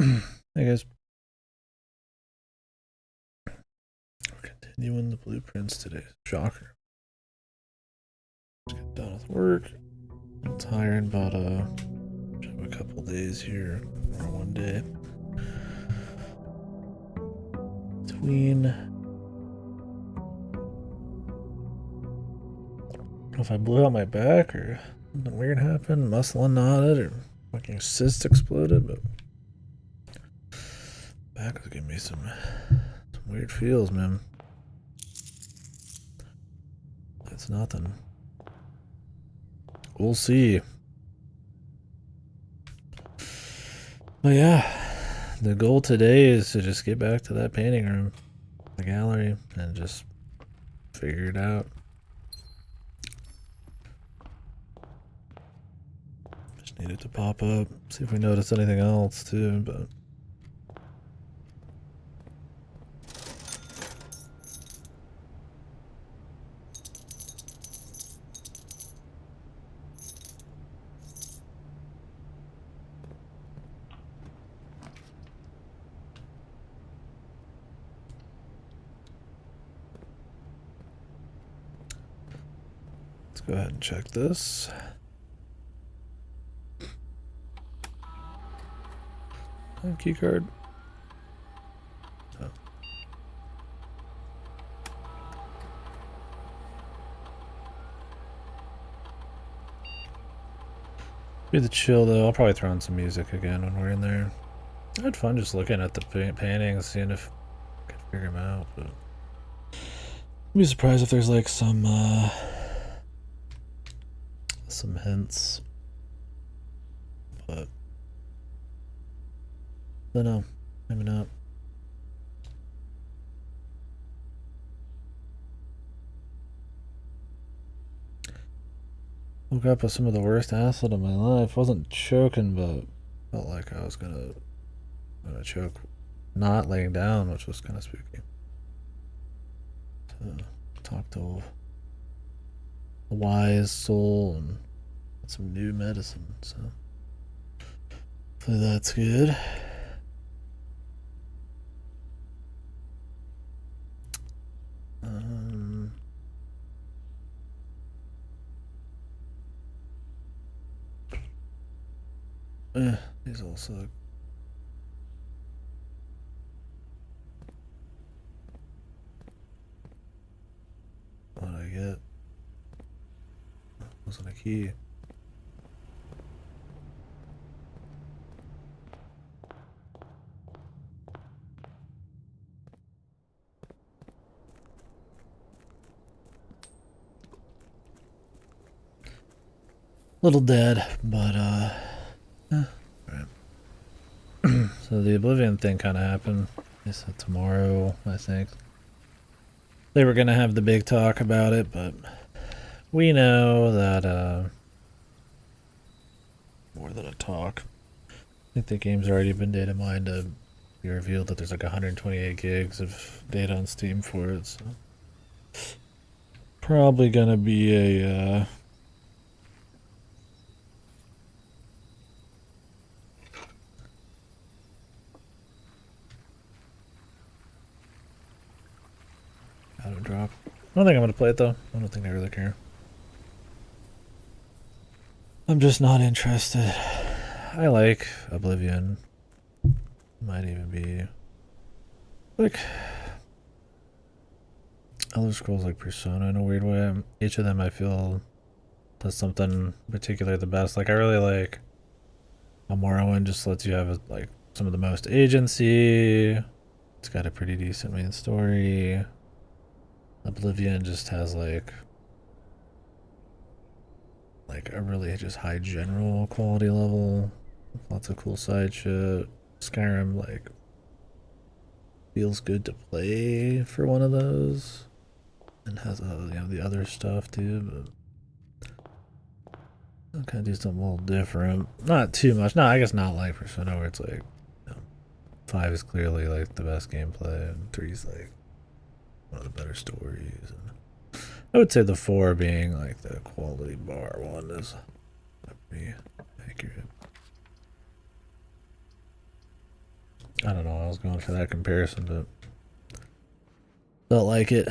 Hey guys, we're continuing the blueprints today. Shocker. Let's get done with work. I'm tired, but have a couple days here, or one day between. I don't know if I blew out my back or something weird happened, muscle knotted, or fucking cyst exploded, but back was giving me some weird feels, man. It's nothing. We'll see. But yeah, the goal today is to just get back to that painting room, the gallery, and just figure it out. Just need it to pop up. See if we notice anything else too, but let's go ahead and check this. Key card. Oh. Be the chill though. I'll probably throw in some music again when we're in there. I had fun just looking at the paintings, seeing if I could figure them out. But I'd be surprised if there's like some hints. But I don't know. Maybe not. Woke up with some of the worst acid of my life. Wasn't choking, but felt like I was gonna choke, not laying down, which was kind of spooky. So, talk to a wise soul and some new medicine. So hopefully that's good. These all suck. What did I get? Wasn't a key. Little dead, but right. So the Oblivion thing kind of happened. They said tomorrow, I think. They were gonna have the big talk about it, but we know that more than a talk. I think the game's already been data mined to be revealed that there's like 128 gigs of data on Steam for it, so probably gonna be a auto drop. I don't think I'm gonna play it though. I don't think I really care. I'm just not interested. I like Oblivion. Might even be like Elder Scrolls like Persona in a weird way. Each of them I feel does something particular the best. Like I really like how Morrowind just lets you have like some of the most agency. It's got a pretty decent main story. Oblivion just has like a really just high general quality level. Lots of cool side shit. Skyrim like feels good to play for one of those, and has the other stuff too. But I'll kind of do something a little different. Not too much. No, I guess not like Persona where it's like 5 is clearly like the best gameplay, and 3 is like one of the better stories. And I would say the 4 being like the quality bar one is pretty accurate. I don't know, I was going for that comparison, but felt like it.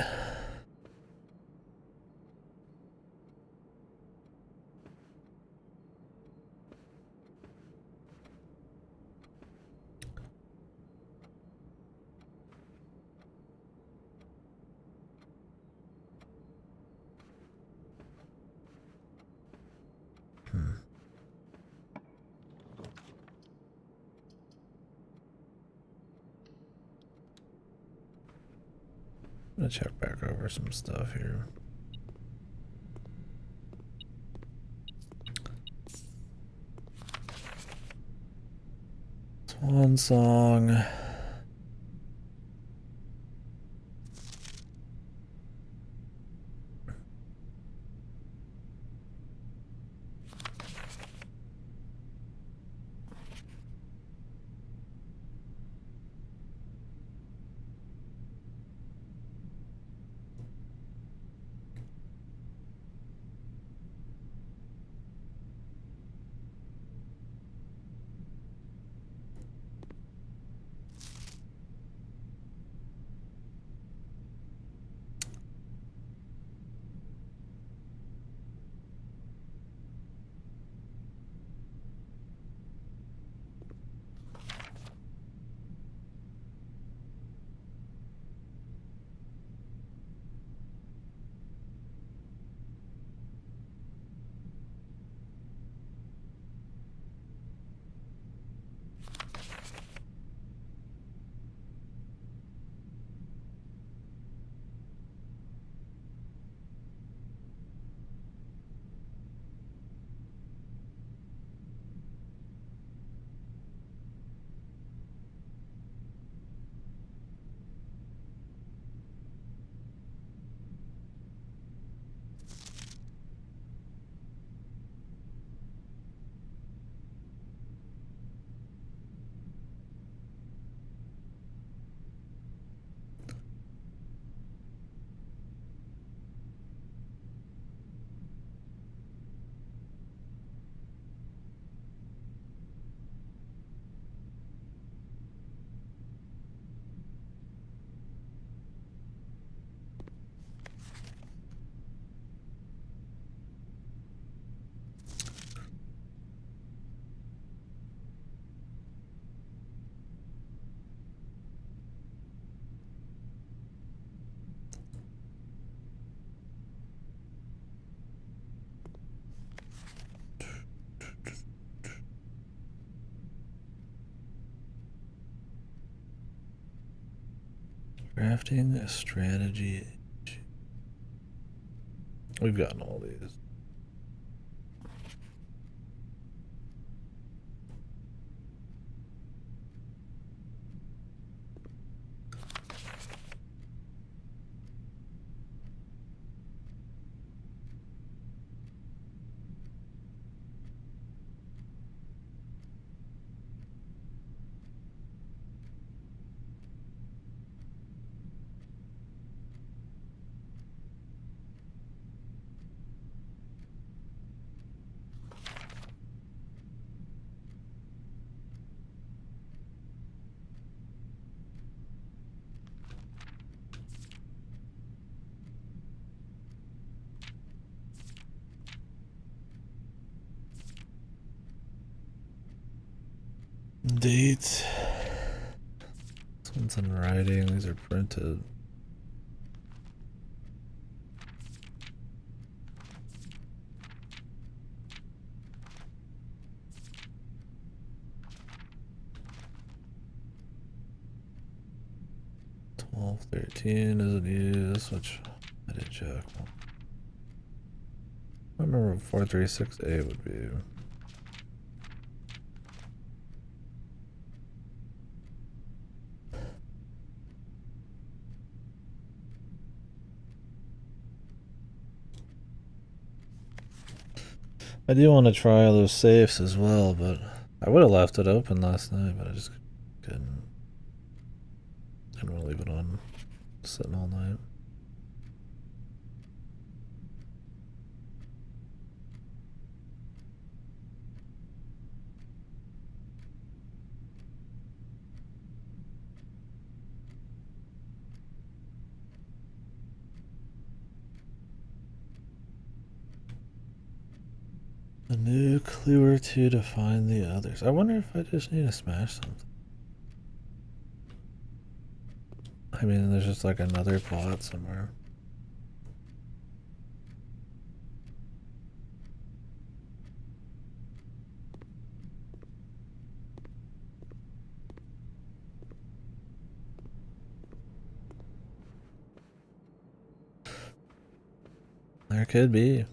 I'm gonna check back over some stuff here. Swan Song. Crafting strategy. We've gotten all these. Date. This one's in writing, these are printed. Twelve, 13 isn't used, which I did check. I remember what 436A would be. I do want to try those safes as well, but I would have left it open last night, but I just couldn't. Didn't want to leave it on sitting all night. A new clue or two to find the others. I wonder if I just need to smash something. I mean, there's just like another pot somewhere. There could be.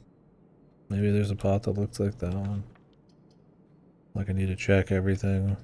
Maybe there's a pot that looks like that one. Like I need to check everything.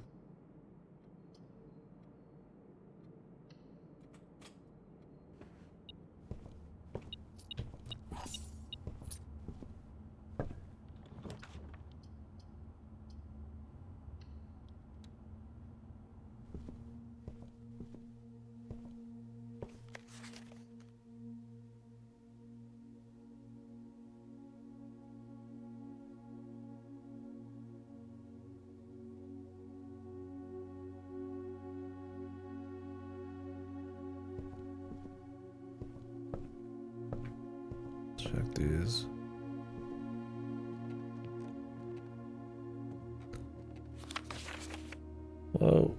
Check these. Whoa.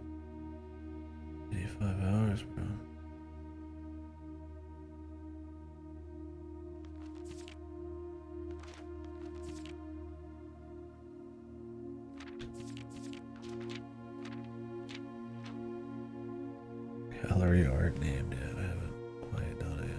85 hours, bro. Gallery art named yet. I haven't quite done it yet.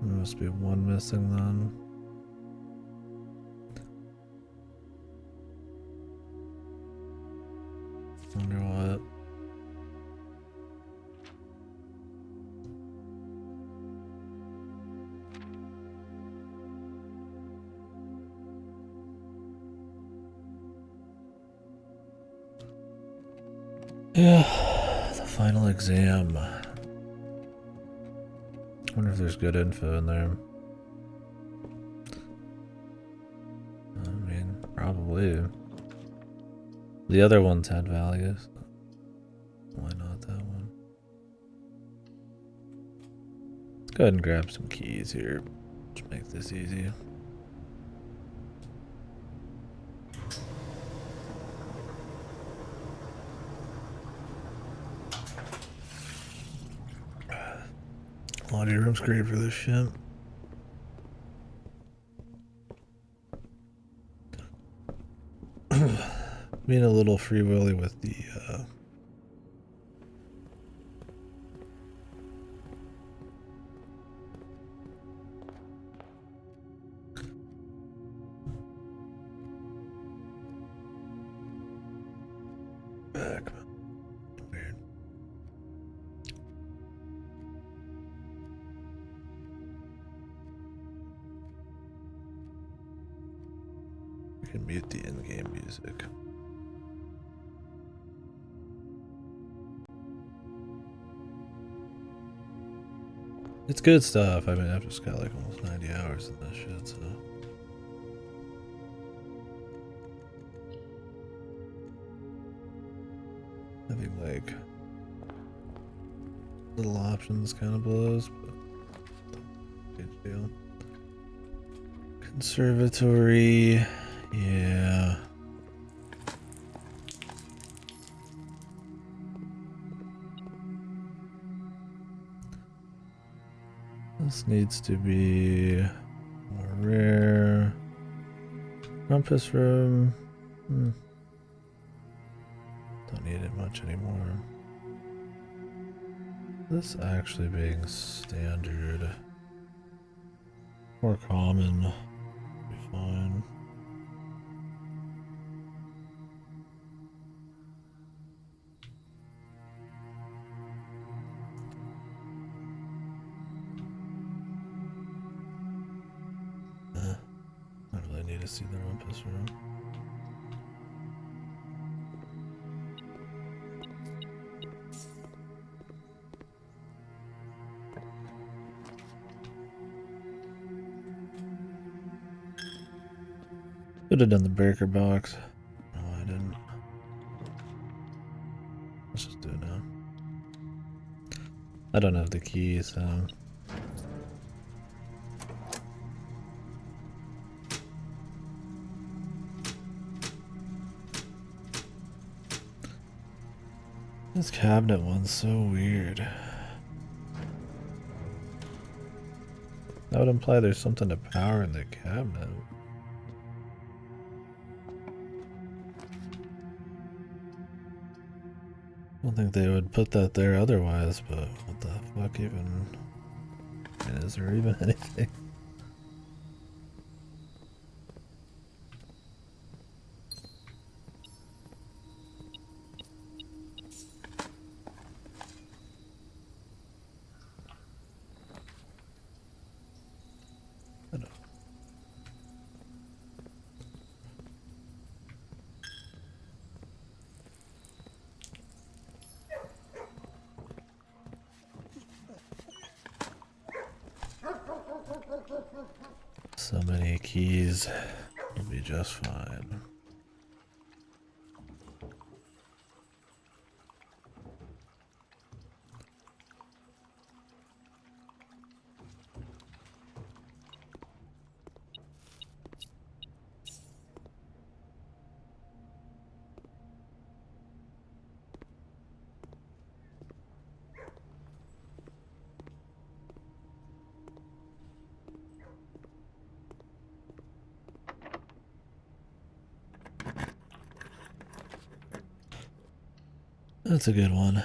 There must be one missing then. Wonder what. Yeah, the final exam. Wonder if there's good info in there. I mean, probably. The other ones had values. Why not that one? Let's go ahead and grab some keys here. Just make this easy. Laundry room's great for this shit. Being a little free willy with the back. Weird. We can mute the in-game music. It's good stuff. I mean, I've just got like almost 90 hours in this shit, so. Having like little options kind of blows, but big deal. Conservatory, yeah. This needs to be more rare. Rumpus room. Don't need it much anymore. This actually being standard or common would be fine. I really need to see the rumpus room. Could have done the breaker box. No, I didn't. Let's just do it now. I don't have the key, so. This cabinet one's so weird. That would imply there's something to power in the cabinet. I don't think they would put that there otherwise, but what the fuck even? I mean, is there even anything? So many keys. Will be just fine. That's a good one.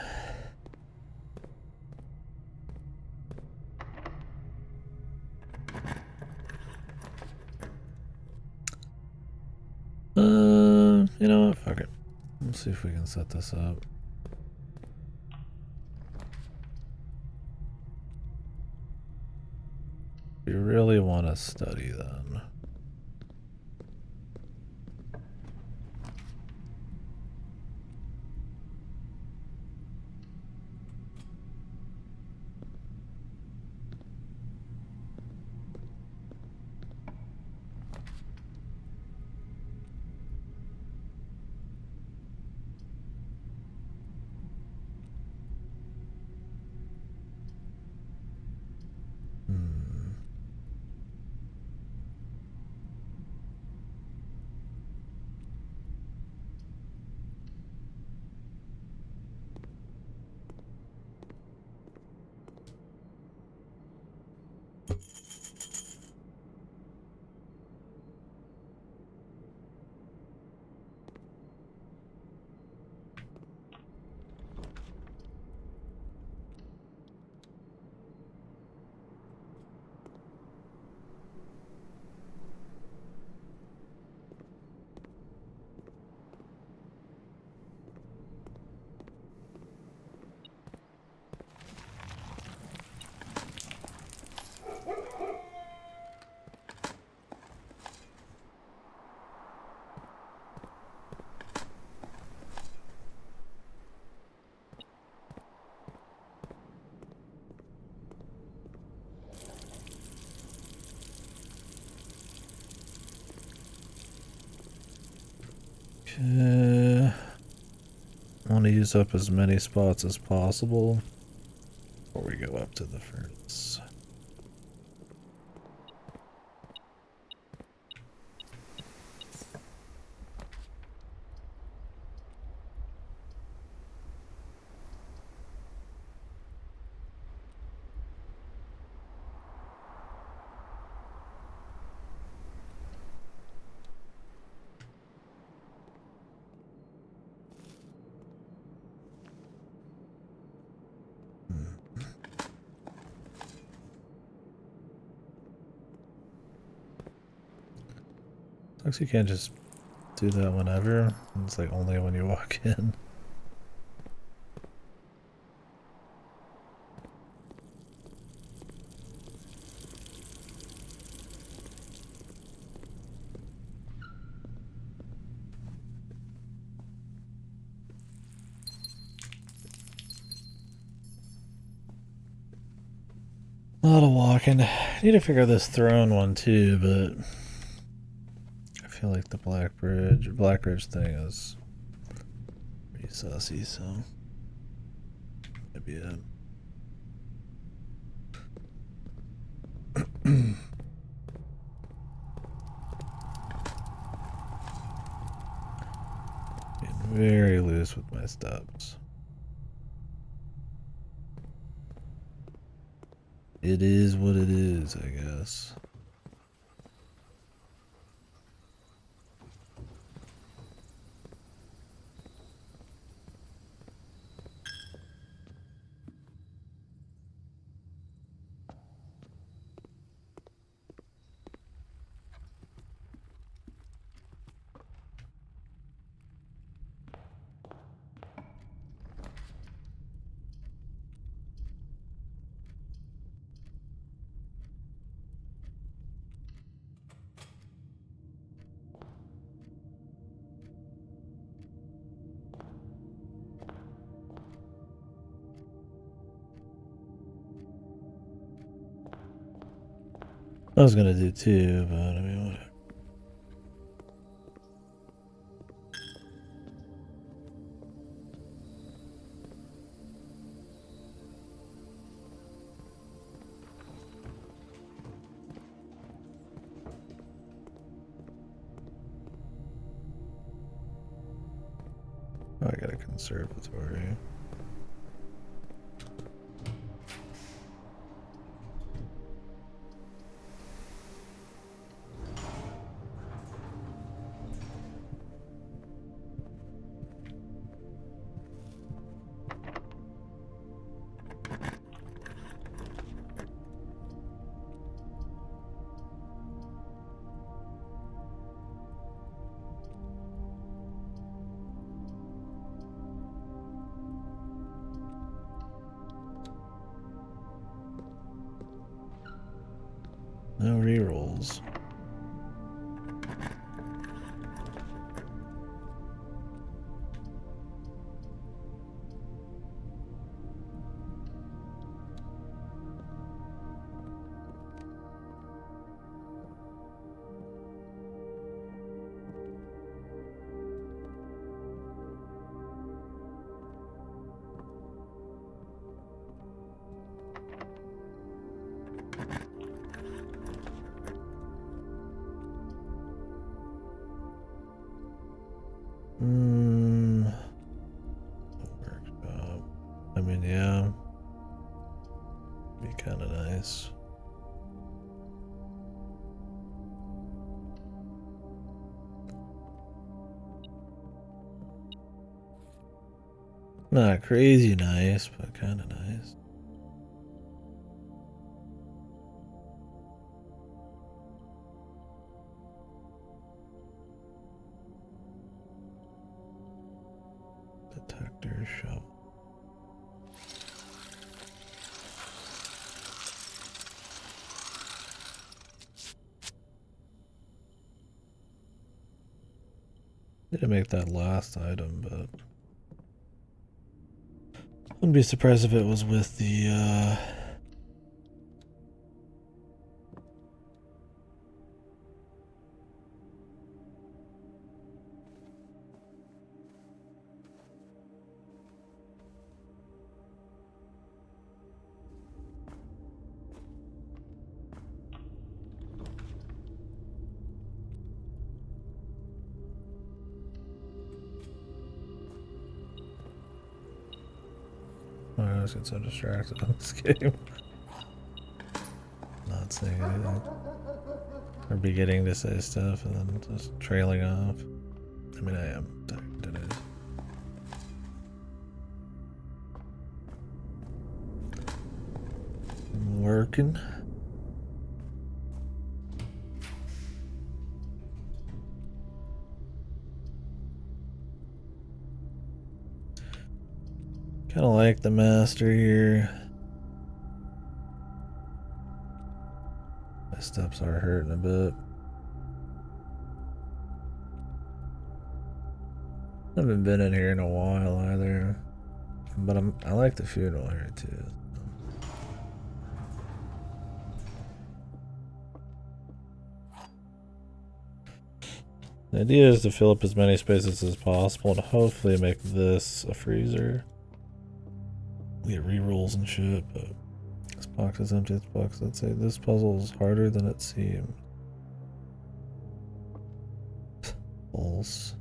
You know what? Fuck it. Let's see if we can set this up. We really want to study then. Okay. I want to use up as many spots as possible before we go up to the furnace. Looks you can't just do that whenever. It's like only when you walk in. A lot of walking. I need to figure this throne one too, but I feel like the Black Ridge thing is pretty sussy, so that'd be it. Being very loose with my steps. It is what it is, I guess. I was gonna do two, but I mean, whatever. Oh, I got a conservatory. No rerolls. Workshop. I mean, yeah. Be kind of nice. Not crazy nice, but kind of nice. Detector shovel. Didn't make that last item, but wouldn't be surprised if it was with the I always get so distracted on this game. Not saying anything. Or beginning to say stuff and then just trailing off. I mean, I am tired today. I'm working. Kind of like the master here. My steps are hurting a bit. I haven't been in here in a while either, but I like the funeral here too. The idea is to fill up as many spaces as possible and hopefully make this a freezer. We get rerolls and shit, but this box is empty. This box, I'd say this puzzle is harder than it seems. False.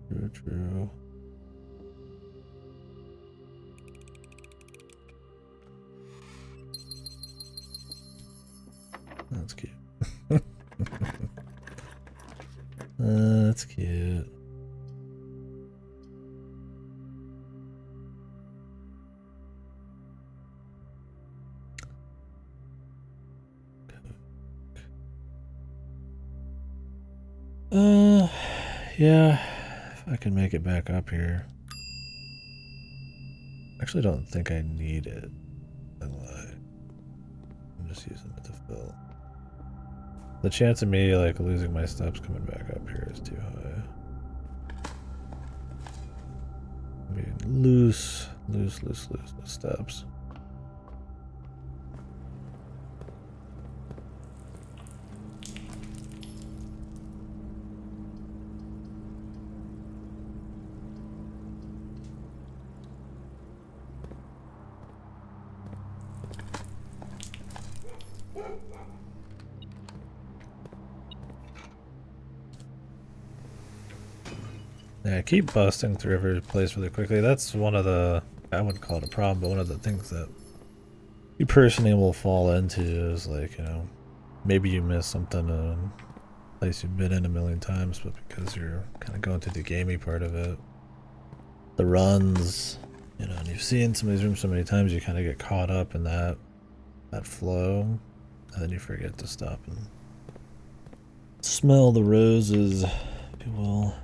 True, true. That's cute. That's cute. Yeah, if I can make it back up here. Actually, don't think I need it. I lie. I'm just using it to fill. The chance of me like losing my steps coming back up here is too high. I mean, loose steps. Yeah, I keep busting through every place really quickly. That's one of the, I wouldn't call it a problem, but one of the things that you personally will fall into is like, you know, maybe you miss something in a place you've been in a million times, but because you're kind of going through the gamey part of it, the runs, you know, and you've seen some of these rooms so many times, you kind of get caught up in that flow, and then you forget to stop and smell the roses, if you will.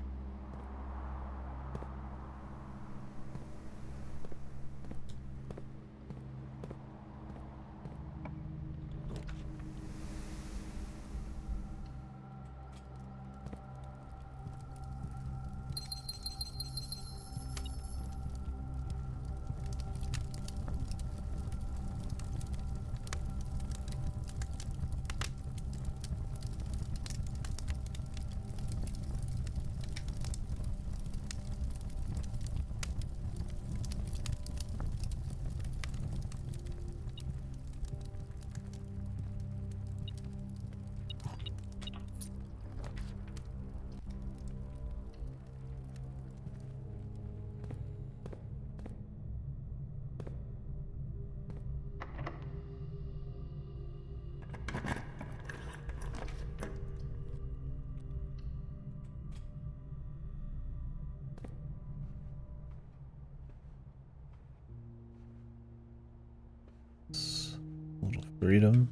Freedom.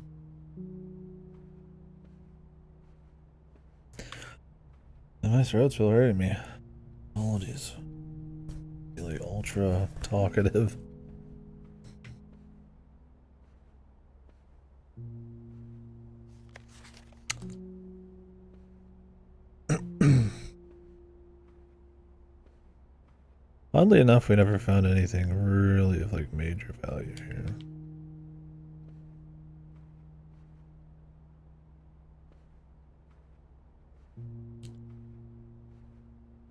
And my throat's really hurting me. Apologies. Really ultra talkative. Oddly enough, we never found anything really of like major value here.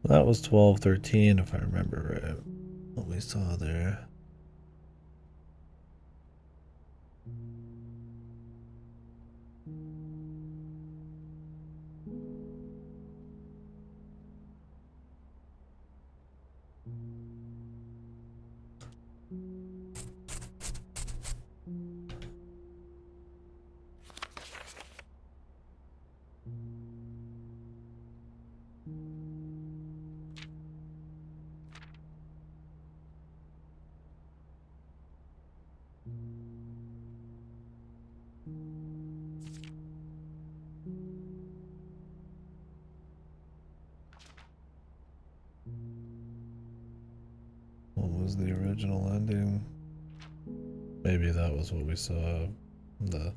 That was 1213 if I remember right. What we saw there. What was the original ending? Maybe that was what we saw. The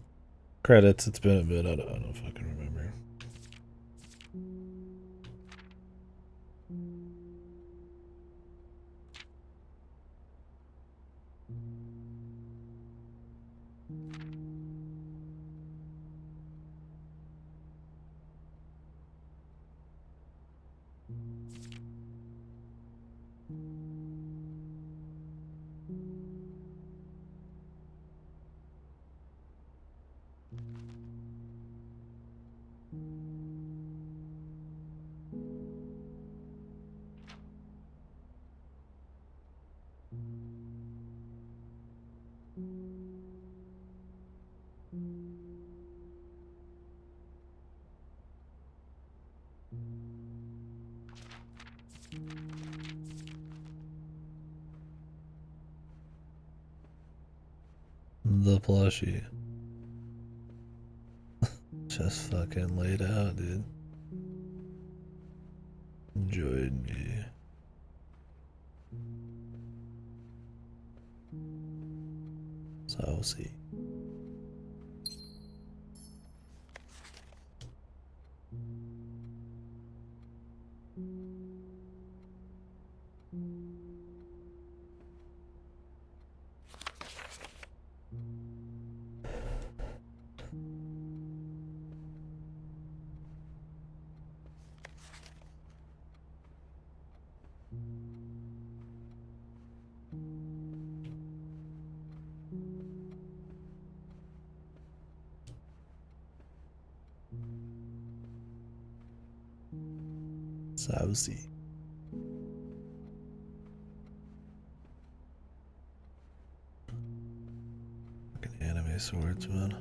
credits, it's been a bit, I don't know if I can remember. The plushie. Just fucking laid out, dude. Enjoyed me. Saucy. Saucy. Fucking anime swordsman.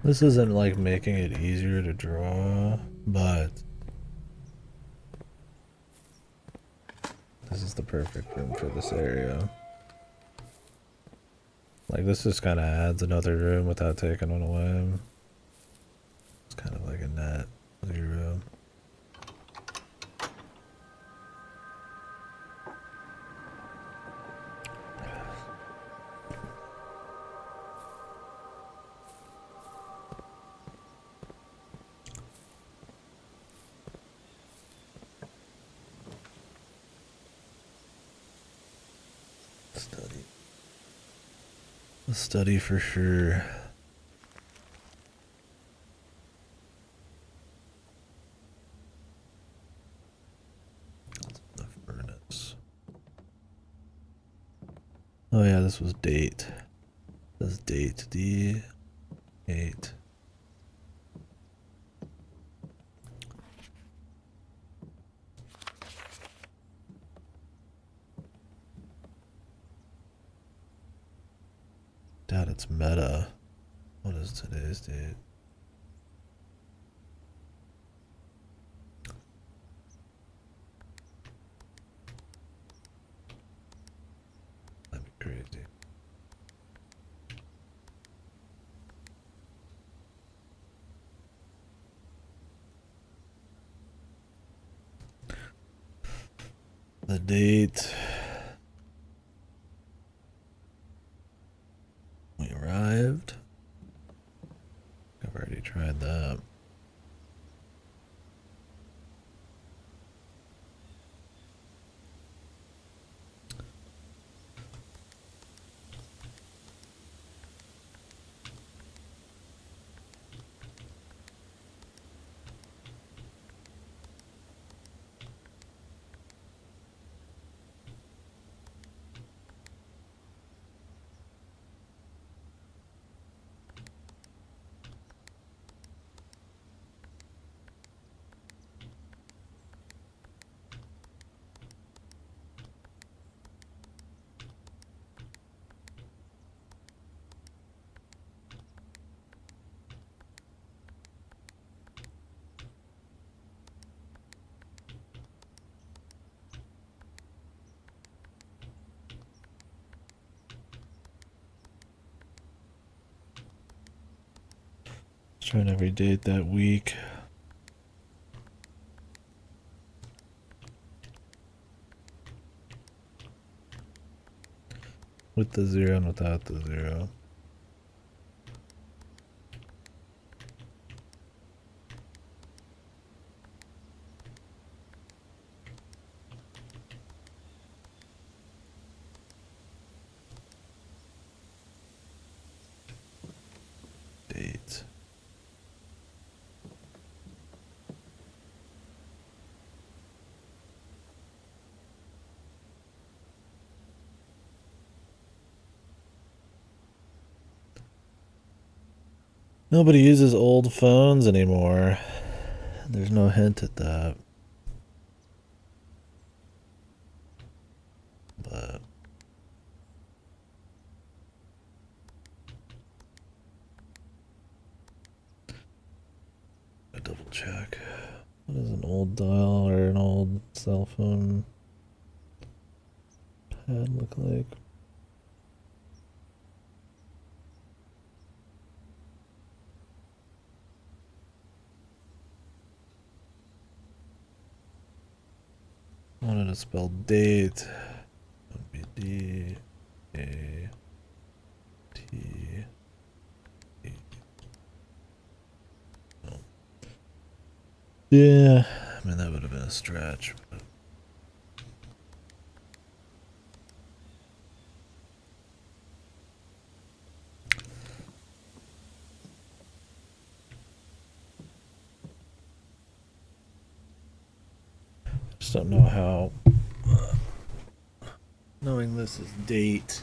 This isn't like making it easier to draw, but this is the perfect room for this area. Like, this just kind of adds another room without taking one away. It's kind of like a net room. A study for sure. The furnace. Oh yeah, this was date. This is date D8. Doubt it's meta. What is today's date? That'd be crazy. The date. We arrived. I've already tried that. Trying every date that week. With the 0 and without the 0. Nobody uses old phones anymore. There's no hint at that. But I double check. What does an old dial or an old cell phone pad look like? I wanted to spell date. That would be D-A-T-E. Oh. Yeah, I mean, that would have been a stretch. But just don't know how. Knowing this is date,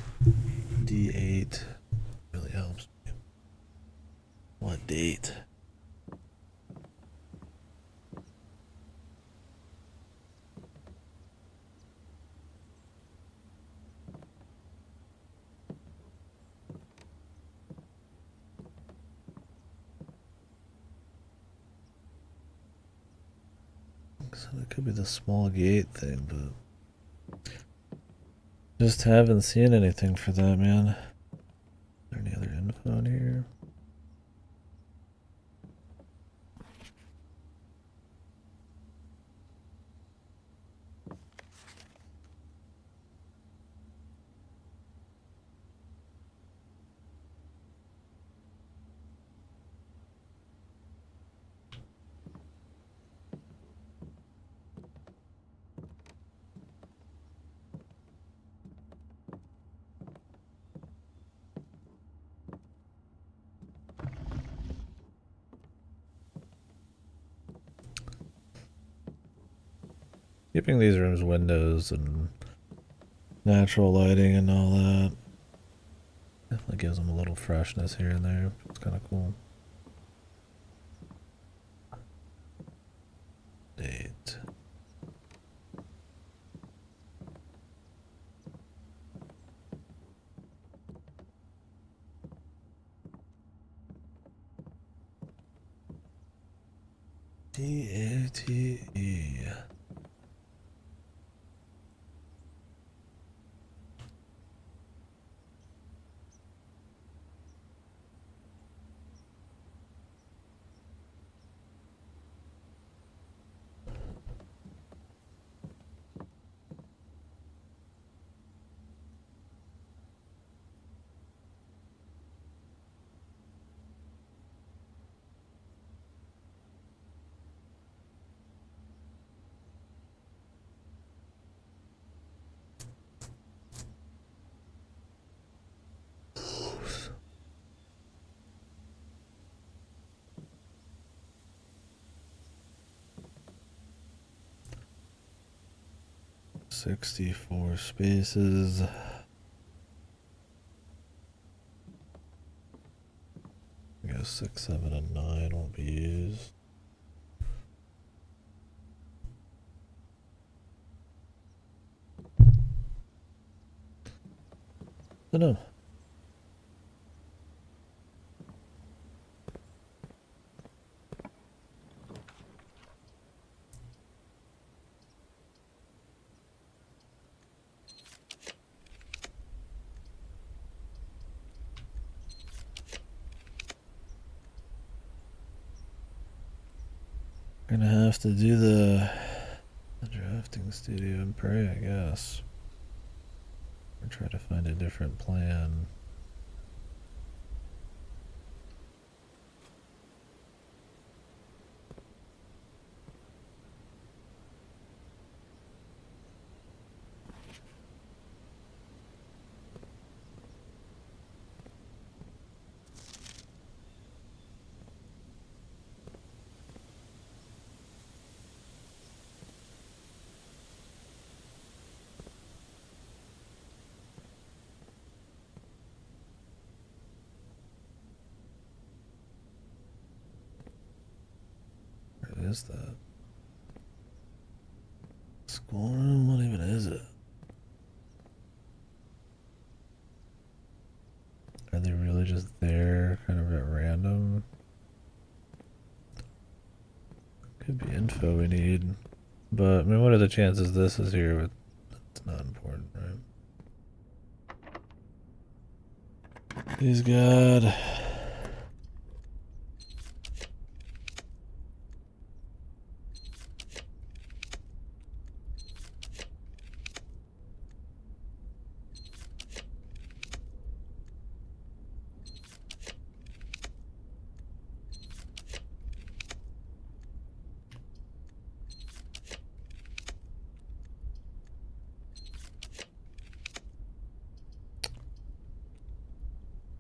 D8, really helps me. What date? So it could be the small gate thing, but just haven't seen anything for that, man. Is there any other info in here? Keeping these rooms windows and natural lighting and all that definitely gives them a little freshness here and there. It's kind of cool. Date. D-A-T-E. $64 spaces. I guess 6, 7, and 9 won't be used. I don't know. Gonna have to do the drafting studio and pray, I guess. Or try to find a different plan. is that? Schoolroom? What even is it? Are they really just there, kind of at random? Could be info we need. But, I mean, what are the chances this is here? It's not important, right? Please, God.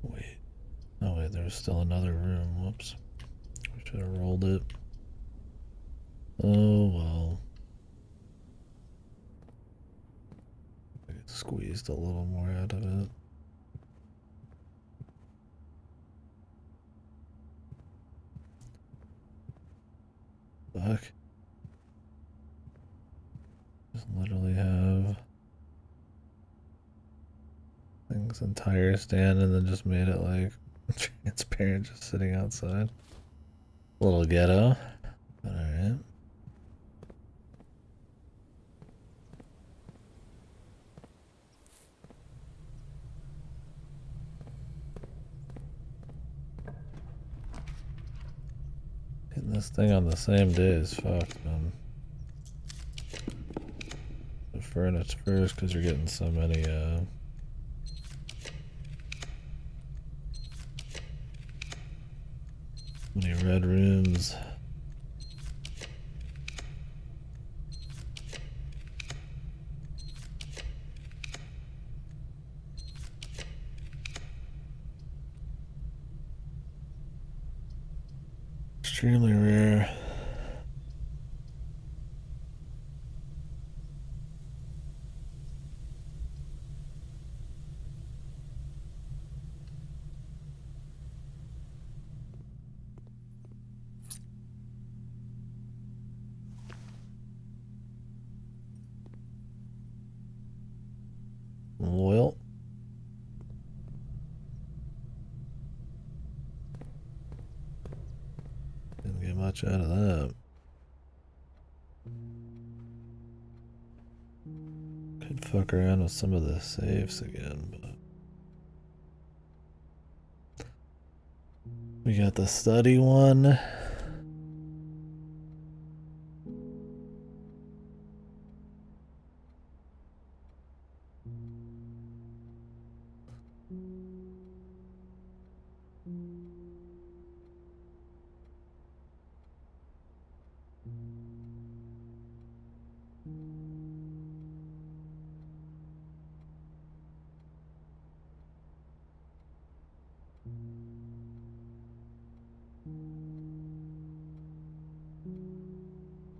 Wait. Oh, wait, there's still another room. Whoops. We should have rolled it. Oh, well. I squeezed a little more out of it. Fuck. Just literally have things entire stand and then just made it like transparent just sitting outside. A little ghetto. But alright. Hitting this thing on the same day is fucked, man. The furnace first because you're getting so many red rooms. Extremely rare. Well, didn't get much out of that. Could fuck around with some of the safes again, but we got the study one.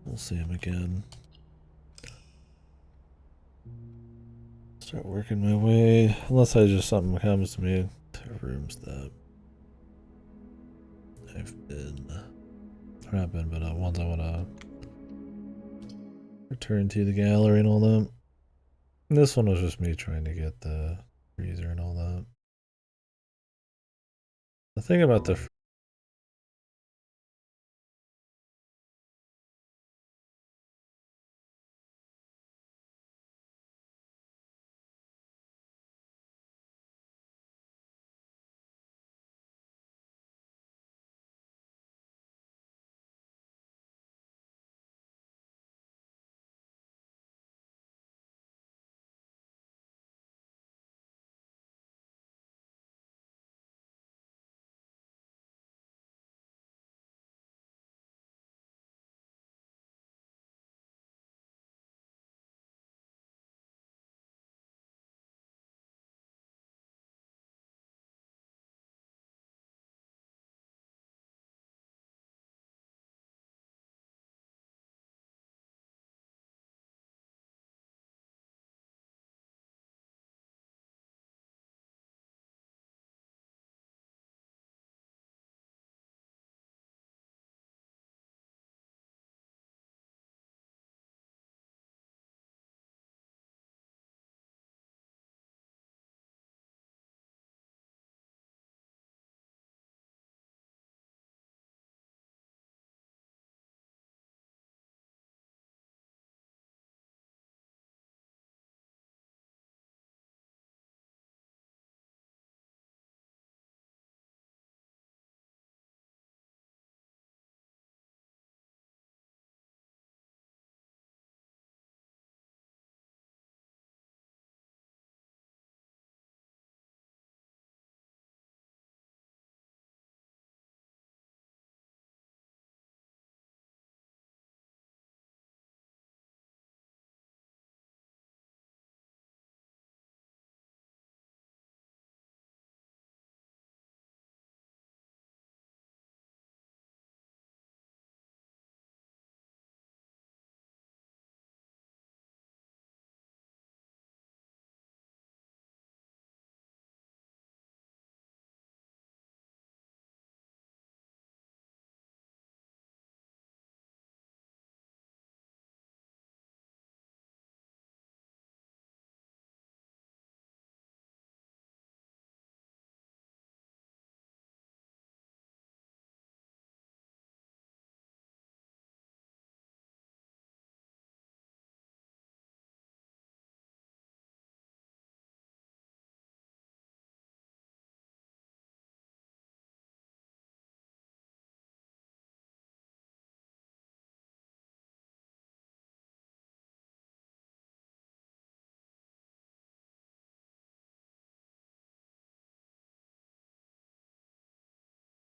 We'll see him again. Start working my way, unless I just something comes to me to rooms that I've been, or not been, but ones I want to return to the gallery and all that. This one was just me trying to get the freezer and all that. The thing about the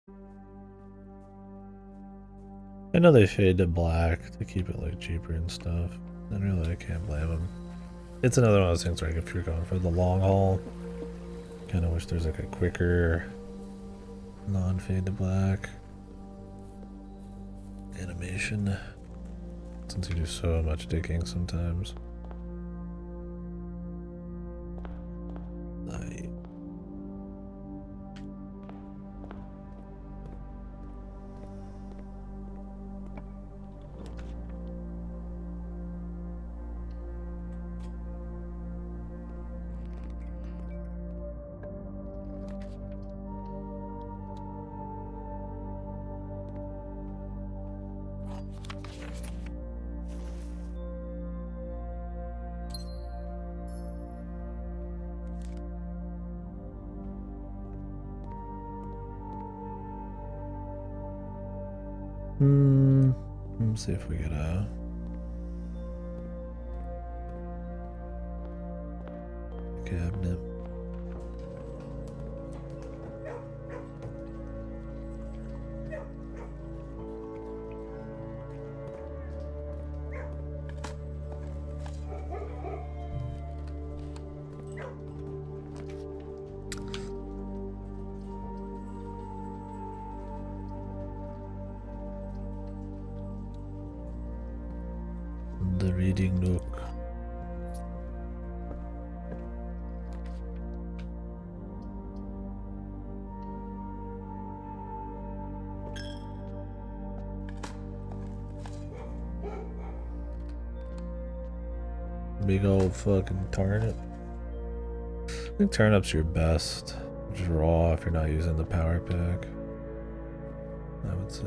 I know they fade to black to keep it like cheaper and stuff. And really, I can't blame them. It's another one of those things where, like, if you're going for the long haul, kind of wish there's like a quicker non-fade to black animation, since you do so much digging sometimes. Let's see if we get a cabinet. The reading nook. Big old fucking turnip. I think turnip's your best draw if you're not using the power pick, I would say.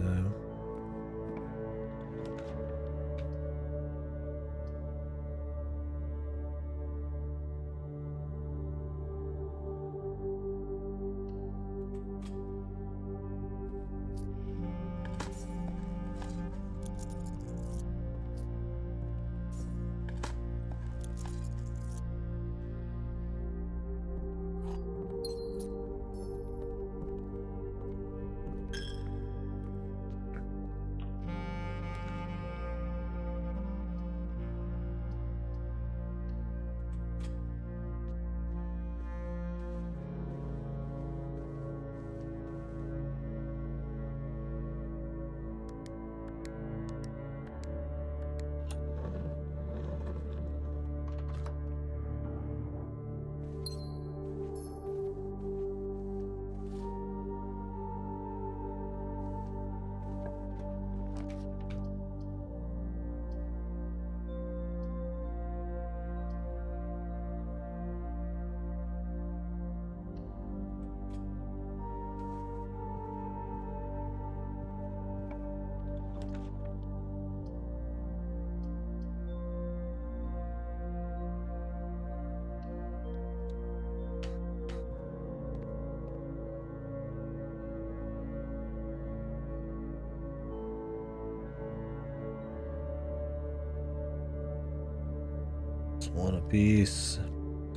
One apiece,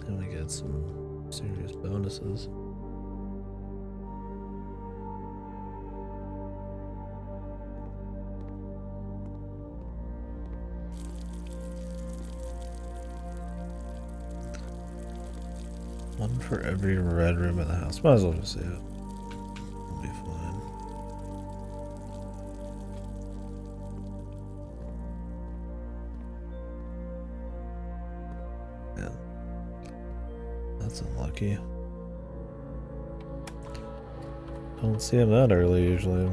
and we get some serious bonuses. One for every red room in the house. Might as well just say it. It'll be fine. That's unlucky. Don't see him that early usually.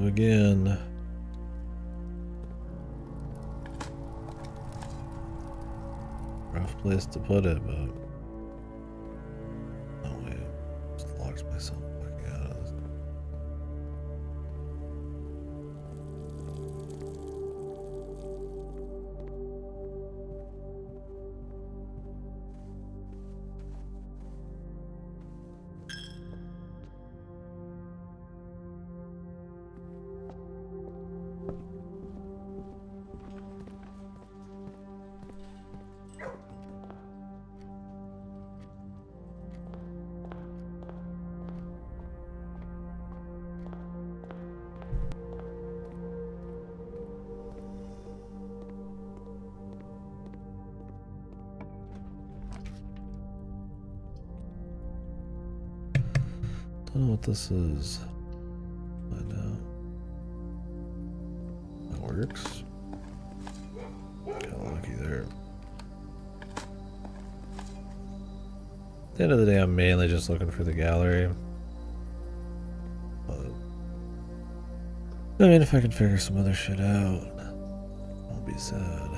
Again. Rough place to put it, but oh wait, just locked myself fucking out of this. Don't know what this is. Find out. That works. Got lucky there. At the end of the day, I'm mainly just looking for the gallery. But I mean, if I can figure some other shit out, I'll be sad.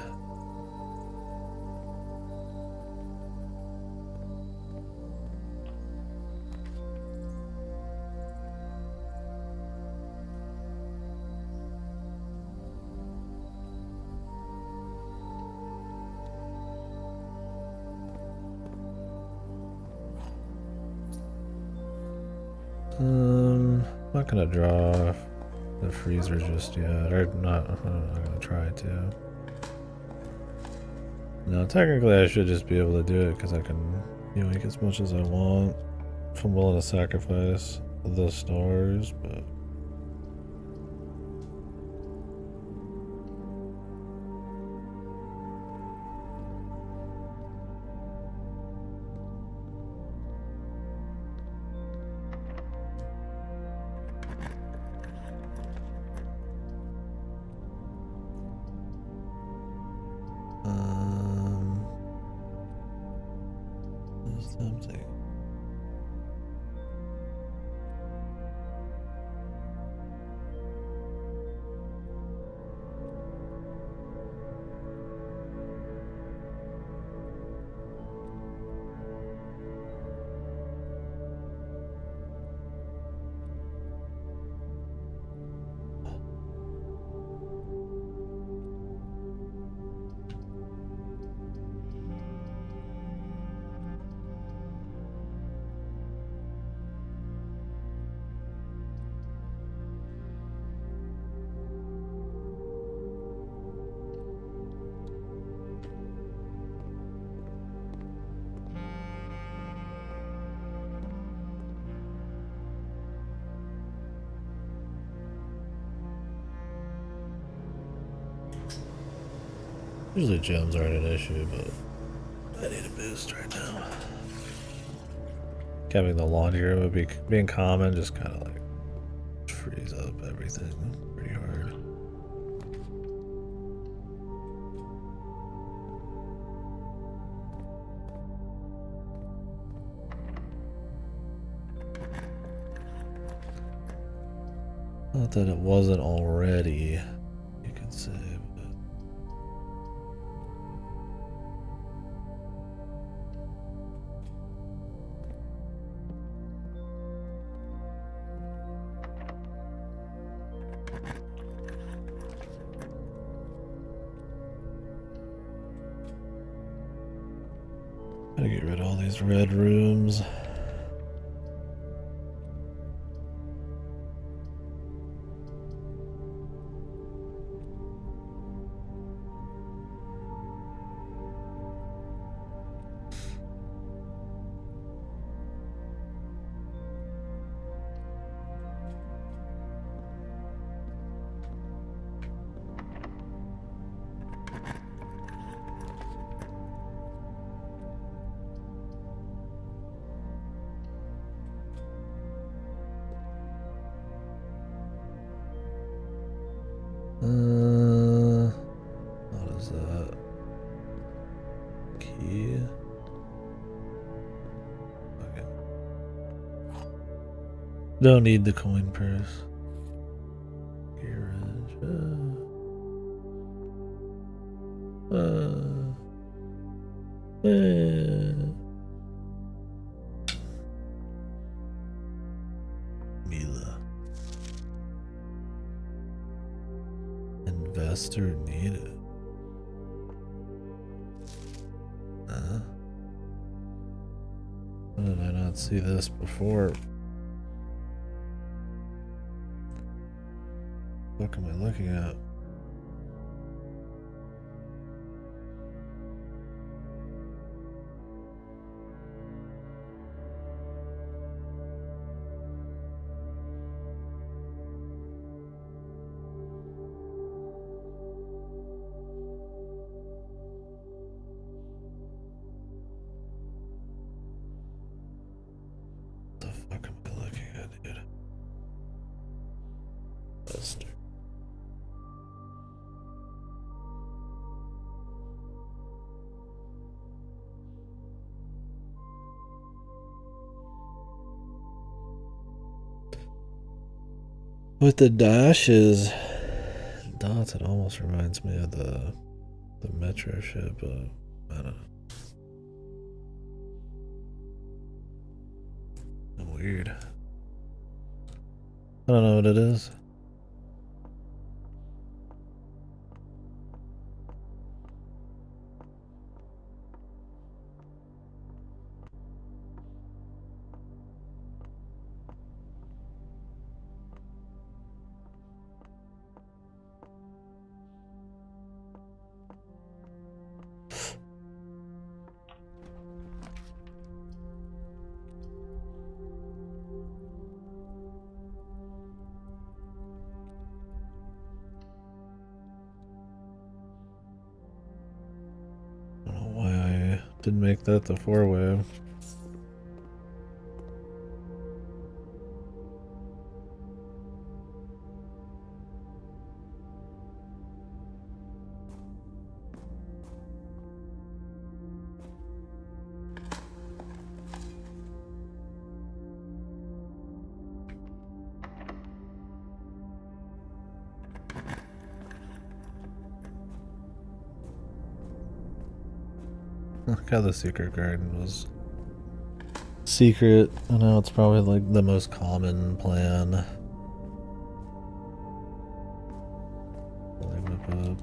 Not gonna draw the freezer just yet, or not. I'm not gonna try to. No, technically I should just be able to do it because I can yoink as much as I want if I'm willing to sacrifice the stars, but. Something. Usually gems aren't an issue, but I need a boost right now. Having the laundry room would be being common, just kind of like freeze up everything pretty hard. Not that it wasn't already, you could say. Gotta get rid of all these red rooms. What is that? Key? Okay. Don't need the coin purse. Garage. Mila. Investor needed. How did I not see this before? What am I looking at? The fuck am I looking at, dude? Buster. With the dashes, dots, it almost reminds me of the metro ship, but I don't know. Weird. I don't know what it is. Didn't make that the four-way. Look how the secret garden was secret. I know it's probably like the most common plan. Whip up.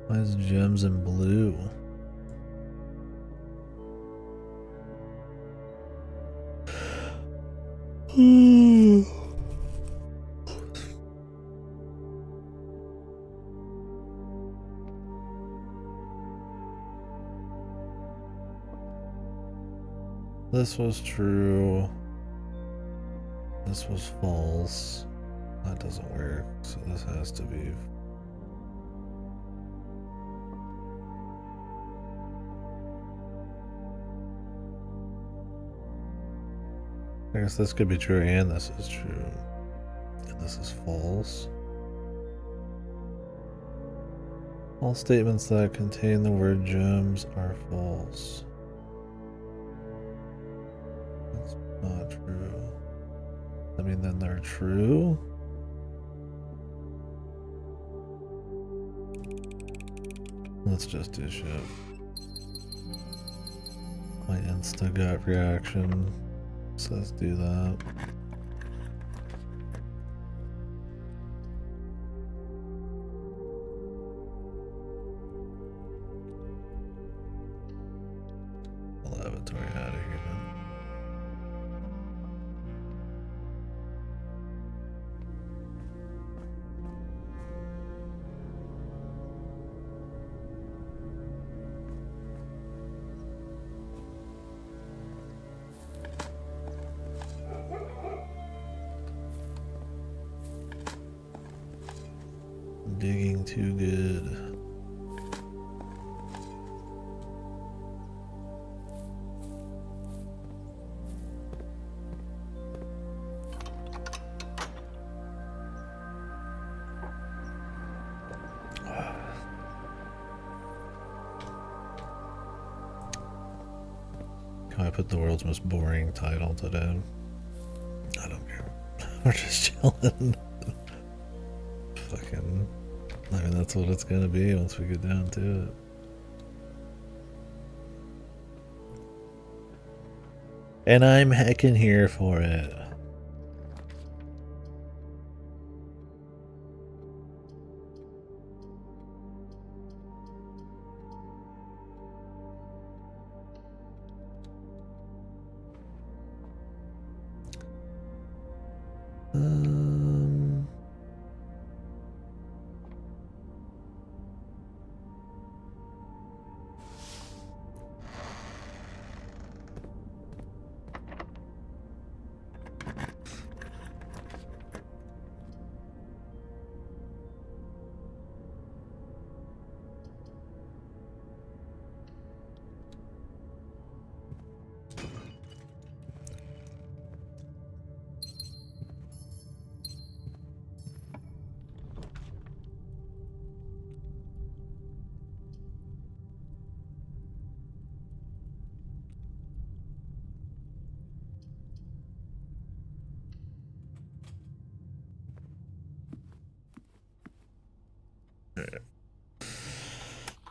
Why is gems in blue? This was true. This was false. That doesn't work, so this has to be. I guess this could be true and this is true. And this is false. All statements that contain the word gems are false. That's not true. I mean, then they're true? Let's just do shit. My insta gut reaction says do that. Laboratory out of here then. Digging too good. put the world's most boring title today. I don't care. We're just chilling. Fucking. I mean, that's what it's gonna be once we get down to it. And I'm heckin' here for it.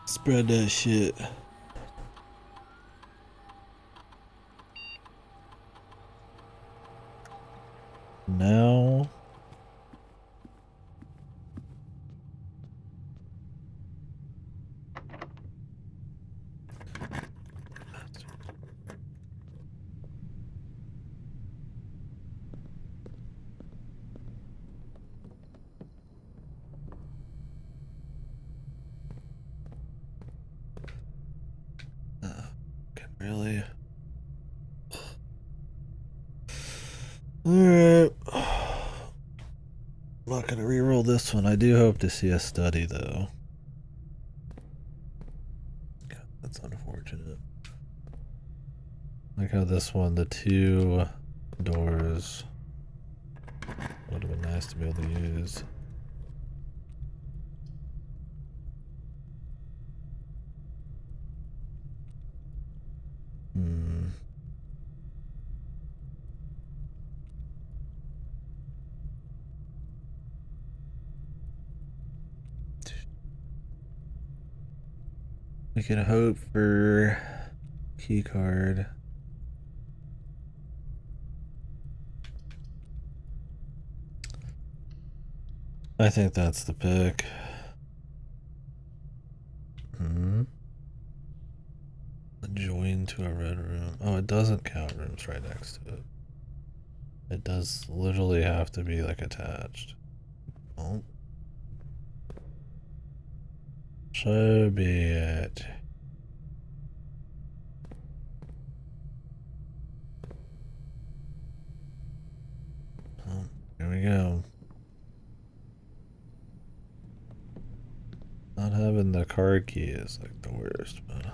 Spread that shit. Now. Really? Alright. I'm not gonna reroll this one. I do hope to see a study though. God, that's unfortunate. Like how this one, the 2 doors would have been nice to be able to use. We can hope for key card. I think that's the pick. Join to a red room. Oh, it doesn't count rooms right next to it. It does literally have to be like attached. Oh. So be it. Oh, here we go. Not having the card key is like the worst, but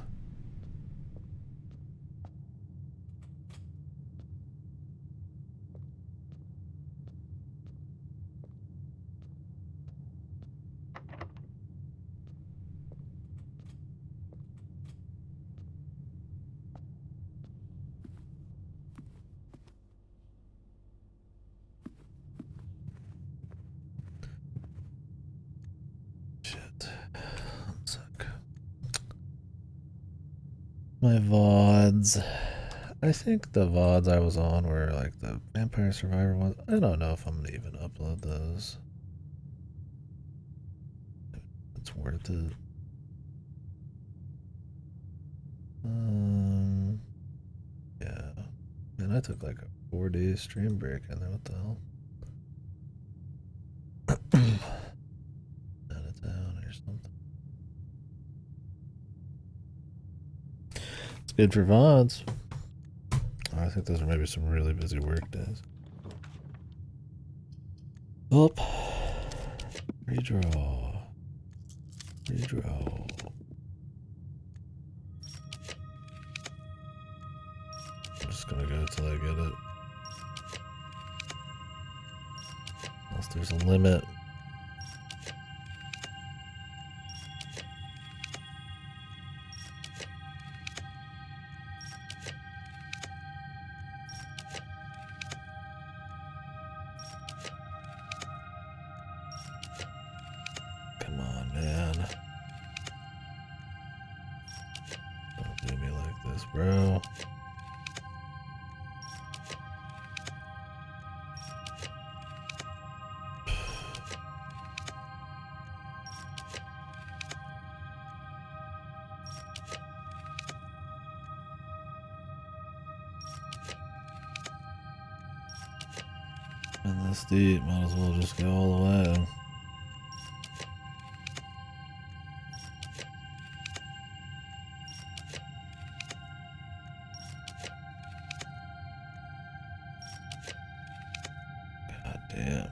shit. One sec. My VODs. I think the VODs I was on were like the Vampire Survivor ones. I don't know if I'm gonna even upload those. It's worth it. Yeah. Man, I took like a 4-day stream break and then what the hell? Out of town or something. It's good for VODs. I think those are maybe some really busy work days. Up. Redraw. Redraw. I'm just gonna go till I get it. Unless there's a limit. bro. And this deep, might as well just go all the way. God damn.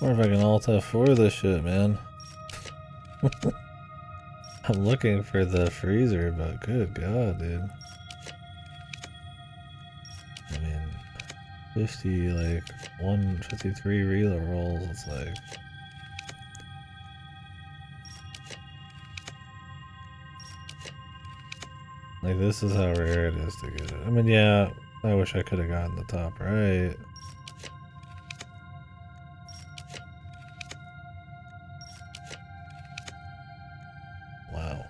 Or if I can alt F4 this shit, man. I'm looking for the freezer, but good god, dude. I mean, 50, like, 153 reload rolls, it's like... Like, this is how rare it is to get it. I mean, yeah, I wish I could have gotten the top right. Wow.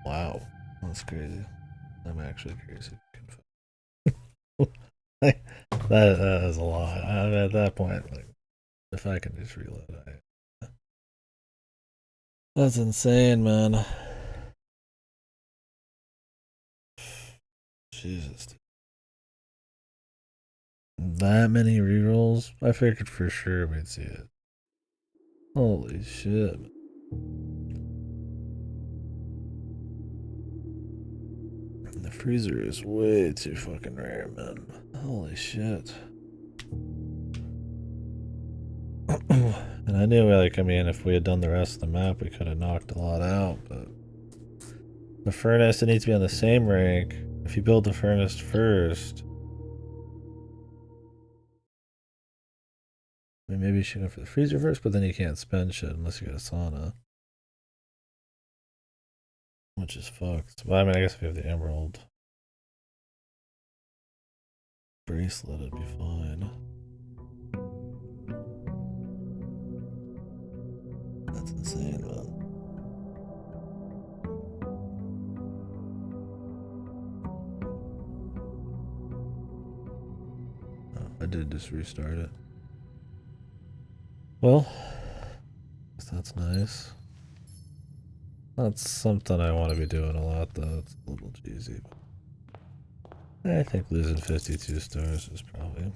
Wow. That's crazy. I'm actually crazy. that is a lot. At that point, like, if I can just reload, that's insane, man. Jesus. That many rerolls? I figured for sure we'd see it. Holy shit. The freezer is way too fucking rare, man. Holy shit. And I knew, like, I mean, if we had done the rest of the map, we could have knocked a lot out, but the furnace, it needs to be on the same rank. If you build the furnace first, I mean, maybe you should go for the freezer first, but then you can't spend shit unless you got a sauna. Which is fucked. But I mean, I guess if you have the emerald bracelet, it'd be fine. That's insane, man. Oh, I did just restart it. Well, that's nice. That's something I want to be doing a lot, though. It's a little cheesy. I think losing 52 stars is probably...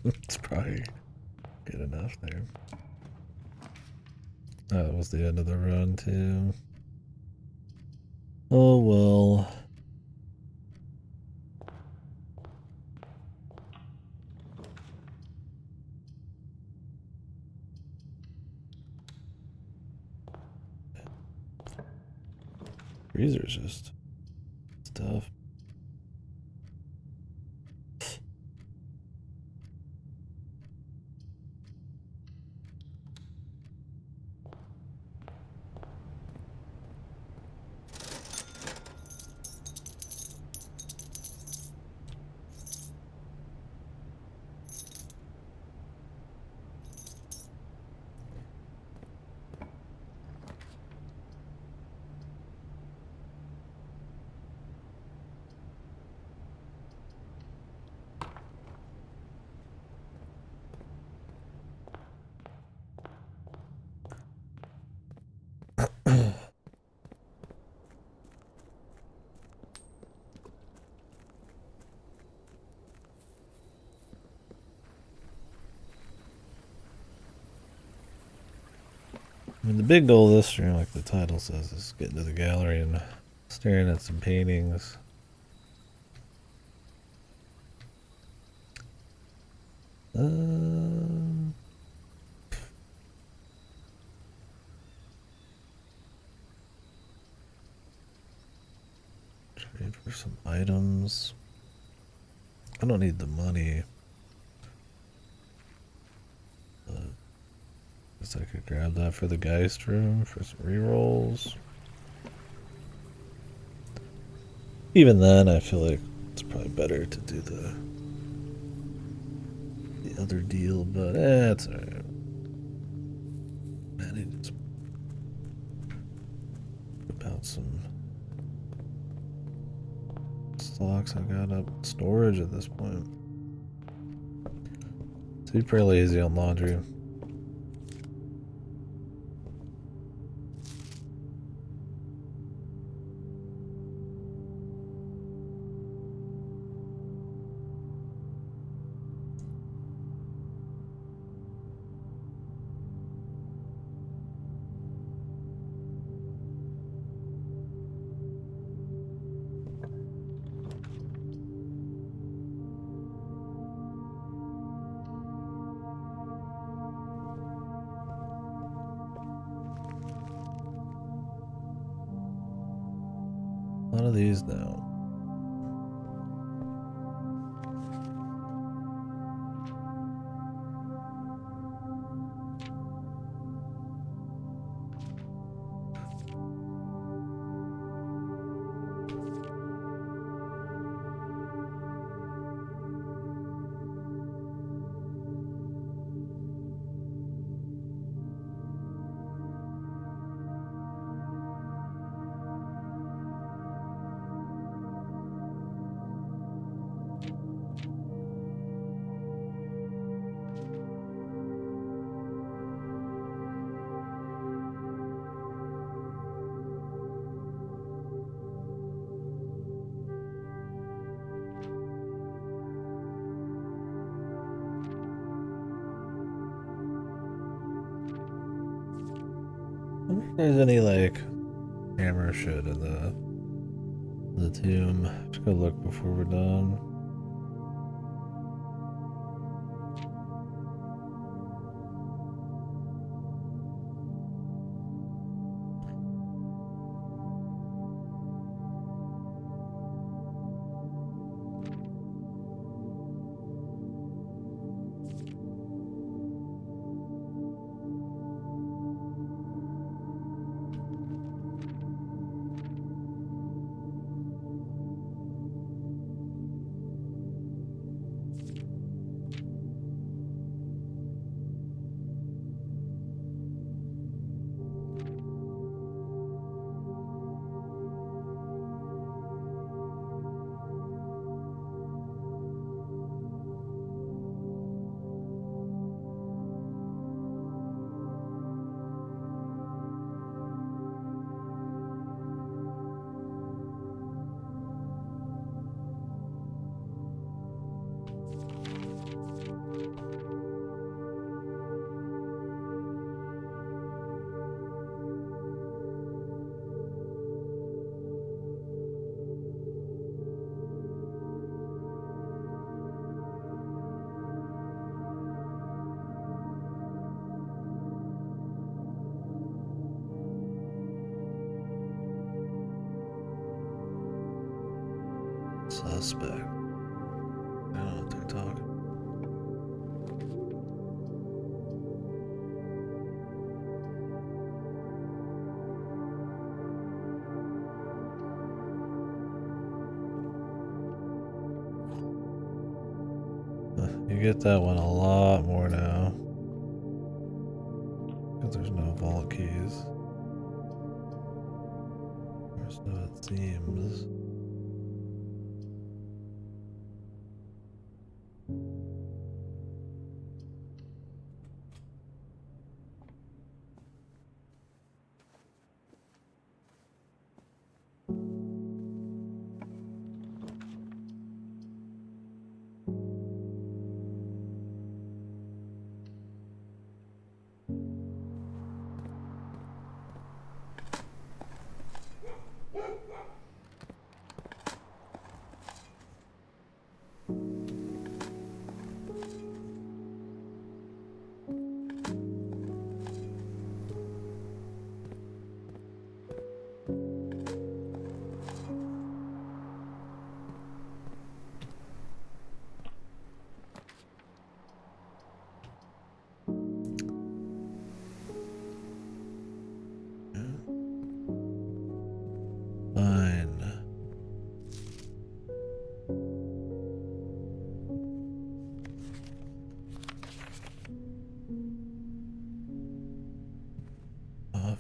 it's probably good enough there. That was the end of the run, too. Oh, well. Freezer's just... it's tough. I mean, the big goal this stream, like the title says, is getting to the gallery and staring at some paintings. Trade for some items. I don't need the money. But I guess I could grab that for the Geist room for some rerolls. Even then, I feel like it's probably better to do the other deal, but it's alright. Man, I need to whip out some stocks. I got up storage at this point. So be pretty lazy on laundry. A lot of these now. I wonder if there's any like hammer shit in the tomb. Just go look before we're done. Suspect. I don't know what they're talking. You get that one a lot more now. Because there's no vault keys. There's no themes.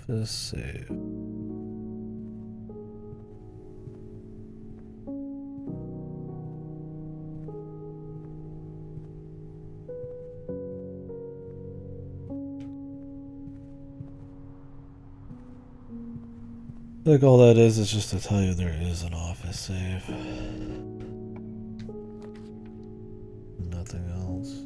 Office save. Like all that is just to tell you there is an office save. Nothing else.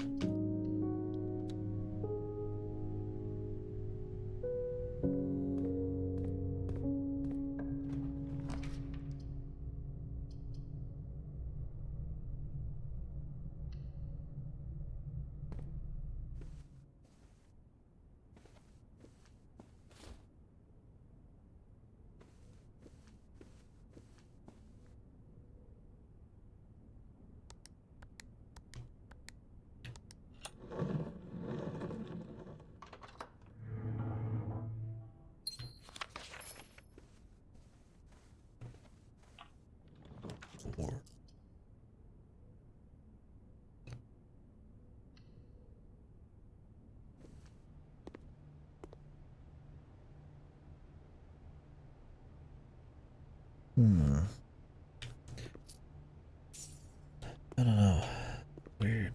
I don't know. Weird.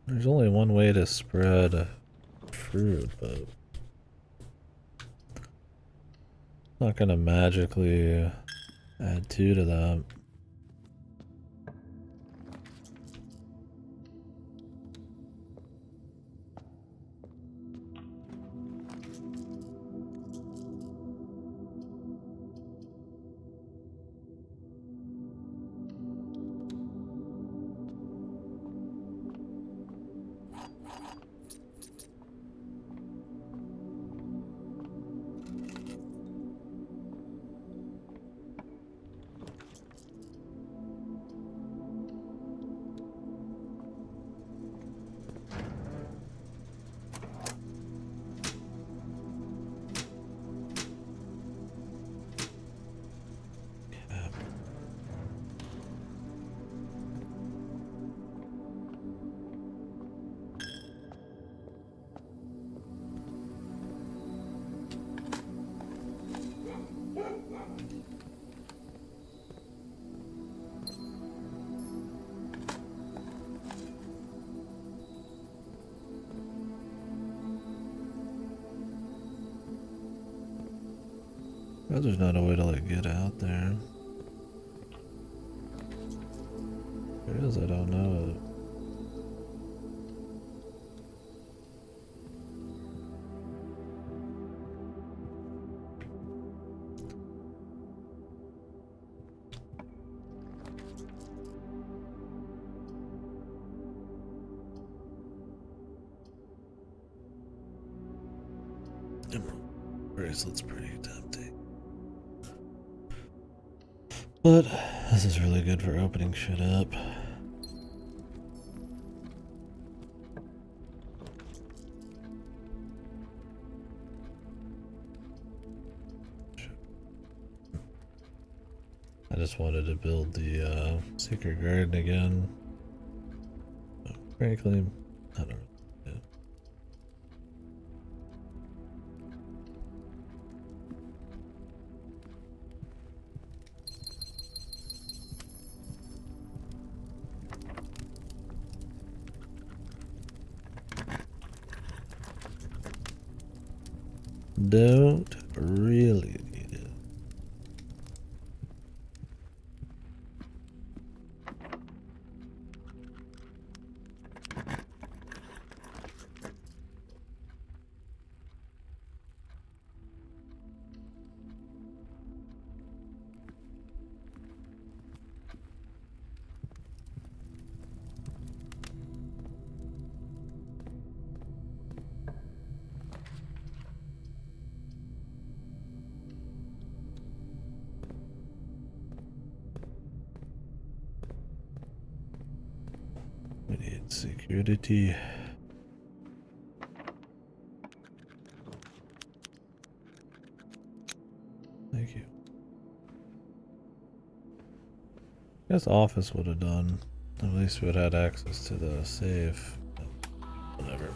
There's only one way to spread fruit, but not gonna magically add 2 to that. Well, there's not a way to like get out there. There is, I don't know it. Emerald bracelet's pretty tempting. But this is really good for opening shit up. I just wanted to build the secret garden again. But frankly, I don't know. Don't really need it. We need security. Thank you. Guess office would have done. At least we would have had access to the safe. Whatever.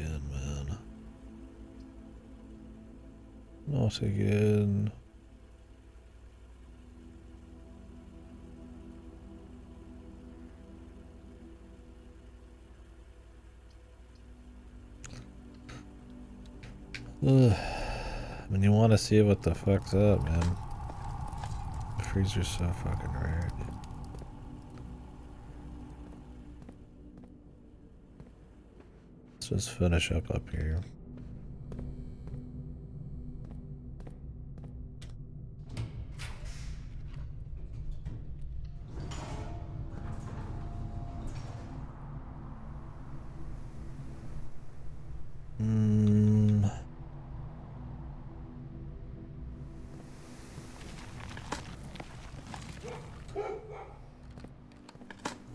again, man. Not again. Ugh. When you want to see what the fuck's up, man. The freezer's so fucking rare, dude. Let's just finish up here.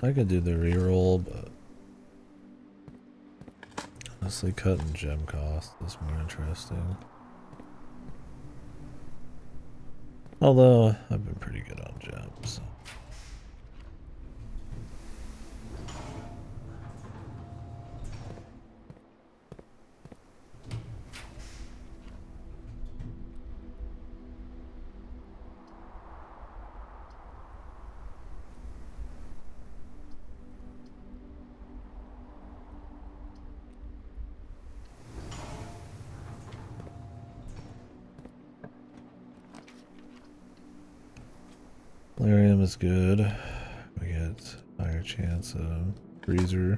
I could do the reroll, but honestly cutting gem cost is more interesting. Although I've been pretty good on gems. So. Lyrium is good. We get higher chance of freezer.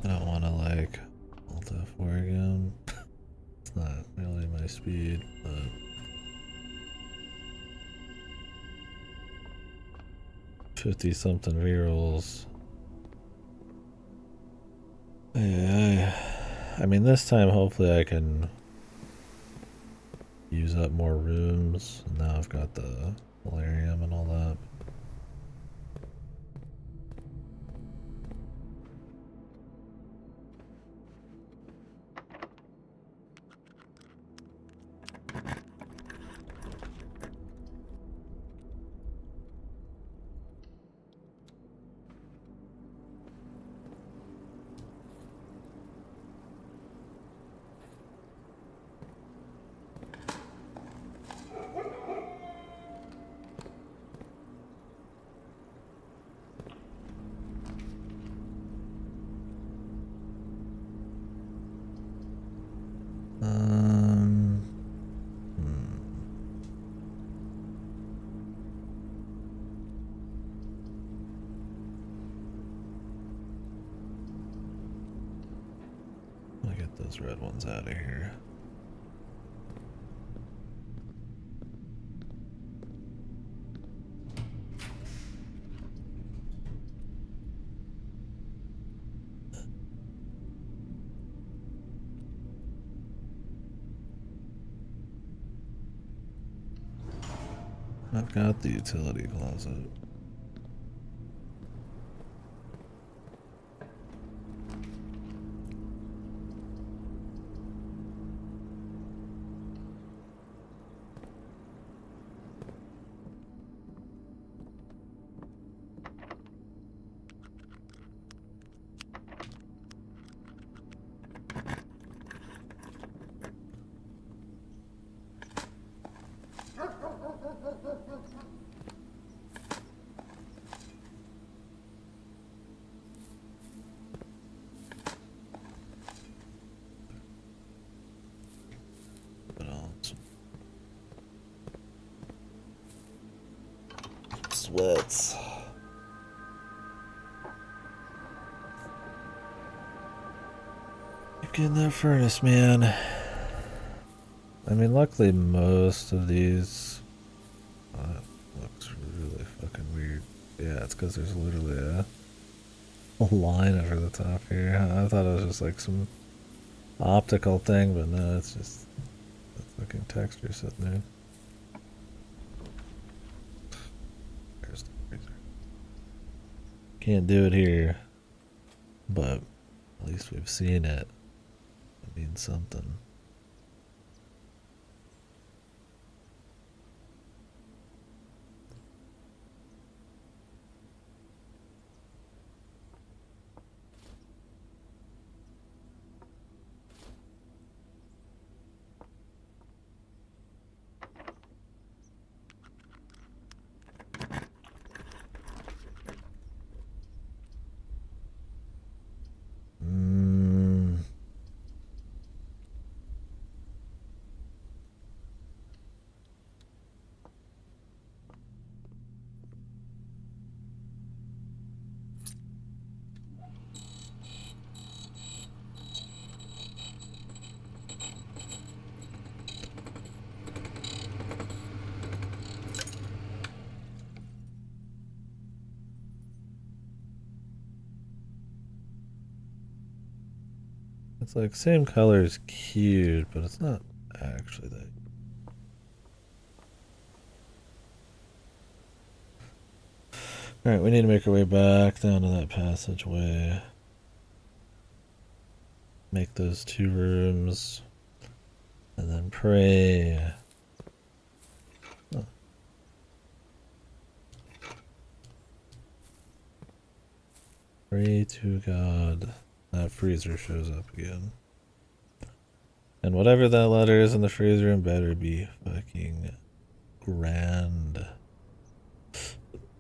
I don't want to like alt F4 again. It's not really my speed, but 50 something rerolls. Yeah, I mean this time hopefully I can use up more rooms. Now I've got the Valerium and all that. I'll get those red ones out of here. I've got the utility closet. Sweats. Keep getting that furnace, man. I mean, luckily most of these looks really fucking weird. Yeah, it's because there's literally a line over the top here. I thought it was just like some optical thing, but no, it's just the fucking texture sitting there. There's the freezer. Can't do it here, but at least we've seen it. It means something. It's like same color is cute, but it's not actually that. Alright, we need to make our way back down to that passageway. Make those 2 rooms. And then pray. Oh. Pray to God. That freezer shows up again. And whatever that letter is in the freezer, it better be fucking grand.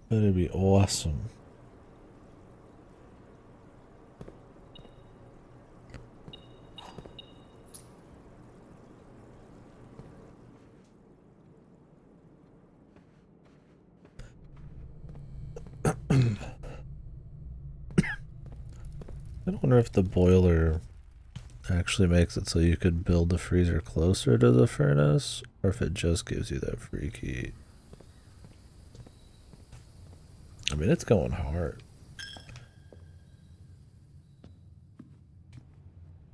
Better be awesome. I wonder if the boiler actually makes it so you could build the freezer closer to the furnace, or if it just gives you that free key. I mean, it's going hard.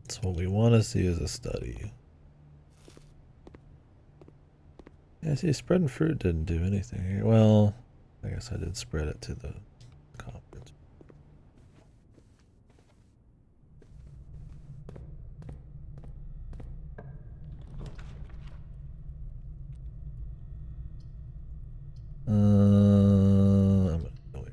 So what we want to see is a study. Yeah, see, spreading fruit didn't do anything here. Well, I guess I did spread it to the conference. I'm gonna go wait.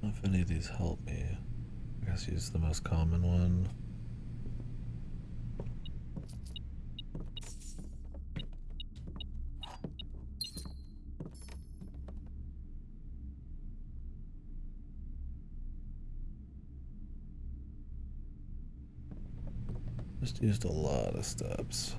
If any of these help me, I guess use the most common one. Just used a lot of steps.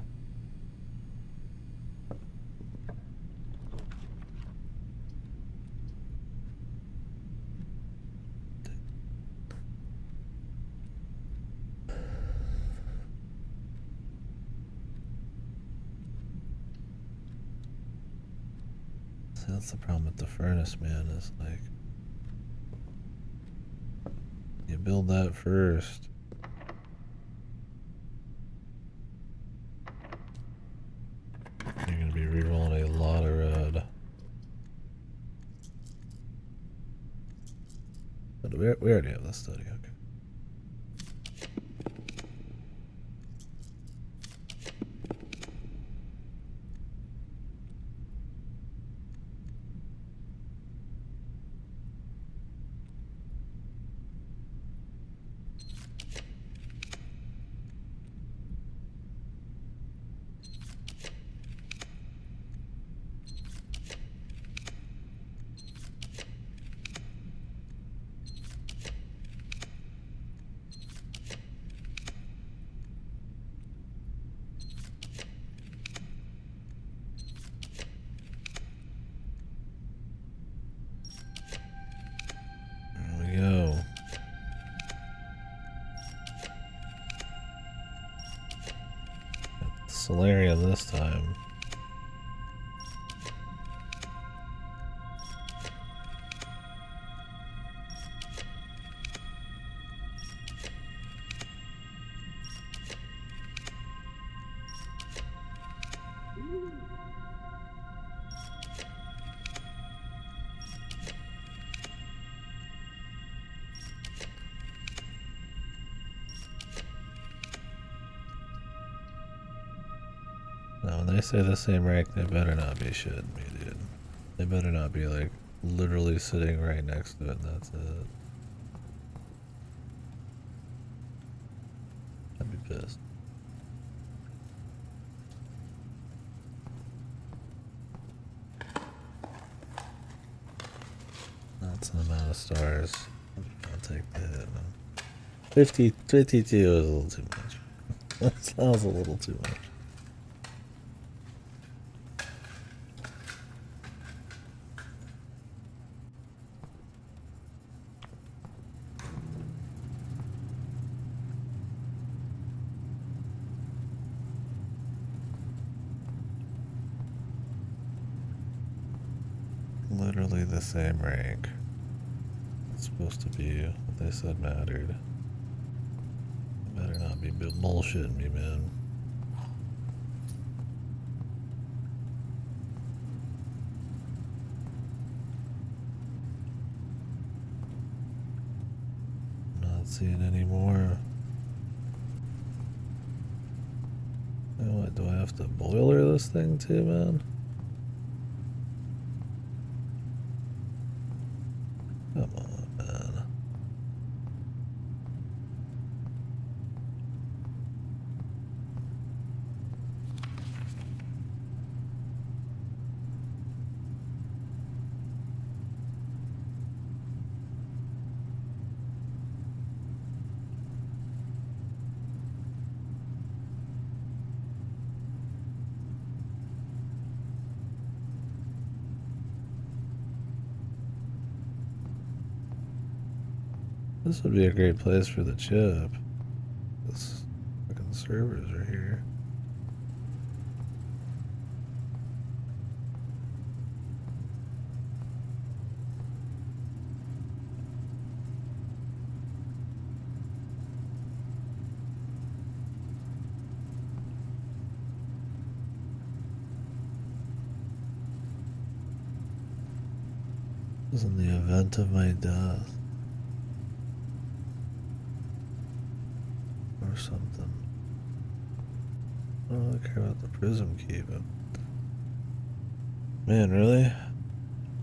So that's the problem with the furnace, man, is like you build that first. You're gonna be rerolling a lot of red. But we already have this study, okay. Solarian this time. Now, when they say the same rank, they better not be shitting me, dude. They better not be, like, literally sitting right next to it, and that's it. I'd be pissed. That's an amount of stars. I'll take the hit, man. 52 is a little too much. That sounds a little too much. Literally the same rank. It's supposed to be what they said mattered. You better not be bullshitting me, man. Not seeing any more. What, do I have to boiler this thing too, man? Come on, man. This would be a great place for the chip. This fucking servers are here. This is in the event of my death. Or something. I don't really care about the prism key, but man, really?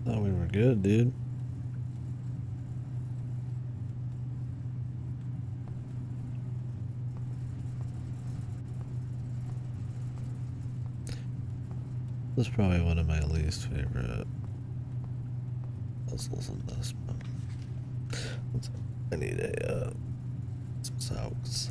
Thought we were good, dude. This is probably one of my least favorite puzzles in this one. I need some soaks.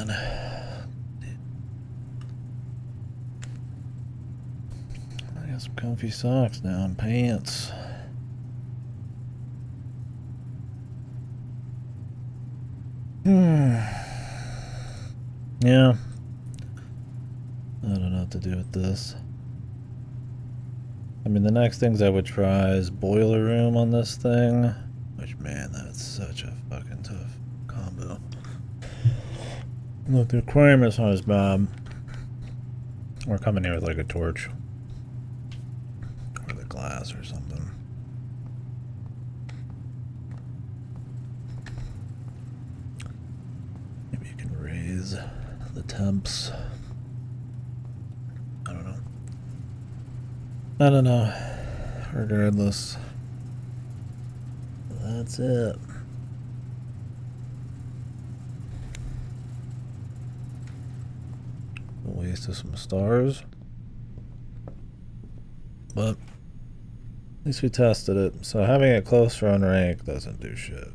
man. I got some comfy socks now and pants. Yeah. I don't know what to do with this. I mean, the next things I would try is boiler room on this thing. Which, man, that's such a fucking tough combo. Look, the requirement's not as bad. We're coming here with like a torch. Or the glass or something. Maybe you can raise the temps. I don't know. Regardless. That's it. A waste of some stars. But at least we tested it. So having it closer on rank doesn't do shit.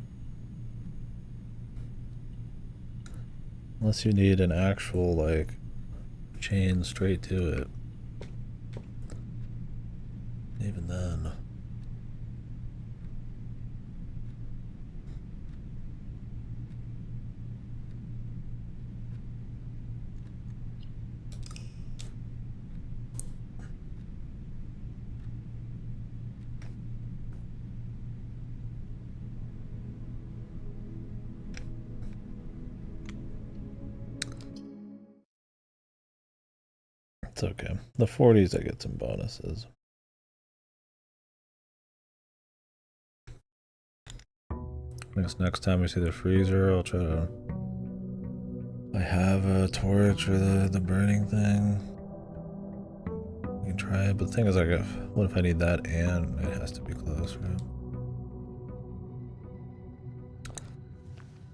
Unless you need an actual, like, chain straight to it. Even then. It's okay. The 40s I get some bonuses. I guess next time we see the freezer, I'll try to... I have a torch or the burning thing. We can try it, but the thing is, like, what if I need that and it has to be close, right?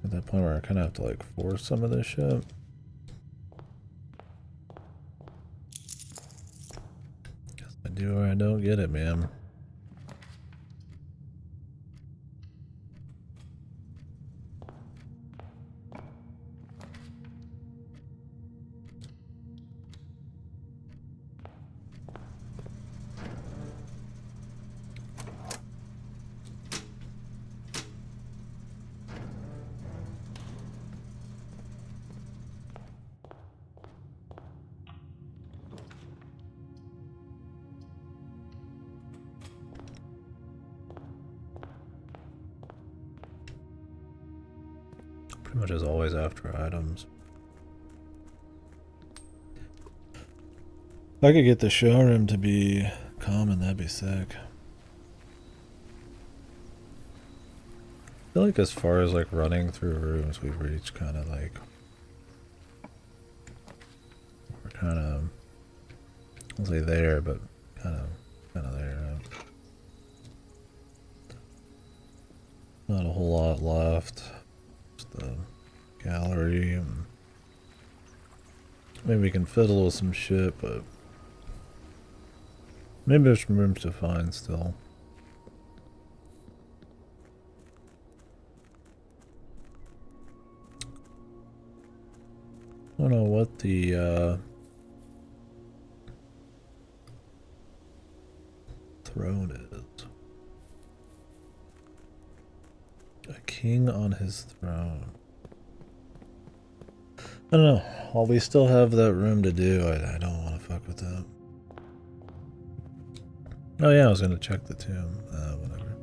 At that point where I kind of have to, like, force some of this shit. Guess I do or I don't get it, man. Pretty much as always after items. If I could get the showroom to be common, that'd be sick. I feel like as far as like running through rooms, we've reached kind of like... We're kind of... I'll say there, but kind of there. Not a whole lot left. Just the gallery. And maybe we can fiddle with some shit, but maybe there's some rooms to find still. I don't know what the throne is. A king on his throne. I don't know. While we still have that room to do, I don't want to fuck with that. Oh yeah, I was gonna check the tomb. Whatever.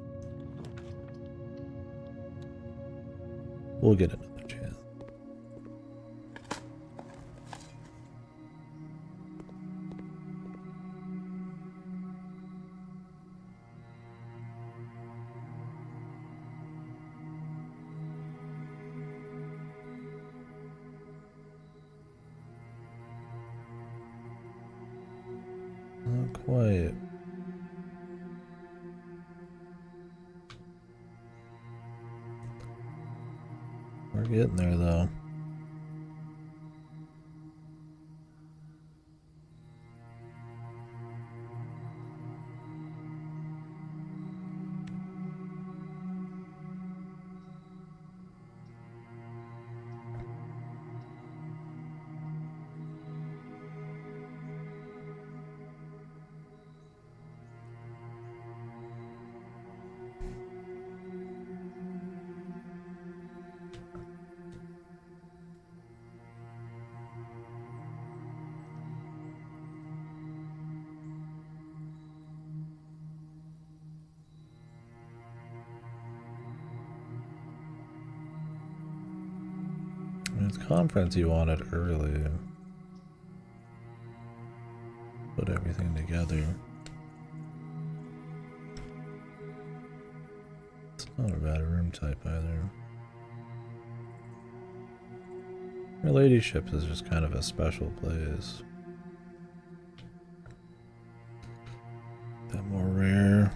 We'll get another chance. Not quite. We're getting there though. It's conference you wanted early. Put everything together. It's not a bad room type either. Her ladyship is just kind of a special place. That more rare.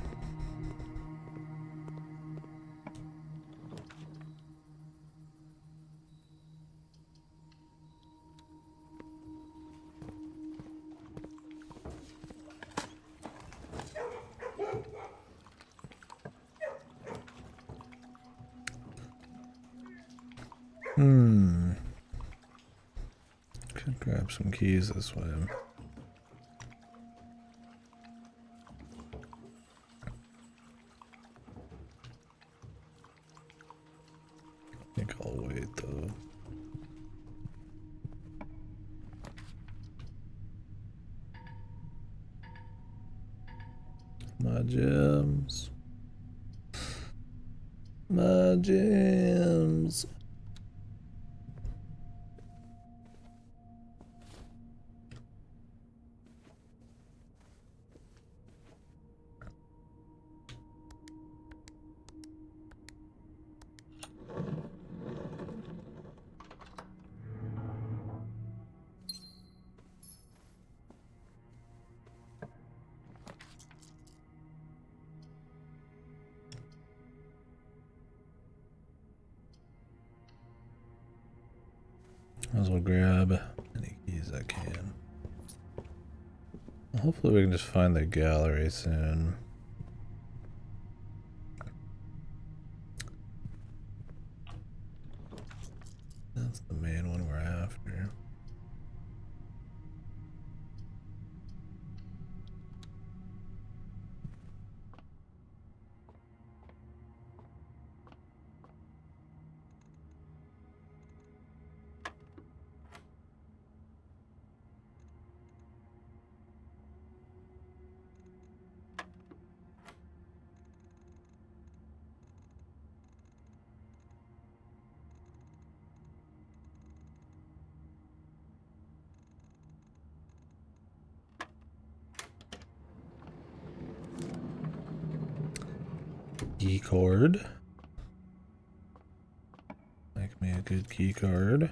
Could grab some keys this way. I think I'll wait though. My gems. My gems. Might as well grab any keys I can. Well, hopefully we can just find the gallery soon. That's the main one we're after. Key cord. Make me a good key card.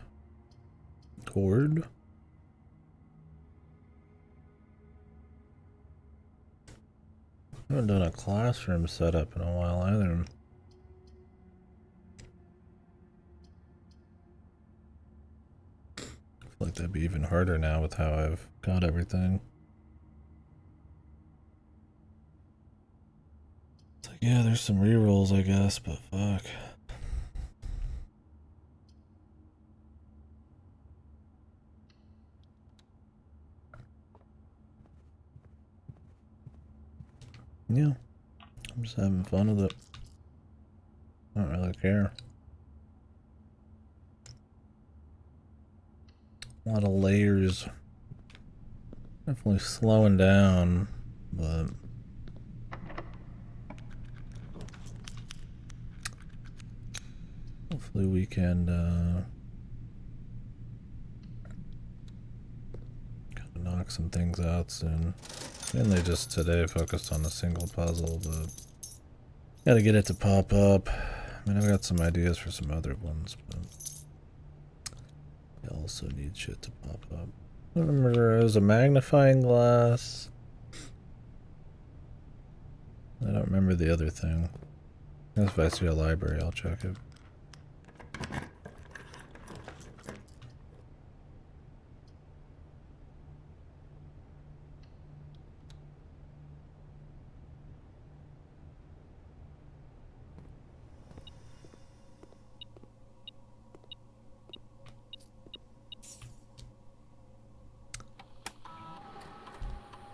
Cord. I haven't done a classroom setup in a while either. I feel like that'd be even harder now with how I've got everything. It's like, yeah, there's some rerolls, I guess, but fuck. Yeah, I'm just having fun with it. I don't really care. A lot of layers. Definitely slowing down, but hopefully we can kind of knock some things out soon. Mainly just today focused on a single puzzle, but gotta get it to pop up. I mean, I've got some ideas for some other ones, but I also need shit to pop up. I don't remember, it was a magnifying glass. I don't remember the other thing. I guess if I see a library, I'll check it.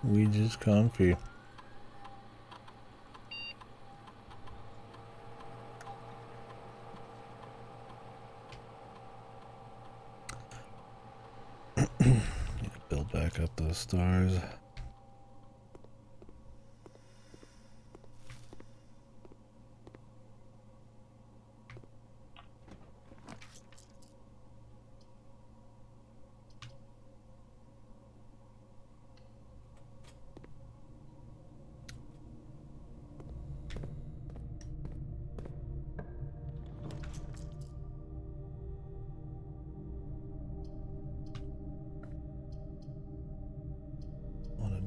We just comfy. Build back up those stars.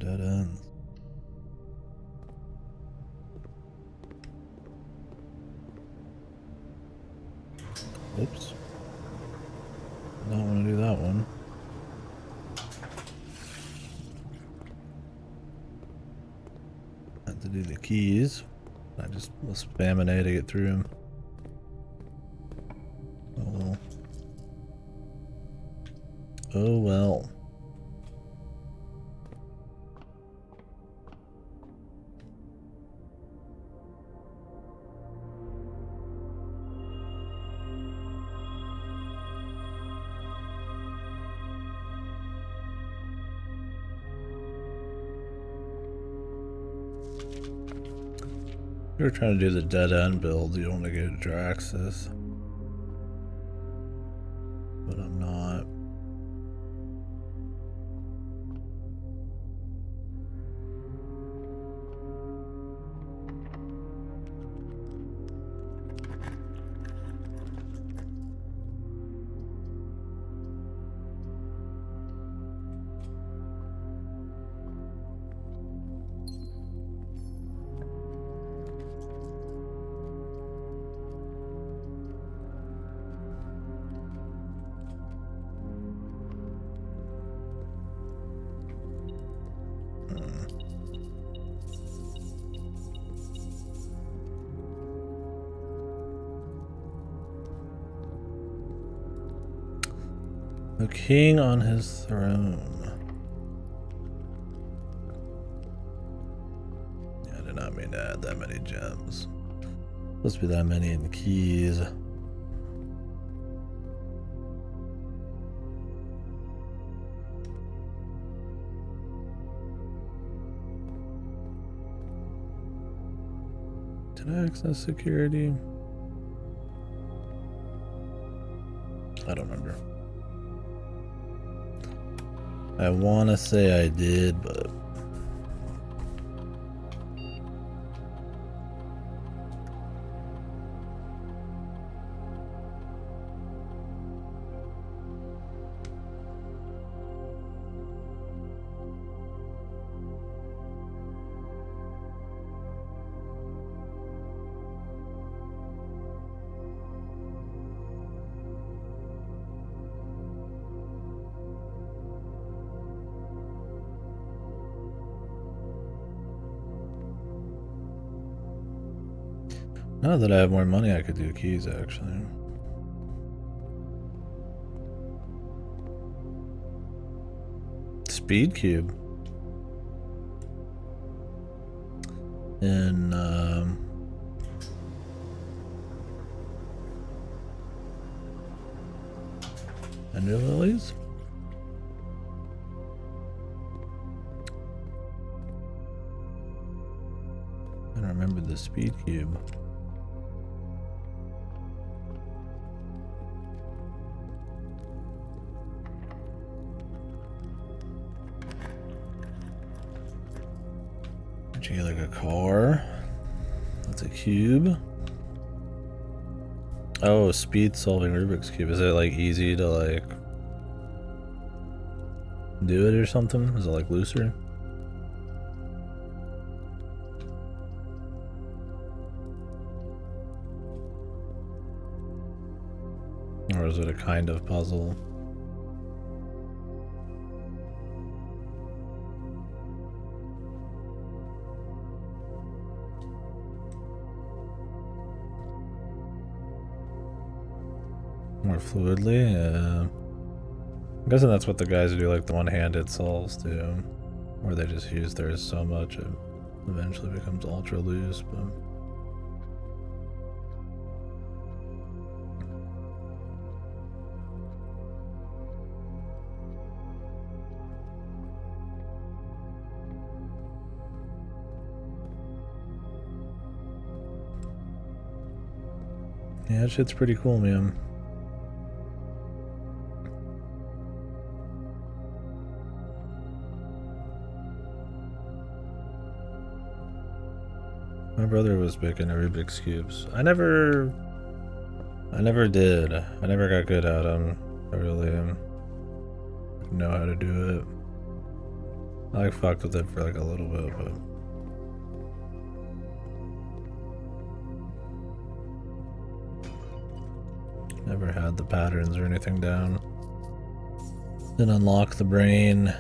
dead ends. Oops. Don't want to do that one. Had to do the keys. I just was spamming A to get through them. Oh well. Oh well. If you're trying to do the dead end build, you don't want to get Draxus. But I'm not. The king on his throne. Yeah, I did not mean to add that many gems. Supposed to be that many in the keys. Did I access security? I don't remember. I want to say I did, but now that I have more money, I could do keys actually. Speed cube. In Ender Lilies? I don't remember the speed cube. Did you get like a car? That's a cube. Oh, speed solving Rubik's Cube. Is it like easy to like do it or something? Is it like looser? Or is it a kind of puzzle? More fluidly? Yeah. I'm guessing that's what the guys who do like the one-handed solves do. Where they just use theirs so much it eventually becomes ultra loose, but... yeah, that shit's pretty cool, man. My brother was big into Rubik's Cubes. I never did. I never got good at them. I really know how to do it. I like fucked with it for like a little bit, but never had the patterns or anything down. Then unlock the brain.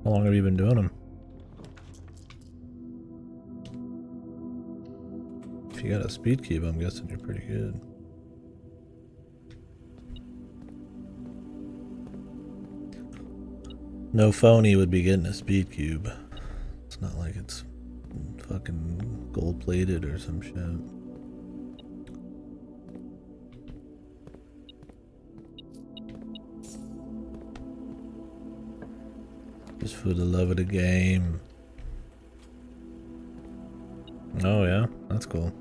How long have you been doing them? If you got a speed cube, I'm guessing you're pretty good. No phony would be getting a speed cube. It's not like it's fucking gold plated or some shit. Just for the love of the game. Oh yeah, that's cool.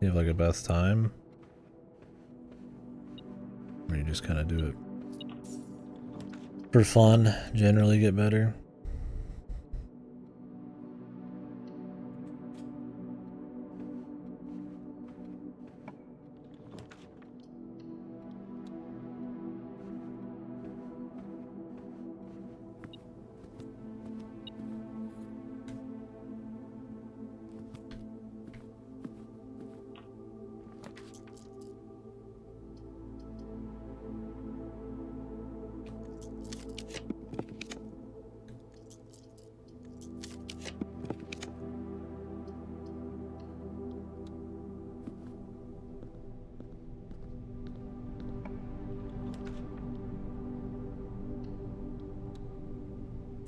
You have like a best time? Or you just kind of do it for fun, generally get better?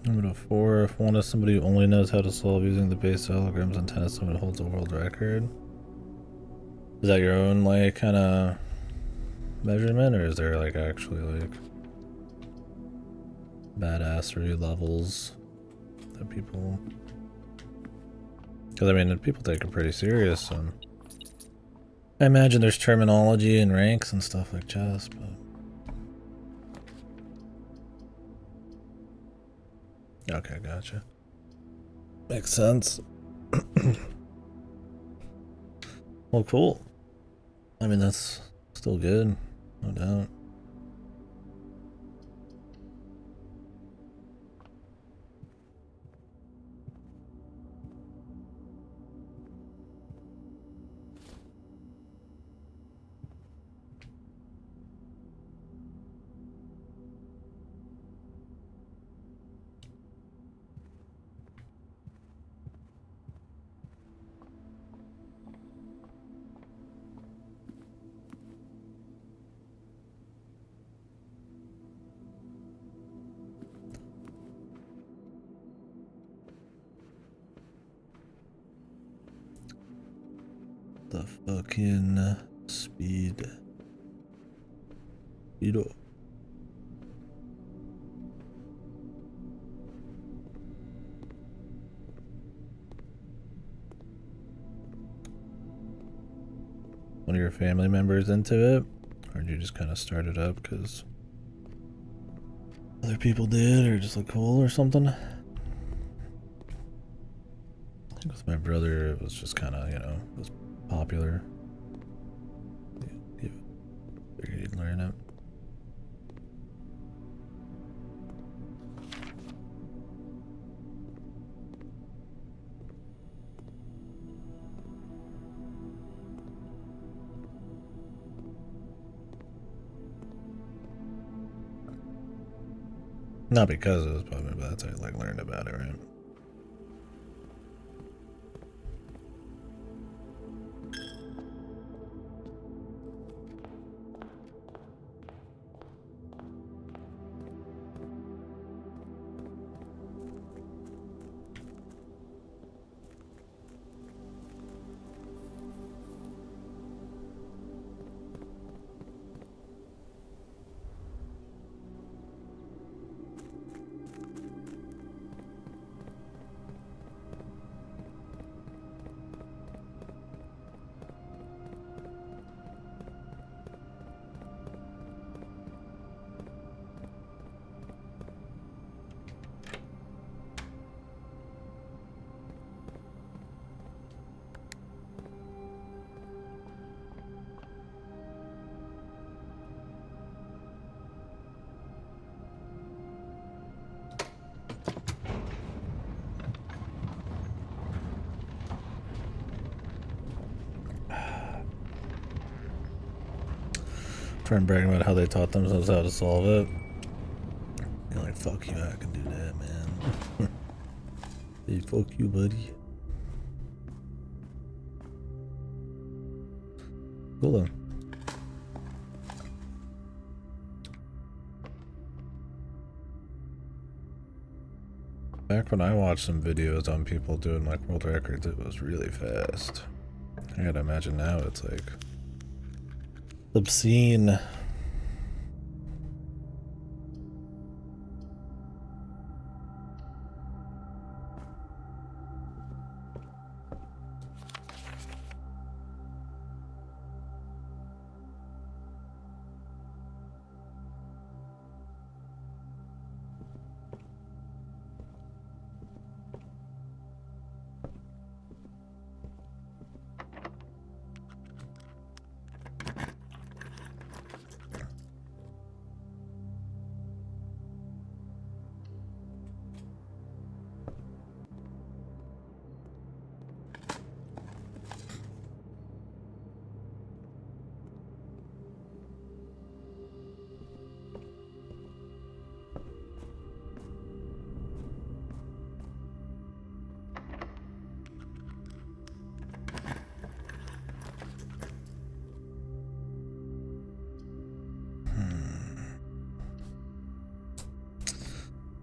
Number 4, if one is somebody who only knows how to solve using the base holograms and 10 is someone who holds a world record. Is that your own like kind of measurement, or is there like actually like badassery levels that people? Because I mean, people take it pretty serious, and I imagine there's terminology and ranks and stuff like chess, but. Okay, gotcha. Makes sense. Well, cool. I mean, that's still good, no doubt. The fucking speed. Speedo. One of your family members into it? Or did you just kind of start it up because other people did, or just look cool or something? I think with my brother, it was just kind of, you know, it was popular. He figured he'd learn it. Not because it was popular, but that's how I like learned about it, right? Try and brag about how they taught themselves how to solve it. You're like, fuck you, I can do that, man. Hey, fuck you, buddy. Cool then. Back when I watched some videos on people doing like world records, it was really fast. I gotta imagine now it's like obscene.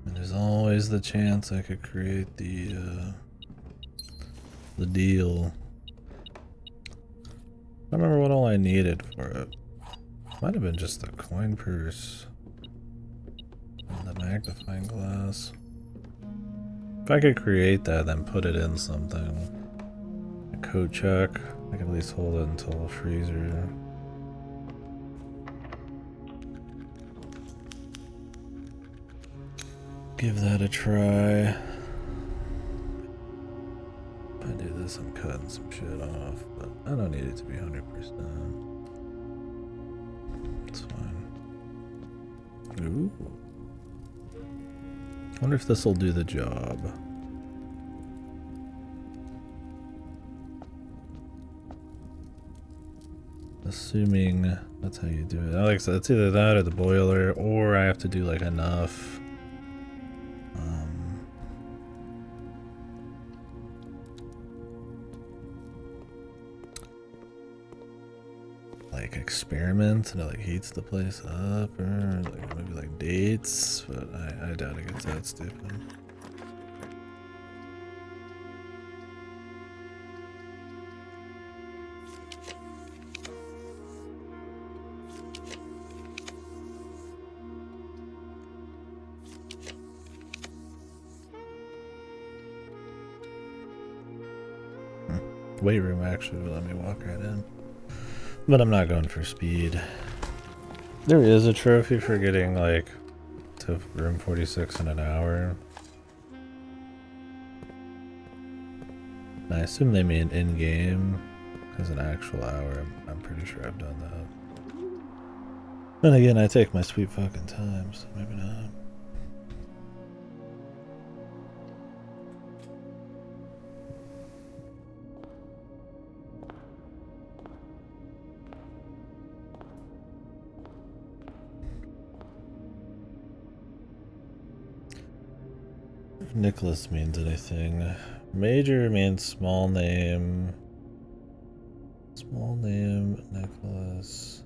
And there's always the chance I could create the deal. I don't remember what all I needed for it. Might have been just the coin purse and the magnifying glass. If I could create that, then put it in something. A code check. I can at least hold it until freezer. Give that a try. If I do this, I'm cutting some shit off, but I don't need it to be 100%. It's fine. Ooh. Wonder if this will do the job. Assuming that's how you do it. Like I said, it's either that or the boiler, or I have to do like enough. Like experiment and it like heats the place up, or like maybe like dates, but I doubt it gets that stupid. Weight room actually will let me walk right in. But I'm not going for speed. There is a trophy for getting like to room 46 in an hour. And I assume they mean in-game, because an actual hour, I'm pretty sure I've done that. And again, I take my sweet fucking time, so maybe not. If Nicholas means anything. Major means small name. Small name, Nicholas.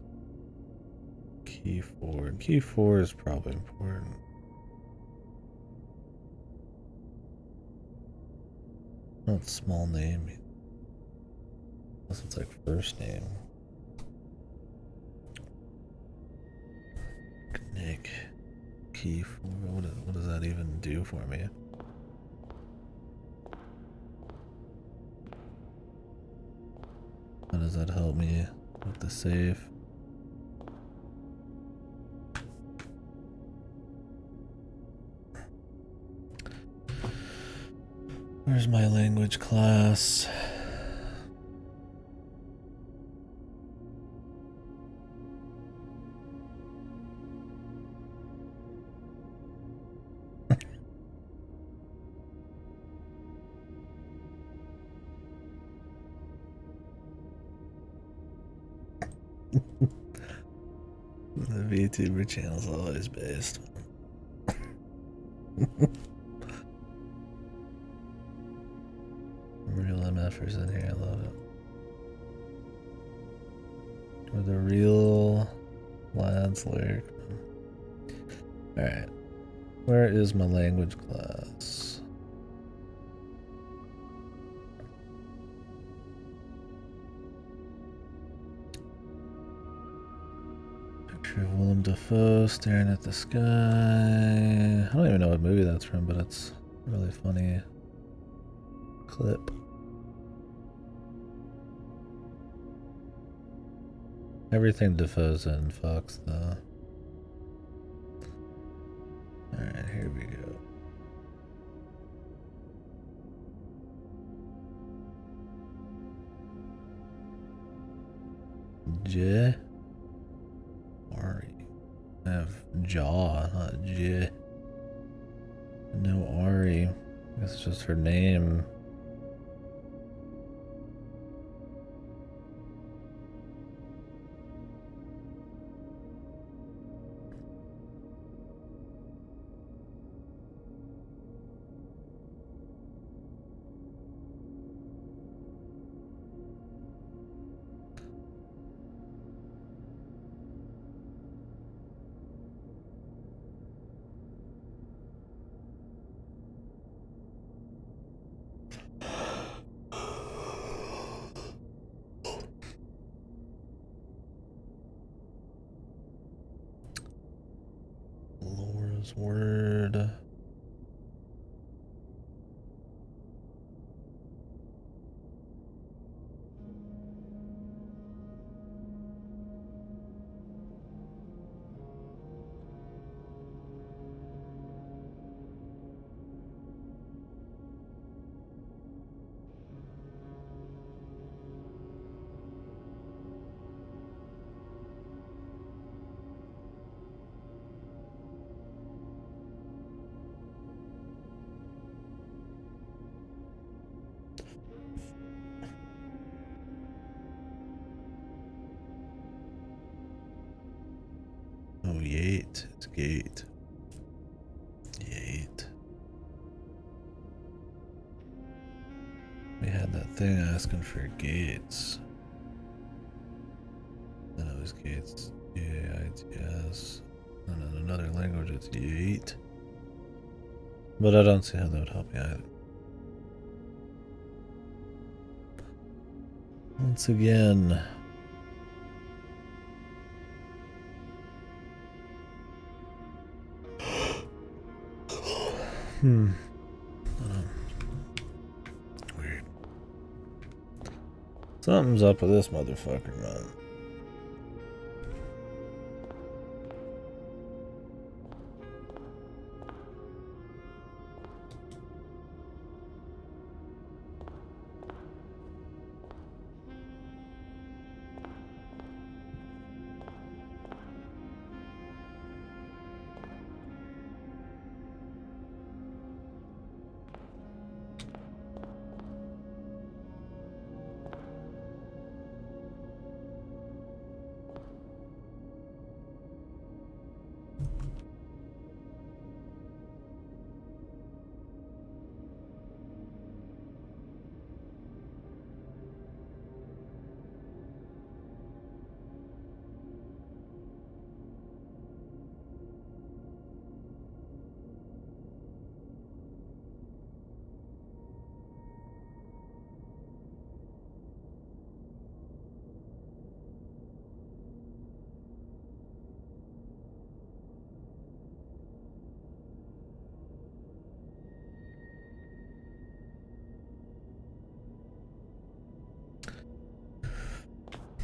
Key 4. Key 4 is probably important. Not small name. Unless it's like first name. Nick. Key 4. What does that even do for me? How does that help me with the safe? Where's my language class? VTuber channel's always based. Real MFers in here, I love it. Where the real lads lurk. Alright. Where is my language class? Picture of Willem Dafoe staring at the sky. I don't even know what movie that's from, but it's a really funny clip. Everything Dafoe's in Fox, though. Alright, here we go. J. Ari. I have Jaw, not J. No Ari. I guess it's just her name. Laura's word. Oh, Yate. It's Gate. Yate. We had that thing asking for Gates. Then it was Gates. G-A-I-T-S. And in another language it's Yate. But I don't see how that would help me either. Once again. Weird. Something's up with this motherfucker, man.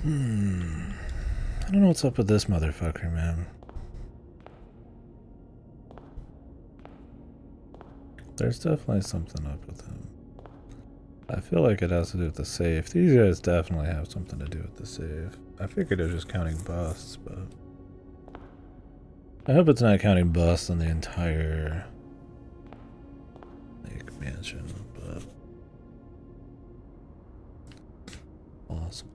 I don't know what's up with this motherfucker, man. There's definitely something up with him. I feel like it has to do with the safe. These guys definitely have something to do with the safe. I figured it was just counting busts, but I hope it's not counting busts on the entire like mansion, but awesome.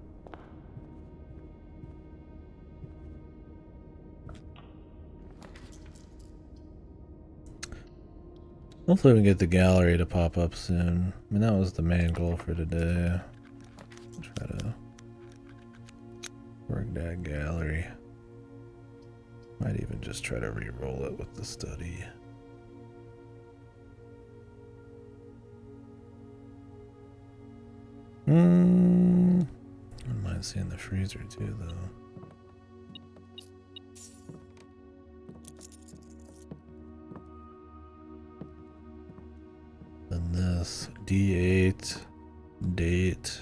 Hopefully we can get the gallery to pop up soon. I mean, that was the main goal for today. Try to work that gallery. Might even just try to re-roll it with the study. I don't mind seeing the freezer too, though. And this D8 date.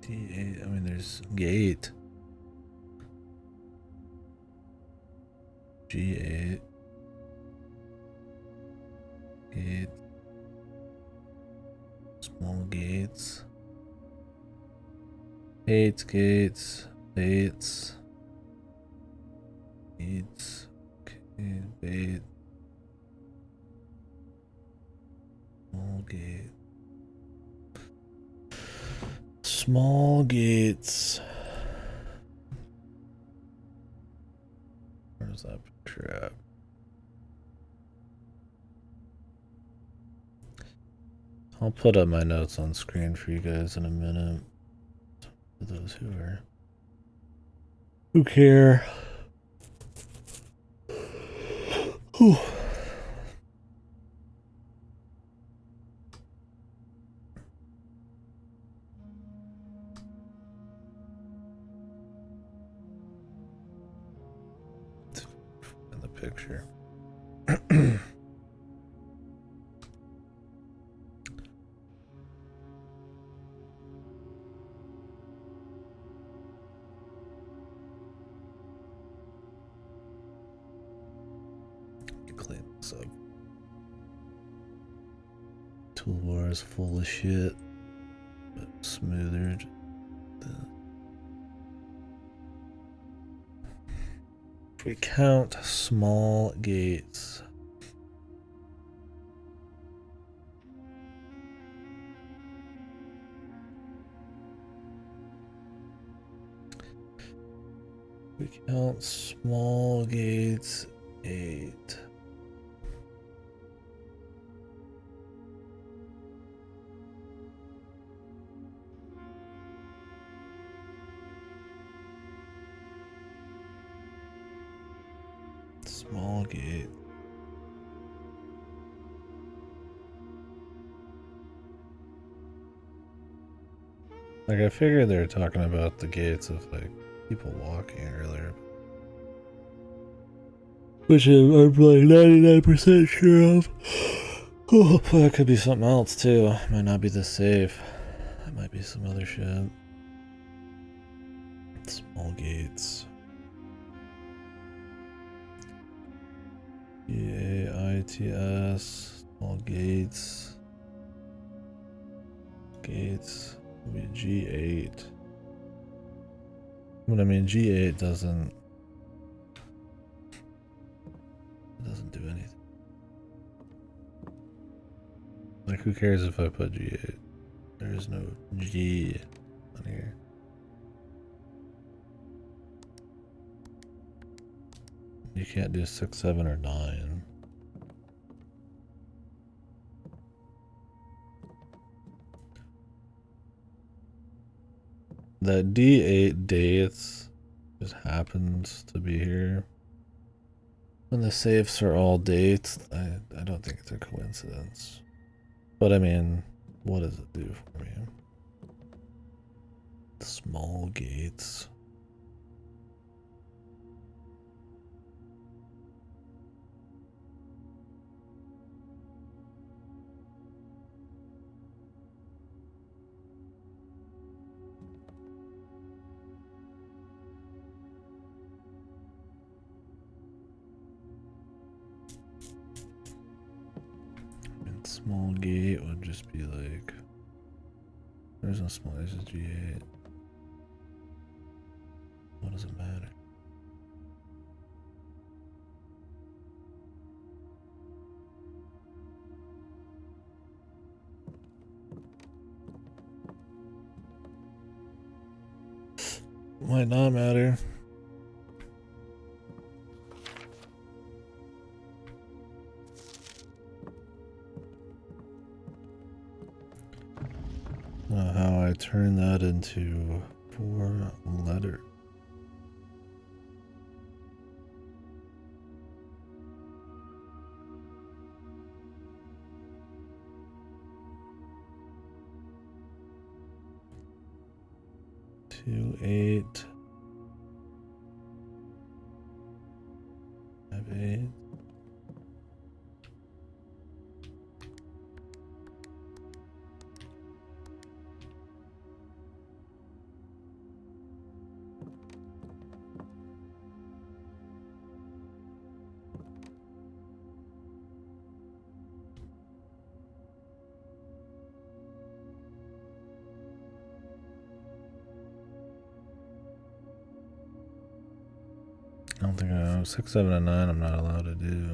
D8, I mean, there's gate. G8. Gate. Small gates. Gates, gates, baits. Gates. Okay, bait. Small gate. Small gates. Where's that picture at? I'll put up my notes on screen for you guys in a minute. For those who care. Whew. In the picture. Clean this up. Toolbar is full of shit, but smoothed. If we count small gates, we count small gates 8. Small gate. Like, I figured they were talking about the gates of, like, people walking earlier. Which I'm like 99% sure of. Oh, but that could be something else, too. Might not be this safe. That might be some other shit. Small gates. EAITS. Small gates. Gates. Be G8. But I mean, G8 doesn't do anything. Like, who cares if I put G8? There is no G on here. You can't do 6, 7, or 9. That D8 dates just happens to be here. When the safes are all dates, I don't think it's a coincidence. But I mean, what does it do for me? Small gates. Small gate would just be like, there's no small, there's a G8. What does it matter? Might not matter. How I turn that into 4 letters. Two, 8, 5, 8. I don't think I know. 6, 7, and 9 I'm not allowed to do.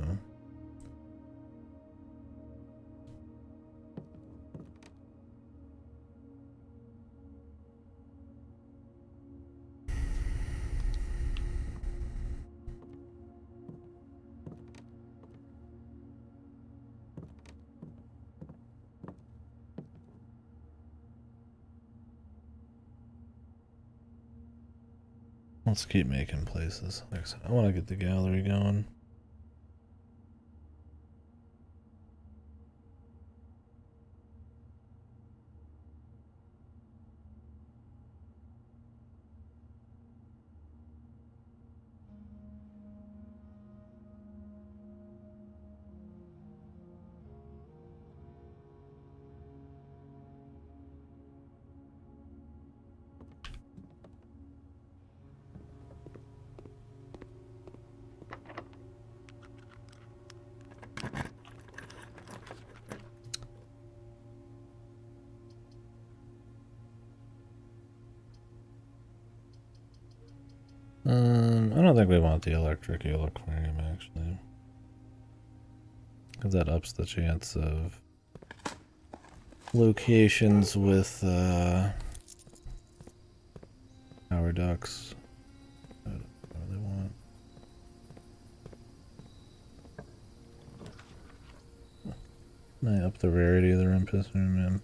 Let's keep making places. I want to get the gallery going. I don't think we want the electric eel aquarium actually, because that ups the chance of locations with power ducts. I don't really want. I up the rarity of the rumpus, man.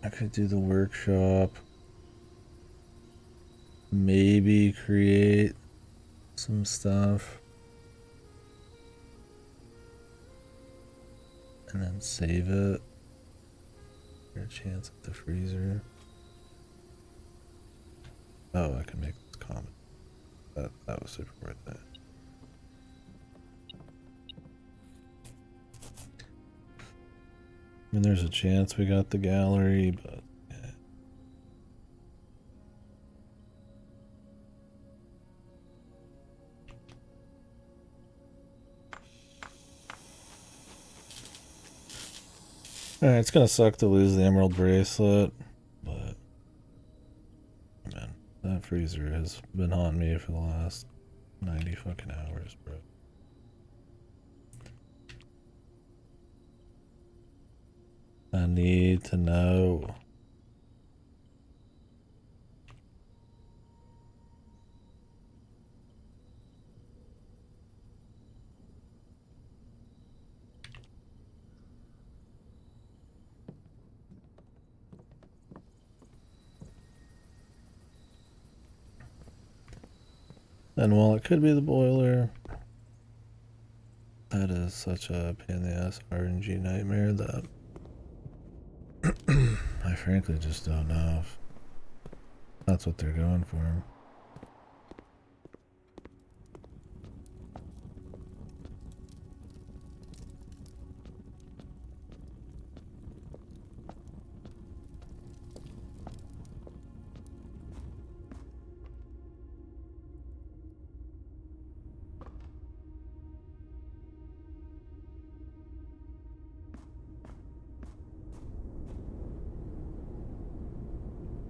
I could do the workshop. Maybe create some stuff. And then save it. For a chance at the freezer. Oh, I can make this comment. That was super worth it. I mean, there's a chance we got the gallery, but yeah. Alright, it's gonna suck to lose the emerald bracelet, but man, that freezer has been haunting me for the last 90 fucking hours, bro. I need to know. And while it could be the boiler, that is such a pain in the ass RNG nightmare that I frankly just don't know if that's what they're going for.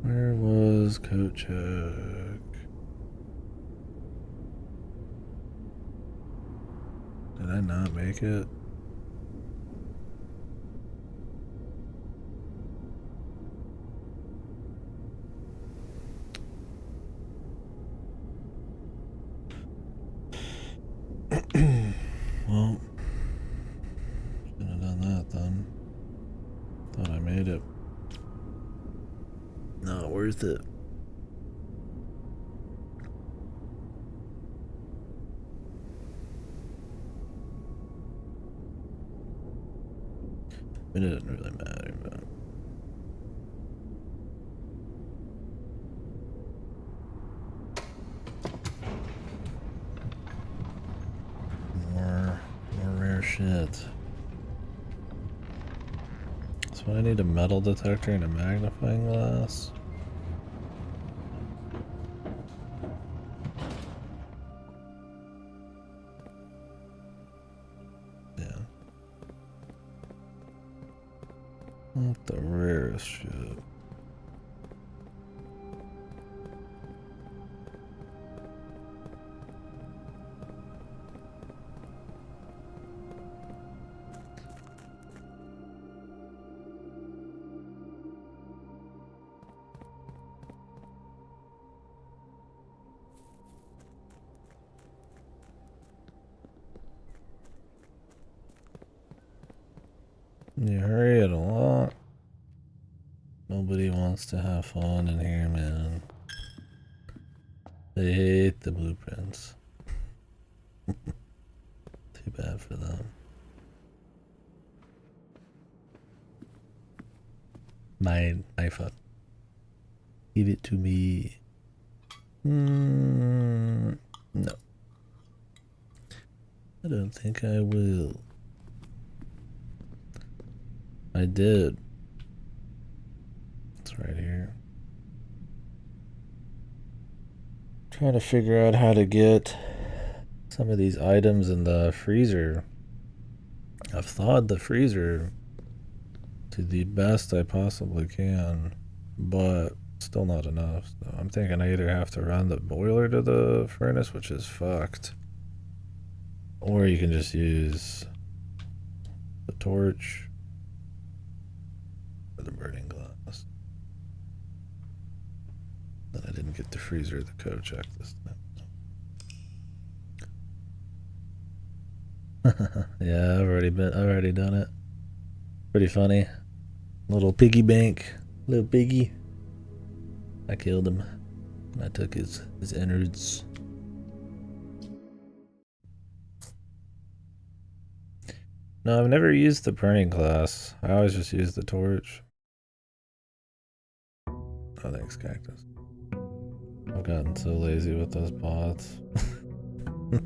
Where was coat check? Did I not make it? Well, should have done that then. Thought I made it. Not worth it. It didn't really matter, but more rare shit. So I need a metal detector and a magnifying glass. Yeah. Not the rarest shit. You hurry it along. Nobody wants to have fun in here, man. They hate the blueprints. Too bad for them. My fun. Give it to me. No. I don't think I will. I did. It's right here. Trying to figure out how to get some of these items in the freezer. I've thawed the freezer to the best I possibly can, but still not enough. So I'm thinking I either have to run the boiler to the furnace, which is fucked, or you can just use the torch or the burning glass. Then I didn't get the freezer or the code check this time. Yeah, I've already done it. Pretty funny. Little piggy bank. Little piggy. I killed him. I took his innards. No, I've never used the burning glass. I always just use the torch. Oh, thanks, Cactus. I've gotten so lazy with those bots.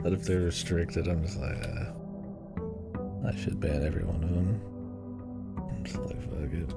That if they're restricted, I'm just like, I should ban every one of them. I'm just like, fuck it.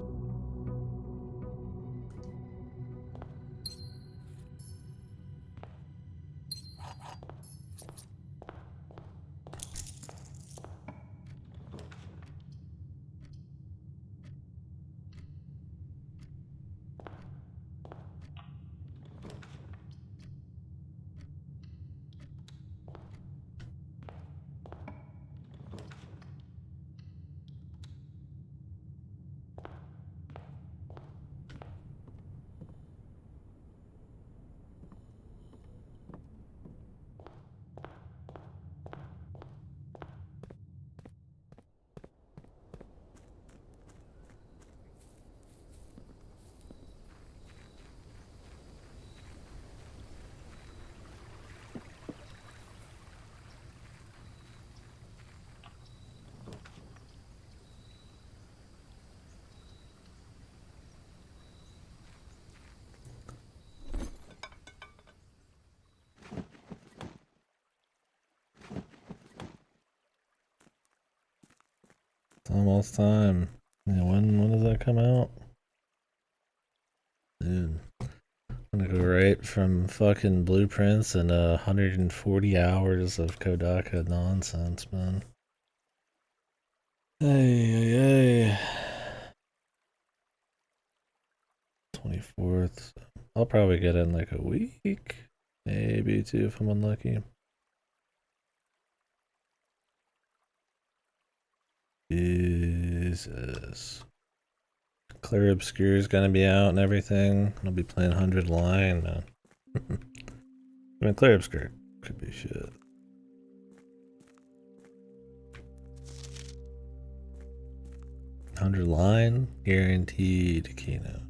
It's almost time. Yeah, when does that come out? Dude, I'm gonna go right from fucking blueprints and 140 hours of Kodaka nonsense, man. Hey. 24th. I'll probably get in like a week, maybe two if I'm unlucky. Jesus. Clear Obscure is gonna be out and everything. I'll be playing 100 Line, man. I mean, Clear Obscure could be shit. $100 Line, guaranteed keynote.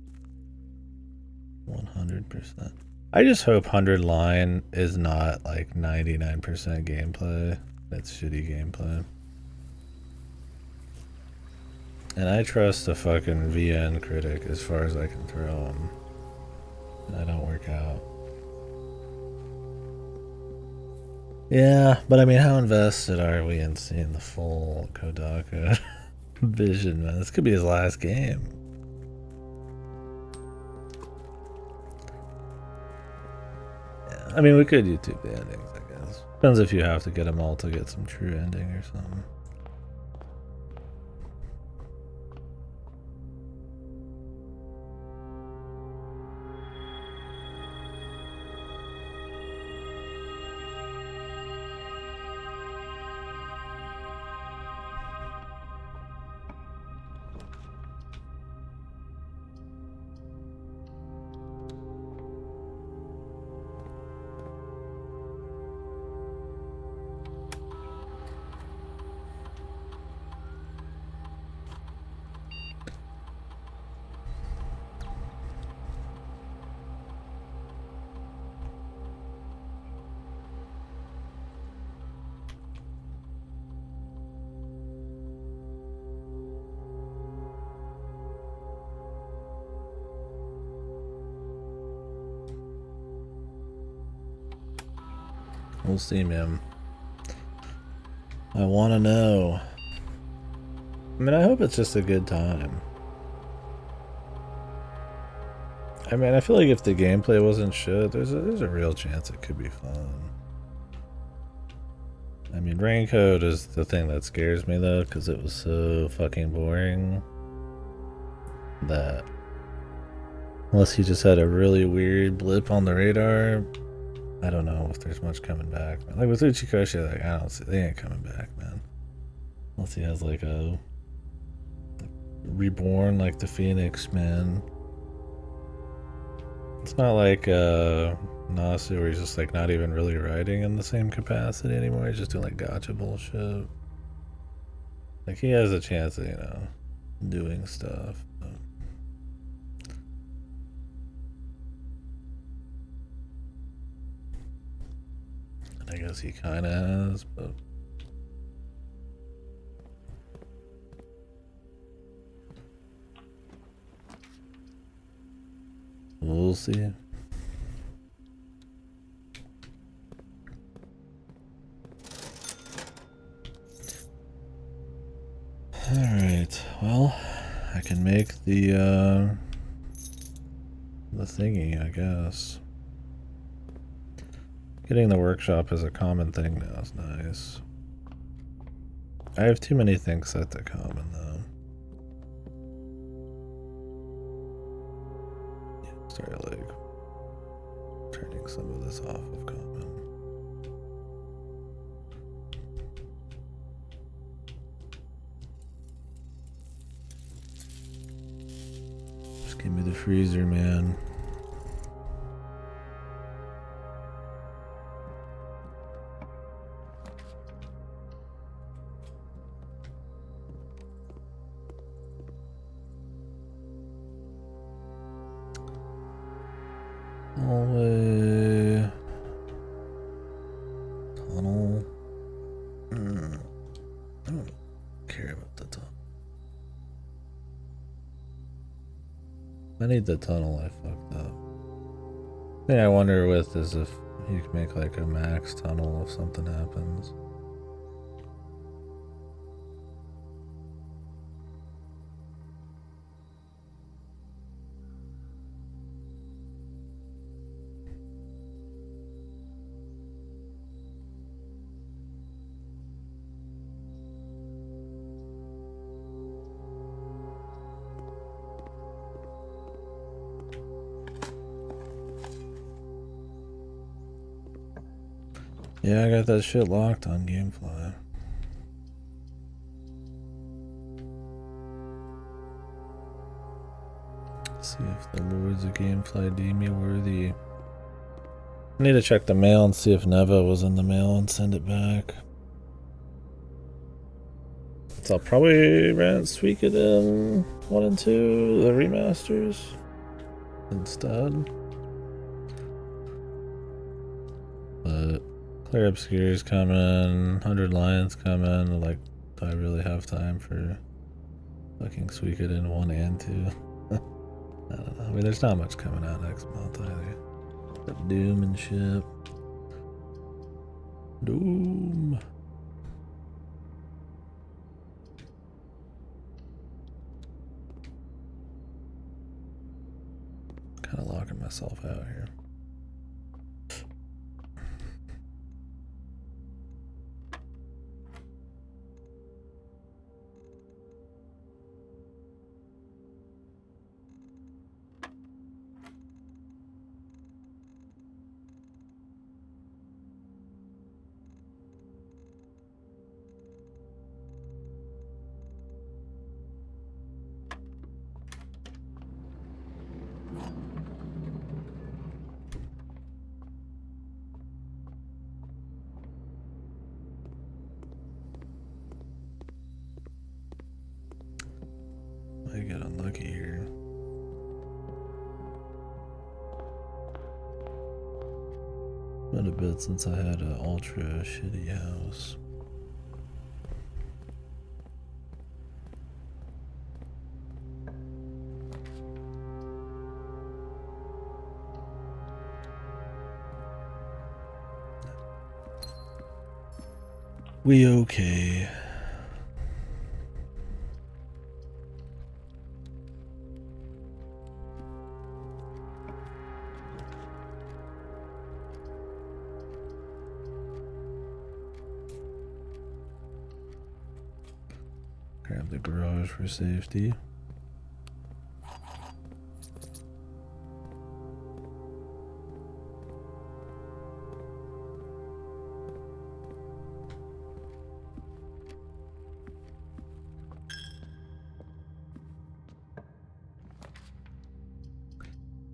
100%. I just hope 100 Line is not like 99% gameplay. That's shitty gameplay. And I trust the fucking VN critic as far as I can throw him. And I don't work out. Yeah, but I mean, how invested are we in seeing the full Kodaka vision, man? This could be his last game. Yeah, I mean, we could YouTube the endings, I guess. Depends if you have to get them all to get some true ending or something. We'll see, man. I want to know. I mean, I hope it's just a good time. I mean, I feel like if the gameplay wasn't shit, there's a real chance it could be fun. I mean, Raincoat is the thing that scares me, though, because it was so fucking boring that unless he just had a really weird blip on the radar, I don't know if there's much coming back. Like with Uchikoshi, like I don't see they ain't coming back, man. Unless he has like a reborn like the Phoenix, man. It's not like Nasu where he's just like not even really writing in the same capacity anymore. He's just doing like gotcha bullshit. Like he has a chance of, you know, doing stuff. But I guess he kind of has, but we'll see. Alright, well, I can make the thingy, I guess. Getting the workshop is a common thing now is nice. I have too many things set to common, though. Yeah, start, like, turning some of this off of common. Just give me the freezer, man. Hallway. Tunnel. I don't care about the tunnel. I need the tunnel, I fucked up. The thing I wonder with is if you can make like a max tunnel if something happens. Yeah, I got that shit locked on Gamefly. See if the Lords of Gamefly deem me worthy. I need to check the mail and see if Neva was in the mail and send it back. So I'll probably rent Suikoden 1 and 2, the remasters, instead. But Clear Obscure is coming, 100 Lions coming. Like, do I really have time for fucking Suikoden 1 and 2? I don't know. I mean, there's not much coming out next month either. The Doom and shit. Doom. Kind of locking myself out here. I get unlucky here. Been a bit since I had an ultra shitty house. We okay. Grab the garage for safety.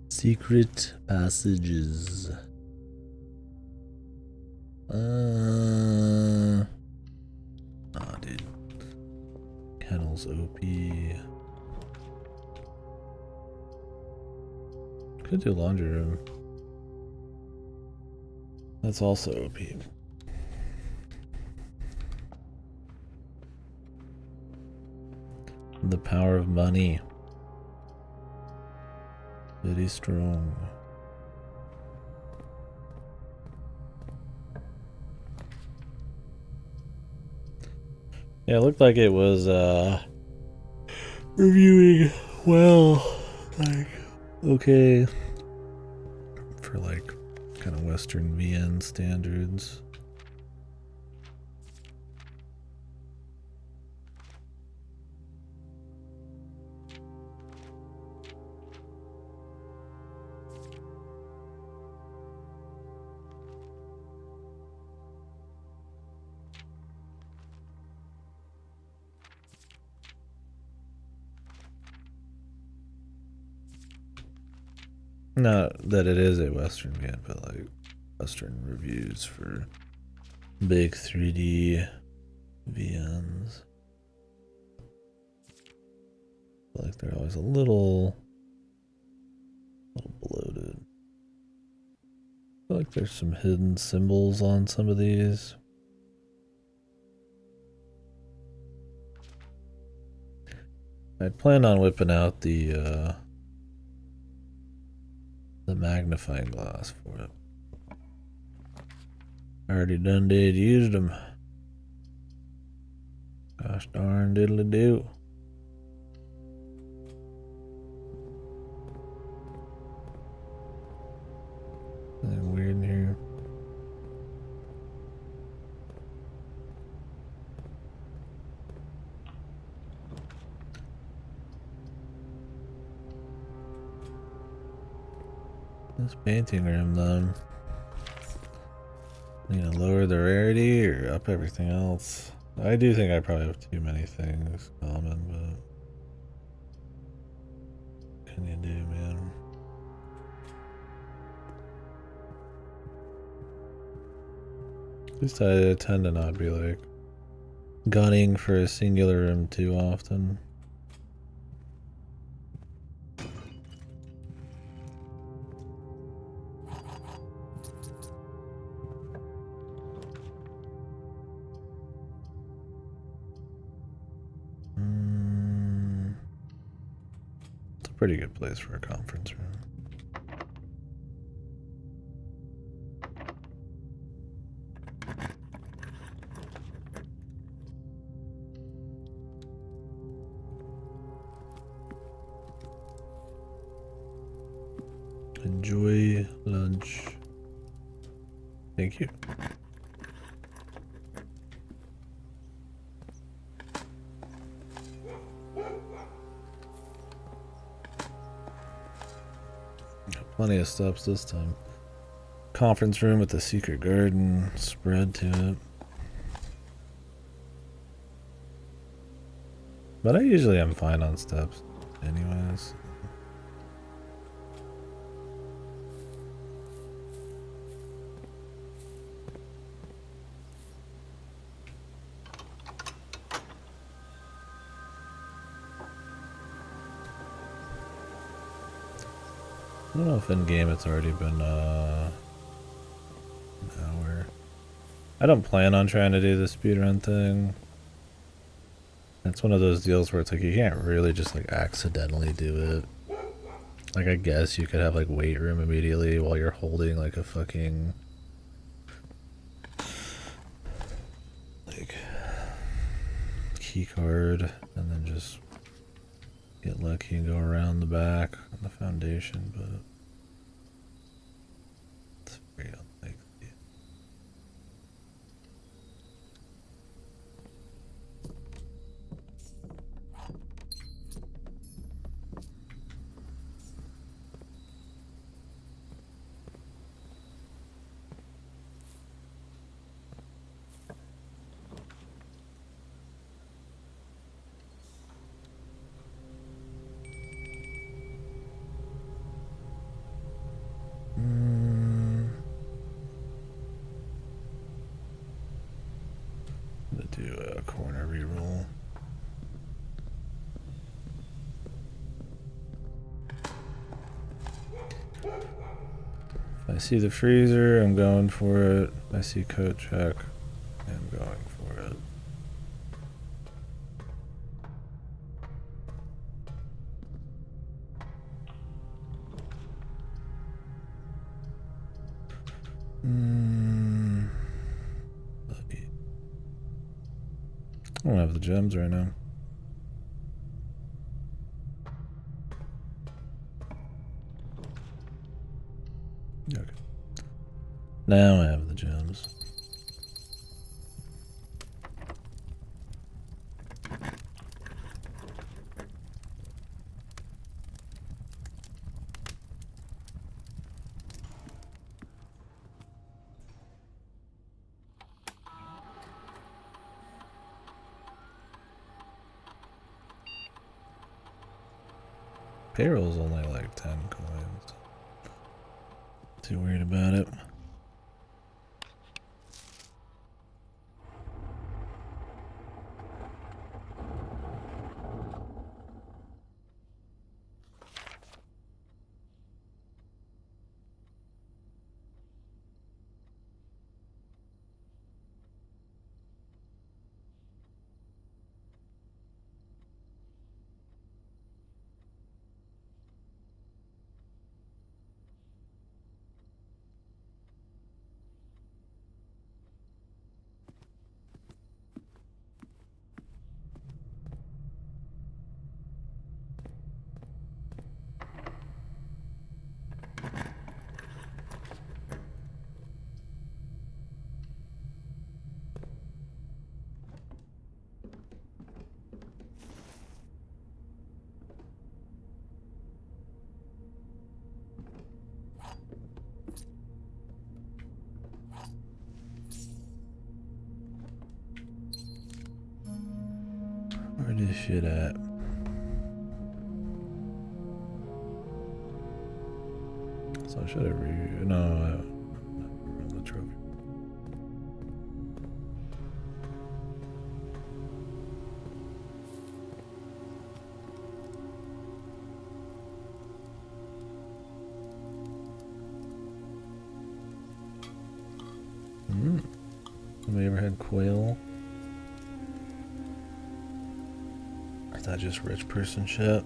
Secret passages. Nah, dude. Kennels OP. Could do laundry room. That's also OP. The power of money. Very strong. Yeah, it looked like it was reviewing well. Like, okay. For like kind of Western VN standards. Not that it is a Western game, but like Western reviews for big 3D VNs. Like they're always a little bloated. I feel like there's some hidden symbols on some of these. I'd plan on whipping out the magnifying glass for it. I already done did used them. Gosh darn diddly do. Anything weird in here? This painting room though. Need to lower the rarity or up everything else. I do think I probably have too many things common, but can you do, man? At least I tend to not be like gunning for a singular room too often. It's a pretty good place for a conference room. Enjoy lunch. Thank you. Got plenty of steps this time. Conference room with a secret garden spread to it. But I usually am fine on steps anyways. I don't know if in game it's already been an hour. I don't plan on trying to do the speedrun thing. It's one of those deals where it's like you can't really just like accidentally do it. Like I guess you could have like weight room immediately while you're holding like a fucking like key card and then just get lucky and go around the back on the foundation, but it's very unlikely. Do a corner reroll. If I see the freezer, I'm going for it. If I see coat check, I'm going for it. I don't have the gems right now. Okay. Now I have the gems. Payroll's only like 10 coins. Too worried about it. Where this shit at? So I should have no, the trophy. Have we ever had quail? Or is that just rich person shit?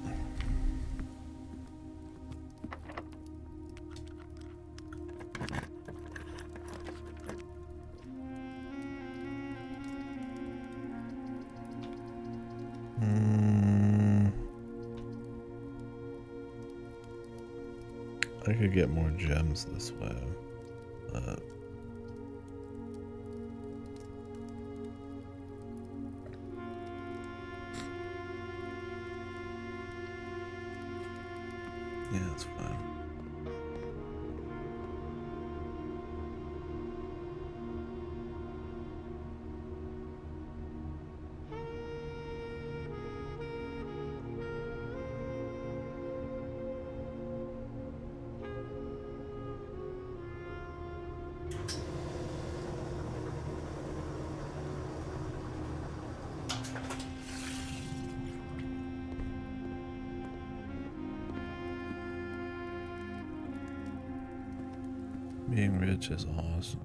I could get more gems this way, but yeah, it's fine. Being rich is awesome.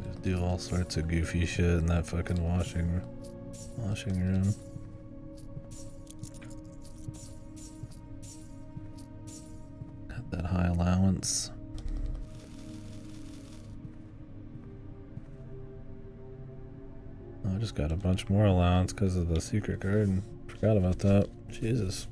Just do all sorts of goofy shit in that fucking washing room. Got that high allowance. Oh, I just got a bunch more allowance because of the secret garden. Forgot about that. Jesus.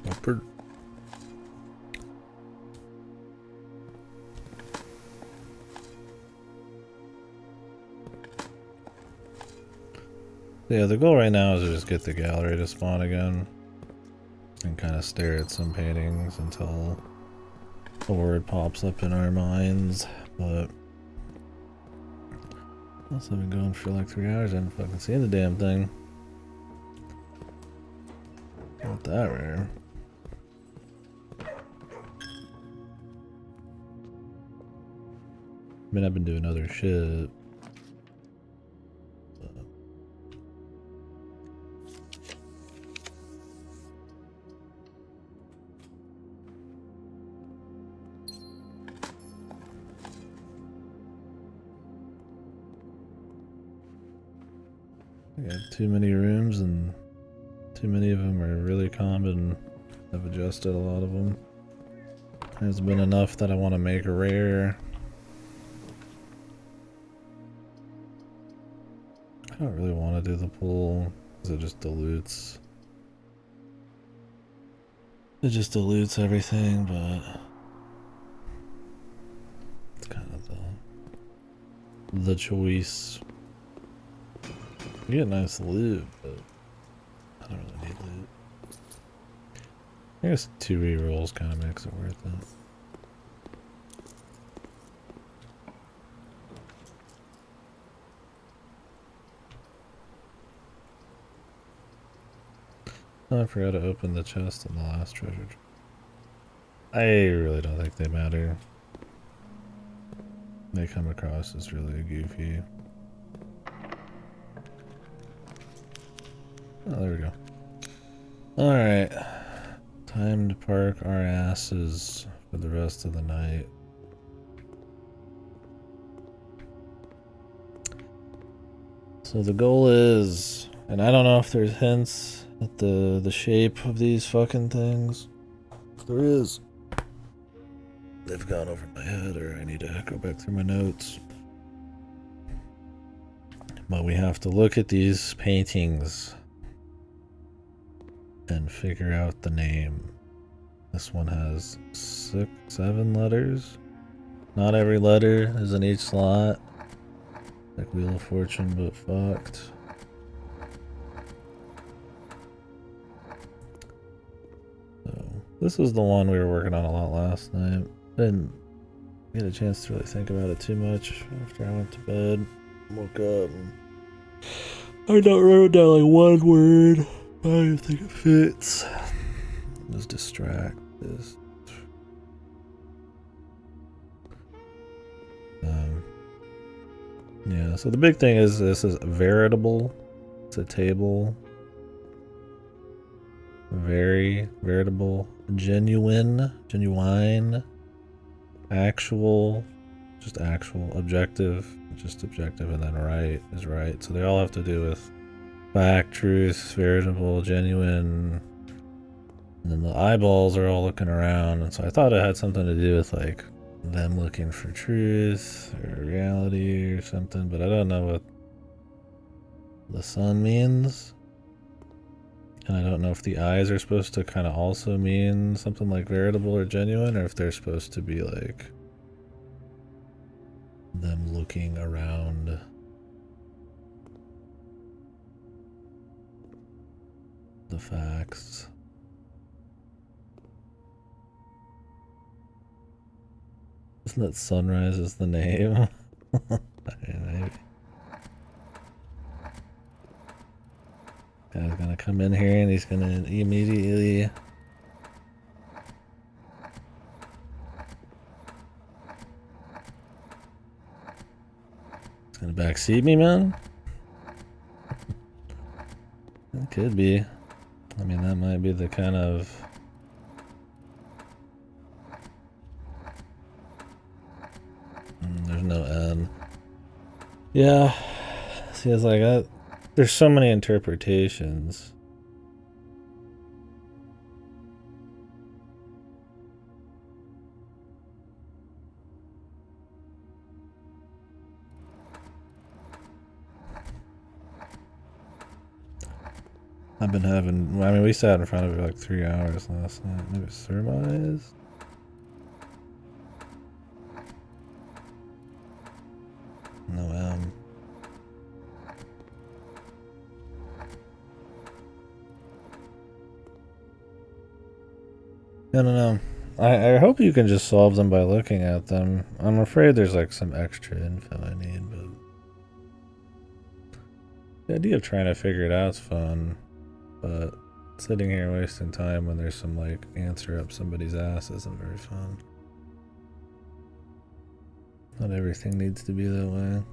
Upward. Yeah, the goal right now is to just get the gallery to spawn again and kind of stare at some paintings until a word pops up in our minds, but also been going for like 3 hours. I haven't fucking seen the damn thing. Not that rare. I mean, I've been doing other shit. I got too many rooms and too many of them are really common. I've adjusted a lot of them. There's been enough that I want to make a rare. I don't really want to do the pool because it just dilutes. It just dilutes everything, but it's kind of the choice. You get nice loot, but I don't really need loot. I guess 2 rerolls kind of makes it worth it. Oh, I forgot to open the chest in the last treasure. I really don't think they matter. they come across as really goofy. Oh, there we go. Alright. Time to park our asses for the rest of the night. So the goal is, and I don't know if there's hints at the shape of these fucking things. If there is, they've gone over my head, or I need to go back through my notes. But we have to look at these paintings and figure out the name. This one has 6, 7 letters. Not every letter is in each slot. Like Wheel of Fortune, but fucked. So, this was the one we were working on a lot last night. Didn't get a chance to really think about it too much after I went to bed. Woke up and I wrote down like one word. I don't think it fits. Let's distract this. Yeah, so the big thing is this is veritable. It's a table. Very veritable, genuine, actual, just actual, objective, just objective, and then right is right. So they all have to do with fact, truth, veritable, genuine, and then the eyeballs are all looking around. And so I thought it had something to do with like them looking for truth or reality or something, but I don't know what the sun means. And I don't know if the eyes are supposed to kind of also mean something like veritable or genuine, or if they're supposed to be like them looking around. The facts. Isn't that Sunrise is the name? Maybe. Guy's gonna come in here and he's gonna immediately he's gonna backseat me, man. It could be. I mean, that might be the kind of there's no N. Yeah. See, it's like that. There's so many interpretations. I've been having, I mean, we sat in front of it like 3 hours last night. Maybe surmise? No M. I don't know. I hope you can just solve them by looking at them. I'm afraid there's like some extra info I need, but the idea of trying to figure it out is fun, but sitting here wasting time when there's some like answer up somebody's ass isn't very fun. Not everything needs to be that way.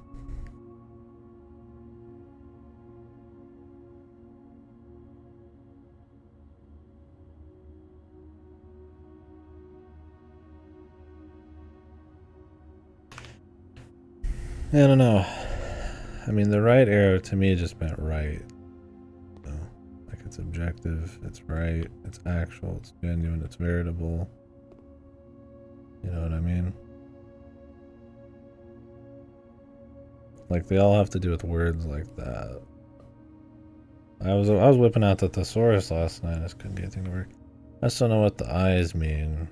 I don't know. I mean, the right arrow to me just meant right. So, like it's objective, it's right, it's actual, it's genuine, it's veritable. You know what I mean? Like they all have to do with words like that. I was whipping out the thesaurus last night. I just couldn't get anything to work. I just don't know what the eyes mean.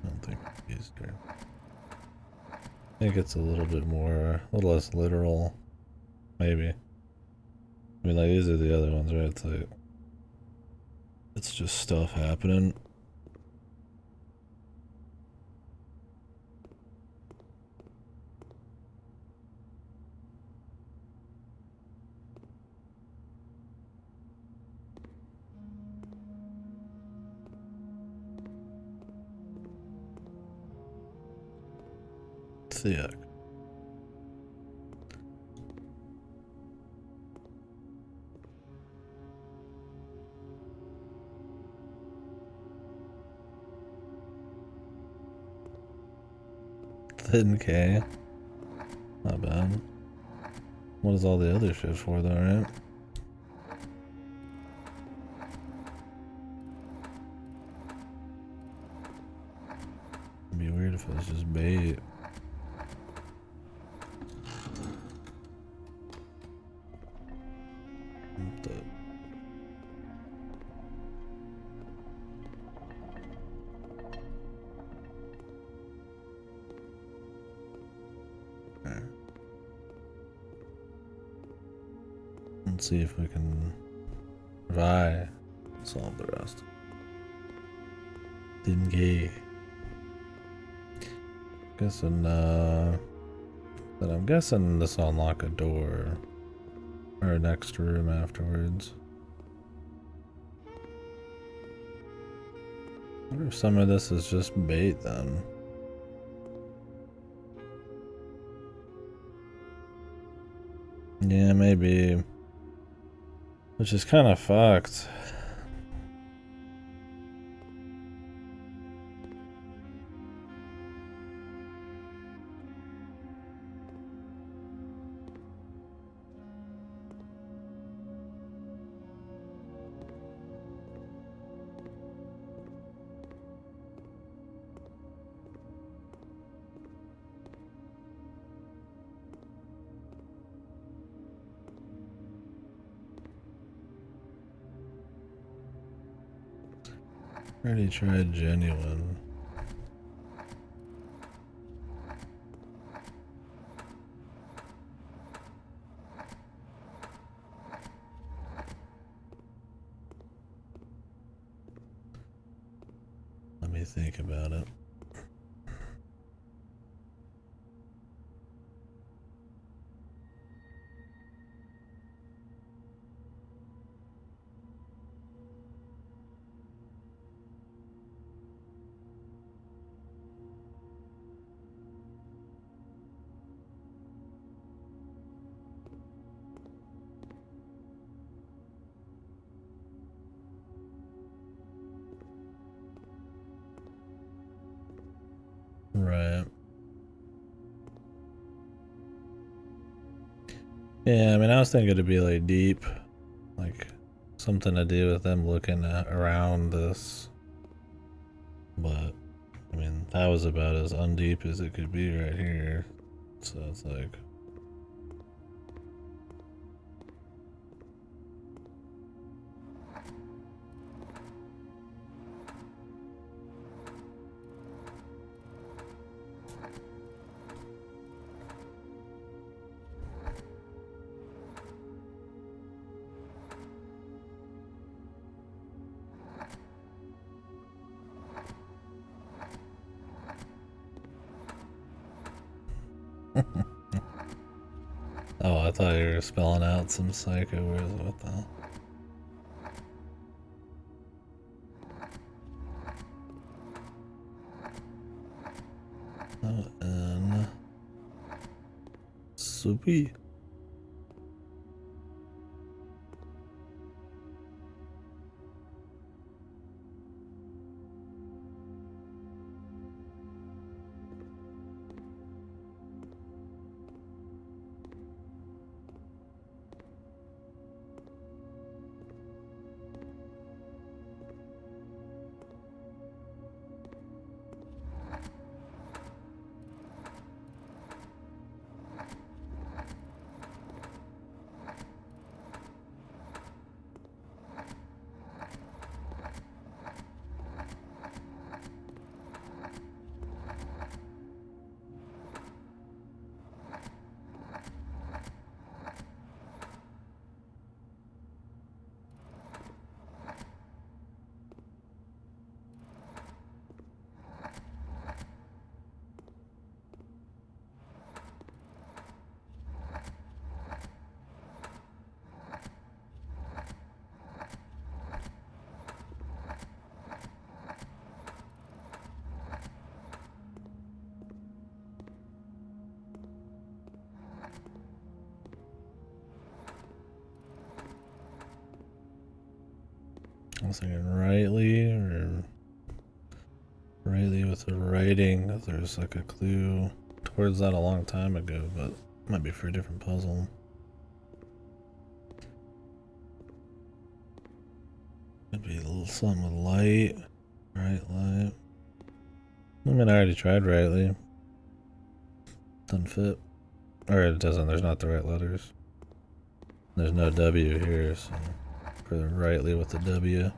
I don't think these are. I think it's a little bit more, a little less literal, maybe. I mean, like these are the other ones, right? It's like it's just stuff happening. Thick. Thin K. Not bad. What is all the other shit for though, right? It'd be weird if it was just bait. Let's see if we can solve the rest. Didn't get. Guessing, but I'm guessing this will unlock a door or an extra room afterwards. I wonder if some of this is just bait then. Yeah, maybe. Which is kind of fucked. Already tried genuine. Let me think about it. Right. Yeah, I mean, I was thinking it'd be like deep, like something to do with them looking around this. But, I mean, that was about as undeep as it could be right here. So it's like... Oh, I thought you were spelling out some psycho words. What the hell? Oh, and... Soupy. I'm thinking rightly or rightly with the writing. There's like a clue towards that a long time ago, but it might be for a different puzzle. Could be a little something with light. Right light. I mean, I already tried rightly. Doesn't fit. Or it doesn't, there's not the right letters. There's no W here, so for the rightly with the W.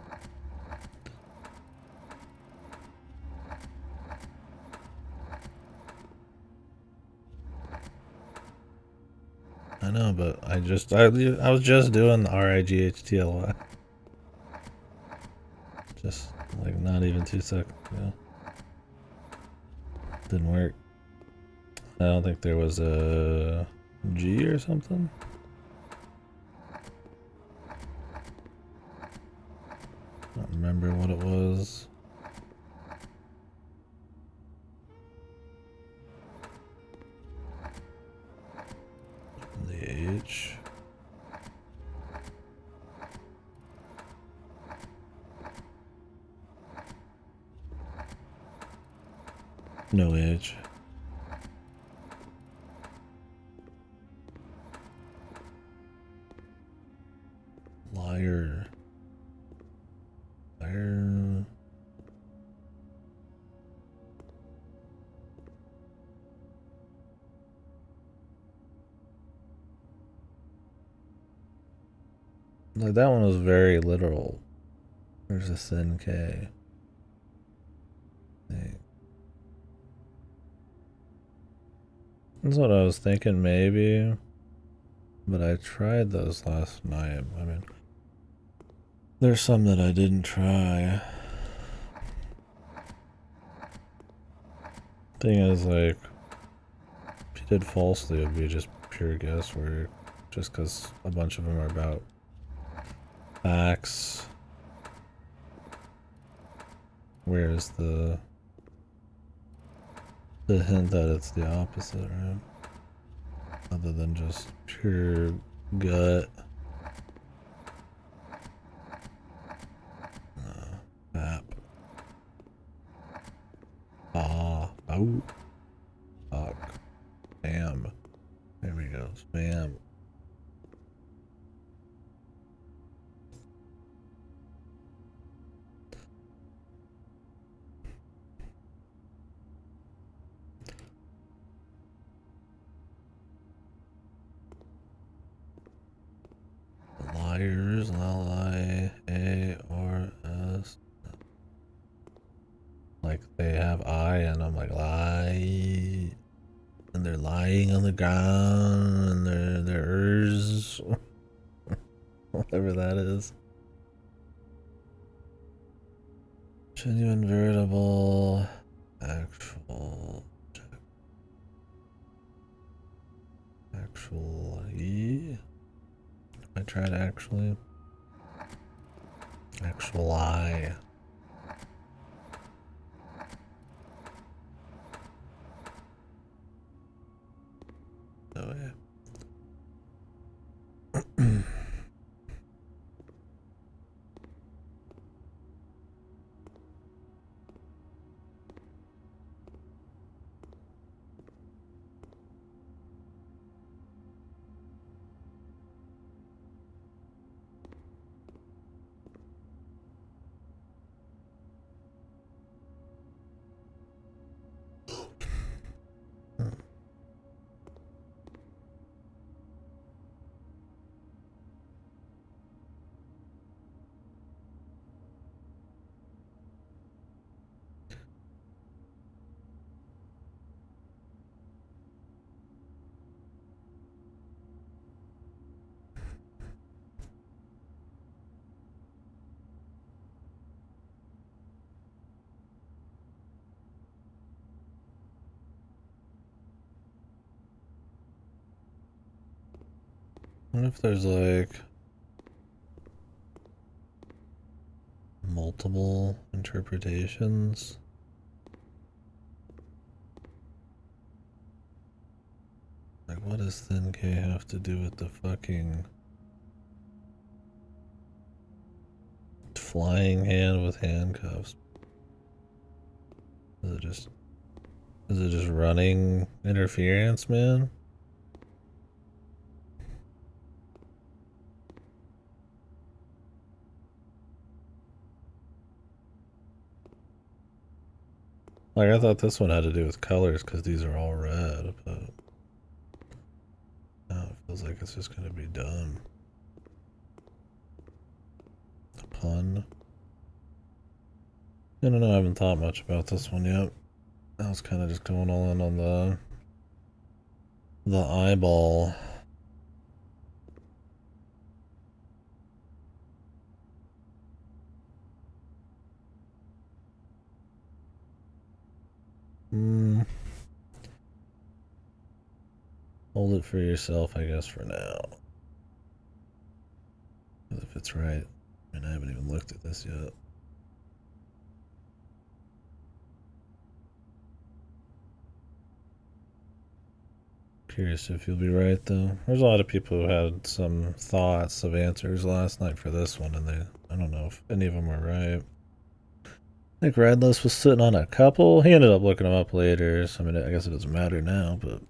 I know, but I was just doing the RIGHTLY. Just like not even 2 seconds ago. Didn't work. I don't think there was a G or something. I don't remember what it was. The H. No H. Liar. Liar. Like that one was very literal. There's a thin K. That's what I was thinking, maybe. But I tried those last night. I mean, there's some that I didn't try. Thing is, like, if you did falsely, it would be just pure guesswork. Just because a bunch of them are about facts. Where's the hint that it's the opposite, right? Other than just pure gut. Map. Ah. Oh. Fuck. Spam. There we go. Spam. Liars. Liars. Like they have I and I'm like lie. And they're lying on the ground and they're ers. Whatever that is. Genuine, veritable, actual, actually. I tried actually. Actual I. Oh yeah. What if there's like multiple interpretations? Like what does thin K have to do with the fucking flying hand with handcuffs. Is it just running interference, man? Like, I thought this one had to do with colors because these are all red, but now it feels like it's just gonna be dumb. A pun. I don't know, I haven't thought much about this one yet. I was kind of just going all in on the eyeball. Hold it for yourself, I guess, for now. If it's right. I mean, I haven't even looked at this yet. Curious if you'll be right, though. There's a lot of people who had some thoughts of answers last night for this one, and I don't know if any of them were right. I think Redless was sitting on a couple. He ended up looking them up later, so I mean, I guess it doesn't matter now, but...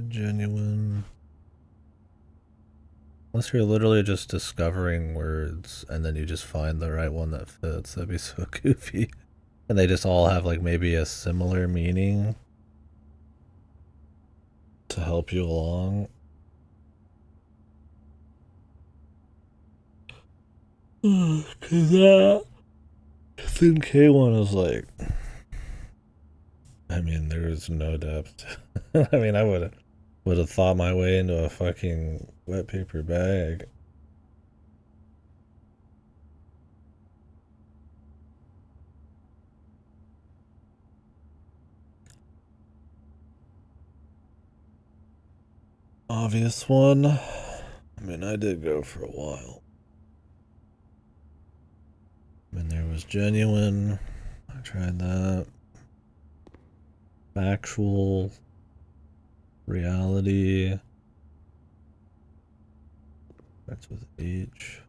Genuine. Unless you're literally just discovering words and then you just find the right one that fits. That'd be so goofy. And they just all have like maybe a similar meaning to help you along. Cause that Thin K one is like, I mean, there is no depth. I mean, I would have thought my way into a fucking wet paper bag. Obvious one. I mean, I did go for a while. I mean, there was genuine. I tried that. Factual. Reality. Starts with H.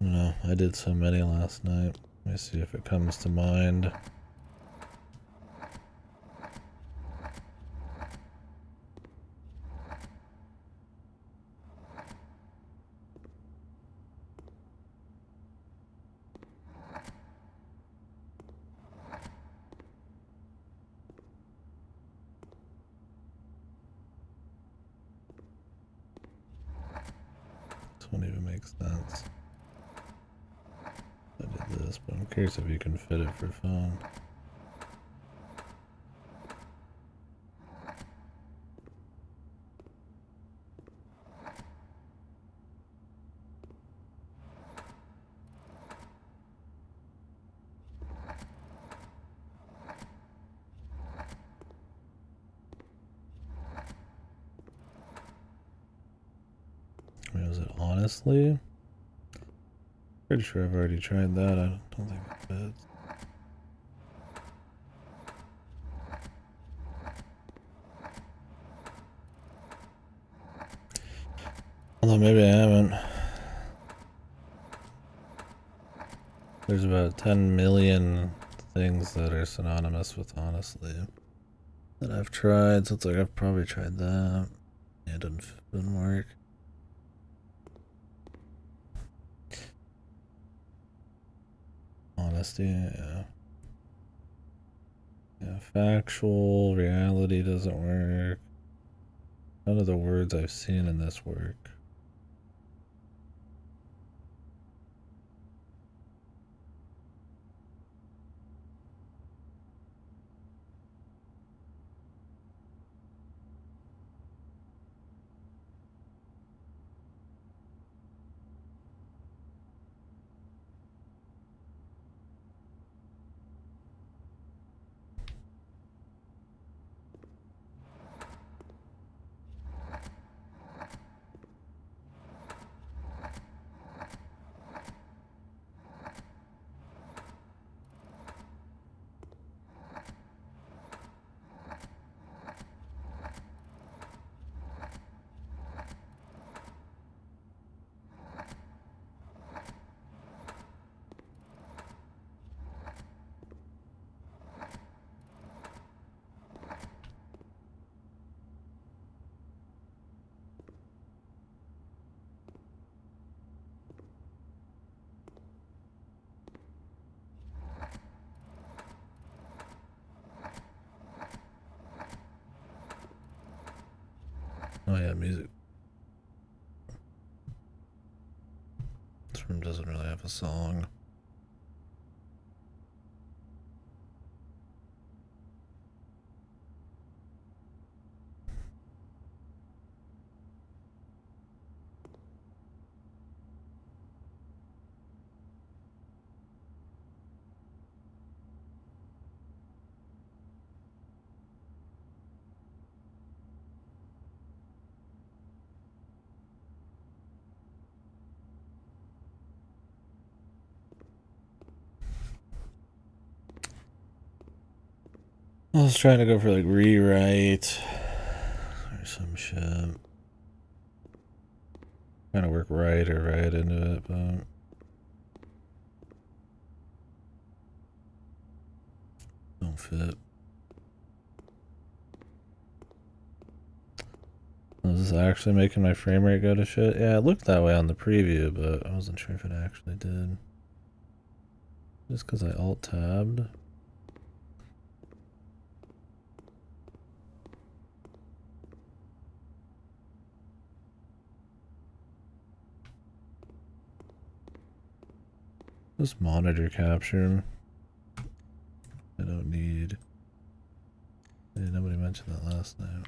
No, I did so many last night. Let me see if it comes to mind. This won't even make sense. I did this, but I'm curious if you can fit it for phone. Was it honestly? Pretty sure I've already tried that. I don't think it fits. Although maybe I haven't. There's about 10 million things that are synonymous with honestly that I've tried, so it's like I've probably tried that. Yeah, it didn't work. Honesty, yeah. Yeah, factual, reality doesn't work. None of the words I've seen in this work. Oh yeah, music. This room doesn't really have a song. I was trying to go for like rewrite or some shit. Trying to work right or right into it, but don't fit. Is this actually making my frame rate go to shit? Yeah, it looked that way on the preview, but I wasn't sure if it actually did. Just because I alt-tabbed. This monitor capture. I don't need. Yeah, nobody mentioned that last night.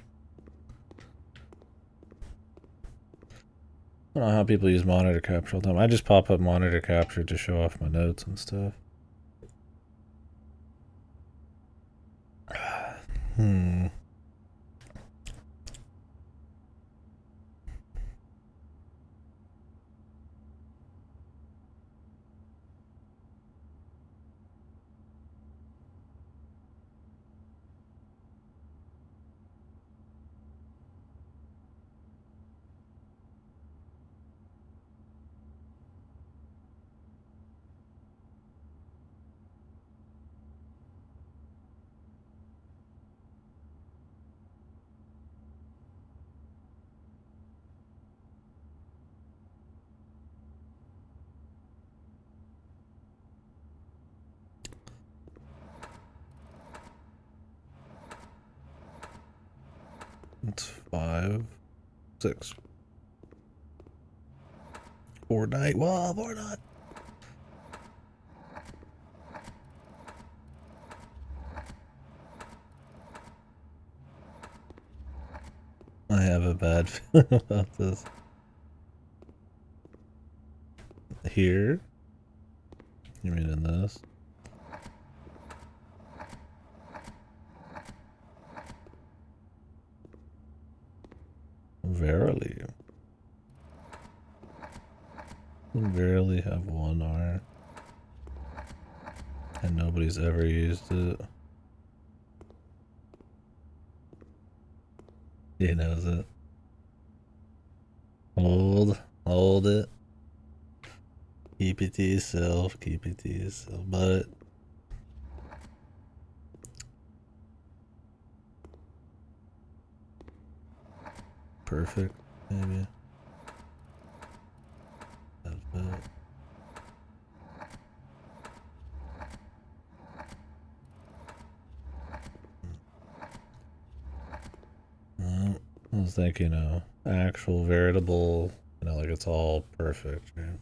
I don't know how people use monitor capture all the time. I just pop up monitor capture to show off my notes and stuff. Hmm. It's 5, 6. Fortnite. Whoa, Fortnite. I have a bad feeling about this. Here? You mean in this? Verily. Verily have one R. And nobody's ever used it. He knows it. Hold it. Keep it to yourself, keep it to yourself. But perfect, maybe. That's it. No, I was thinking, actual veritable, like it's all perfect, right?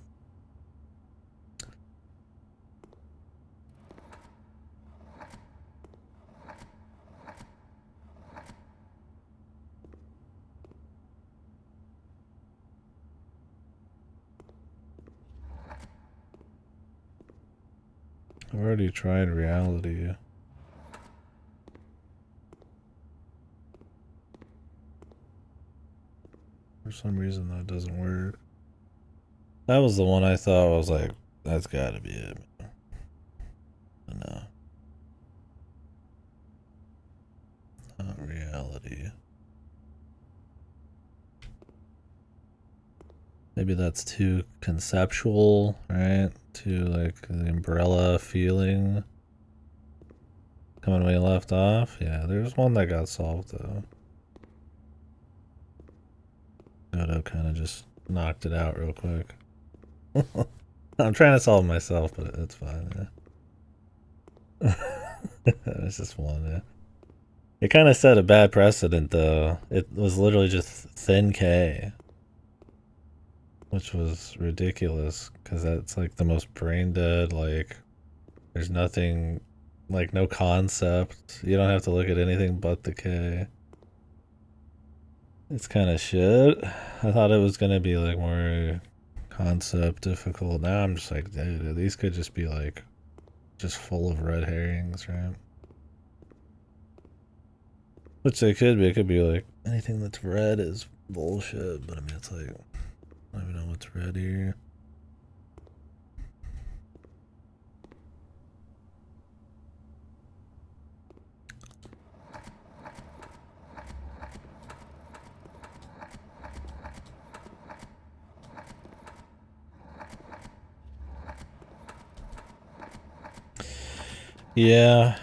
I've already tried reality. For some reason that doesn't work. That was the one I thought was like, that's gotta be it. But no. Not reality. Maybe that's too conceptual, right? Too like the umbrella feeling. Coming when we left off? Yeah, there's one that got solved though. Goto kind of just knocked it out real quick. I'm trying to solve it myself, but it's fine, yeah. It's just one, yeah. It kind of set a bad precedent, though. It was literally just thin K, which was ridiculous because that's like the most brain dead. Like, there's nothing, like, no concept. You don't have to look at anything but the K. It's kind of shit. I thought it was gonna be like more concept difficult. Now I'm just like, dude, these could just be like just full of red herrings, right? Which they could be. It could be like anything that's red is bullshit. But I mean, it's like I don't even know what's red here. Yeah,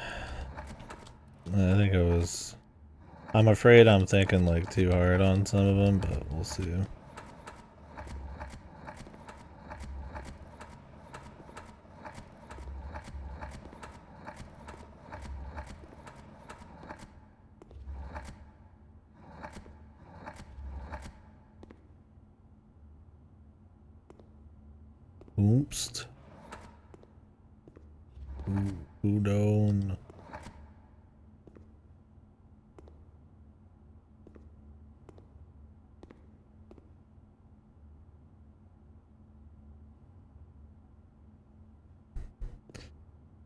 I think it was. I'm afraid I'm thinking like too hard on some of them, but we'll see. Oops. Udon.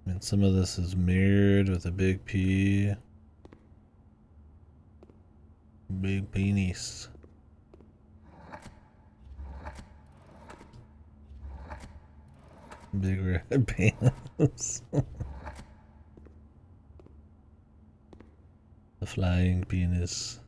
And some of this is mirrored with a big P. Big penis. Big red penis. The flying penis.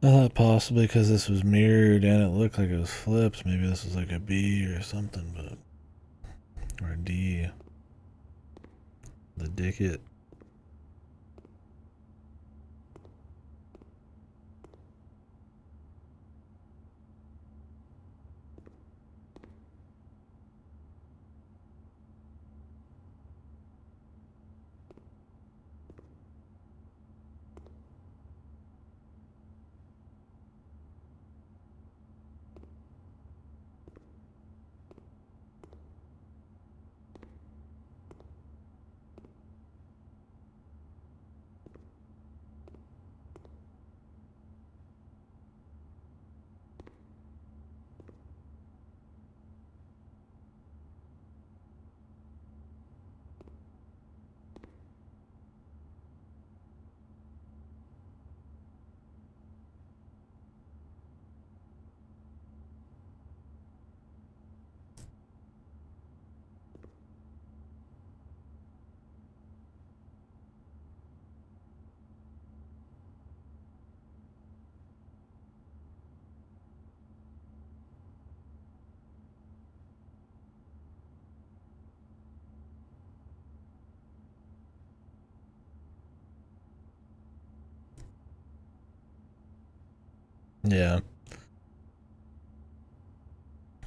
I thought possibly because this was mirrored and it looked like it was flipped. Maybe this was like a B or something, but. Or a D. The dicket. Yeah.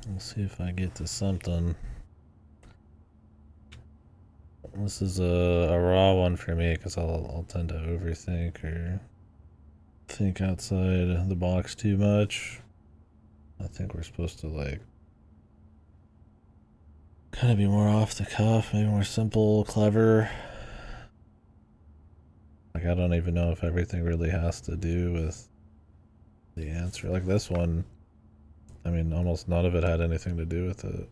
We'll see if I get to something. This is a raw one for me because I'll tend to overthink or think outside the box too much. I think we're supposed to like kind of be more off the cuff, maybe more simple, clever. Like I don't even know if everything really has to do with the answer. Like this one, I mean, almost none of it had anything to do with it.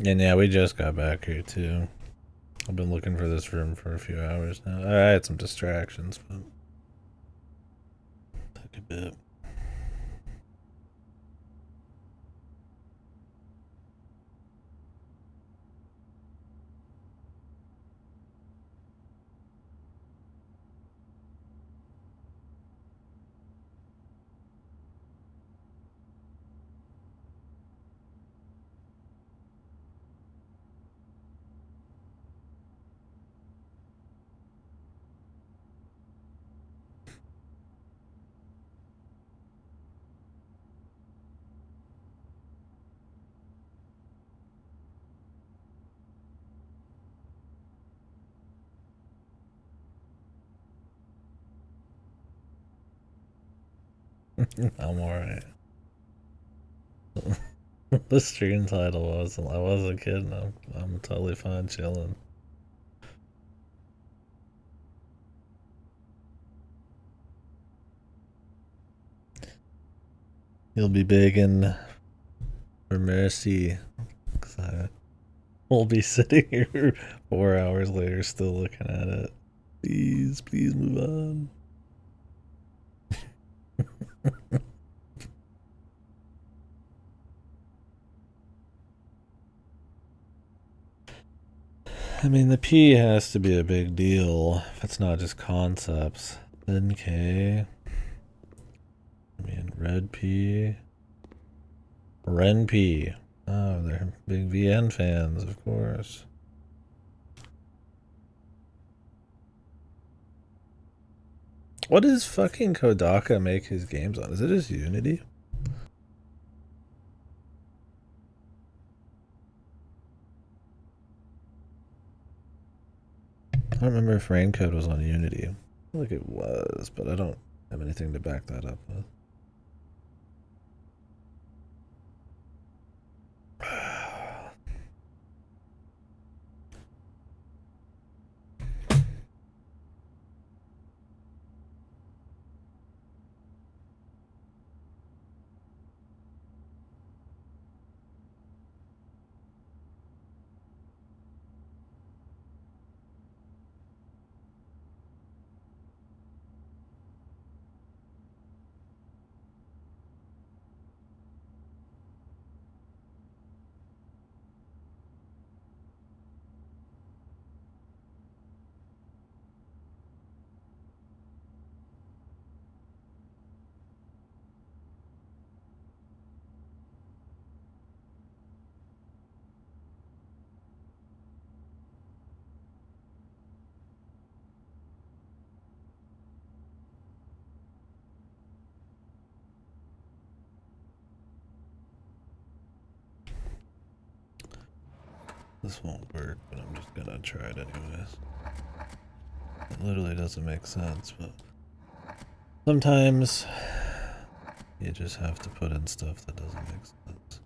And yeah, we just got back here too. I've been looking for this room for a few hours now. I had some distractions, but took a bit. I'm alright. The stream title I wasn't kidding. I'm totally fine chilling. You'll be begging for mercy, 'cause I will be sitting here 4 hours later still looking at it. Please, please move on. I mean, the P has to be a big deal if it's not just concepts. Then K. I mean, red P. Ren P. Oh, they're big VN fans, of course. What does fucking Kodaka make his games on? Is it just Unity? I don't remember if Raincode was on Unity. I feel like it was, but I don't have anything to back that up with. This won't work, but I'm just gonna try it anyways. It literally doesn't make sense, but sometimes you just have to put in stuff that doesn't make sense.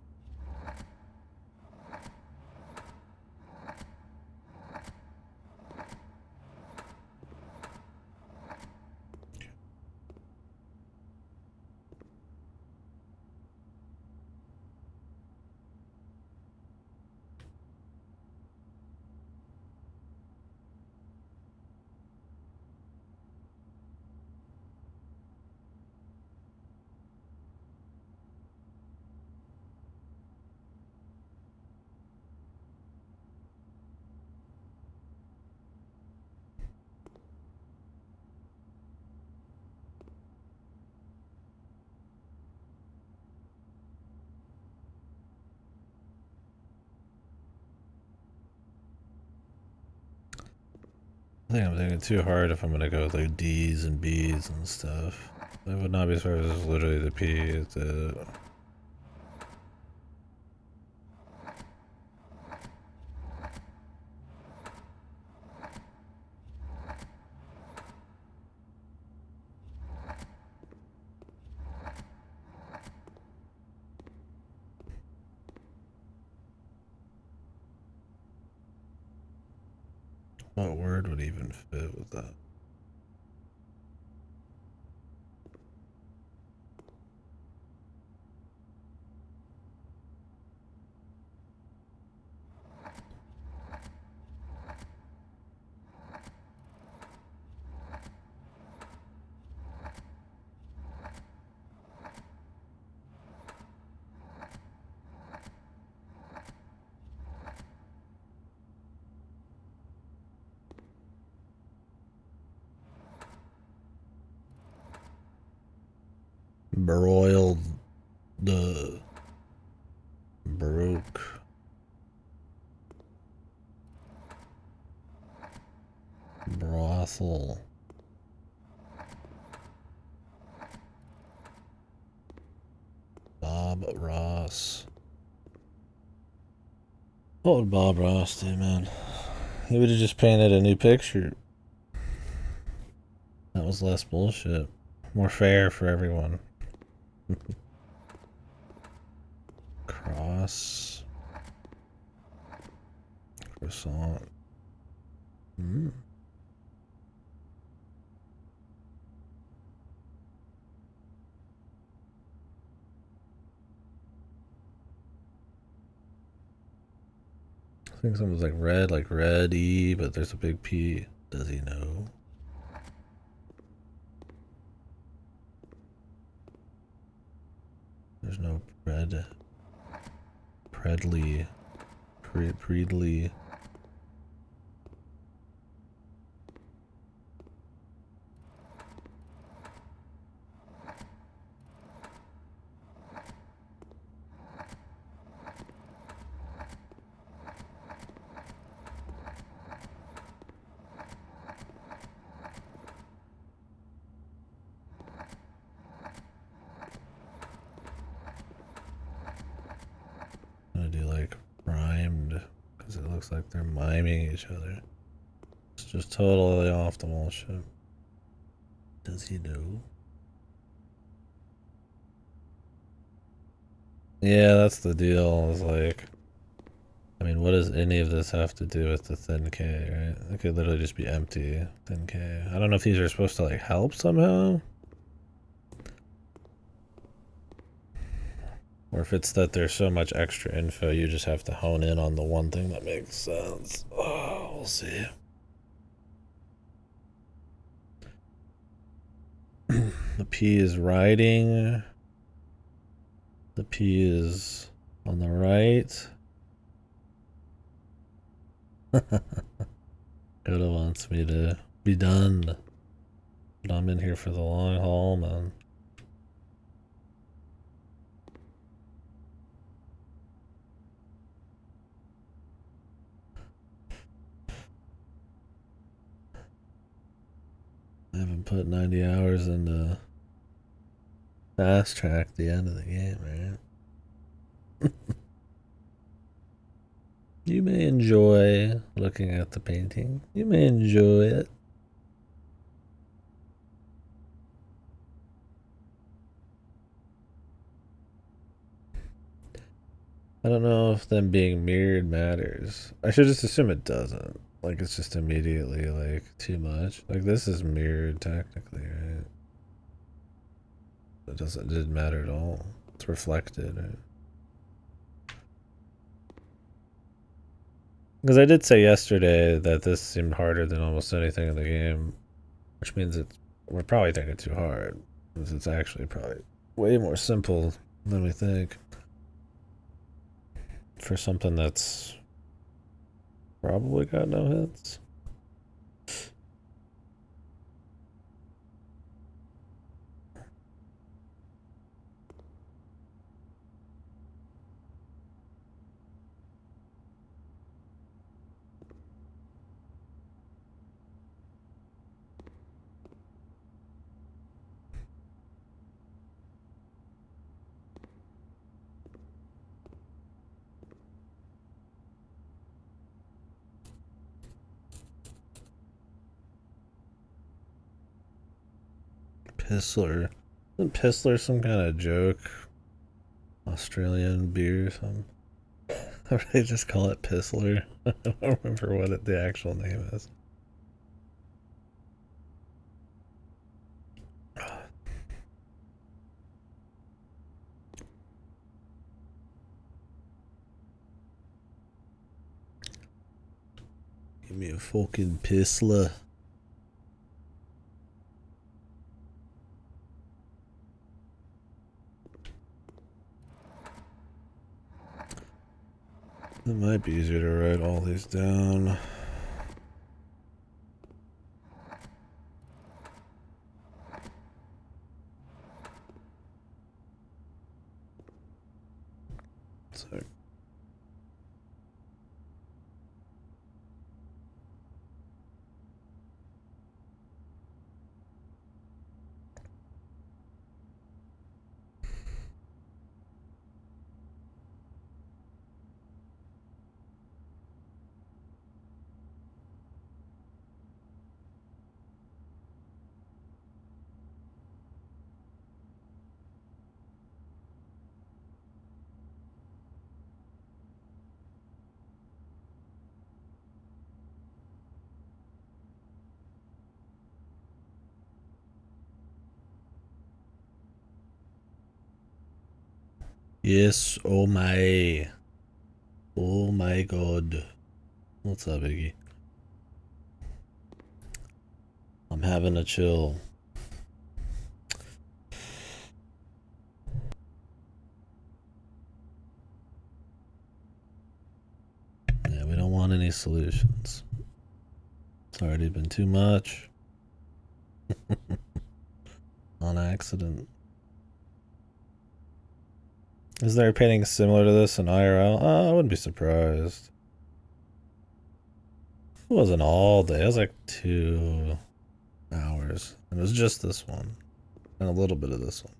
I think I'm thinking too hard if I'm gonna go with like D's and B's and stuff. I would not be surprised if it's literally the P. It's what word would even fit with that? Broiled the Baroque. Brothel. Bob Ross. What would Bob Ross do, man? He would have just painted a new picture. That was less bullshit. More fair for everyone. Cross. Croissant. Mm. I think something's like red E, but there's a big P. Does he know? There's no Predley. Predley. I'm gonna do like rhymed because it looks like they're miming each other. It's just totally off the wall shit. Does he know? Yeah, that's the deal. Is like, I mean, what does any of this have to do with the thin K, right? It could literally just be empty thin K. I don't know if these are supposed to like help somehow. Or if it's that there's so much extra info, you just have to hone in on the one thing that makes sense. Oh, we'll see. The P is riding. The P is on the right. Coda wants me to be done. But I'm in here for the long haul, man. I haven't put 90 hours into fast track the end of the game, right? You may enjoy looking at the painting. You may enjoy it. I don't know if them being mirrored matters. I should just assume it doesn't. Like, it's just immediately, like, too much. Like, this is mirrored technically, right? It didn't matter at all. It's reflected, right? Because I did say yesterday that this seemed harder than almost anything in the game, which means we're probably thinking too hard. Because it's actually probably way more simple than we think. For something that's probably got no hits. Pissler. Isn't Pissler some kind of joke? Australian beer or something? Or they just call it Pissler? I don't remember what the actual name is. Give me a fucking Pissler. It might be easier to write all these down. So. Yes, oh my. Oh my god. What's up, Iggy? I'm having a chill. Yeah, we don't want any solutions. It's already been too much. On accident. Is there a painting similar to this in IRL? I wouldn't be surprised. It wasn't all day. It was like 2 hours. And it was just this one. And a little bit of this one.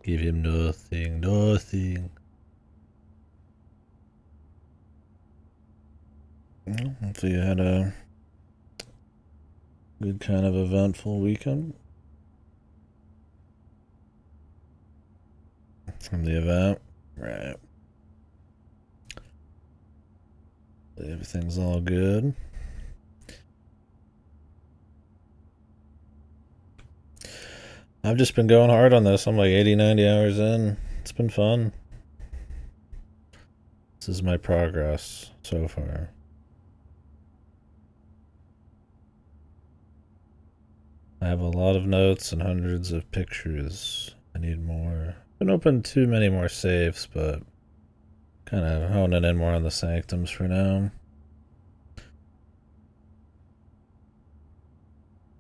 Give him nothing, nothing. Well, hopefully you had a good kind of eventful weekend. From the event. Right. Everything's all good. I've just been going hard on this. I'm like 80, 90 hours in. It's been fun. This is my progress so far. I have a lot of notes and hundreds of pictures. I need more. Been open too many more saves, but kind of honing in more on the sanctums for now.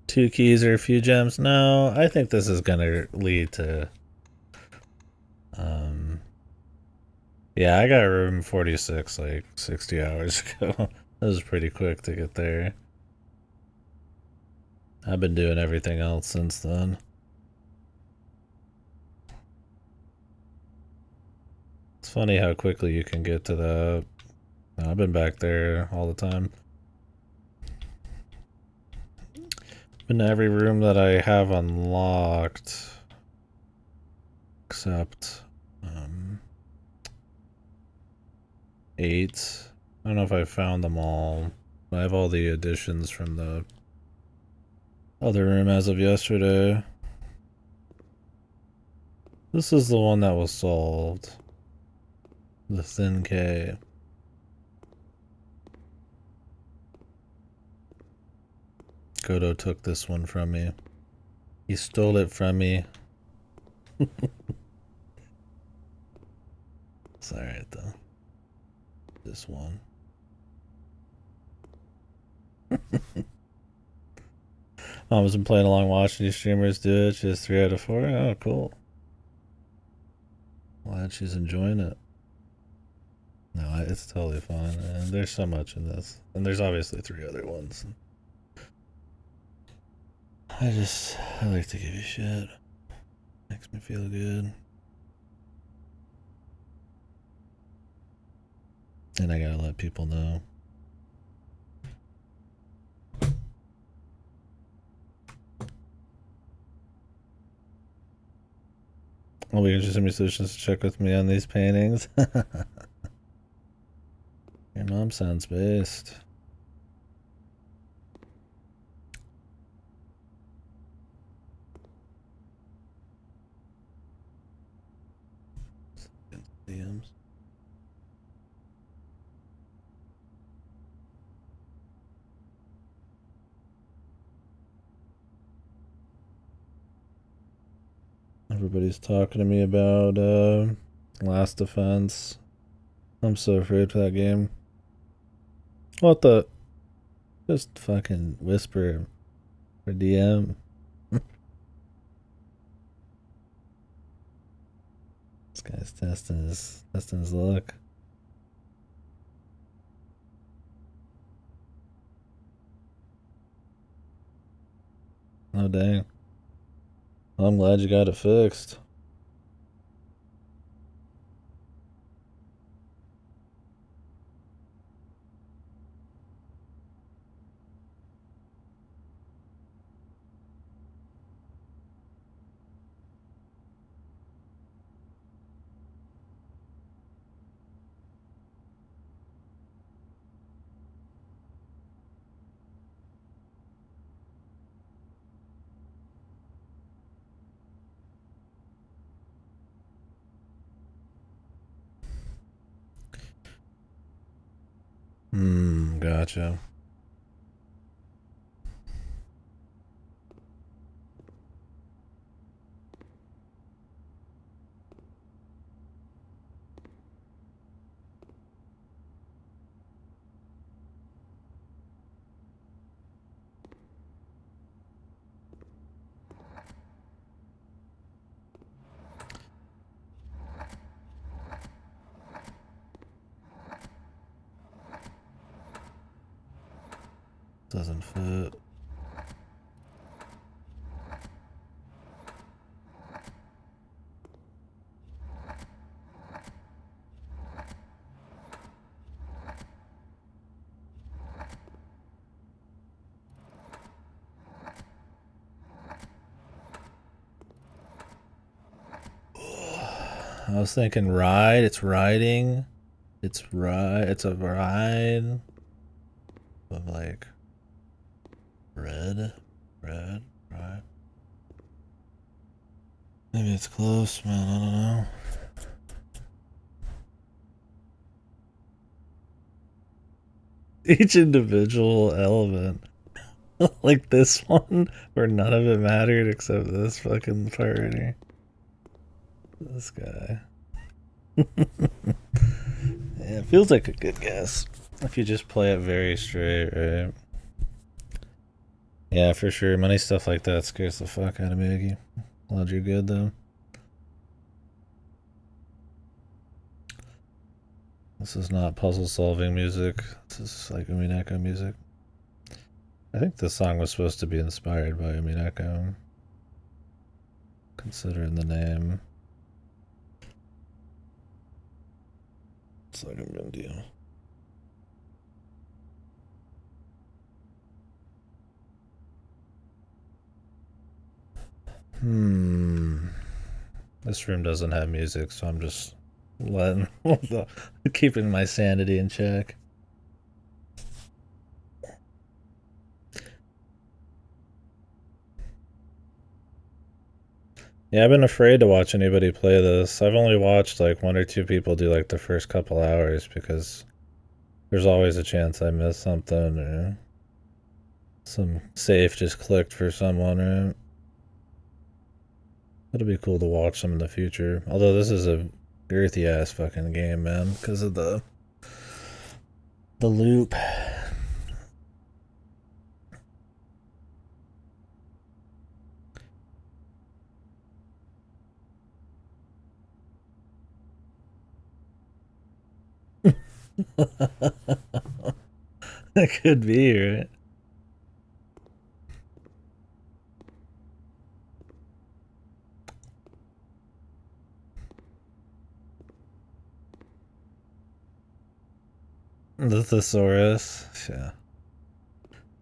2 keys or a few gems? No, I think this is gonna lead to yeah, I got room 46 like 60 hours ago. That was pretty quick to get there. I've been doing everything else since then. It's funny how quickly you can get to that. I've been back there all the time. Been to every room that I have unlocked. Except 8. I don't know if I found them all. I have all the additions from the other room as of yesterday. This is the one that was solved. The thin K. Godo took this one from me. He stole it from me. It's alright though. This one. I was playing along watching these streamers do it. She's 3 out of 4. Oh, cool. Glad she's enjoying it. No, it's totally fine. And there's so much in this. And there's obviously 3 other ones. I like to give you shit. Makes me feel good. And I gotta let people know. I'll be interested in musicians to check with me on these paintings. Your mom sounds based. DMs. Everybody's talking to me about Last Defense. I'm so afraid for that game. What the? Just fucking whisper for DM. This Guy's testing his luck. Oh dang. I'm glad you got it fixed. Gotcha. Doesn't fit. I was thinking ride. It's riding. It's ride. It's a ride. Of like red, ride. Maybe it's close, man. I don't know. Each individual element, like this one, where none of it mattered except this fucking part right here. This guy. Yeah, it feels like a good guess if you just play it very straight, right? Yeah, for sure. Money stuff like that scares the fuck out of me, Iggy. Glad you're good though. This is not puzzle solving music. This is like Umineko music. I think this song was supposed to be inspired by Umineko, considering the name. It's like a big deal. This room doesn't have music, so I'm just letting keeping my sanity in check. Yeah, I've been afraid to watch anybody play this. I've only watched like one or two people do like the first couple hours because there's always a chance I miss something or some safe just clicked for someone, right? It'll be cool to watch some in the future. Although this is a girthy ass fucking game, man, because of the loop. That could be, right? The thesaurus. Yeah.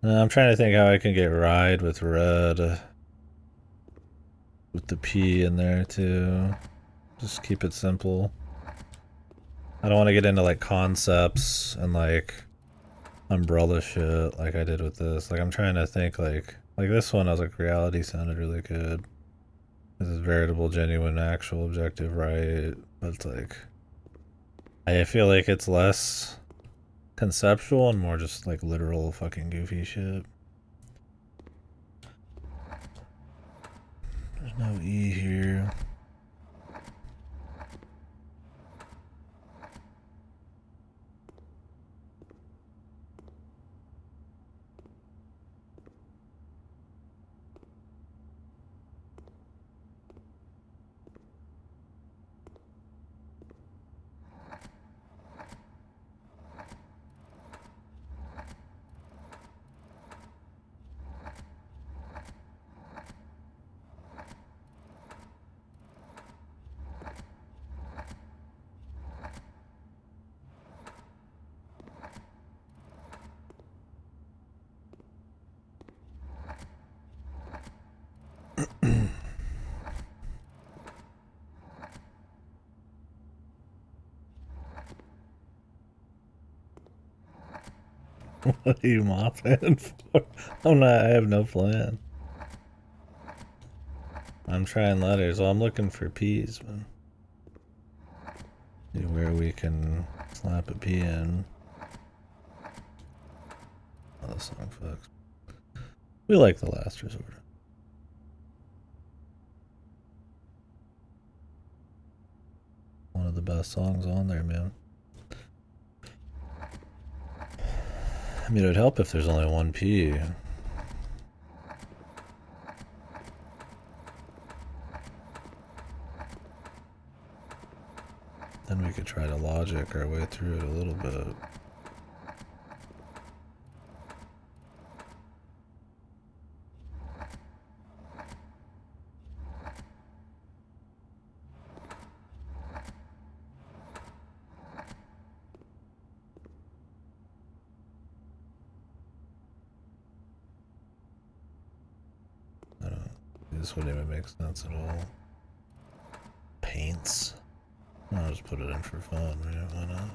I'm trying to think how I can get ride with red. With the P in there too. Just keep it simple. I don't want to get into like concepts and like umbrella shit like I did with this. Like I'm trying to think like this one I was like reality sounded really good. This is veritable, genuine, actual, objective, right? But it's like I feel like it's less conceptual and more just like literal fucking goofy shit. There's no E here. What are you mopping for? I'm not. I have no plan. I'm trying letters. Well, I'm looking for P's, man. See where we can slap a P in. Oh, the song fucks. We like The Last Resort. One of the best songs on there, man. I mean, it would help if there's only one P. Then we could try to logic our way through it a little bit. I don't know. This wouldn't even make sense at all. Paints. I'll just put it in for fun, right? Why not?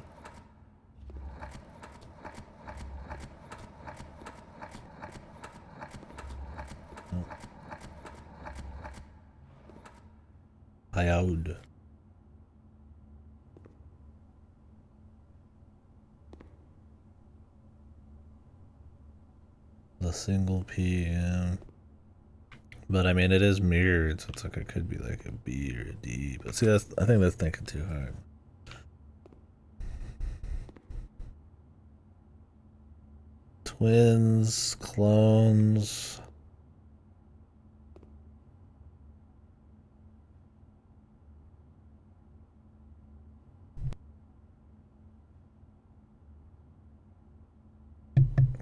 Nope. Iode. The single P, yeah. But I mean, it is mirrored, so it's like it could be like a B or a D. But see, I think that's thinking too hard. Twins, clones.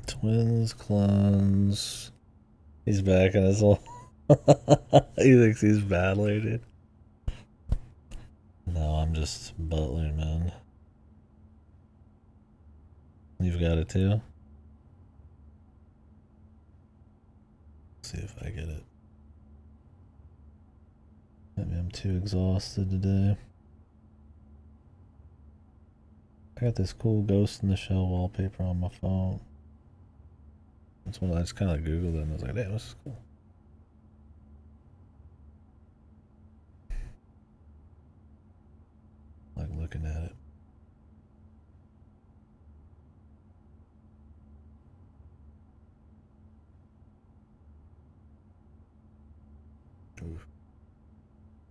Twins, clones. He's back in his little. He thinks he's Battler, dude. No, I'm just Butler, man. You've got it too? Let's see if I get it. Maybe I'm too exhausted today. I got this cool Ghost in the Shell wallpaper on my phone. That's when I just kind of Googled it and I was like, damn, this is cool. Like looking at it. Oof.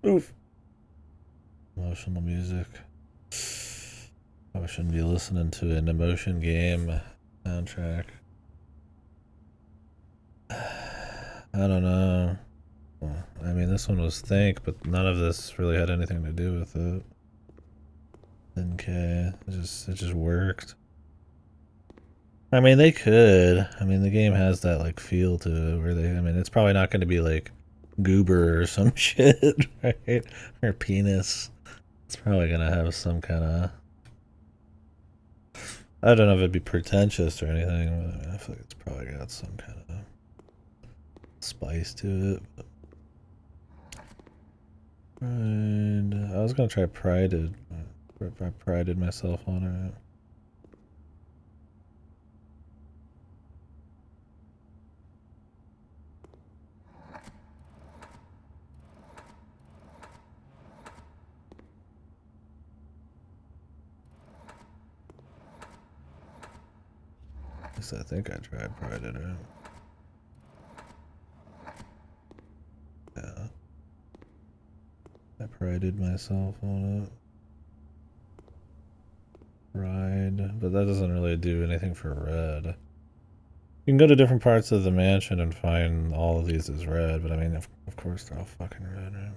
Oof. Emotional music. I shouldn't be listening to an emotion game soundtrack. I don't know. I mean, this one was Think, but none of this really had anything to do with it. 10K. It just worked. I mean, they could. I mean, the game has that like feel to it where they. I mean, it's probably not going to be like Goober or some shit, right? Or Penis. It's probably going to have some kind of. I don't know if it'd be pretentious or anything, but I mean, I feel like it's probably got some kind of spice to it. But... Pride. I was gonna try Prided. I prided myself on it. At least I think I tried Prided, right? Yeah. I prided myself on it. Pride, but that doesn't really do anything for red. You can go to different parts of the mansion and find all of these as red, but I mean, of course they're all fucking red, right?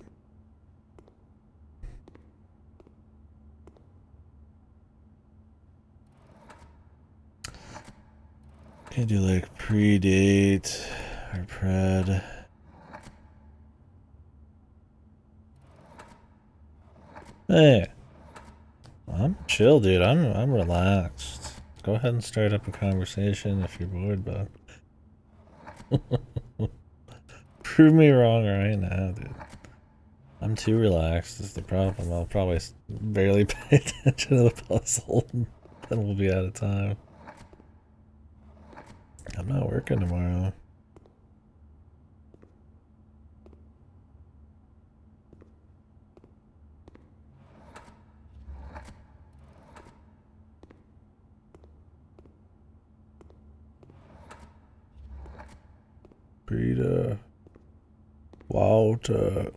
Can do like predate or pred. Hey, I'm chill, dude. I'm relaxed. Go ahead and start up a conversation if you're bored, bud. Prove me wrong right now, dude. I'm too relaxed is the problem. I'll probably barely pay attention to the puzzle, and then we'll be out of time. I'm not working tomorrow. Peter. Walter.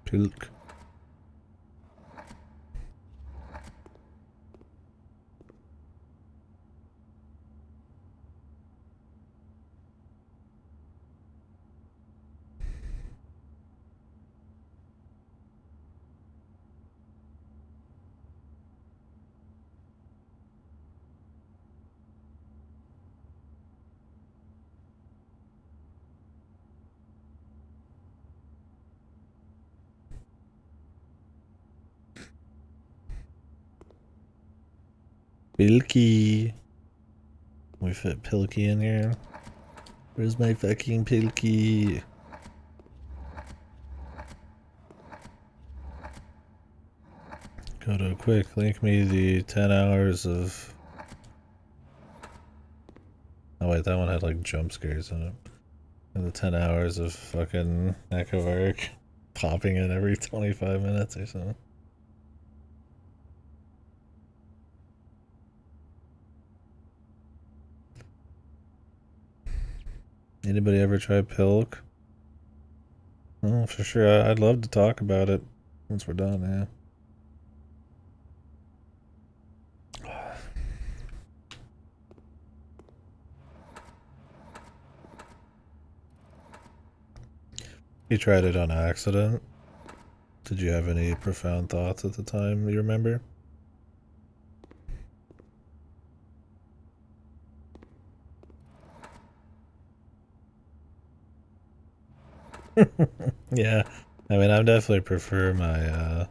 Pilk. Pilky. We fit Pilky in here. Where's my fucking Pilky? Go to quick, link me the 10 hours of... Oh wait, that one had like jump scares in it. And the 10 hours of fucking Echo Arc popping in every 25 minutes or something. Anybody ever try Pilk? Oh, for sure. I'd love to talk about it once we're done, yeah. You tried it on accident? Did you have any profound thoughts at the time you remember? Yeah, I mean, I definitely prefer my,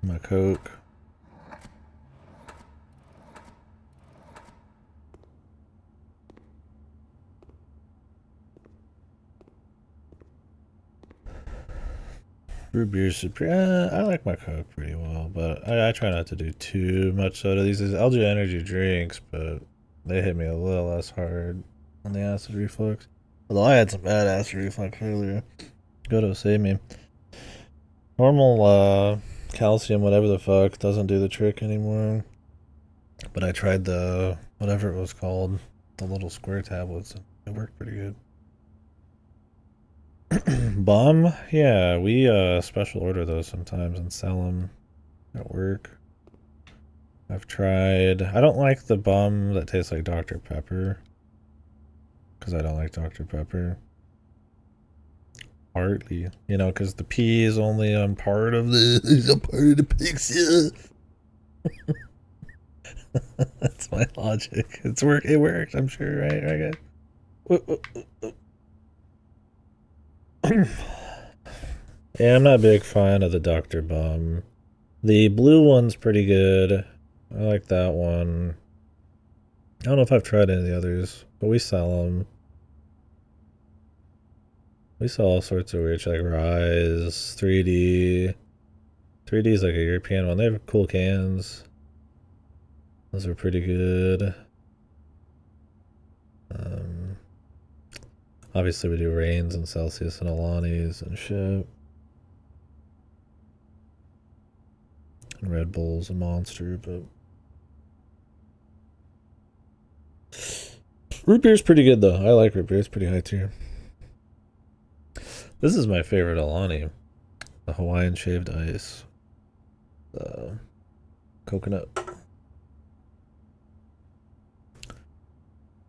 my Coke. Root beer supreme. I like my Coke pretty well, but I try not to do too much soda these days. I'll do energy drinks, but they hit me a little less hard on the acid reflux. Although I had some bad acid reflux earlier. Go to save me. Normal calcium, whatever the fuck, doesn't do the trick anymore. But I tried the whatever it was called, the little square tablets, and it worked pretty good. Bum? Yeah, we special order those sometimes and sell them at work. I've tried. I don't like the bum that tastes like Dr. Pepper. Because I don't like Dr. Pepper. Partly. You know, because the P is only on part of the... a part of the picture. That's my logic. It worked, I'm sure, right? Yeah, I'm not a big fan of the Dr. Bum. The blue one's pretty good. I like that one. I don't know if I've tried any of the others, but we sell them. We sell all sorts of weird shit, like Rise, 3D. 3D is like a European one. They have cool cans. Those are pretty good. Obviously we do Reigns and Celsius and Alani's and shit. And Red Bull's a monster, but root beer's pretty good though. I like root beer. It's pretty high tier. This is my favorite Alani. The Hawaiian shaved ice. Coconut.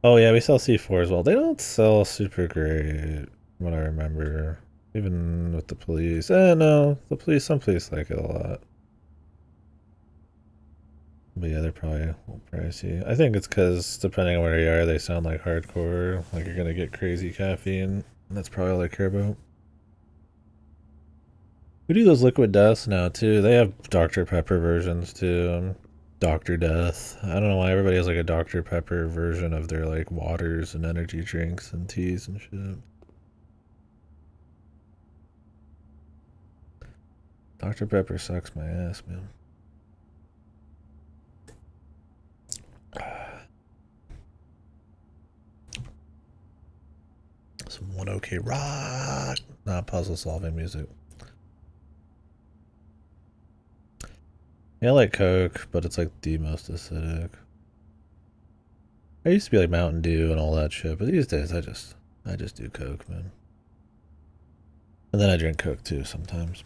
Oh yeah, we sell C4 as well. They don't sell super great, from what I remember. Even with the police. No, the police, some police like it a lot. But yeah, they're probably a little pricey. I think it's because depending on where you are, they sound like hardcore. Like you're gonna get crazy caffeine. And that's probably all I care about. We do those Liquid Deaths now too. They have Dr. Pepper versions too. Dr. Death. I don't know why everybody has like a Dr. Pepper version of their like waters and energy drinks and teas and shit. Dr. Pepper sucks my ass, man. Some 1OK rock, not puzzle solving music. Yeah, I like Coke, but it's like the most acidic. I used to be like Mountain Dew and all that shit, but these days I just do Coke, man. And then I drink Coke too sometimes.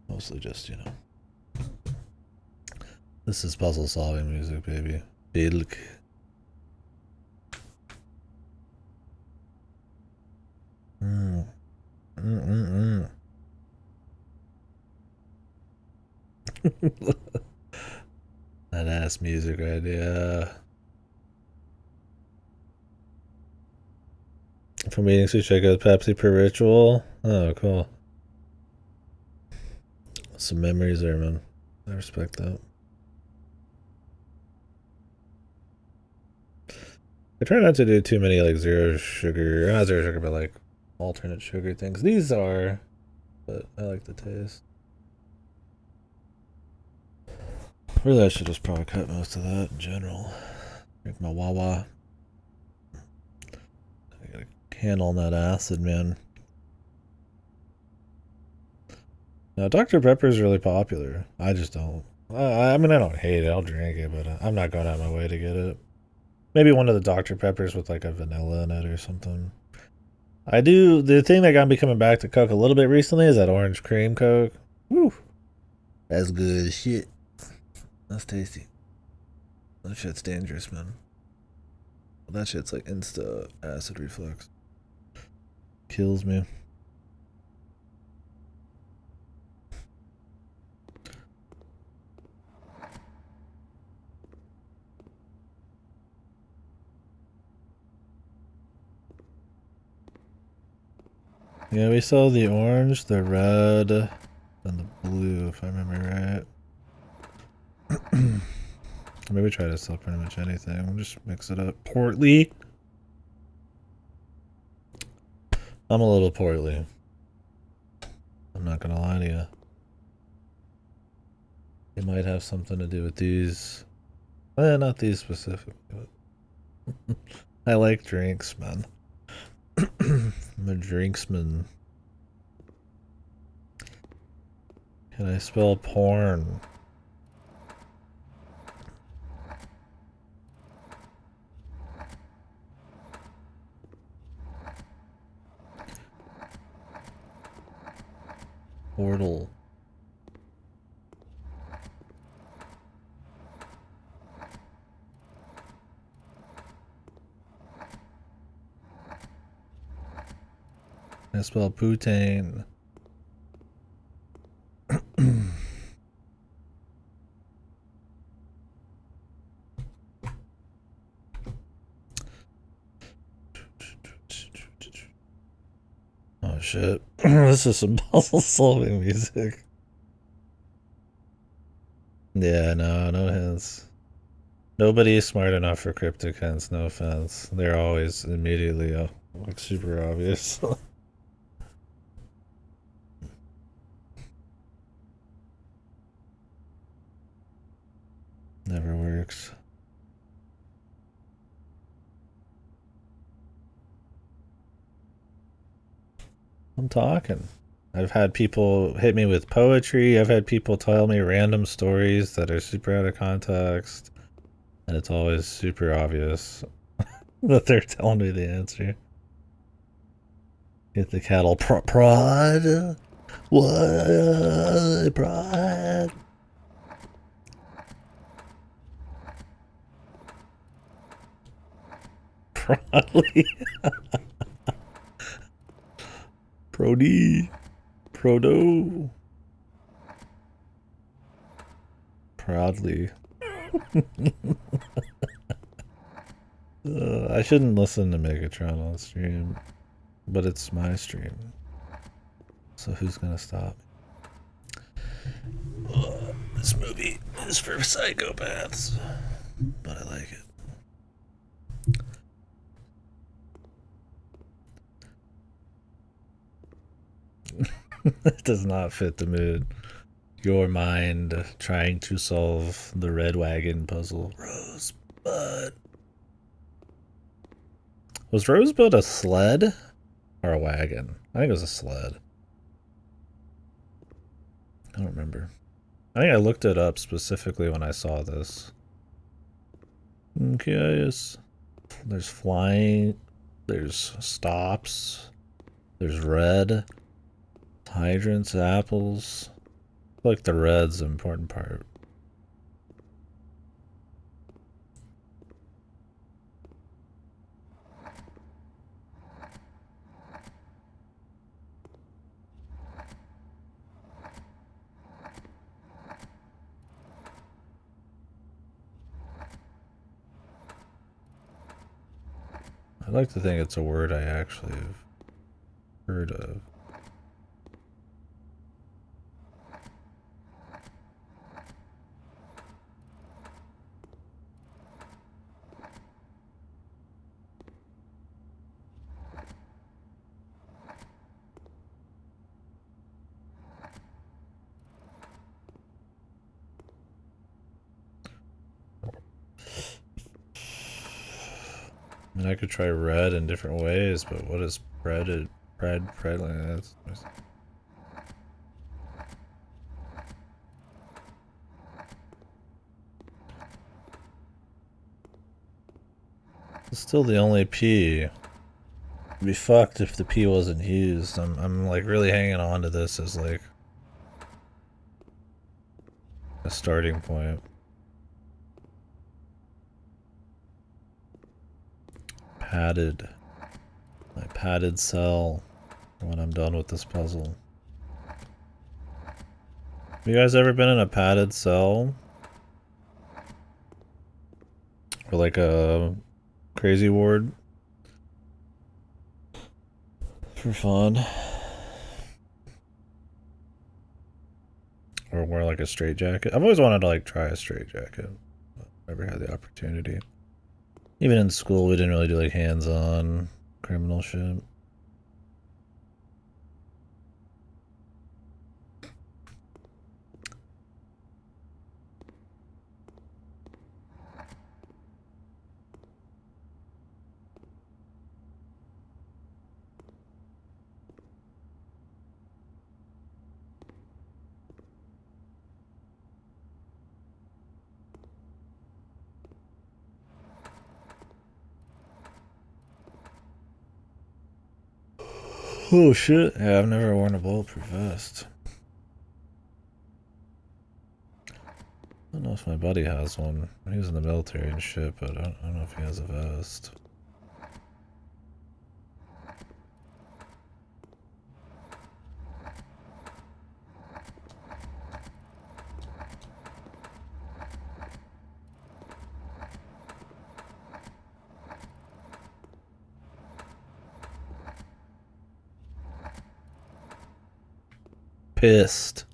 Mostly just, you know. This is puzzle solving music, baby. Bilk. That ass music right there. From eating sushi, I go Pepsi per ritual. Oh, cool. Some memories there, man. I respect that. I try not to do too many like zero sugar, not zero sugar, but like alternate sugar things. These are, but I like the taste. Really, I should just probably cut most of that in general. Drink my Wawa. I gotta handle that acid, man. Now, Dr. Pepper is really popular. I just don't. I mean, I don't hate it. I'll drink it, but I'm not going out of my way to get it. Maybe one of the Dr. Peppers with like a vanilla in it or something. I do. The thing that got me coming back to Coke a little bit recently is that orange cream Coke. Woo. That's good shit. That's tasty. That shit's dangerous, man. That shit's like insta acid reflux. Kills me. Yeah, we saw the orange, the red, and the blue, if I remember right. Maybe try to sell pretty much anything. We'll just mix it up. Portly. I'm a little portly. I'm not gonna lie to you. It might have something to do with these. Not these specifically, but I like drinks, man. I'm a drinksman. Can I spell porn? Portal. I spell Putain. Oh shit. This is some puzzle solving music. Yeah, no hints. Nobody is smart enough for cryptic hints, no offense. They're always immediately like super obvious. Never works. I'm talking. I've had people hit me with poetry. I've had people tell me random stories that are super out of context. And it's always super obvious that they're telling me the answer. Get the cattle prod. What? Prod. Probably. Prody. Prodo. Proudly. I shouldn't listen to Megatron on stream, but it's my stream. So who's gonna stop? This movie is for psychopaths, but I like it. It does not fit the mood. Your mind trying to solve the red wagon puzzle. Rosebud. Was Rosebud a sled or a wagon? I think it was a sled. I don't remember. I think I looked it up specifically when I saw this. Okay, there's flying, there's stops, there's red, hydrants, apples. I feel like the red's the important part. I like to think it's a word I actually have heard of. I mean, I could try red in different ways, but what is bread? Bread like that? It's still the only P. It'd be fucked if the P wasn't used. I'm like really hanging on to this as like a starting point. Padded. My padded cell when I'm done with this puzzle. Have you guys ever been in a padded cell? Or like a crazy ward? For fun. Or wear like a straitjacket. I've always wanted to like try a straitjacket. Never had the opportunity. Even in school, we didn't really do like hands-on criminal shit. Oh shit. Yeah, I've never worn a bulletproof vest. I don't know if my buddy has one. He was in the military and shit, but I don't know if he has a vest. Pissed.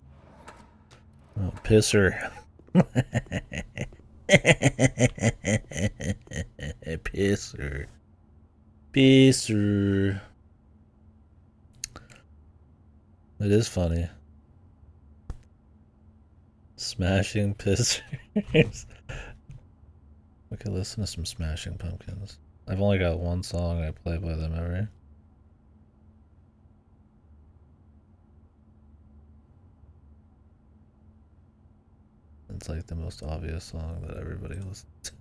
Oh, pisser. Pisser. Pisser. It is funny. Smashing Pissers. Okay, listen to some Smashing Pumpkins. I've only got one song I play by them ever. It's like the most obvious song that everybody listens to.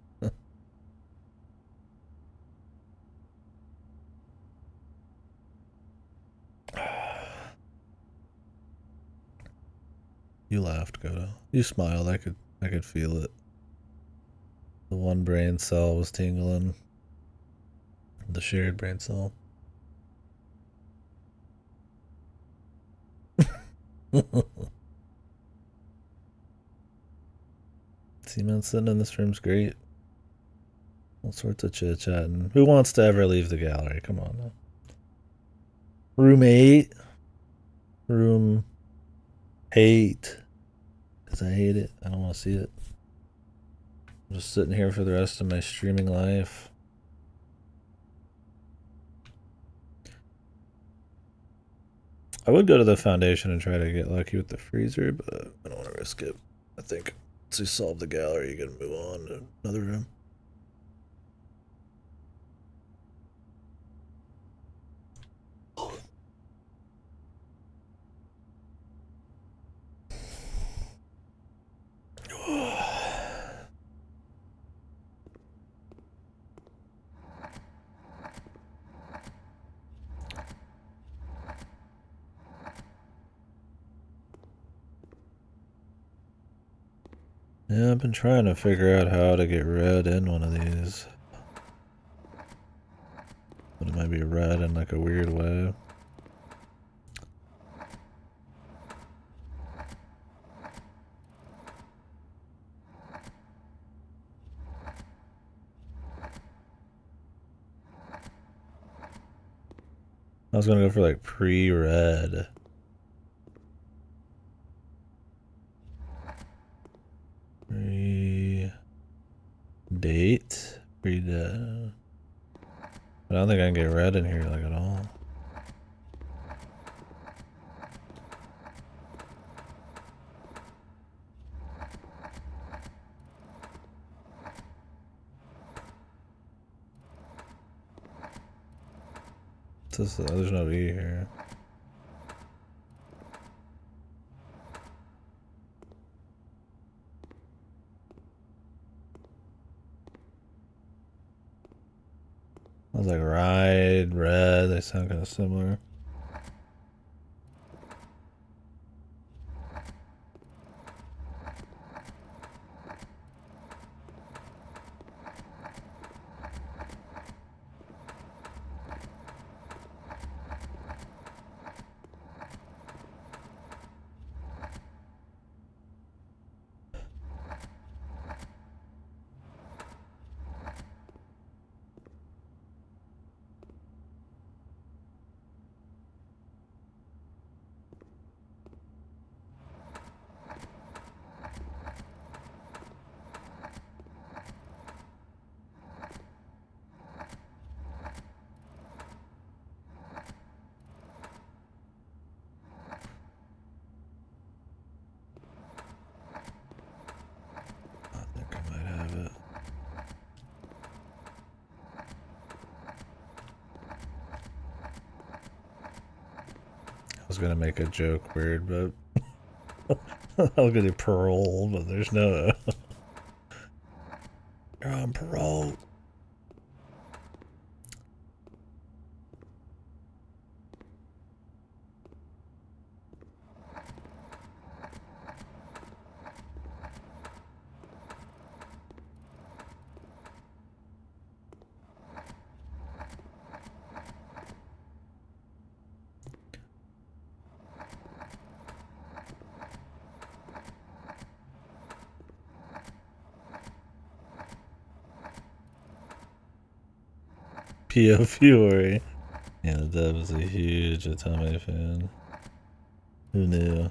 You laughed, Godo. You smiled. I could feel it. The one brain cell was tingling. The shared brain cell. Seaman sitting in this room's great. All sorts of chit chatting. Who wants to ever leave the gallery? Come on now. Room 8. Room 8. Because I hate it. I don't want to see it. I'm just sitting here for the rest of my streaming life. I would go to the foundation and try to get lucky with the freezer, but I don't want to risk it. I think once you solve the gallery, you gotta move on to another room. Yeah, I've been trying to figure out how to get red in one of these. But it might be red in like a weird way. I was gonna go for like pre-red. Pre-date? Pre-date. But I don't think I can get red in here like at all. There's no E here. I was like ride, red, they sound kind of similar. I was gonna make a joke weird, but I was gonna do parole, but there's no. You're on parole. Pio Fiore. Yeah, Deb is a huge Atome fan. Who knew?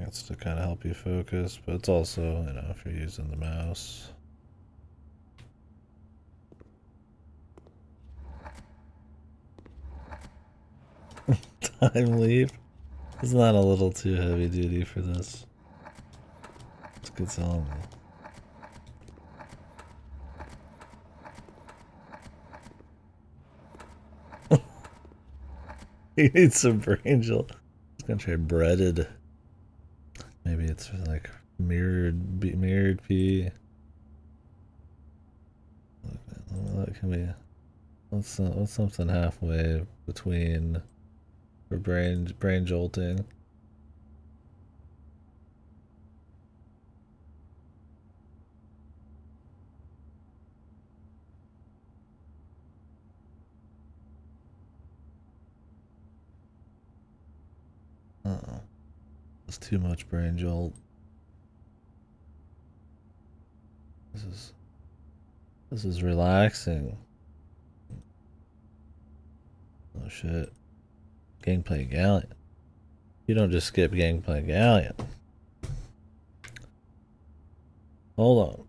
It's to kind of help you focus, but it's also, you know, if you're using the mouse. Time leap? It's not a little too heavy duty for this. It's a good song. He needs some Brangel. He's gonna try breaded. Maybe it's like mirrored P. What can we? What's something halfway between for brain jolting? Uh-oh. It's too much brain jolt. This is relaxing. Oh shit. Gangplank Galleon. You don't just skip Gangplank Galleon. Hold on.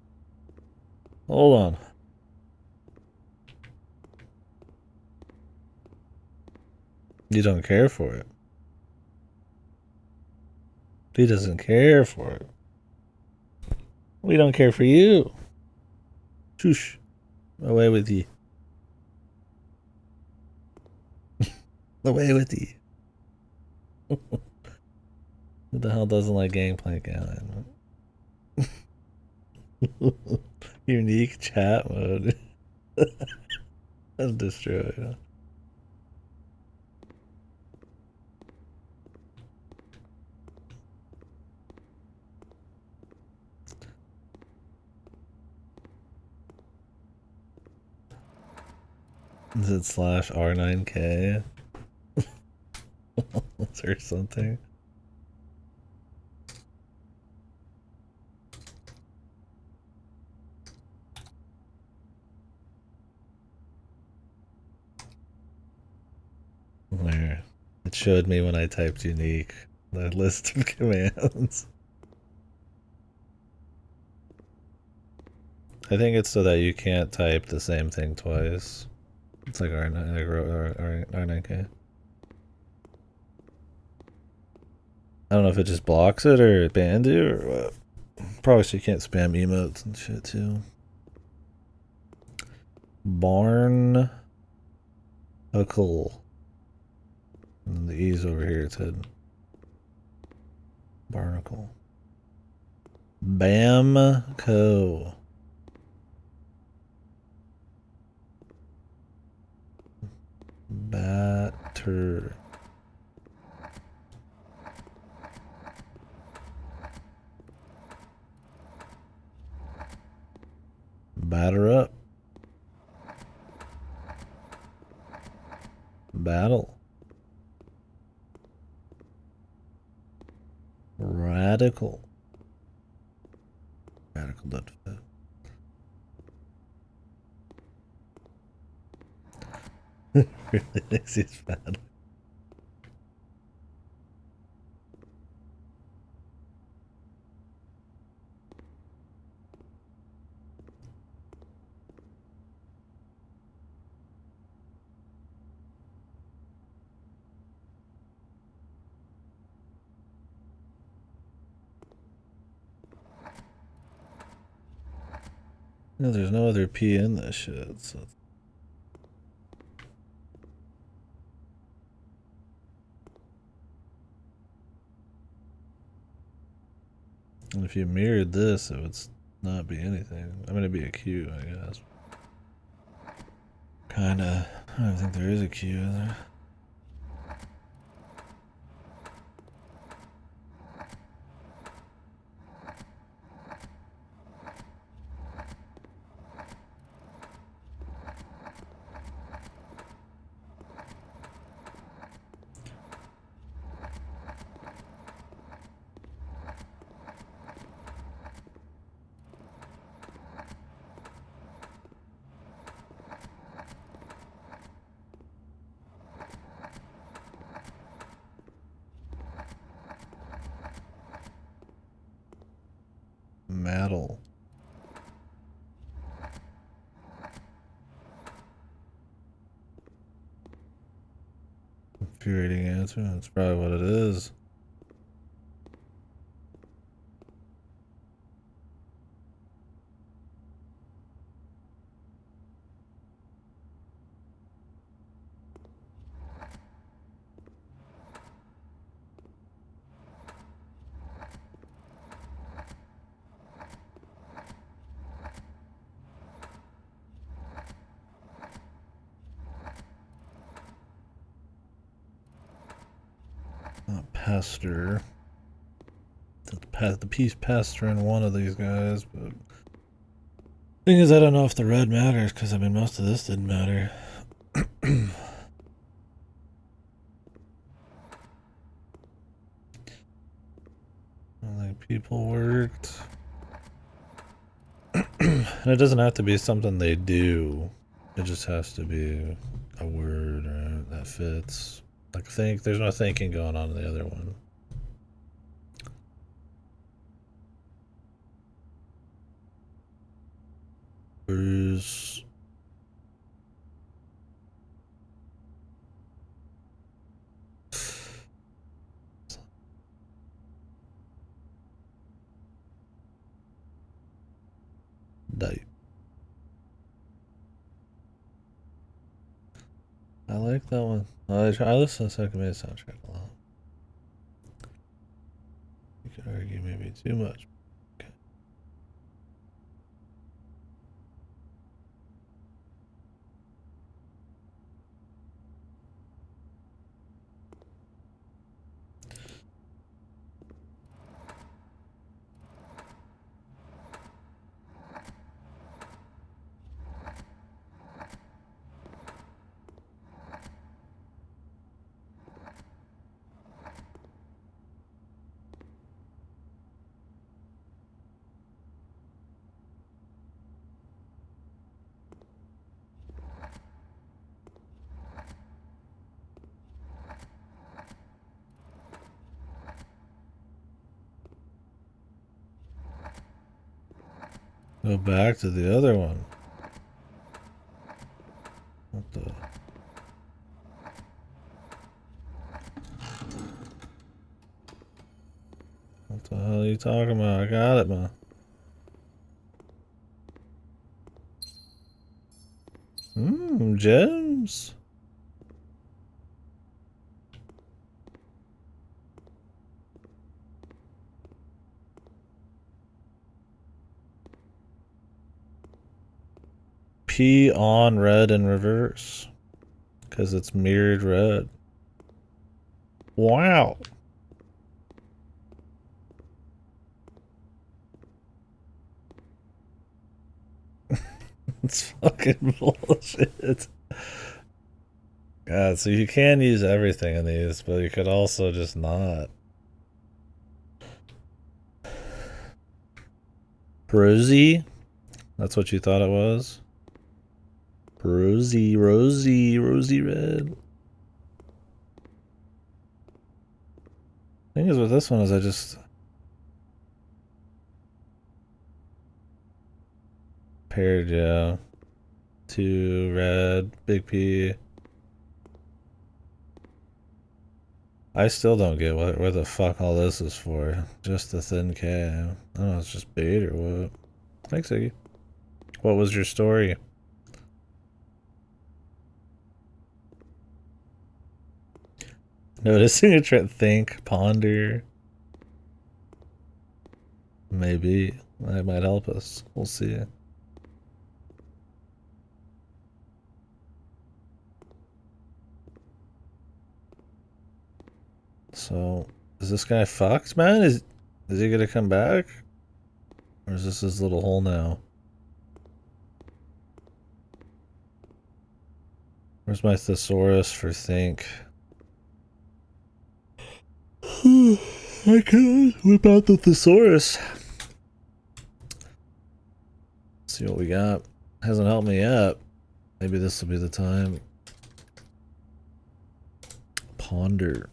Hold on. You don't care for it. He doesn't care for it. We don't care for you. Shush. Away with you. Away with you. Who the hell doesn't like Gangplank Galleon? Unique chat mode. That's destroyed. Is it slash R9K? Or something? Where it showed me when I typed unique the list of commands. I think it's so that you can't type the same thing twice. It's like R9K. I don't know if it just blocks it or it banned you or what. Probably so you can't spam emotes and shit too. Barnacle. And the E's over here, it's hidden. Barnacle. Bamco. Batter. Batter up. Battle. Radical. Radical doesn't fit. Really thinks he's bad. No, there's no other P in this shit, so. And if you mirrored this, it would not be anything. I mean, it'd be a Q, I guess. Kinda. I don't think there is a Q in there. cattle. Infuriating answer. That's probably what it is. Not Pastor. The piece Pastor in one of these guys, but thing is, I don't know if the red matters because I mean most of this didn't matter. Like people worked. And it doesn't have to be something they do. It just has to be a word that fits. Like think, there's no thinking going on in the other one. Bruce. Diet. I like that one. I listen to Second Made soundtrack a lot. You could argue maybe too much. Okay. Go back to the other one. What the? What the hell are you talking about? I got it, man. Gems. P on red in reverse. Because it's mirrored red. Wow. It's fucking bullshit. God, so you can use everything in these, but you could also just not. Rosie? That's what you thought it was? Rosie red. Thing is with this one is I just paired, yeah. 2 red, big P. I still don't get where the fuck all this is for. Just the thin K. I don't know, it's just bait or what. Thanks, Iggy. What was your story? Noticing a trend. Think, ponder. Maybe. That might help us. We'll see. So, is this guy fucked, man? Is he gonna come back? Or is this his little hole now? Where's my thesaurus for think? I could whip out the thesaurus. See what we got. Hasn't helped me yet. Maybe this will be the time. Ponder.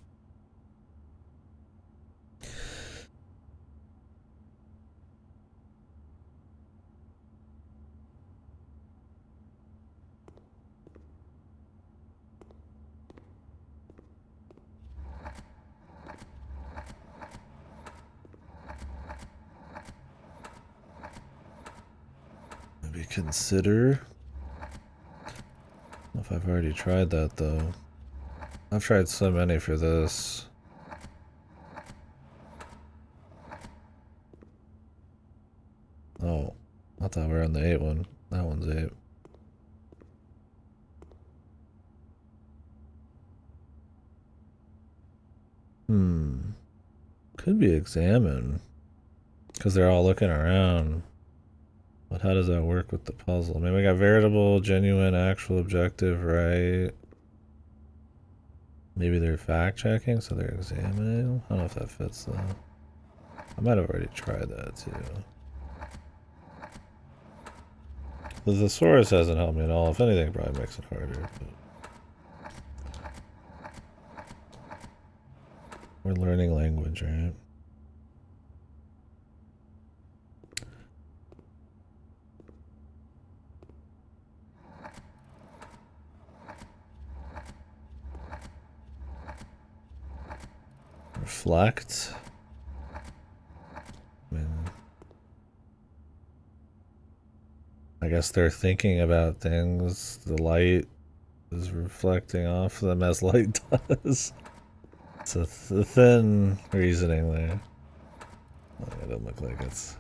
maybe consider. I don't know if I've already tried that though. I've tried so many for this. Oh, I thought we were on the 8 one. That one's 8. Could be examine. Because they're all looking around. But how does that work with the puzzle? I mean, we got veritable, genuine, actual, objective, right? Maybe they're fact checking, so they're examining. I don't know if that fits though. I might have already tried that too. The thesaurus hasn't helped me at all. If anything, it probably makes it harder. But we're learning language, right? Reflect. I guess they're thinking about things. The light is reflecting off them as light does. It's a thin reasoning there. It doesn't look like it's...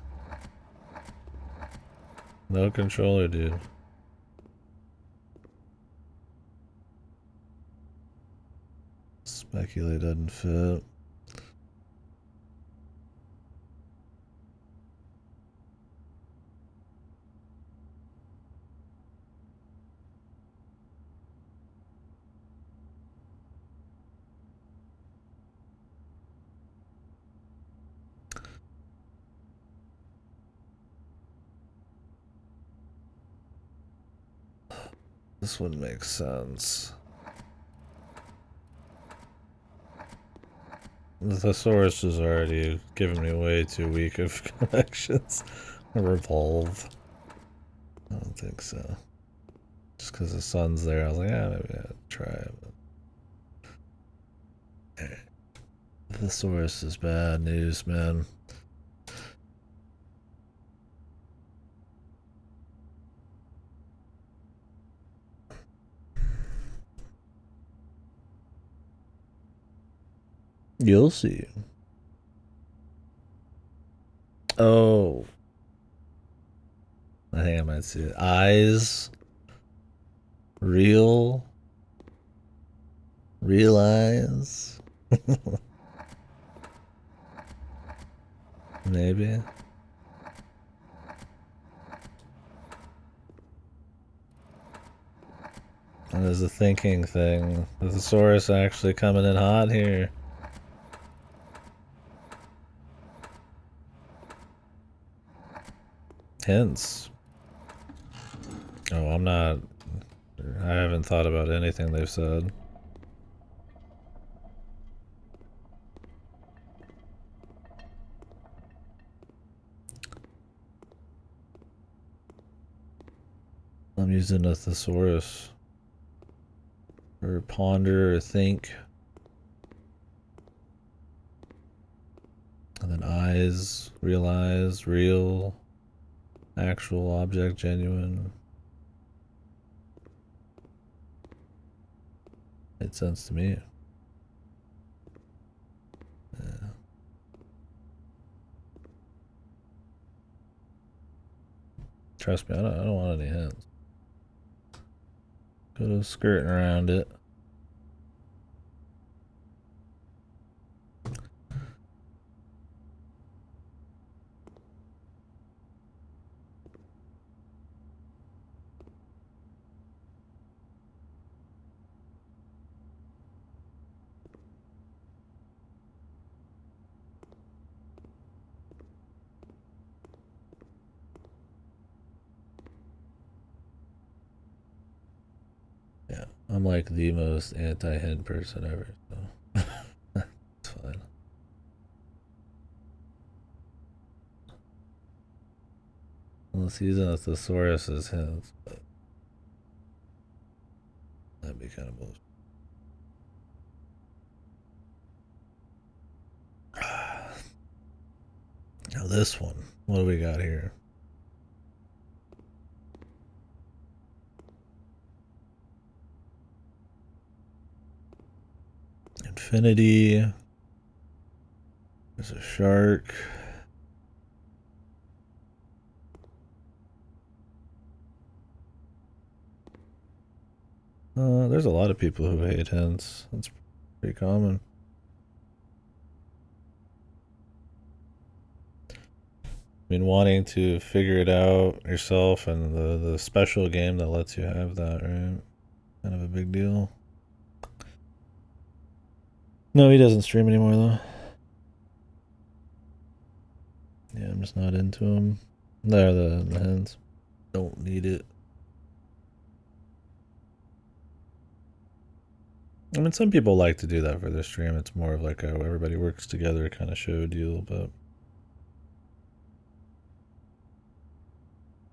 No controller, dude. Speculate doesn't fit. This one makes sense. The thesaurus is already giving me way too weak of connections. Revolve. I don't think so. Just because the sun's there, I was like, maybe I'll try it. The thesaurus is bad news, man. You'll see. Oh. I think I might see it. Eyes. Realize. Maybe. And there's a thinking thing. The thesaurus actually coming in hot here. Hints. Oh, I'm not... I haven't thought about anything they've said. I'm using a thesaurus. Or ponder or think. And then eyes, realize, real, actual, object, genuine. Made sense to me. Yeah. Trust me, I don't want any hints. Go skirting around it. Yeah, I'm like the most anti-hint person ever, so it's fine. Unless using a thesaurus as hints, but that'd be kind of bullshit. Now this one, what do we got here? Infinity. There's a shark. There's a lot of people who hate hints. That's pretty common. I mean, wanting to figure it out yourself and the special game that lets you have that, right? Kind of a big deal. No, he doesn't stream anymore, though. Yeah, I'm just not into him. There, the hints. Don't need it. I mean, some people like to do that for their stream. It's more of like a everybody works together kind of show deal, but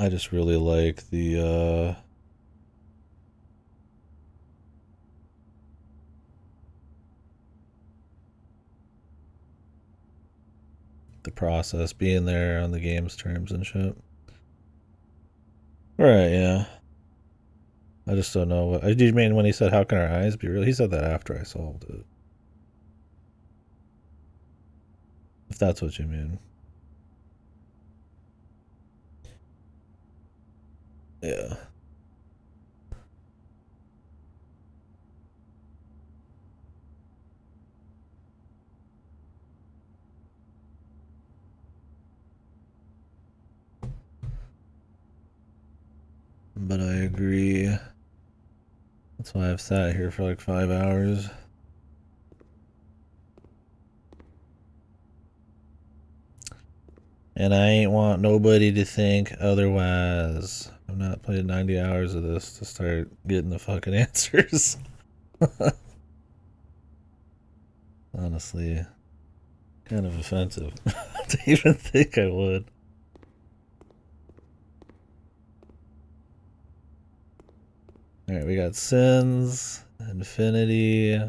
I just really like the process, being there on the game's terms and shit. Right, yeah. I just don't know what. Did you mean when he said, "How can our eyes be real?" He said that after I solved it. If that's what you mean. Yeah. But I agree. That's why I've sat here for like 5 hours. And I ain't want nobody to think otherwise. I'm not playing 90 hours of this to start getting the fucking answers. Honestly, kind of offensive to even think I would. Alright, we got sins, infinity,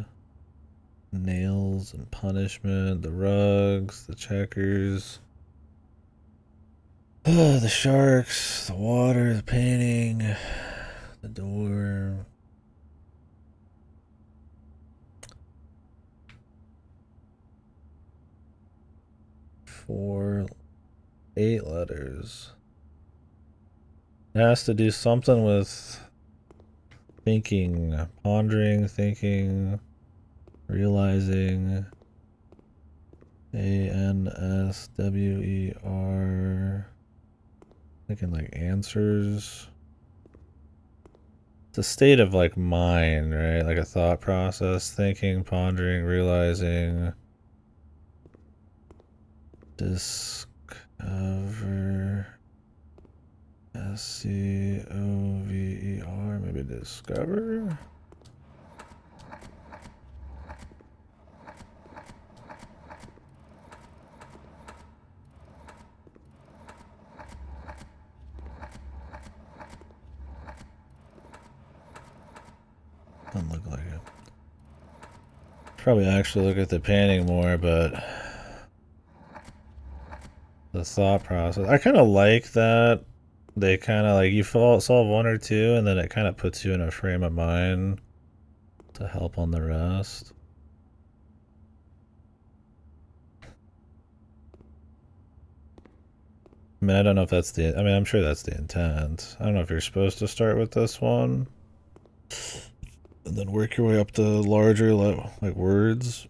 nails and punishment, the rugs, the checkers, the sharks, the water, the painting, the door. Four, 8 letters. It has to do something with thinking, pondering, thinking, realizing. ANSWER. Thinking like answers. It's a state of like mind, right? Like a thought process, thinking, pondering, realizing. Discover. SCOVER. Maybe discover? Doesn't look like it. Probably actually look at the painting more, but the thought process. I kind of like that. They kind of like you solve one or two, and then it kind of puts you in a frame of mind to help on the rest. I mean, I don't know if that's the. I mean, I'm sure that's the intent. I don't know if you're supposed to start with this one and then work your way up to larger like words.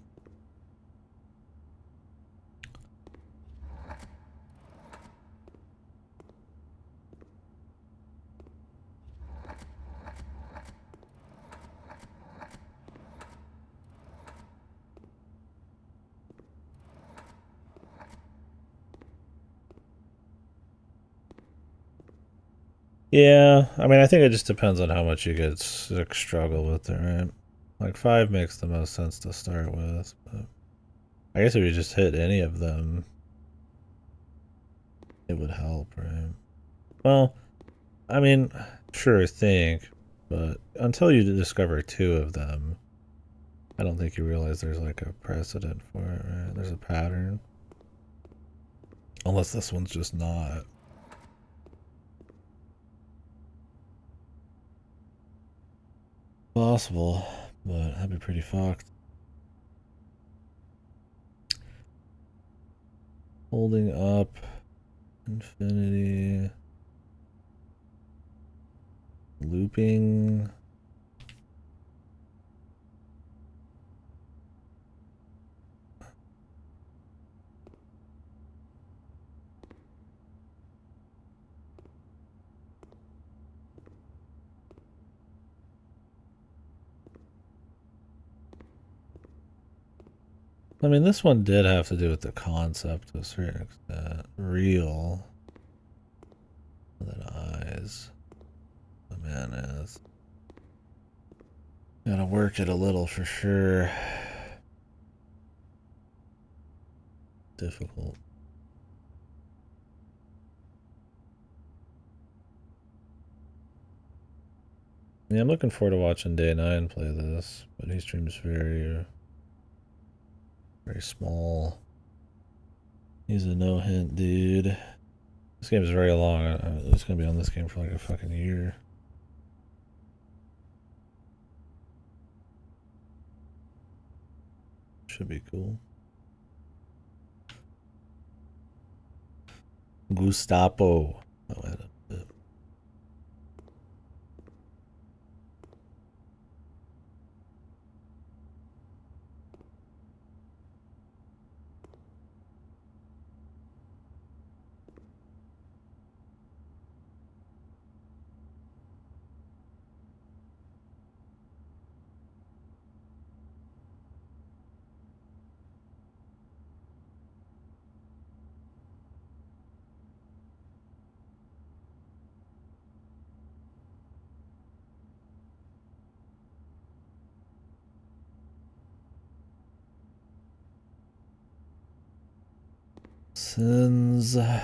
Yeah, I mean, I think it just depends on how much you get struggle with it, right? Like 5 makes the most sense to start with, but I guess if you just hit any of them, it would help, right? Well, I mean, sure, think, but until you discover 2 of them, I don't think you realize there's like a precedent for it, right? There's a pattern. Unless this one's just not. Possible, but that'd be pretty fucked. Holding up. Infinity. Looping. I mean, this one did have to do with the concept to a certain extent. Real. That eyes. The man is. Gotta work it a little for sure. Difficult. Yeah, I'm looking forward to watching Day 9 play this, but he streams very small. He's a no hint dude. This game is very long. It's gonna be on this game for like a fucking year. Should be cool. Gustavo. Oh, I had a bit. Sins. Yeah,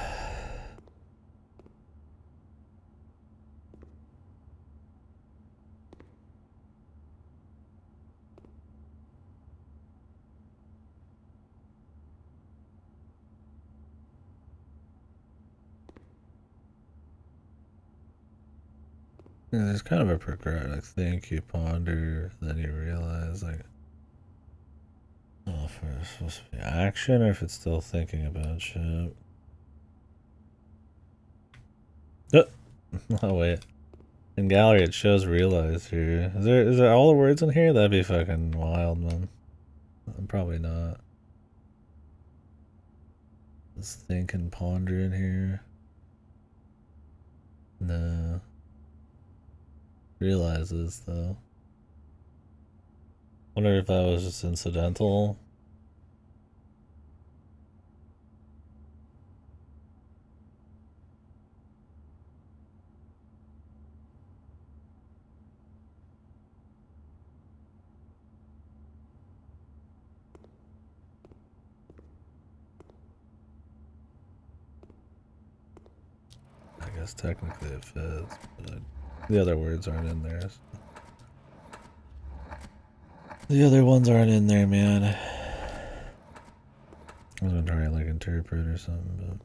there's kind of a progression. Like, think you ponder, then you realize, like, I don't know if it's supposed to be action or if it's still thinking about shit. Oh wait, in gallery it shows realize here. Is there all the words in here? That'd be fucking wild, man. Probably not. Let's think and ponder in here. No. Realizes though. Wonder if that was just incidental. I guess technically it fits, but the other words aren't in there. So. The other ones aren't in there, man. I was gonna try and like interpret or something,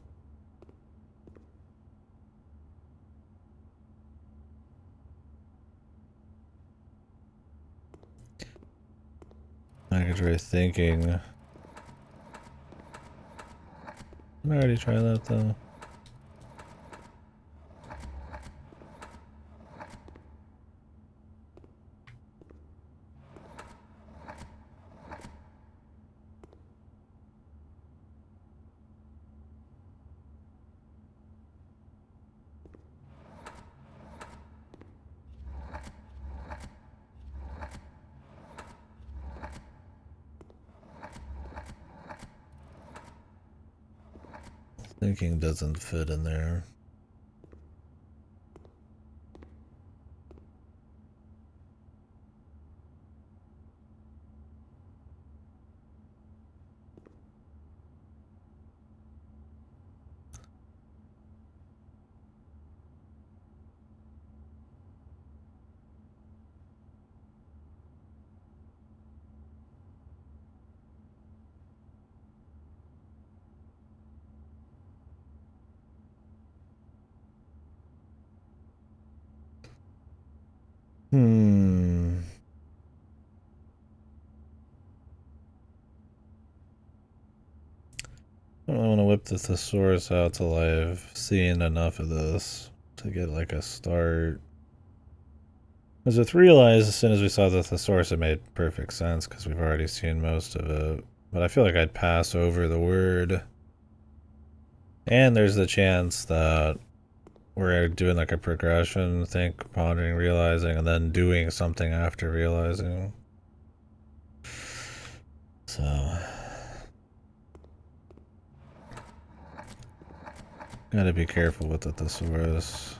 but I could try thinking. Didn't I already try that though? Thinking doesn't fit in there. whip the thesaurus out till I've seen enough of this to get like a start. Because with Realize, as soon as we saw the thesaurus, it made perfect sense because we've already seen most of it. But I feel like I'd pass over the word. And there's the chance that we're doing like a progression, think, pondering, realizing, and then doing something after realizing. So gotta be careful with the thesaurus.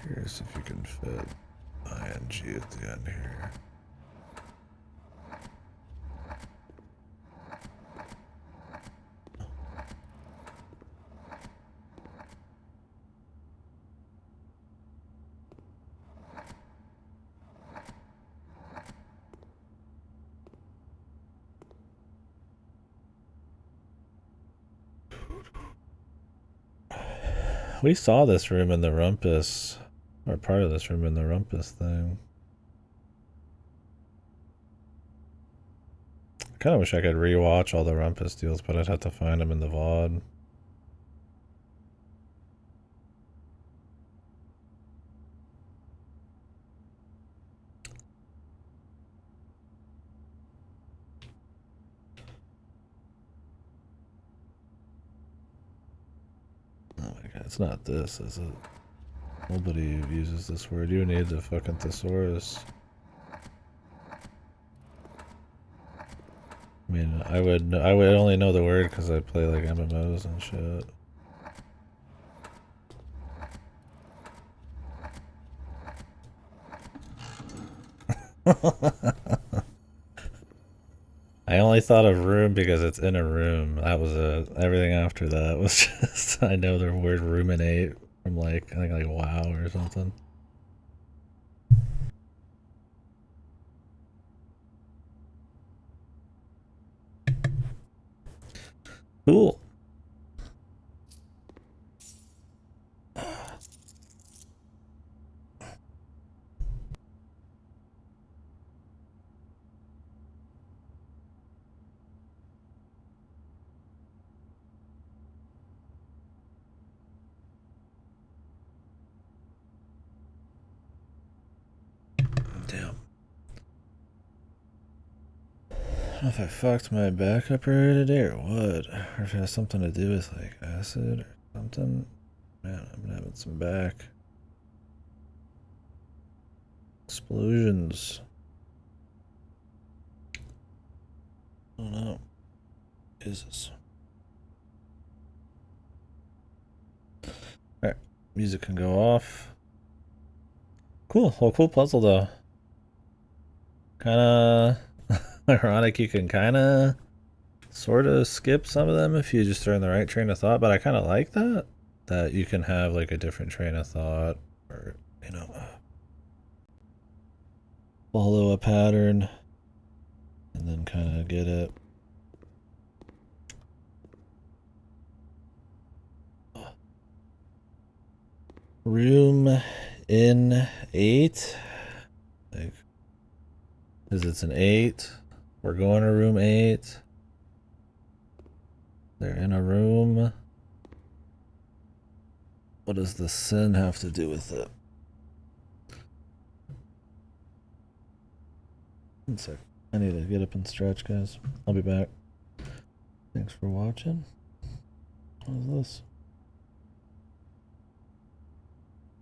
Curious if you can fit ing at the end here. We saw this room in the Rumpus, or part of this room in the Rumpus thing. I kind of wish I could rewatch all the Rumpus deals, but I'd have to find them in the VOD. Oh my god, it's not this, is it? Nobody uses this word. You need the fucking thesaurus. I mean, I would only know the word because I play like MMOs and shit. I only thought of room because it's in a room. That was it. Everything after that was just I know the word ruminate from like I think like WoW or something. Cool. Damn. I don't know if I fucked my back up earlier today or what. Or if it has something to do with like acid or something. Man, I've been having some back explosions. I don't know. Is this? Alright, music can go off. Cool. Well, cool puzzle though. Kinda ironic you can kinda sort of skip some of them if you just are in the right train of thought, but I kinda like that. That you can have like a different train of thought or, you know, follow a pattern and then kinda get it. Room in 8. Like, because it's an 8. We're going to room 8. They're in a room. What does the sin have to do with it? One sec. I need to get up and stretch, guys. I'll be back. Thanks for watching. What is this?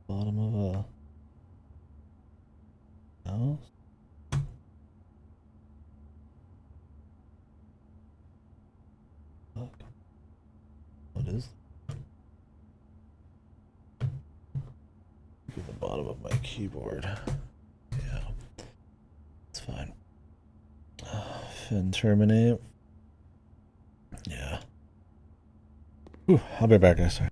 Bottom of a house? Fuck. What is that? At the bottom of my keyboard. Yeah. It's fine. Fin terminate. Yeah. Whew, I'll be back, guys. Sorry.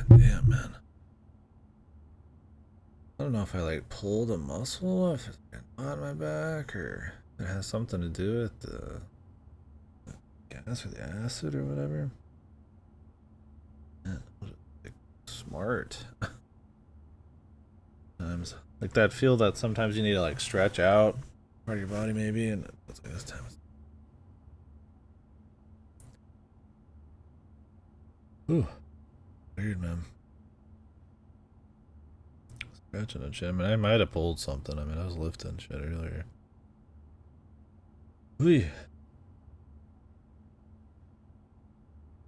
Damn, man. I don't know if I like pulled a muscle, if it's on my back, or it has something to do with the gas or the acid or whatever. Man, smart. Times like that feel that sometimes you need to like stretch out part of your body maybe, and it's like this time. Ooh, weird, man. Stretching a gym, and I might have pulled something. I mean, I was lifting shit earlier. Ooh.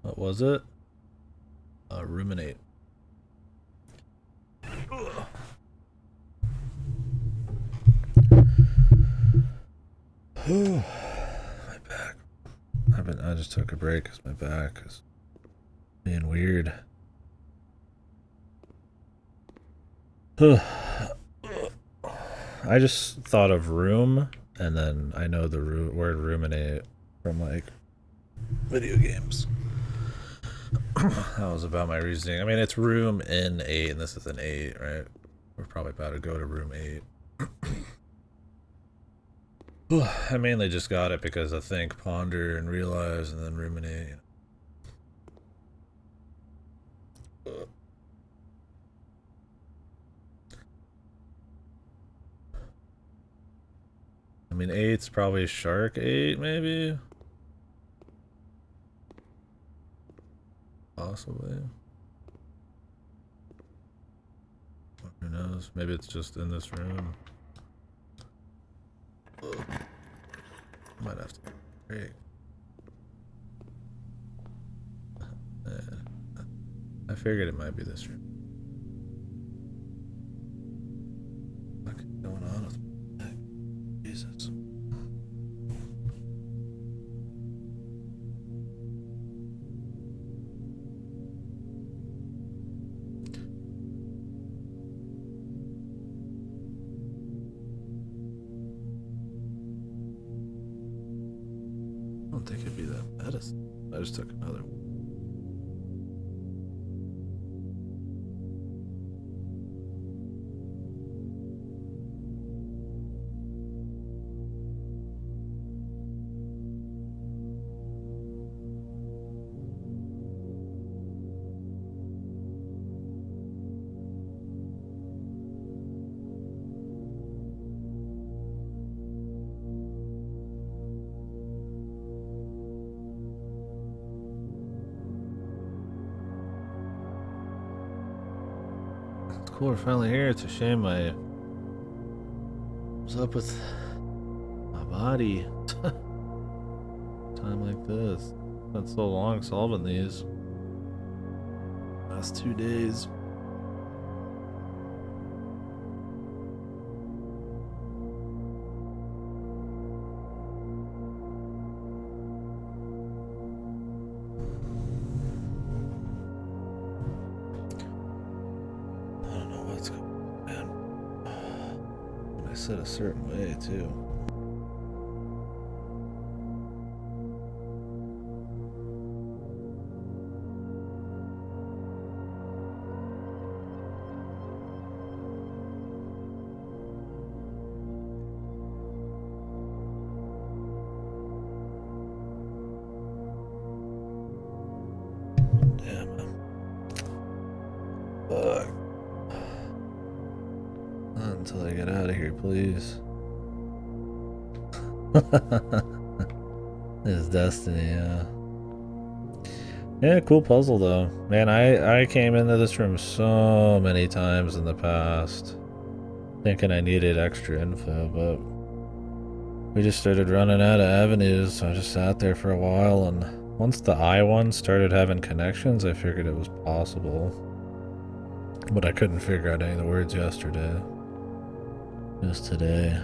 What was it? Ruminate. My back. I just took a break because my back is being weird. I just thought of room, and then I know the word ruminate from like video games. That was about my reasoning. I mean, it's room in 8, and this is an 8, right? We're probably about to go to room 8. I mainly just got it because I think ponder and realize and then ruminate. I mean, 8's probably shark 8, maybe? Possibly. Who knows? Maybe it's just in this room. Might have to break. I figured it might be this room. What's going on with my neck? Jesus. I don't think it'd be that medicine. I just took another one. It's cool we're finally here. It's a shame what's up with my body? Time like this. It's been so long solving these. Last 2 days. I don't know what's going on, man. I said a certain way too. Damn, man. Fuck. Not until I get out of here, please. It's destiny, yeah. Yeah, cool puzzle though. Man, I came into this room so many times in the past thinking I needed extra info, but we just started running out of avenues, so I just sat there for a while, and once the I one started having connections, I figured it was possible. But I couldn't figure out any of the words yesterday. Just today.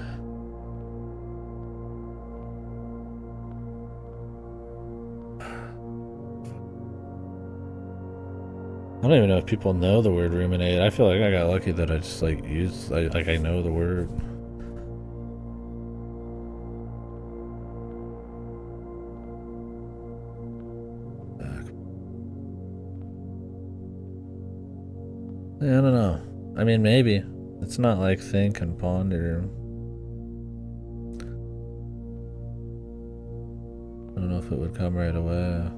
I don't even know if people know the word ruminate. I feel like I got lucky that I just like I know the word. Back. I don't know. I mean, maybe. It's not like think and ponder. I don't know if it would come right away.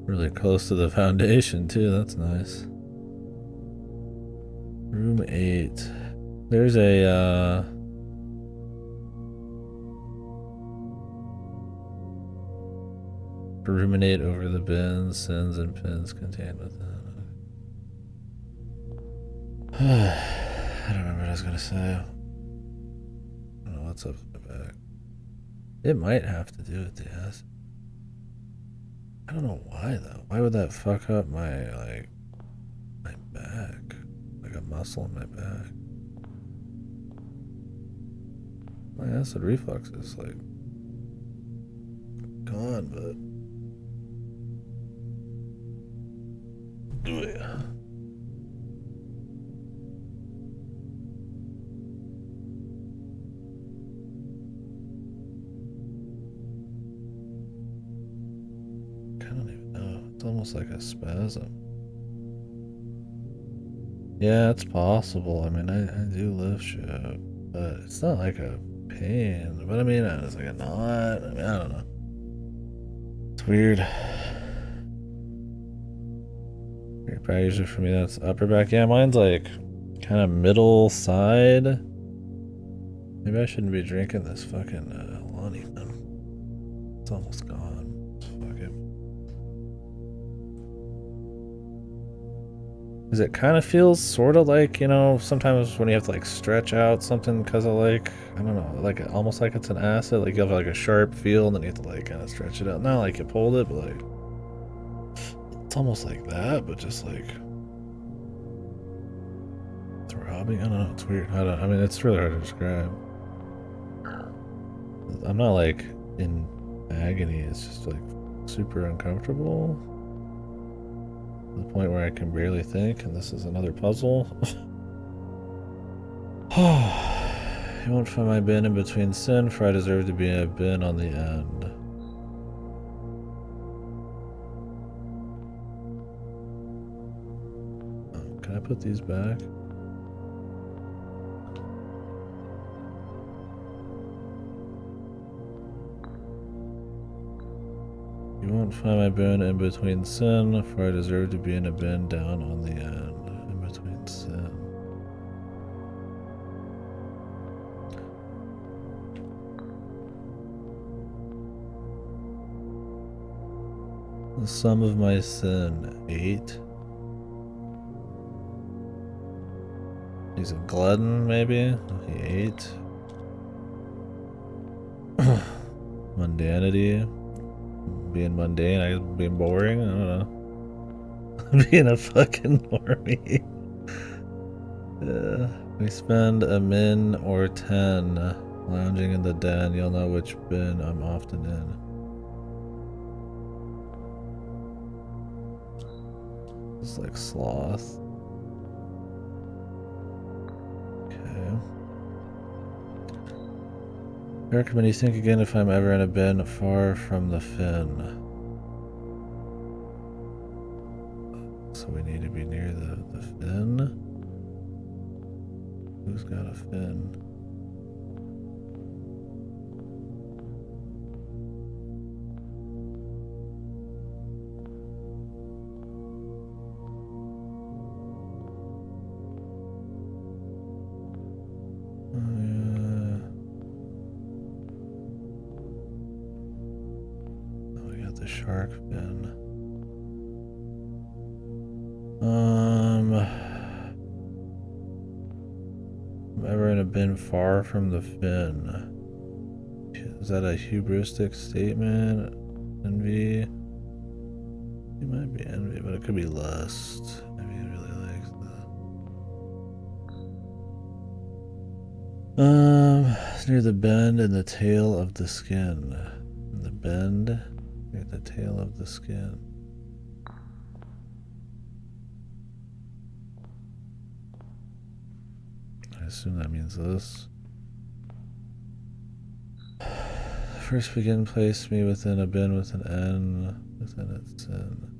Really close to the foundation too, that's nice. Room 8. There's a ruminate over the bins, sins, and pins contained within. I don't remember what I was gonna say. I don't know what's up the back. It might have to do with the acid. I don't know why though. Why would that fuck up my back? Like a muscle in my back. My acid reflux is like gone, but yeah. I don't even know. It's almost like a spasm. Yeah, it's possible. I mean, I do lift shit, but it's not like a pain. But I mean, it's like a knot. I mean, I don't know. It's weird. Probably usually for me that's upper back. Yeah, mine's like kind of middle side. Maybe I shouldn't be drinking this fucking Lonnie, man. It's almost gone. Fuck it. Because it kind of feels sort of like, you know, sometimes when you have to like stretch out something because of like, I don't know, like almost like it's an acid. Like you have like a sharp feel and then you have to like kind of stretch it out. Not like you pulled it, but like it's almost like that, but just like throbbing. I don't know. It's weird. I mean, it's really hard to describe. I'm not like in agony. It's just like super uncomfortable. To the point where I can barely think, and this is another puzzle. You won't find my bin in between sin, for I deserve to be a bin on the end. Can I put these back? You won't find my bin in between sin, for I deserve to be in a bin down on the end. In between sin. The sum of my sin, 8. He's a glutton, maybe? He ate. Mundanity. Being mundane, I guess being boring, I don't know. Being a fucking normie. We spend a min or 10 lounging in the den. You'll know which bin I'm often in. It's like sloth. Okay. I recommend you think again if I'm ever in a bin far from the fin. So we need to be near the fin. Who's got a fin? Shark fin. I'm ever in a bin far from the fin. Is that a hubristic statement? Envy? It might be envy, but it could be lust. Maybe he really likes that. It's near the bend and the tail of the skin. The bend. The tail of the skin. I assume that means this. First begin, place me within a bin with an N within its N.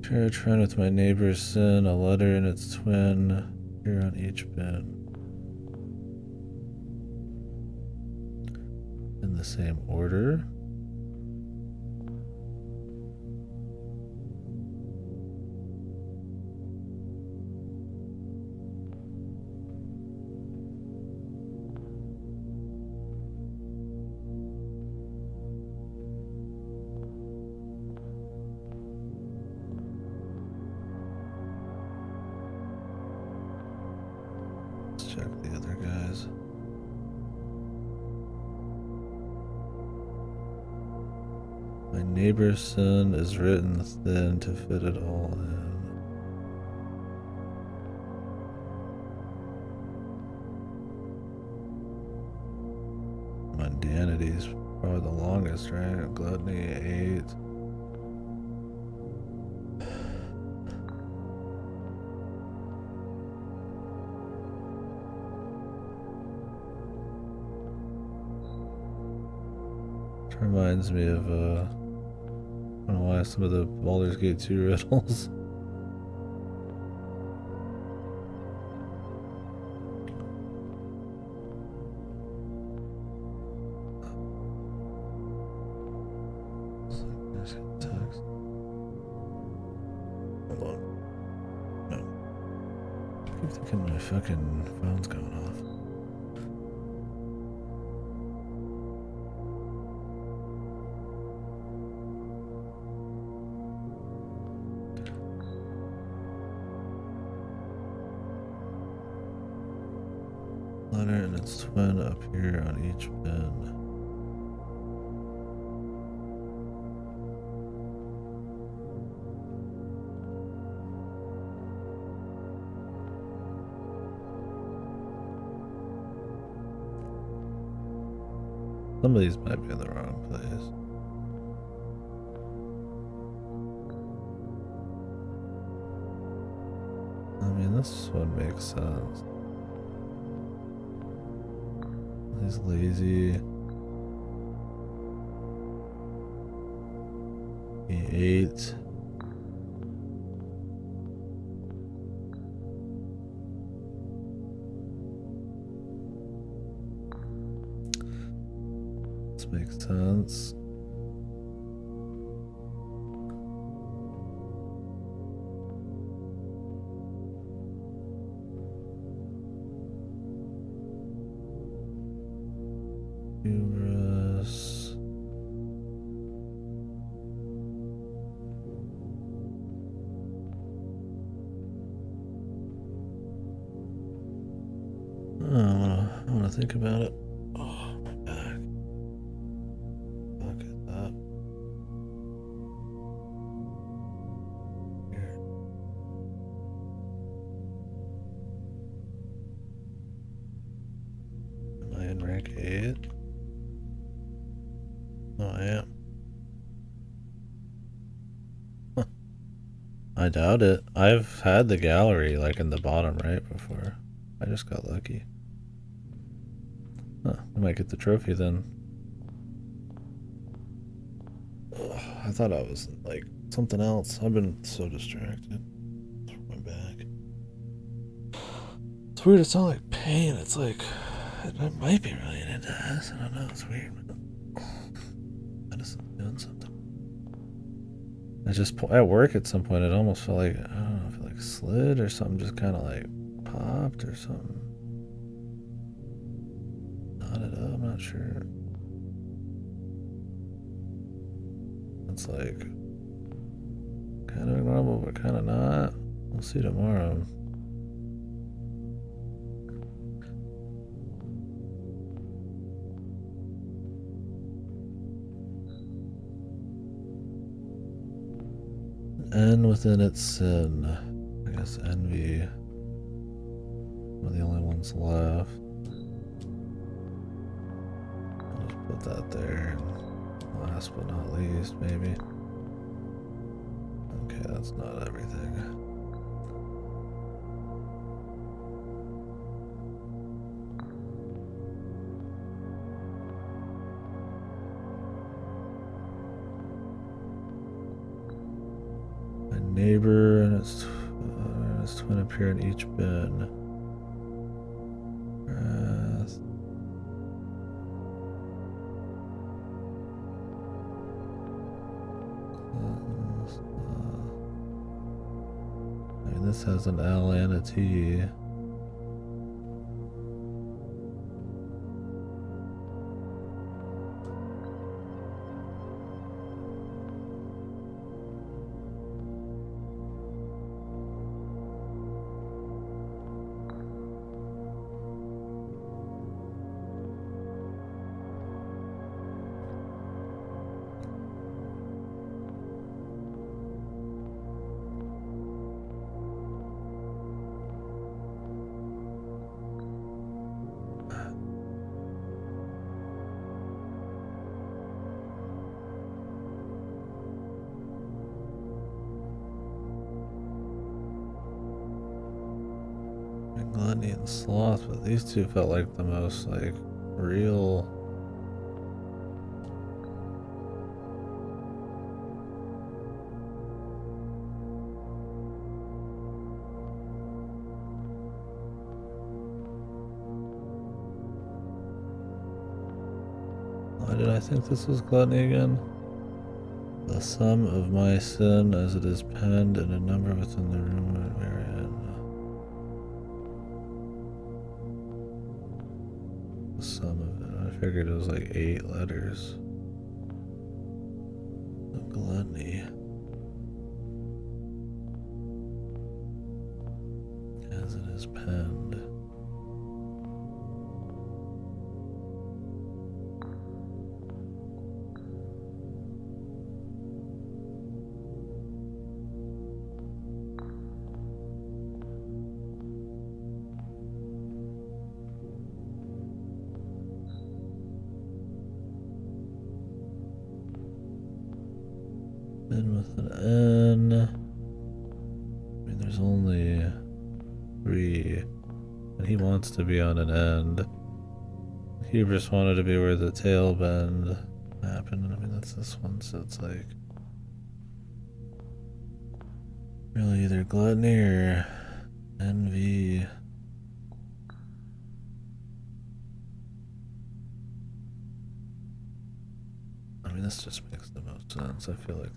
Share a trend with my neighbor's sin, a letter and its twin, here on each bin. In the same order. Check the other guys. My neighbor's sin is written thin to fit it all in. Mundanity's probably the longest, right? Gluttony 8. Reminds me of, I don't know why, some of the Baldur's Gate 2 riddles. There's text. Hold on. No. I keep thinking my fucking phone's going off. Letter and its twin up here on each bin. Some of these might be in the wrong place. I mean, this one makes sense. He's lazy. He ate. This makes sense. Humorous. I want to think about it. Oh, my back. Look at that. Here. Am I in rank 8? Oh, I am. Huh. I doubt it. I've had the gallery like in the bottom right before. I just got lucky. Huh, I might get the trophy then. Ugh, I thought I was like something else. I've been so distracted. My back. It's weird, it's not like pain, it's like it might be related to this. I don't know, it's weird. Medicine's doing something. I just at work at some point it almost felt like, I don't know, if it like slid or something just kinda like popped or something. Knotted up, I'm not sure. It's like kind of normal, but kind of not. We'll see tomorrow. N within its sin. I guess envy. One of the only ones left. I'll just put that there. Last but not least, maybe. Okay, that's not everything. My neighbor and its twin appear in each bin. This has an L and a T. Gluttony and sloth, but these two felt like the most like real. Why did I think this was gluttony again? The sum of my sin as it is penned in a number within the room wherein. The sum of it. I figured it was like 8 letters. The gluttony. As it is penned. Bin with an N. I mean, there's only 3. And he wants to be on an end. Hubris wanted to be where the tail bend happened. I mean, that's this one, so it's like really either gluttony or envy. I mean, this just makes the most sense. I feel like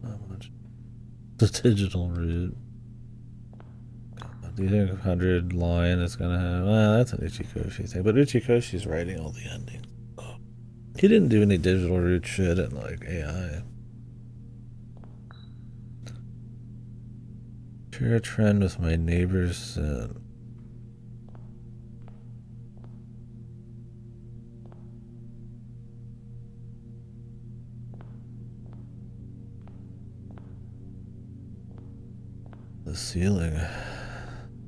not much. The digital root. Do you think 100 line is gonna have? Well, that's an Uchikoshi thing, but Uchikoshi's writing all the endings. Oh. He didn't do any digital root shit in like AI. Share a trend with my neighbors. The ceiling.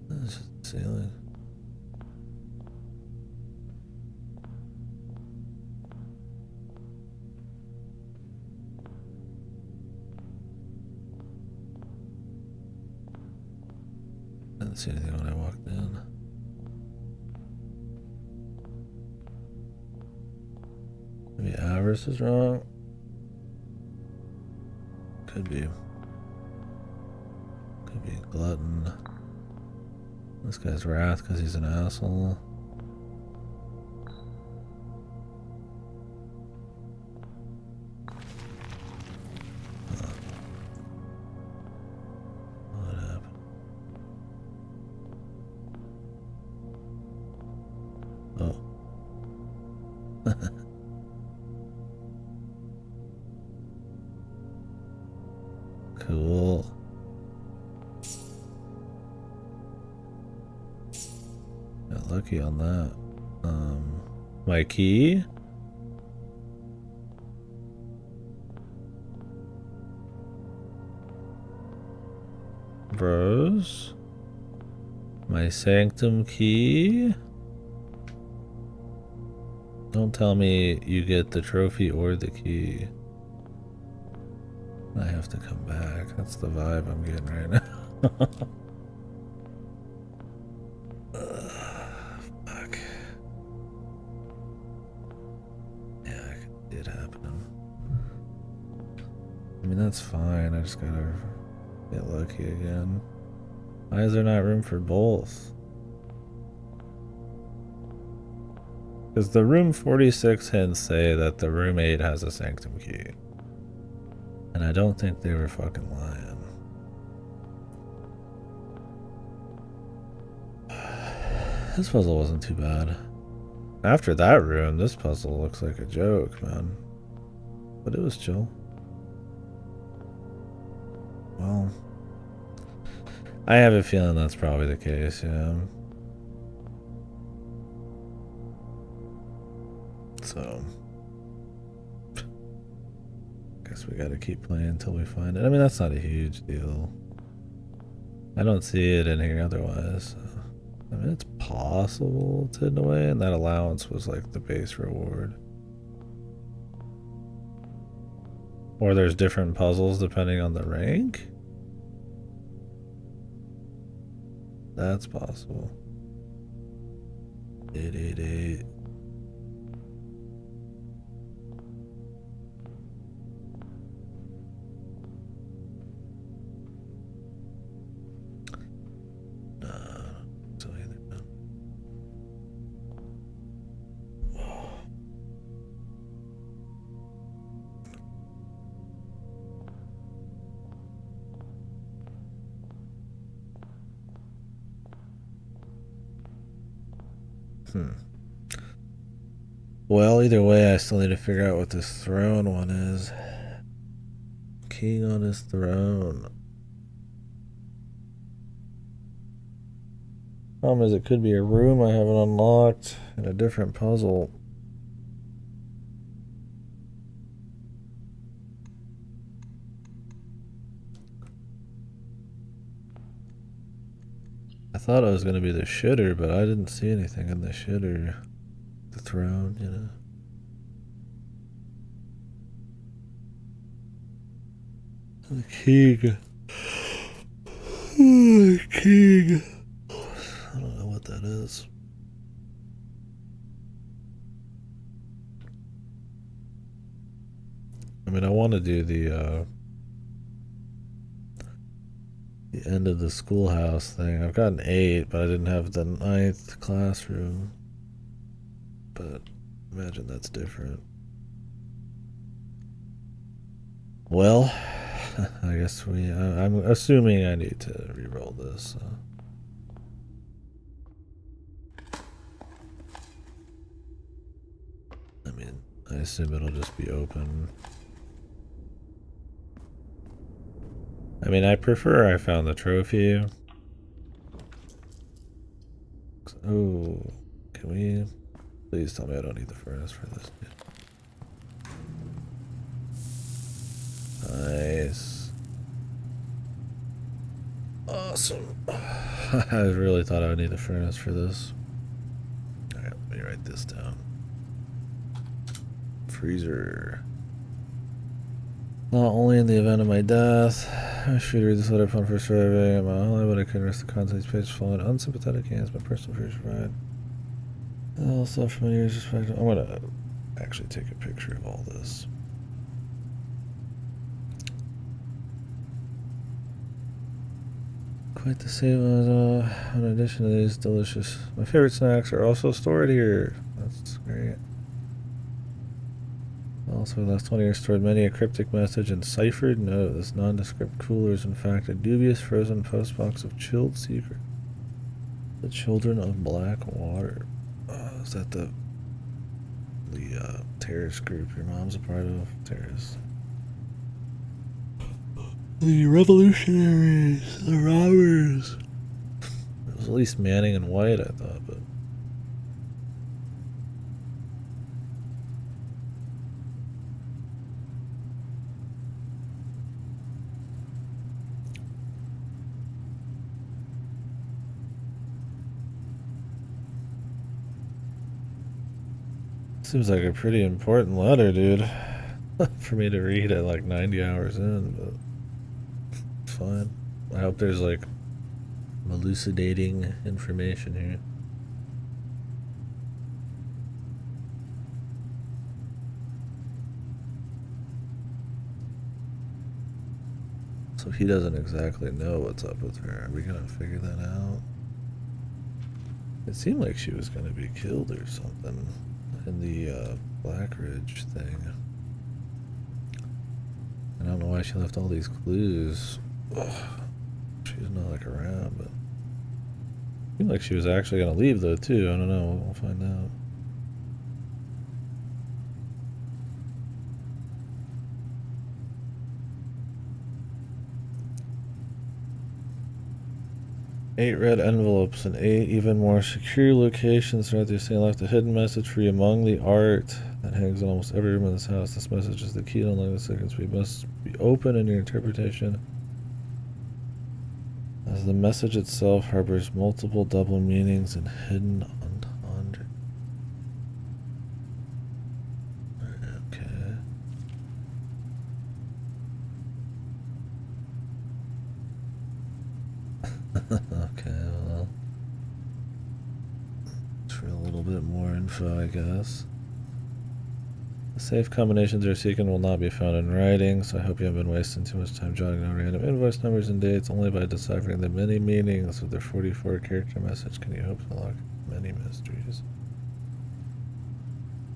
It's just the ceiling. I didn't see anything when I walked in. Maybe avarice is wrong. Could be. Could be glutton. This guy's wrath because he's an asshole. What happened? Oh. Cool. Got lucky on that. My key? bros. My sanctum key. Don't tell me you get the trophy or the key. I have to come back. That's the vibe I'm getting right now. Fuck. Yeah, I can see it happening. I mean, that's fine. I just gotta get lucky again. Why is there not room for both? Because the room 46 hints say that the room 8 has a sanctum key. And I don't think they were fucking lying. This puzzle wasn't too bad. After that room, this puzzle looks like a joke, man. But it was chill. Well, I have a feeling that's probably the case, yeah. So, guess we gotta keep playing until we find it. I mean, that's not a huge deal. I don't see it in here otherwise. I mean, it's possible it's hidden away, and that allowance was like the base reward. Or there's different puzzles depending on the rank? That's possible. 888. Well, either way, I still need to figure out what this throne one is. King on his throne. Problem is, it could be a room I haven't unlocked and a different puzzle. I thought it was going to be the shitter, but I didn't see anything in the shitter. The throne, you know. The king. The king. I don't know what that is. I mean, I want to do the end of the schoolhouse thing. I've got an 8, but I didn't have the 9th classroom. But imagine that's different. Well, I guess I'm assuming I need to re-roll this. I mean, I assume it'll just be open. I mean, I prefer I found the trophy. Oh, can we... Please tell me I don't need the furnace for this. Nice. Awesome. I really thought I would need a furnace for this. Alright, let me write this down. Freezer. Not only in the event of my death, I should read this letter upon first arriving at my home, but I couldn't rest the contents page following unsympathetic hands. My personal freezer fried. Also, for many years, respect. I'm gonna actually take a picture of all this. Quite the same as, in addition to these delicious, my favorite snacks are also stored here. That's great. Also, the last 20 years stored many a cryptic message and ciphered note. This nondescript cooler is in fact a dubious frozen postbox of chilled secret. The Children of Black Water. Is that the terrorist group your mom's a part of? Terrorists. The revolutionaries, the robbers. It was at least Manning and White, I thought, but Seems like a pretty important letter, dude. For me to read at like 90 hours in, but it's fine. I hope there's like elucidating information here. So he doesn't exactly know what's up with her. Are we gonna figure that out? It seemed like she was gonna be killed or something in the Blackridge thing. I don't know why she left all these clues. Ugh. She's not like around, but it seemed like she was actually gonna leave though too. I don't know. We'll find out. Eight red envelopes and 8 even more secure locations throughout the estate left a hidden message for you among the art that hangs in almost every room in this house. This message is the key to unlock the secrets. We must be open in your interpretation, as the message itself harbors multiple double meanings and hidden entendre. Okay. Okay, well, for a little bit more info, I guess. The safe combinations you're seeking will not be found in writing, so I hope you haven't been wasting too much time jotting down random invoice numbers and dates. Only by deciphering the many meanings of their 44-character message can you hope to unlock many mysteries.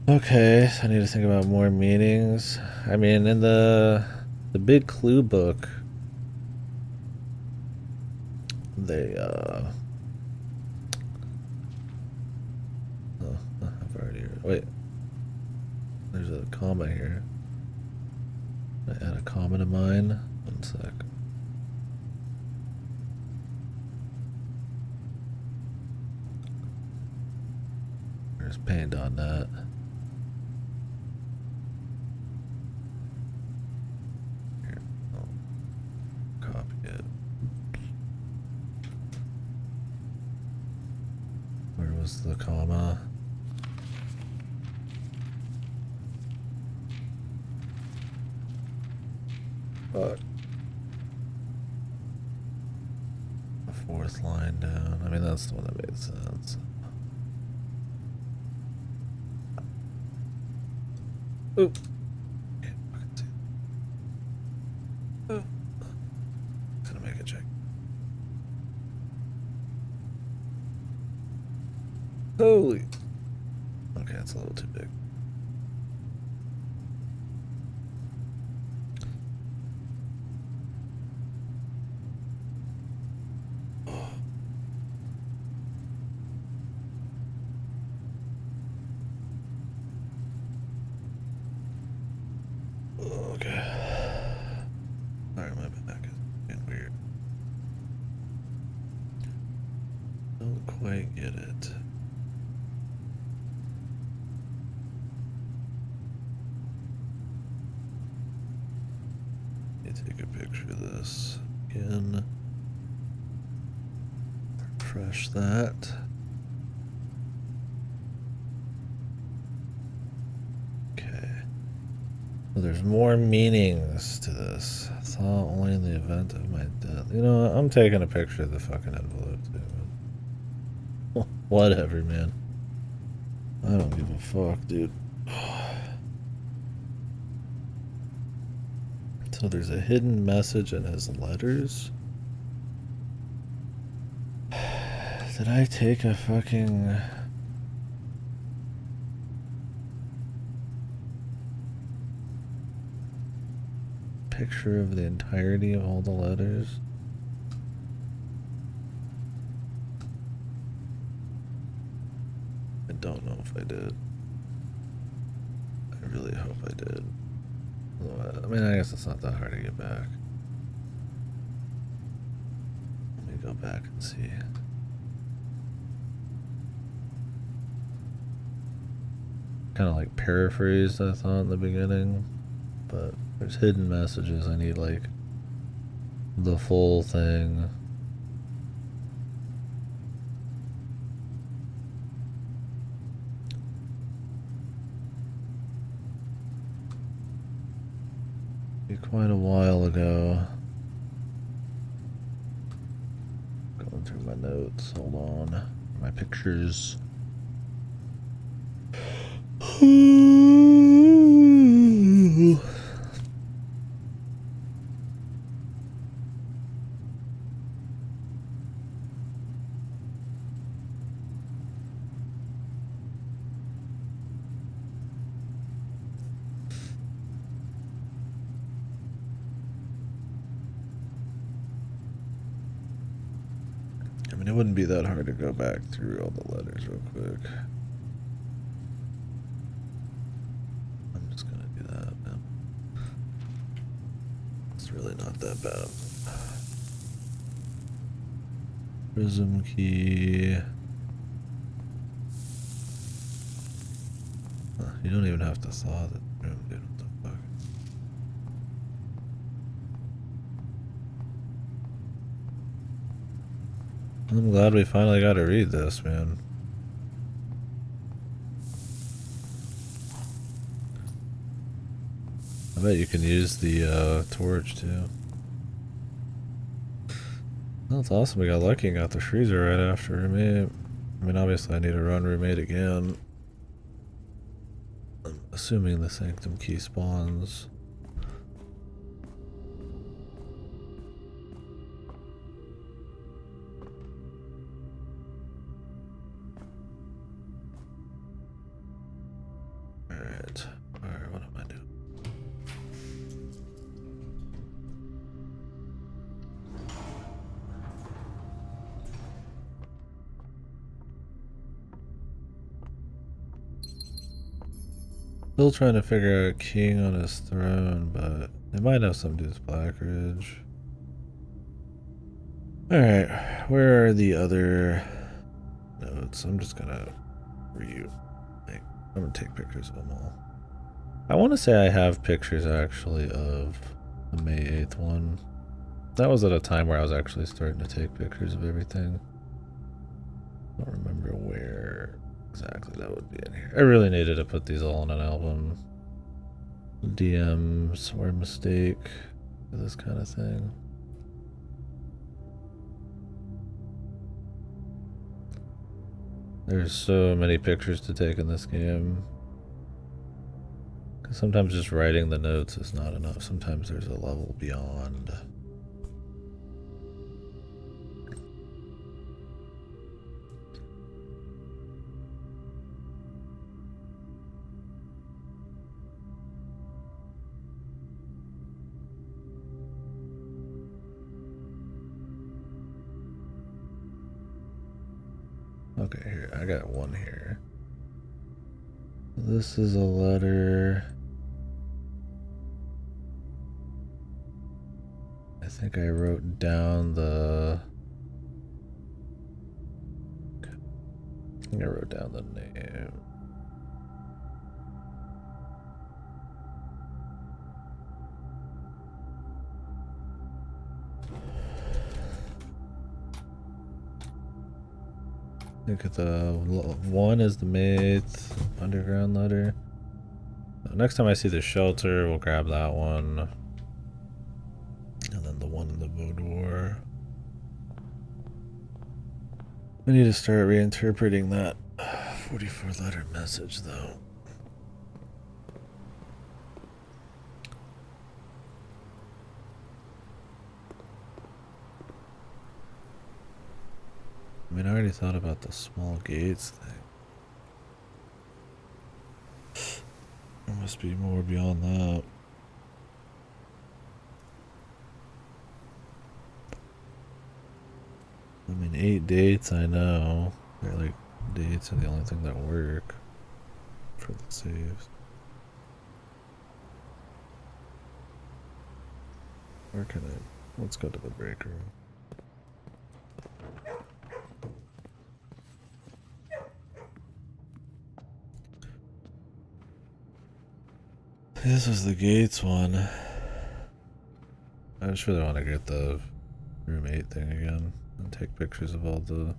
Okay, so I need to think about more meanings. I mean, in the big clue book, they I've already wait. There's a comma here. I add a comma to mine. 1 sec. There's paint on that. Here, I'll copy it. Where was the comma? Fuck. The 4th line down. I mean, that's the one that made sense. Oop. Can't fucking see it. Oop. Gonna make a check. Holy. Okay, that's a little too big. Quite get it. Let me take a picture of this again. Refresh that. Okay. So there's more meanings to this. I thought only in the event of my death. You know what? I'm taking a picture of the fucking envelope too. Whatever, man. I don't give a fuck, dude. So there's a hidden message in his letters. Did I take a fucking... picture of the entirety of all the letters? I don't know if I did. I really hope I did. I mean, I guess it's not that hard to get back. Let me go back and see. Kind of like paraphrased, I thought in the beginning, but there's hidden messages. I need like the full thing. Quite a while ago. Going through my notes. Hold on. My pictures. I mean, it wouldn't be that hard to go back through all the letters real quick. I'm just gonna do that now. It's really not that bad. Prism key. You don't even have to saw the room, dude. What the fuck? I'm glad we finally got to read this, man. I bet you can use the torch too. Well, it's awesome we got lucky and got the freezer right after roommate. I mean, obviously I need to run roommate again. I'm assuming the sanctum key spawns. Alright. Alright, what am I doing? Still trying to figure out king on his throne, but it might have something to do with Blackridge. Alright, where are the other notes? I'm just gonna I'm gonna take pictures of them all. I want to say I have pictures actually of the May 8th one. That was at a time where I was actually starting to take pictures of everything. I don't remember where exactly that would be in here. I really needed to put these all in an album. DMs were a mistake for this kind of thing. There's so many pictures to take in this game. Sometimes just writing the notes is not enough. Sometimes there's a level beyond. Okay, here, I got one here. This is a letter. I think I wrote down the... I think I wrote down the name. Look at the one is the Maid's underground letter. Next time I see the shelter, we'll grab that one. And then the one in the boudoir. We need to start reinterpreting that 44 letter message though. I mean, I already thought about the small gates thing. There must be more beyond that. I mean, 8 dates, I know. They're like, dates are the only thing that work for the saves. Where can I? Let's go to the break room. This was the gates one. I just really want to get the room 8 thing again and take pictures of all the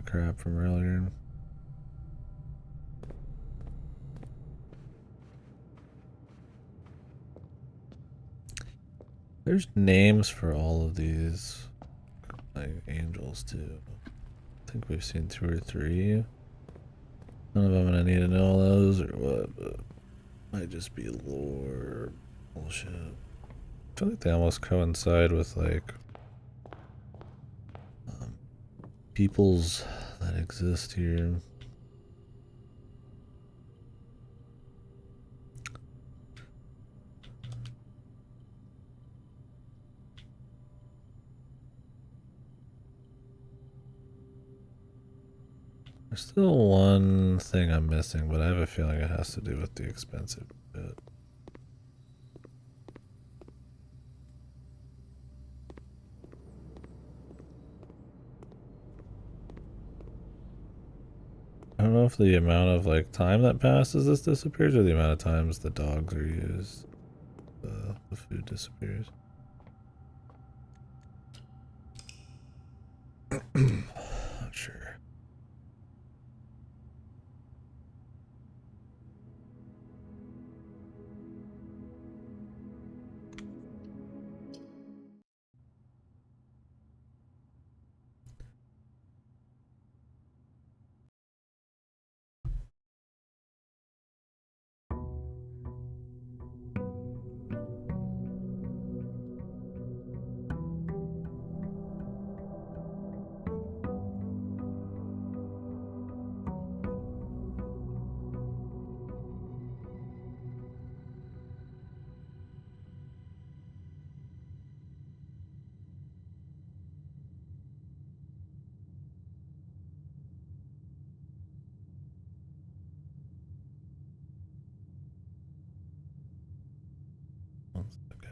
crap from earlier. There's names for all of these, like angels too. I think we've seen 2 or 3. None of them gonna need to know all those or what, but might just be lore bullshit. I feel like they almost coincide with like peoples that exist here. There's still one thing I'm missing, but I have a feeling it has to do with the expensive bit. I don't know if the amount of like time that passes this disappears or the amount of times the dogs are used. The food disappears. Not sure. One second.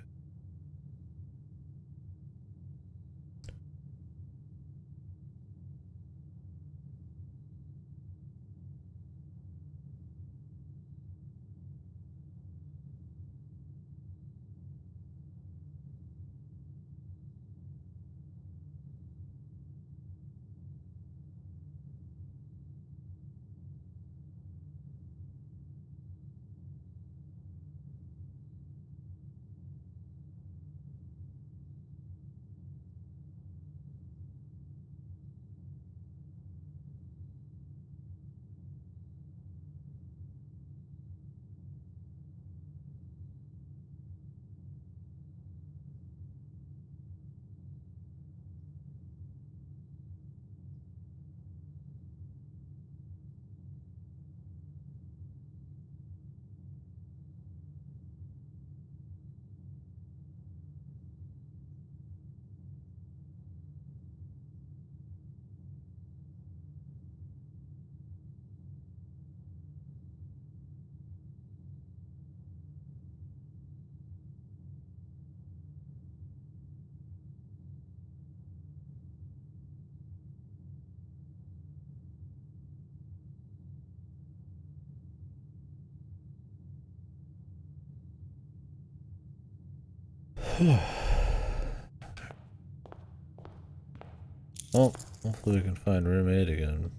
Well, hopefully we can find room 8 again.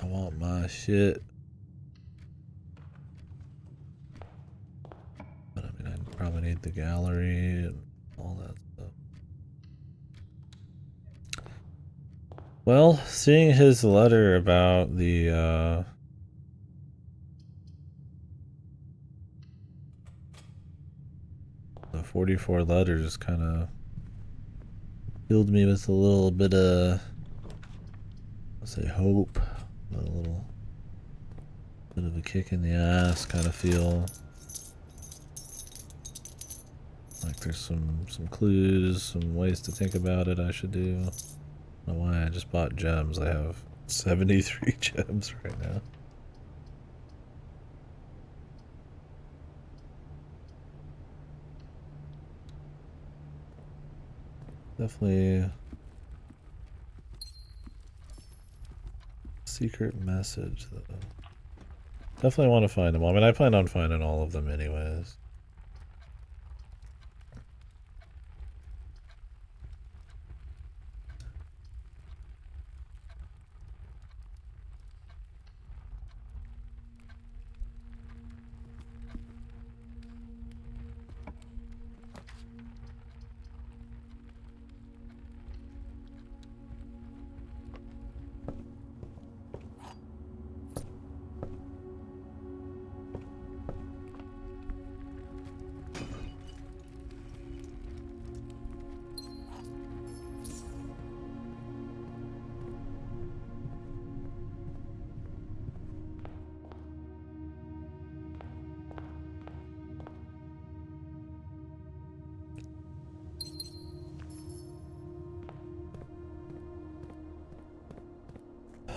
I want my shit. But I mean, I probably need the gallery and all that stuff. Well, seeing his letter about the 44 letters kind of filled me with a little bit of, let's say, hope, but a little bit of a kick in the ass kind of feel. Like there's some clues, some ways to think about it I should do. I don't know why I just bought gems. I have 73 gems right now. Definitely secret message though. Definitely want to find them all. I mean, I plan on finding all of them anyways.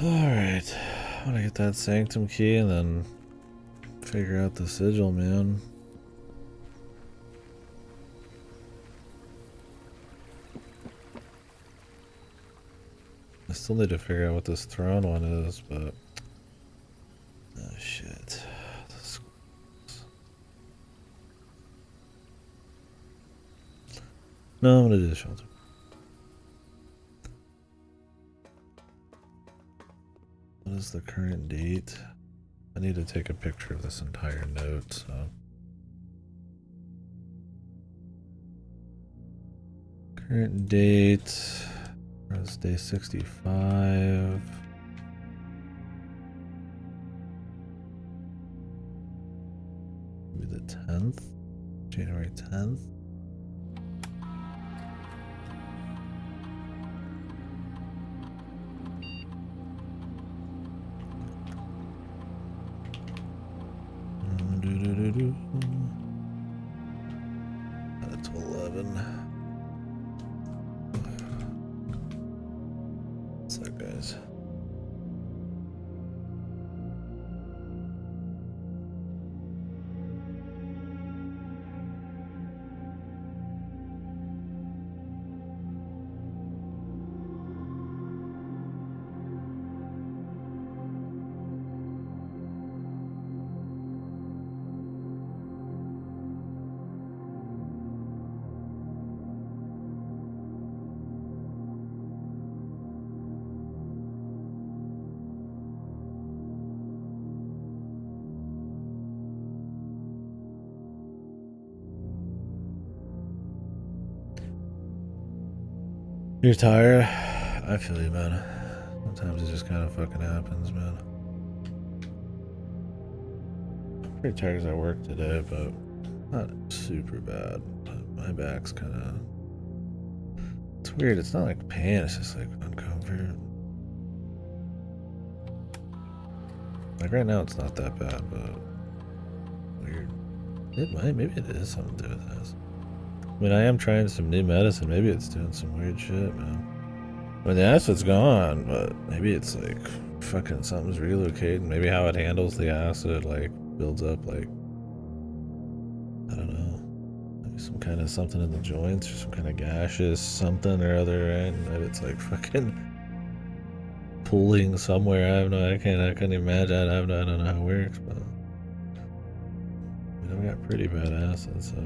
Alright. I want to get that sanctum key and then figure out the sigil, man. I still need to figure out what this throne one is, but... Oh, shit. No, I'm gonna do the shelter. What is the current date? I need to take a picture of this entire note, so... Current date... It's day 65. Maybe the 10th? January 10th? That's 11. What's that, guys? You're tired? I feel you, man. Sometimes it just kind of fucking happens, man. I'm pretty tired because I worked today, but not super bad. But my back's kind of... It's weird. It's not like pain. It's just like uncomfort. Like right now, it's not that bad, but weird. It might. Maybe it is something to do with this. I mean, I am trying some new medicine. Maybe it's doing some weird shit, man. I mean, the acid's gone, but maybe it's like fucking something's relocating. Maybe how it handles the acid, like, builds up, like, I don't know. Maybe some kind of something in the joints or some kind of gaseous something or other, right? Maybe it's like fucking pooling somewhere. I couldn't imagine. I don't know how it works, but I mean, I've got pretty bad acid, so.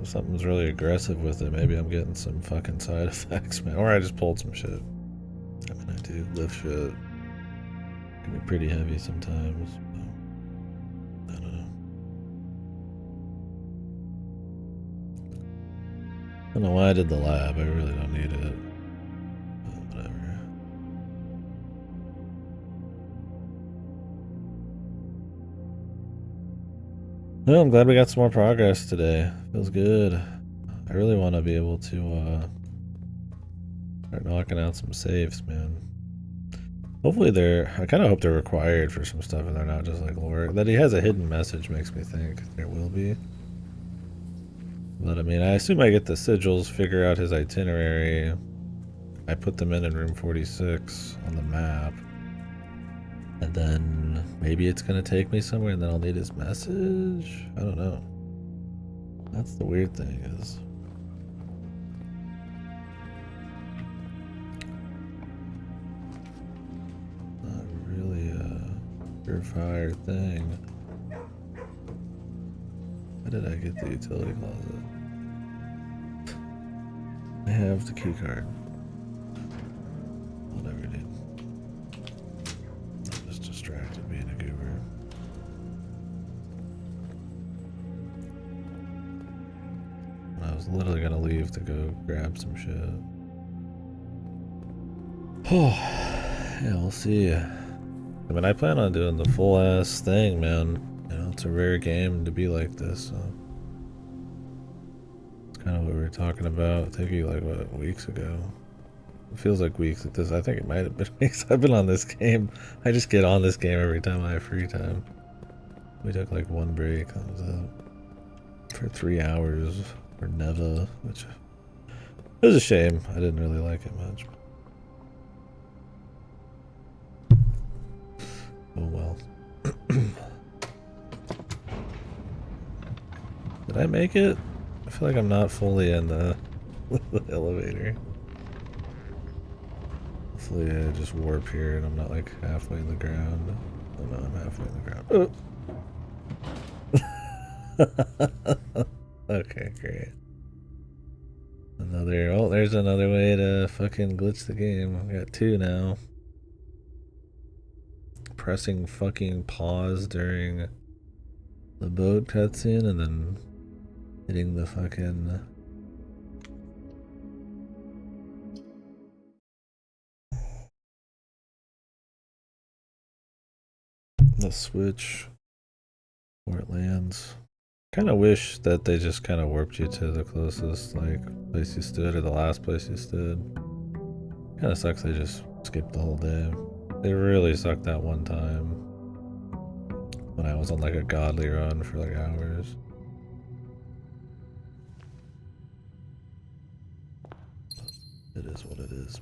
If something's really aggressive with it, maybe I'm getting some fucking side effects, man. Or I just pulled some shit. I mean, I do lift shit. It can be pretty heavy sometimes. I don't know. I don't know why I did the lab. I really don't need it. But whatever. Well, I'm glad we got some more progress today. Feels good. I really want to be able to start knocking out some saves, man. Hopefully I kind of hope they're required for some stuff and they're not just like lore. That he has a hidden message makes me think there will be. But I mean, I assume I get the sigils, figure out his itinerary. I put them in room 46 on the map. And then maybe it's going to take me somewhere and then I'll need his message? I don't know. That's the weird thing is... Not really a surefire thing. How did I get the utility closet? I have the key card. Whatever, dude. I'm just distracted being a goober. I was literally gonna leave to go grab some shit. Oh, yeah, we'll see. I mean, I plan on doing the full ass thing, man. You know, it's a rare game to be like this, so. It's kind of what we were talking about, I think like, what, weeks ago. It feels like weeks at this. I think it might have been weeks. I've been on this game. I just get on this game every time I have free time. We took like one break. That was it. For 3 hours for Neva, which it was a shame. I didn't really like it much. Did I make it? I feel like I'm not fully in the, the elevator. Hopefully I just warp here and I'm not like halfway in the ground. Oh no, I'm halfway in the ground. Okay, great. Oh, there's another way to fucking glitch the game. I've got two now. Pressing fucking pause during the boat cutscene and then hitting the fucking... the switch where it lands. Kind of wish that they just kind of warped you to the closest like place you stood or the last place you stood. Kind of sucks they just skipped the whole day. They really sucked that one time when I was on like a godly run for like hours. It is what it is.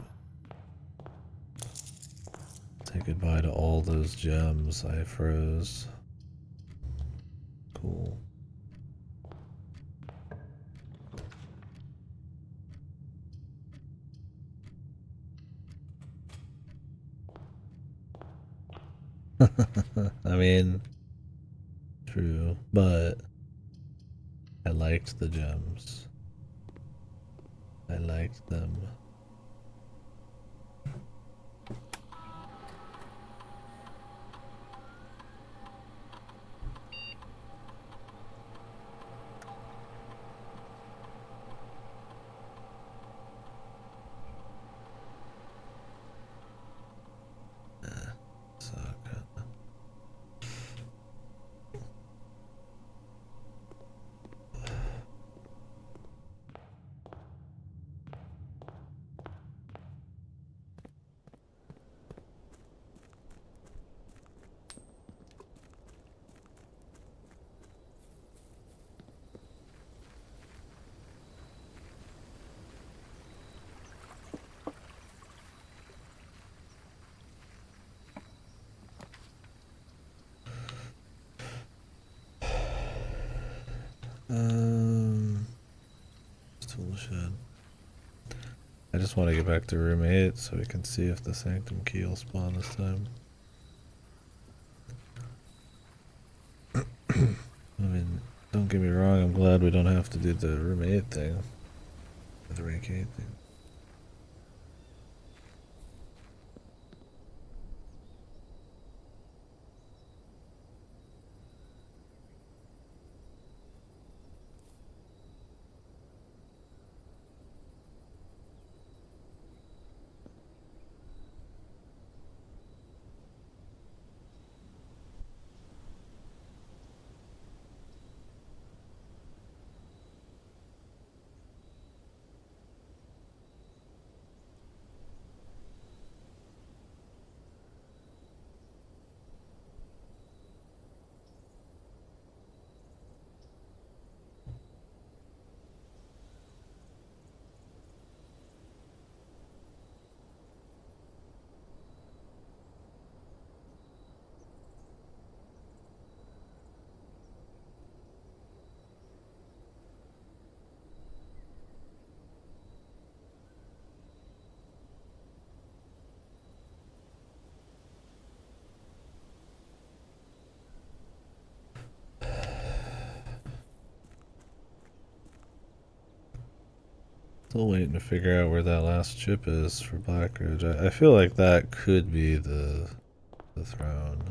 Say goodbye to all those gems I froze. Cool. I mean, true, but I liked the gems. I liked them. Suck. Tool shed. I just want to get back to room 8 so we can see if the sanctum key will spawn this time. I mean, don't get me wrong, I'm glad we don't have to do the room 8 thing. The rank 8 thing. Still waiting to figure out where that last chip is for Blackridge. I feel like that could be the throne.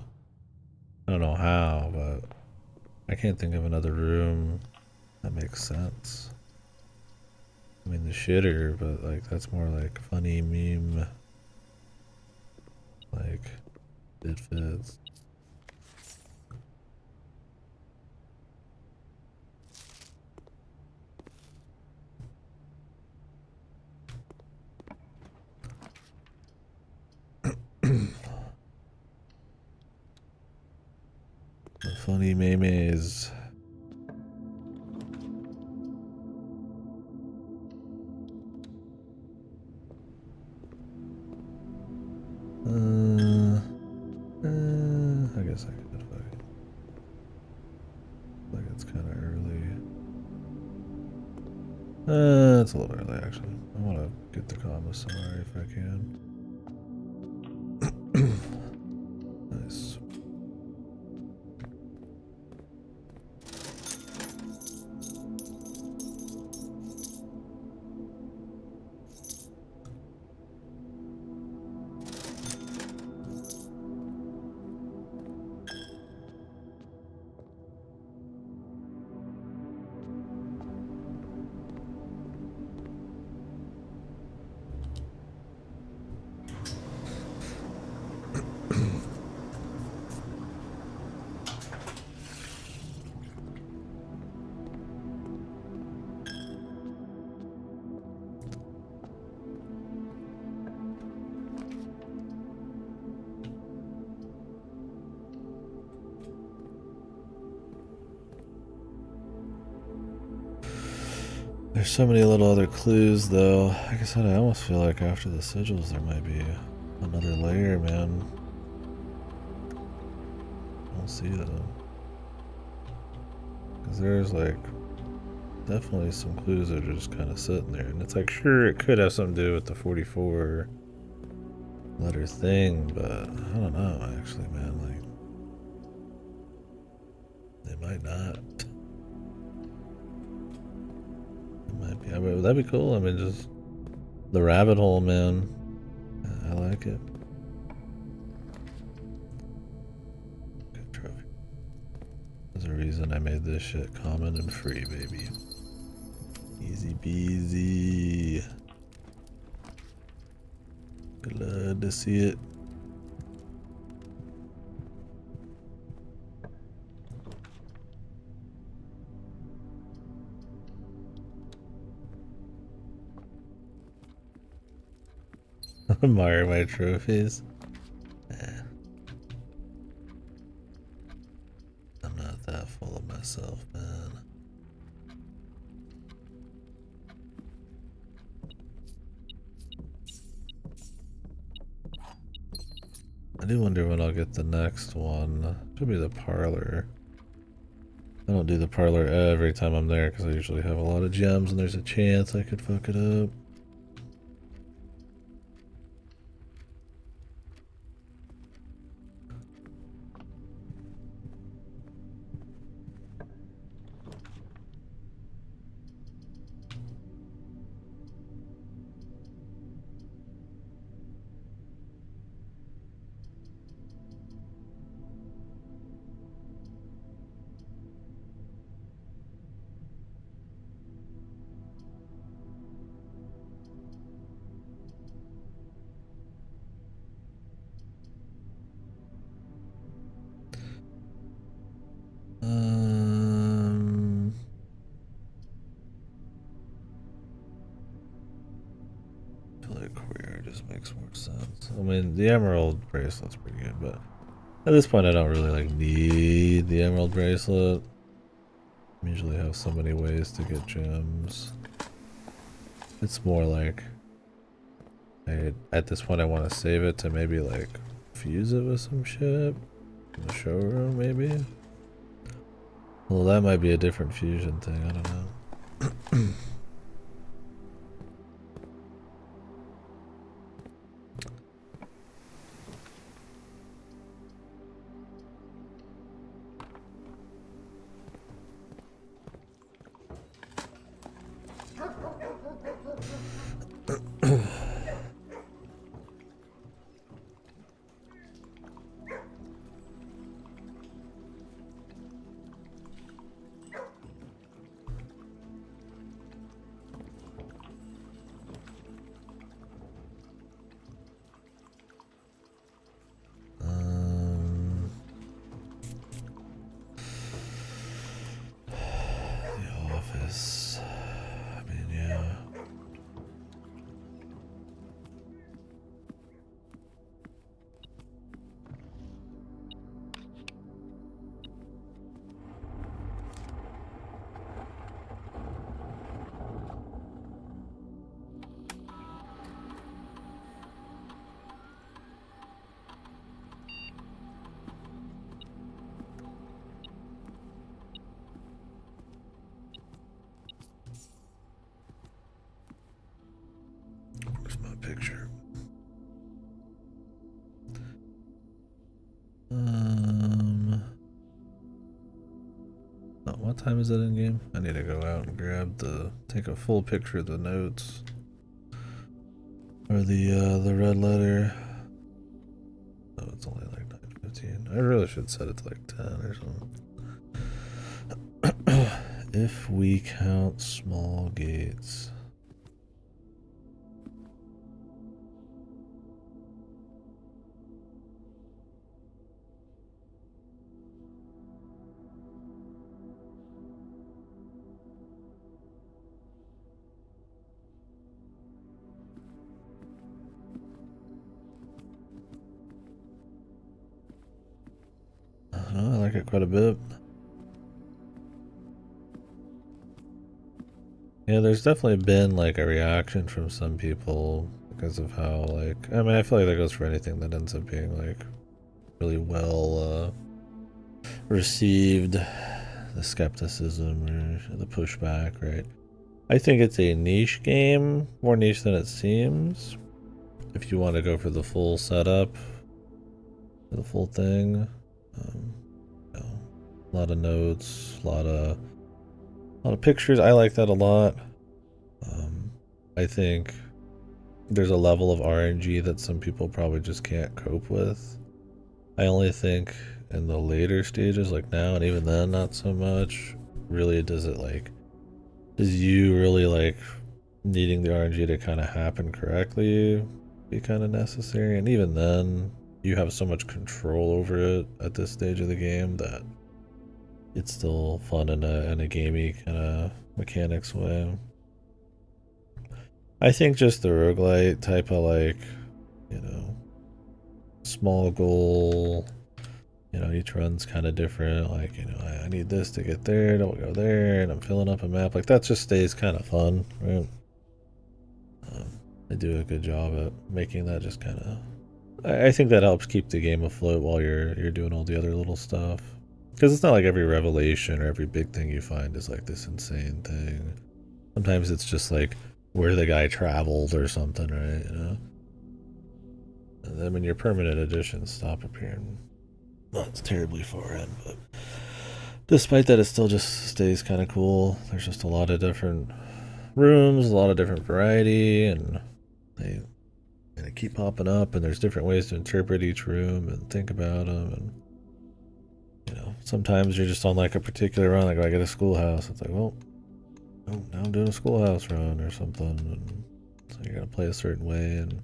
I don't know how, but I can't think of another room that makes sense. I mean, the shitter, but like that's more like funny meme. Like, it fits. The funny memes. I guess I could fuck it. Like it's kind of early. It's a little early actually. I want to get the commissary if I can. Nice. There's so many little other clues, though. Like I said, I almost feel like after the sigils there might be another layer, man. I don't see them. Because there's like definitely some clues that are just kind of sitting there. And it's like, sure, it could have something to do with the 44 letter thing, but I don't know, actually, man. Like, it might not. Might be. I mean, that'd be cool. I mean, just the rabbit hole, man. I like it. Good trophy. There's a reason I made this shit common and free, baby. Easy peasy. Glad to see it. Admire my trophies. I'm not that full of myself, man. I do wonder when I'll get the next one. Should be the parlor. I don't do the parlor every time I'm there because I usually have a lot of gems and there's a chance I could fuck it up. I feel like queer just makes more sense. I mean, the emerald bracelet's pretty good, but at this point I don't really like need the emerald bracelet. I usually have so many ways to get gems. It's more like at this point I want to save it to maybe like fuse it with some shit in the showroom, maybe. Well, that might be a different fusion thing. I don't know. Where's my picture? Oh, what time is it in game? I need to go out and take a full picture of the notes. Or the red letter. Oh, it's only like 9:15. I really should set it to like 10 or something. If we count small gates. I like it quite a bit. Yeah, there's definitely been like a reaction from some people because of how like, I mean, I feel like that goes for anything that ends up being like really well received, the skepticism or the pushback, right? I think it's a niche game, more niche than it seems. If you want to go for the full setup, for the full thing, you know, a lot of notes, a lot of pictures. I like that a lot. I think there's a level of RNG that some people probably just can't cope with. I only think in the later stages, like now, and even then, not so much. Really, does you really like needing the RNG to kind of happen correctly be kind of necessary? And even then, you have so much control over it at this stage of the game that it's still fun in a gamey kind of mechanics way. I think just the roguelite type of like, you know, small goal, you know, each run's kind of different. Like, you know, I need this to get there, don't go there, and I'm filling up a map. Like, that just stays kind of fun, right? They do a good job at making that just kind of. I think that helps keep the game afloat while you're doing all the other little stuff. Because it's not like every revelation or every big thing you find is like this insane thing. Sometimes it's just like where the guy traveled or something, right? You know. And then when your permanent additions stop appearing, not terribly far in, but despite that, it still just stays kind of cool. There's just a lot of different rooms, a lot of different variety, and they keep popping up, and there's different ways to interpret each room and think about them. And you know, sometimes you're just on like a particular run, like I get a schoolhouse. It's like, well, oh, now I'm doing a schoolhouse run or something, and so you gotta play a certain way, and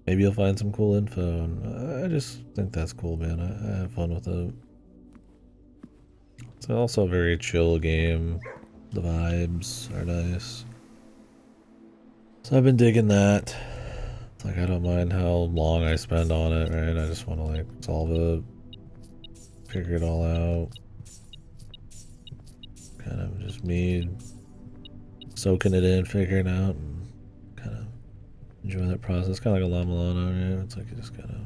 maybe you'll find some cool info. And I just think that's cool, man. I have fun with it. It's also a very chill game. The vibes are nice. So I've been digging that. It's like I don't mind how long I spend on it, right? I just want to like solve it, figure it all out. Kind of just me soaking it in, figuring out, and kind of enjoy that process. Kind of like a La Milano, right? It's like it just kind of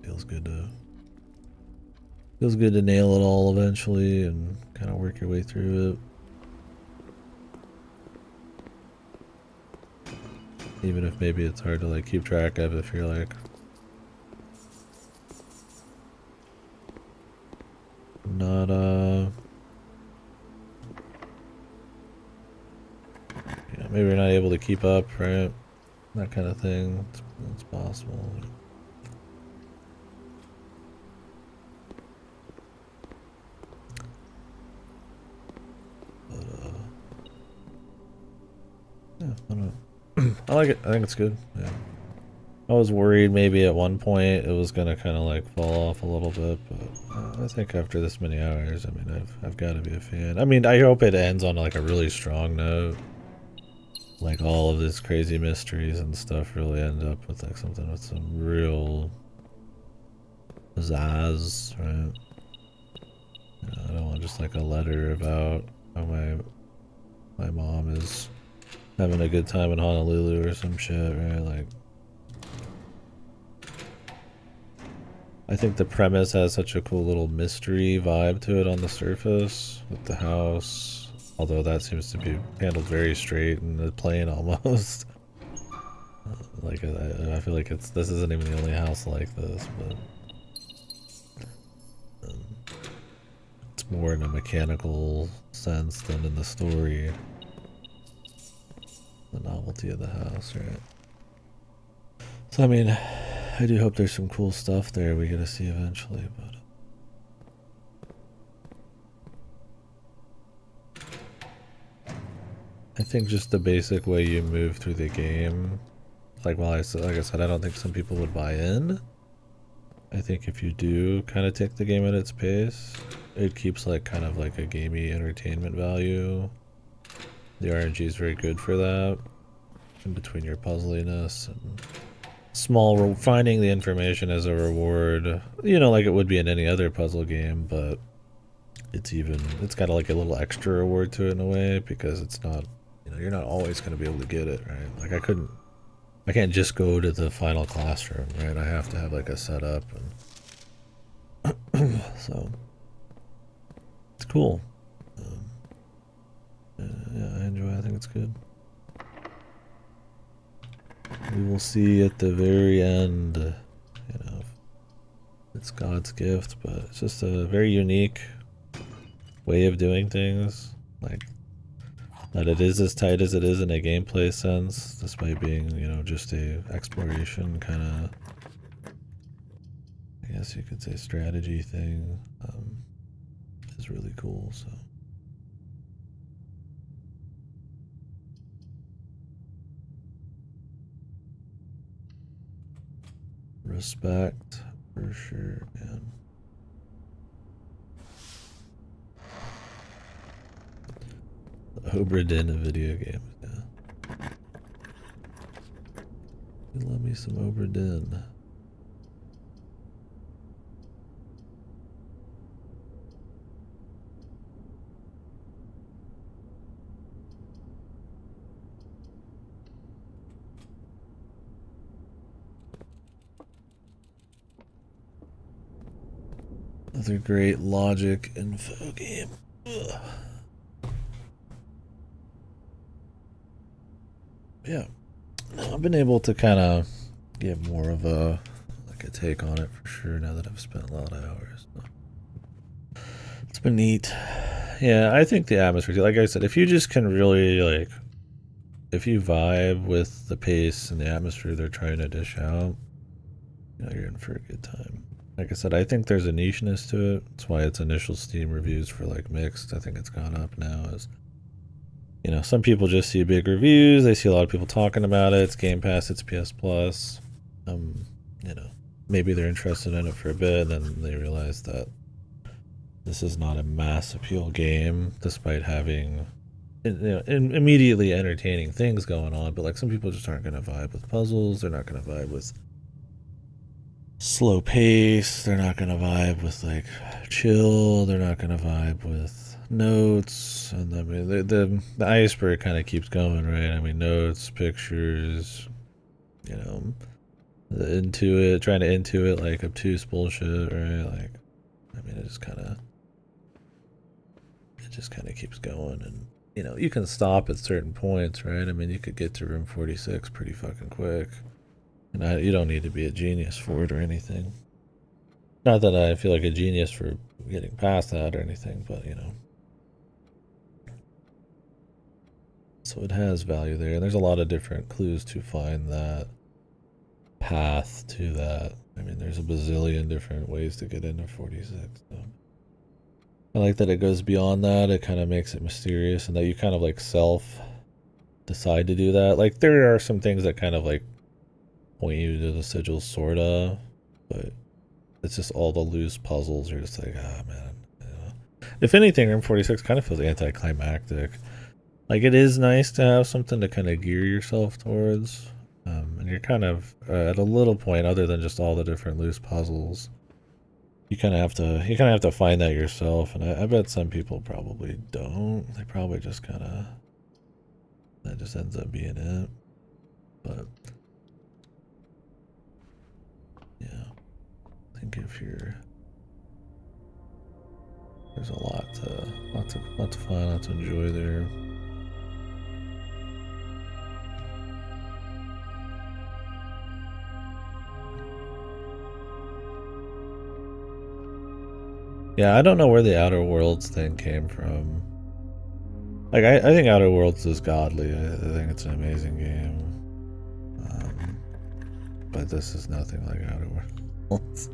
feels good to nail it all eventually and kind of work your way through it. Even if maybe it's hard to like keep track of if you're like not yeah, maybe you're not able to keep up, right? That kind of thing. It's possible. But yeah, I don't know. I like it. I think it's good. Yeah. I was worried maybe at one point it was gonna kind of like fall off a little bit, but I think after this many hours, I mean, I've got to be a fan. I mean, I hope it ends on like a really strong note. Like all of this crazy mysteries and stuff really end up with like something with some real pizzazz, right? You know, I don't want just like a letter about how my mom is having a good time in Honolulu or some shit, right? Like, I think the premise has such a cool little mystery vibe to it on the surface with the house, although that seems to be handled very straight in the plane almost. Like I feel like this isn't even the only house like this, but um, it's more in a mechanical sense than in the story. The novelty of the house, right? So I mean, I do hope there's some cool stuff there we get to see eventually, but I think just the basic way you move through the game, like I said, I don't think some people would buy in. I think if you do kind of take the game at its pace, it keeps like kind of like a gamey entertainment value. The RNG is very good for that, in between your puzzliness and finding the information as a reward, you know, like it would be in any other puzzle game, but it's got like a little extra reward to it in a way, because it's not, you know, you're not always going to be able to get it, right? Like I can't just go to the final classroom, right? I have to have like a setup, and so it's cool. Yeah, I enjoy it. I think it's good. We will see at the very end, you know, it's God's gift, but it's just a very unique way of doing things. Like, that it is as tight as it is in a gameplay sense, despite being, you know, just a exploration kind of, I guess you could say, strategy thing, is really cool, so. Respect, for sure, man. Obra Dinn, a video game, yeah. You love me some Obra Dinn. Another great logic info game. Ugh. Yeah, I've been able to kind of get more of a take on it for sure now that I've spent a lot of hours. So it's been neat. Yeah, I think the atmosphere, like I said, if you just can really like, if you vibe with the pace and the atmosphere they're trying to dish out, you know, you're in for a good time. Like I said, I think there's a nicheness to it. That's why its initial Steam reviews for like mixed, I think it's gone up now. Is, you know, some people just see big reviews. They see a lot of people talking about it. It's Game Pass. It's PS Plus. You know, maybe they're interested in it for a bit, and then they realize that this is not a mass appeal game, despite having, you know, immediately entertaining things going on. But like, some people just aren't going to vibe with puzzles. They're not going to vibe with slow pace. They're not going to vibe with like chill. They're not going to vibe with notes. And I mean, the iceberg kind of keeps going, right? I mean, notes, pictures, you know, trying to intuit like obtuse bullshit, right? Like, I mean, it just kind of keeps going, and you know, you can stop at certain points, right? I mean, you could get to room 46 pretty fucking quick, and you don't need to be a genius for it or anything. Not that I feel like a genius for getting past that or anything, but you know. So it has value there, and there's a lot of different clues to find that path to that. I mean, there's a bazillion different ways to get into 46. So I like that it goes beyond that. It kind of makes it mysterious, and that you kind of like self decide to do that. Like, there are some things that kind of like point you to the sigil, sorta, but it's just all the loose puzzles. You're just like, ah, man. You know? If anything, Room 46 kind of feels anticlimactic. Like, it is nice to have something to kind of gear yourself towards, and you're kind of at a little point, other than just all the different loose puzzles. You kind of have to find that yourself, and I bet some people probably don't. They probably just kind of, that just ends up being it. But yeah, I think if you're, there's a lot to find, lot to enjoy there. Yeah, I don't know where the Outer Worlds thing came from. Like, I think Outer Worlds is godly. I think it's an amazing game. But this is nothing like Outer Worlds.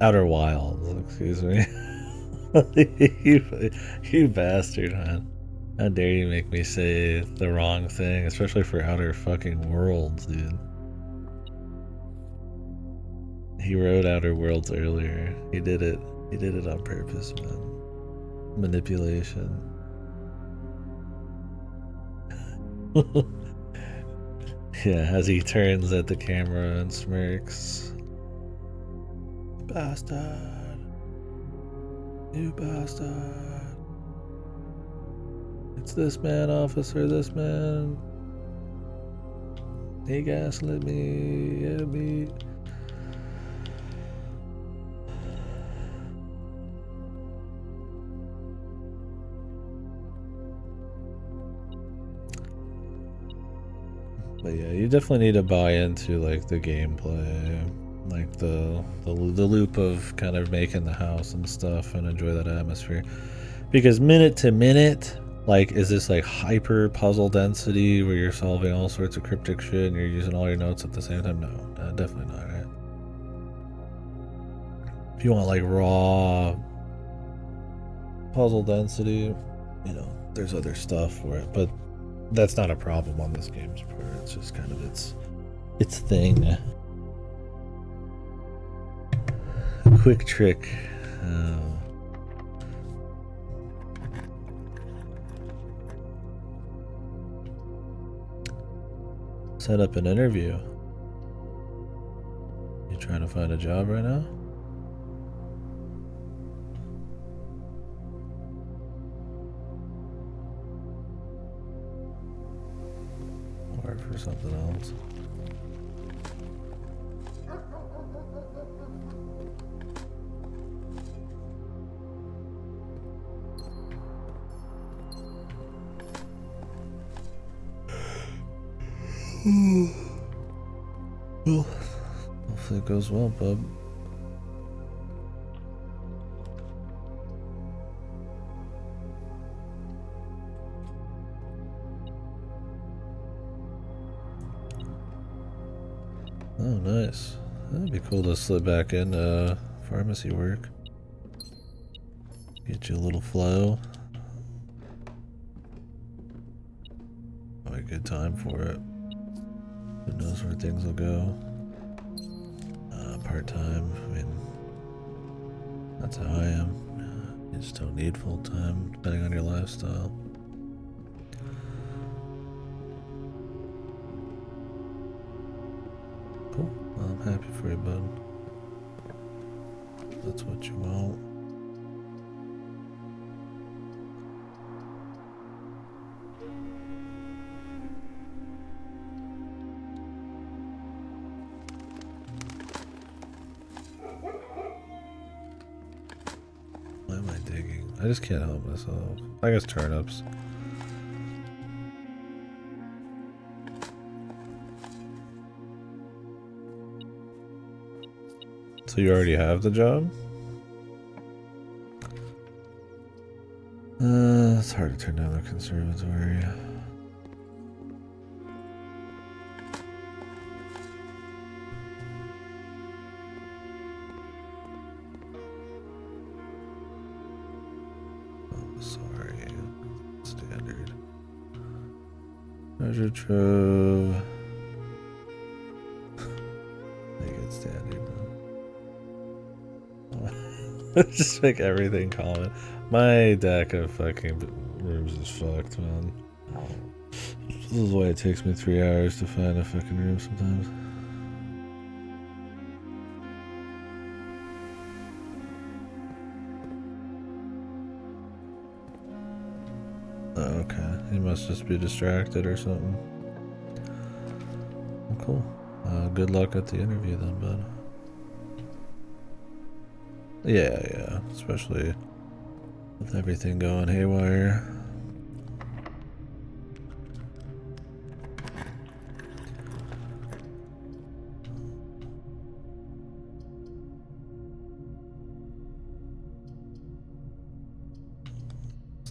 Outer Wilds, excuse me. you bastard, man. How dare you make me say the wrong thing, especially for Outer fucking Worlds, dude. He wrote Outer Worlds earlier. He did it. He did it on purpose, man. Manipulation. Yeah, as he turns at the camera and smirks. Bastard. You bastard. It's this man, officer, this man. He gaslit me. Yeah, me. But yeah, you definitely need to buy into like the gameplay, like the loop of kind of making the house and stuff, and enjoy that atmosphere. Because minute to minute, like, is this like hyper puzzle density where you're solving all sorts of cryptic shit and you're using all your notes at the same time? No, definitely not. Right? If you want like raw puzzle density, you know, there's other stuff for it, but that's not a problem on this game's part. It's just kind of its thing. A quick trick. Set up an interview. You trying to find a job right now? Or for something else? Well, hopefully it goes well, bub. Oh, nice. That'd be cool to slip back into pharmacy work. Get you a little flow. Probably a good time for it. Who knows where things will go. Part-time, I mean, that's how I am. You just don't need full-time, depending on your lifestyle. Cool. Well, I'm happy for you, bud. That's what you want. Why am I digging? I just can't help myself. I guess turnips. So you already have the job? It's hard to turn down the conservatory. Oh, sorry. Standard. Treasure trove. Make it standard. Just make everything common. My deck of fucking rooms is fucked, man. This is why it takes me 3 hours to find a fucking room sometimes. Oh, okay. He must just be distracted or something. Well, cool. Good luck at the interview then, bud. Yeah, especially with everything going haywire.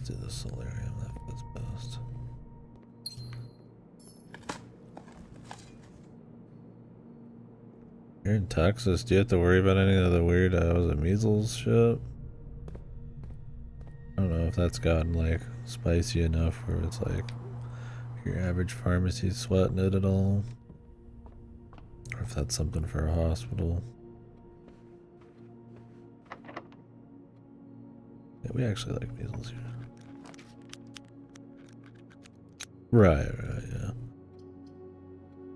do the solarium, that fits best. You're in Texas, do you have to worry about any of the weird, was it measles shit? I don't know if that's gotten like spicy enough where it's like your average pharmacy sweating it at all. Or if that's something for a hospital. Yeah, we actually like measles here. Right, yeah.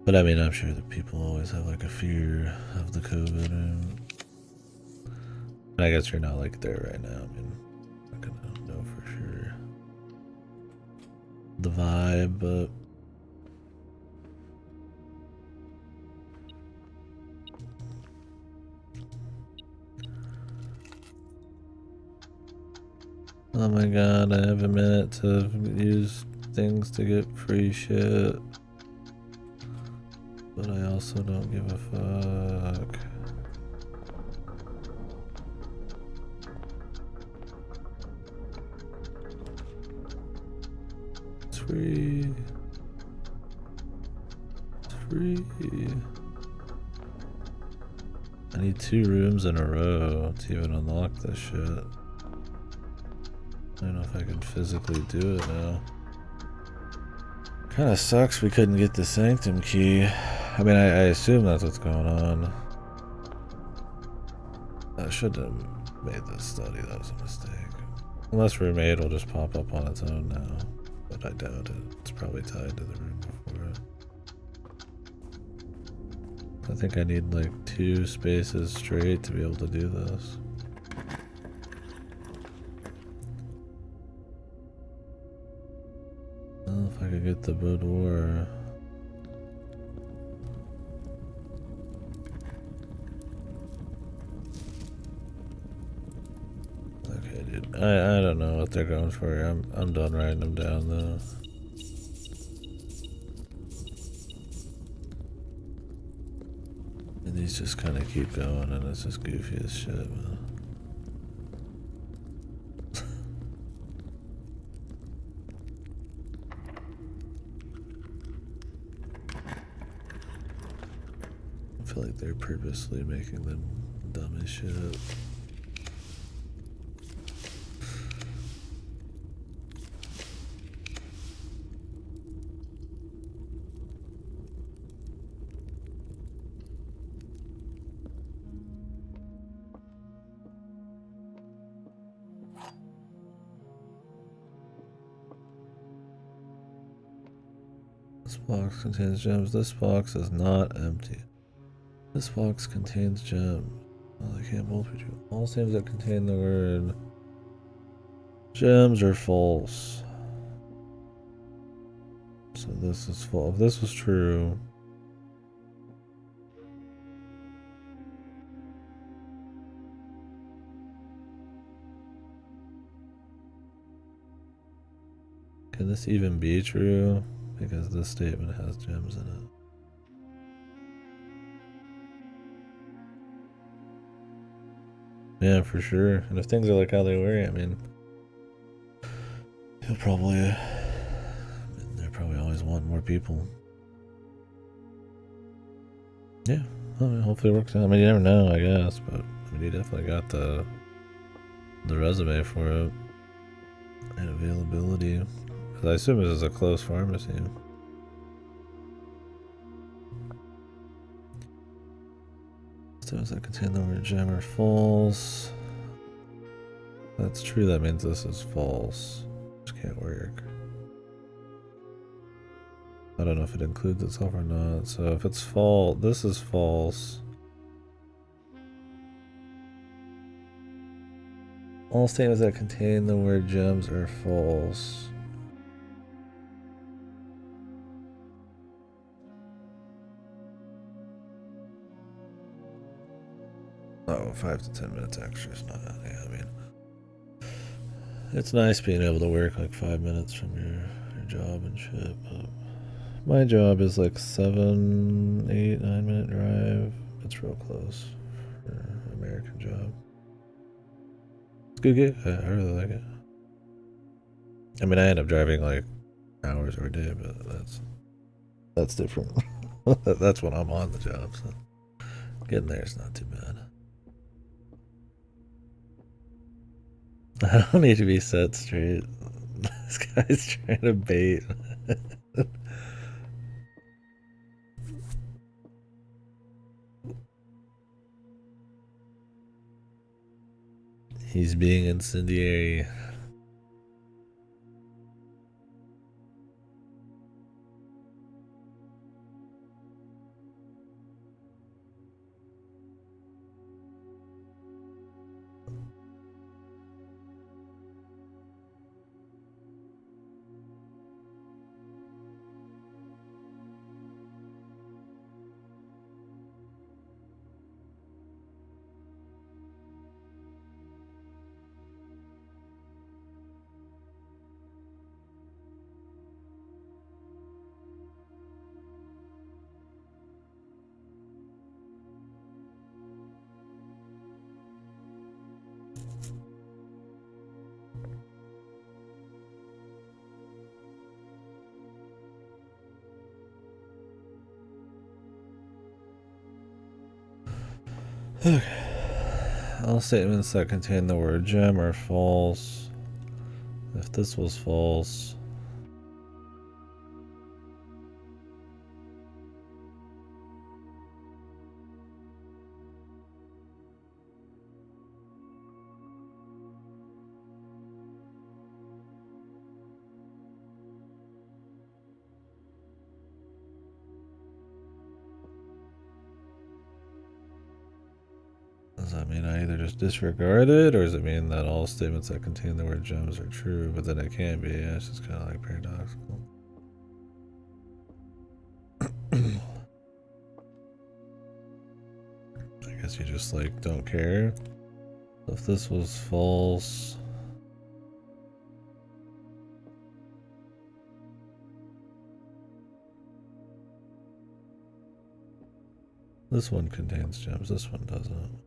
But I mean, I'm sure that people always have like a fear of the COVID. And I guess you're not like there right now. I mean, I'm not gonna know for sure the vibe, but oh my god, I have a minute to use things to get free shit. But I also don't give a fuck. It's free. It's free. I need 2 rooms in a row to even unlock this shit. I don't know if I can physically do it now. Kinda sucks we couldn't get the Sanctum key. I mean, I assume that's what's going on. I should have made this study, that was a mistake. Unless roommate will just pop up on its own now. But I doubt it. It's probably tied to the room before it. I think I need like 2 spaces straight to be able to do this. Well, if I could get the boudoir. Okay, dude. I don't know what they're going for. I'm done writing them down though. And these just kind of keep going, and it's just goofy as shit, man. I feel like they're purposely making them dumb as shit. This box contains gems. This box is not empty. This box contains gems. Well, I can't both be true. All things that contain the word gems are false. So this is false. If this was true. Can this even be true? Because this statement has gems in it. Yeah, for sure. And if things are like how they were, I mean, he'll probably, they probably always want more people. Yeah, I mean, hopefully it works out. I mean, you never know, I guess, but I mean, he definitely got the resume for it and availability. Because I assume this is a close pharmacy. Stones that contain the word gem are false. That's true, that means this is false. Which can't work. I don't know if it includes itself or not. So if it's false, this is false. All statements that contain the word gems are false. Oh, 5 to 10 minutes extra is not, yeah, I mean, it's nice being able to work like 5 minutes from your job and shit, but my job is like 7, 8, 9 minute drive. It's real close for an American job. It's a good gig. I really like it. I mean, I end up driving like hours every day, but that's different. That's when I'm on the job, so getting there is not too bad. I don't need to be set straight. This guy's trying to bait. He's being incendiary. Okay. All statements that contain the word gem are false. If this was false, does that mean I either just disregard it, or does it mean that all statements that contain the word gems are true? But then it can't be. Yeah, it's just kind of like paradoxical. I guess you just like don't care. If this was false, this one contains gems, this one doesn't.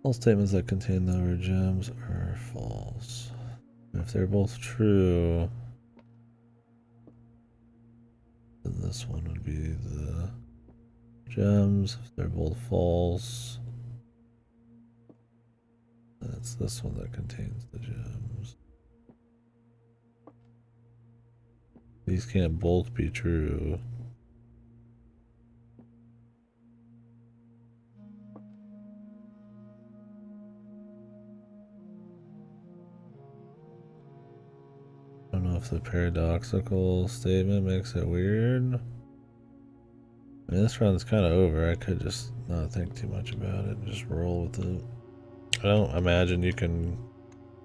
All statements that contain the word gems are false. If they're both true, then this one would be the gems. If they're both false, then it's this one that contains the gems. These can't both be true. I don't know if the paradoxical statement makes it weird. I mean, this round's kind of over. I could just not think too much about it and just roll with it. I don't imagine you can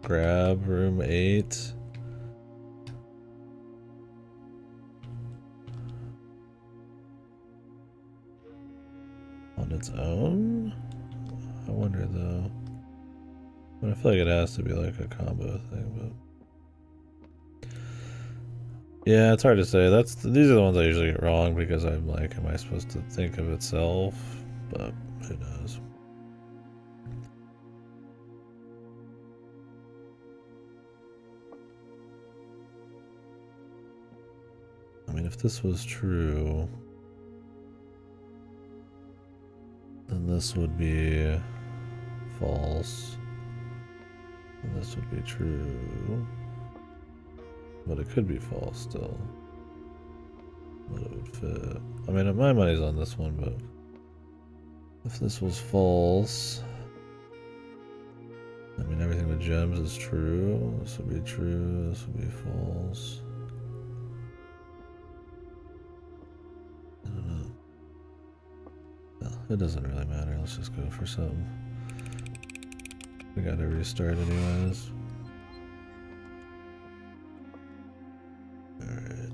grab room 8. On its own? I wonder though. I feel like it has to be like a combo thing, but yeah, it's hard to say. These are the ones I usually get wrong because I'm like, am I supposed to think of itself? But who knows? I mean, if this was true, then this would be false, and this would be true. But it could be false still. But it would fit. I mean, my money's on this one, but if this was false, I mean, everything with gems is true. This would be true. This would be false. I don't know. Well, it doesn't really matter. Let's just go for something. We gotta restart anyways. Alright.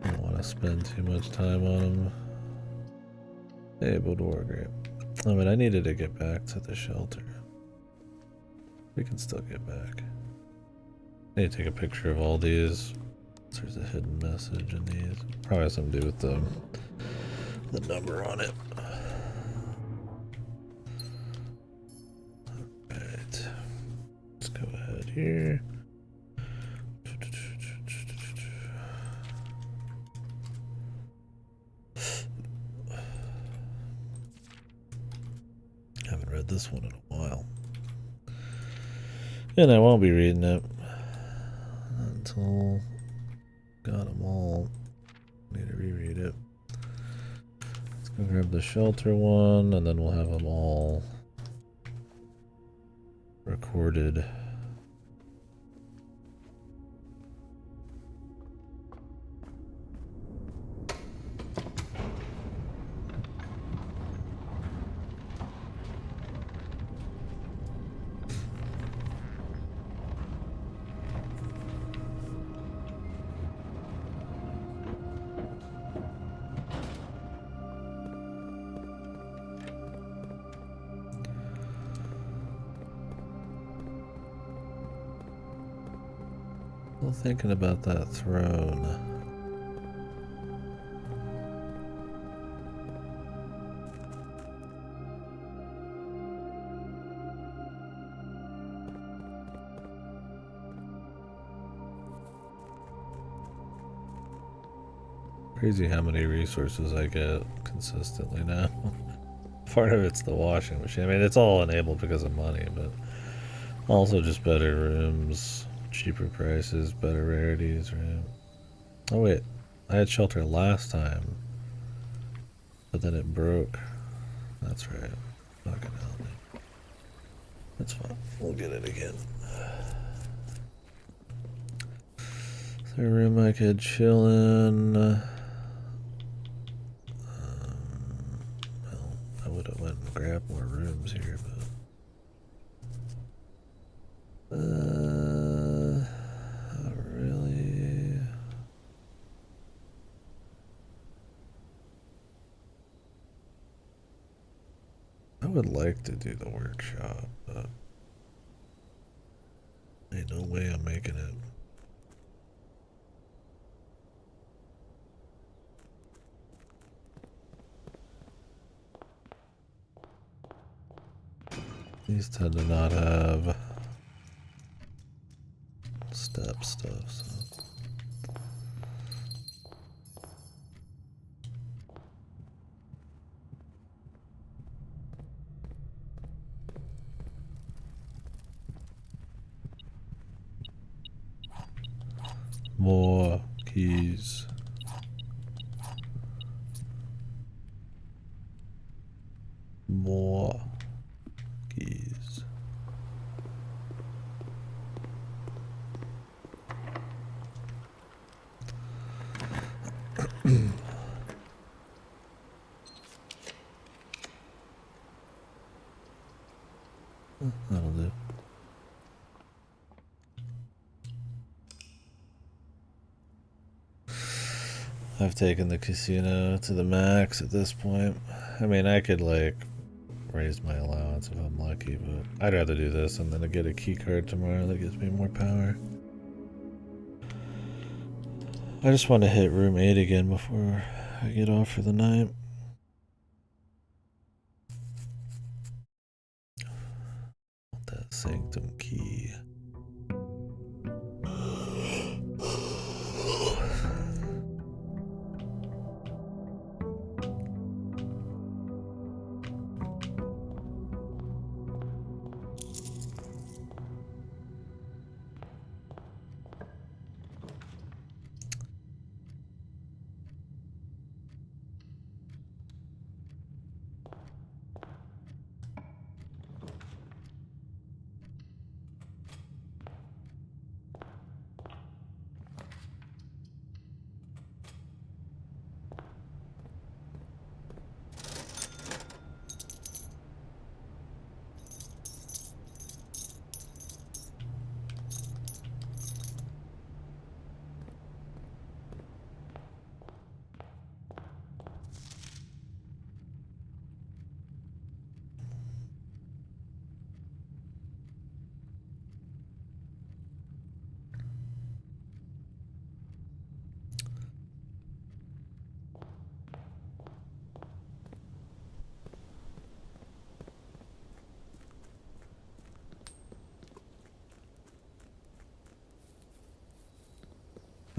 I don't want to spend too much time on them. Hey, Boudoir Grape. I mean, I needed to get back to the shelter. We can still get back. I need to take a picture of all these. There's a hidden message in these. Probably has something to do with the number on it. Let's go ahead here. Haven't read this one in a while. And I won't be reading it until got them all. Need to reread it. Let's go grab the shelter one, and then we'll have them all recorded. Still thinking about that throne. Crazy how many resources I get consistently now. Part of it's the washing machine. I mean, it's all enabled because of money, but also just better rooms, cheaper prices, better rarities, right? Oh wait, I had shelter last time, but then it broke. That's right. Fucking hell. That's fine. We'll get it again. Is there a room I could chill in? Well, I would have went and grabbed more rooms here, but not really. I would like to do the workshop, but ain't no way I'm making it. These tend to not have step stuff, so. More keys. More keys. That'll do. I've taken the casino to the max at this point. I mean, I could like raise my allowance if I'm lucky, but I'd rather do this and then get a key card tomorrow that gives me more power. I just want to hit room 8 again before I get off for the night. That sanctum key.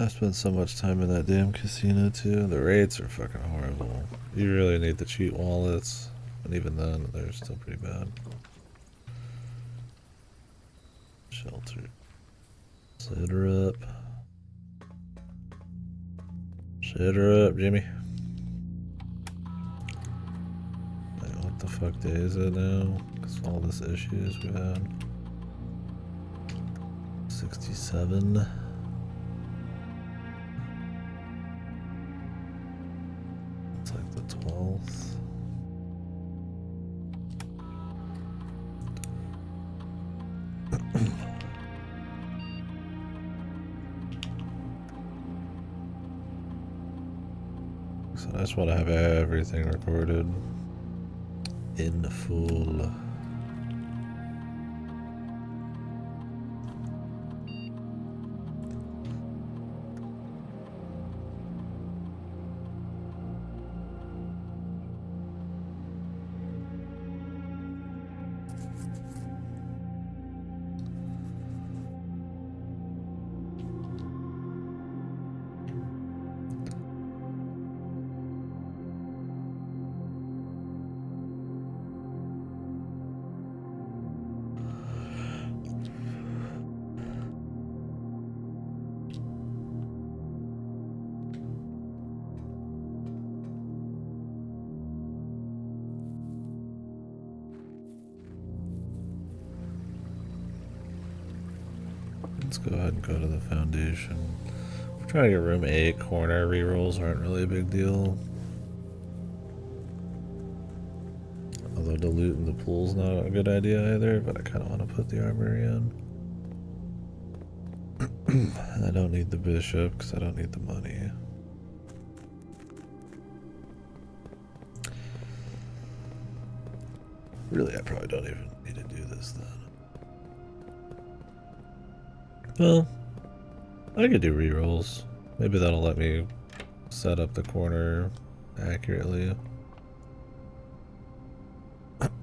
I spent so much time in that damn casino too. The rates are fucking horrible. You really need the cheat wallets, and even then, they're still pretty bad. Shelter. Set her up. Set her up, Jimmy. Like, what the fuck day is it now? Because all this issues we've had. 67. It's like the 12th. So I just want to have everything recorded in full. Let's go ahead and go to the foundation. We're trying to get room 8. Corner rerolls aren't really a big deal. Although diluting the pool's not a good idea either, but I kind of want to put the armory in. I don't need the bishop because I don't need the money. Really, I probably don't even need to do this then. Well, I could do rerolls. Maybe that'll let me set up the corner accurately.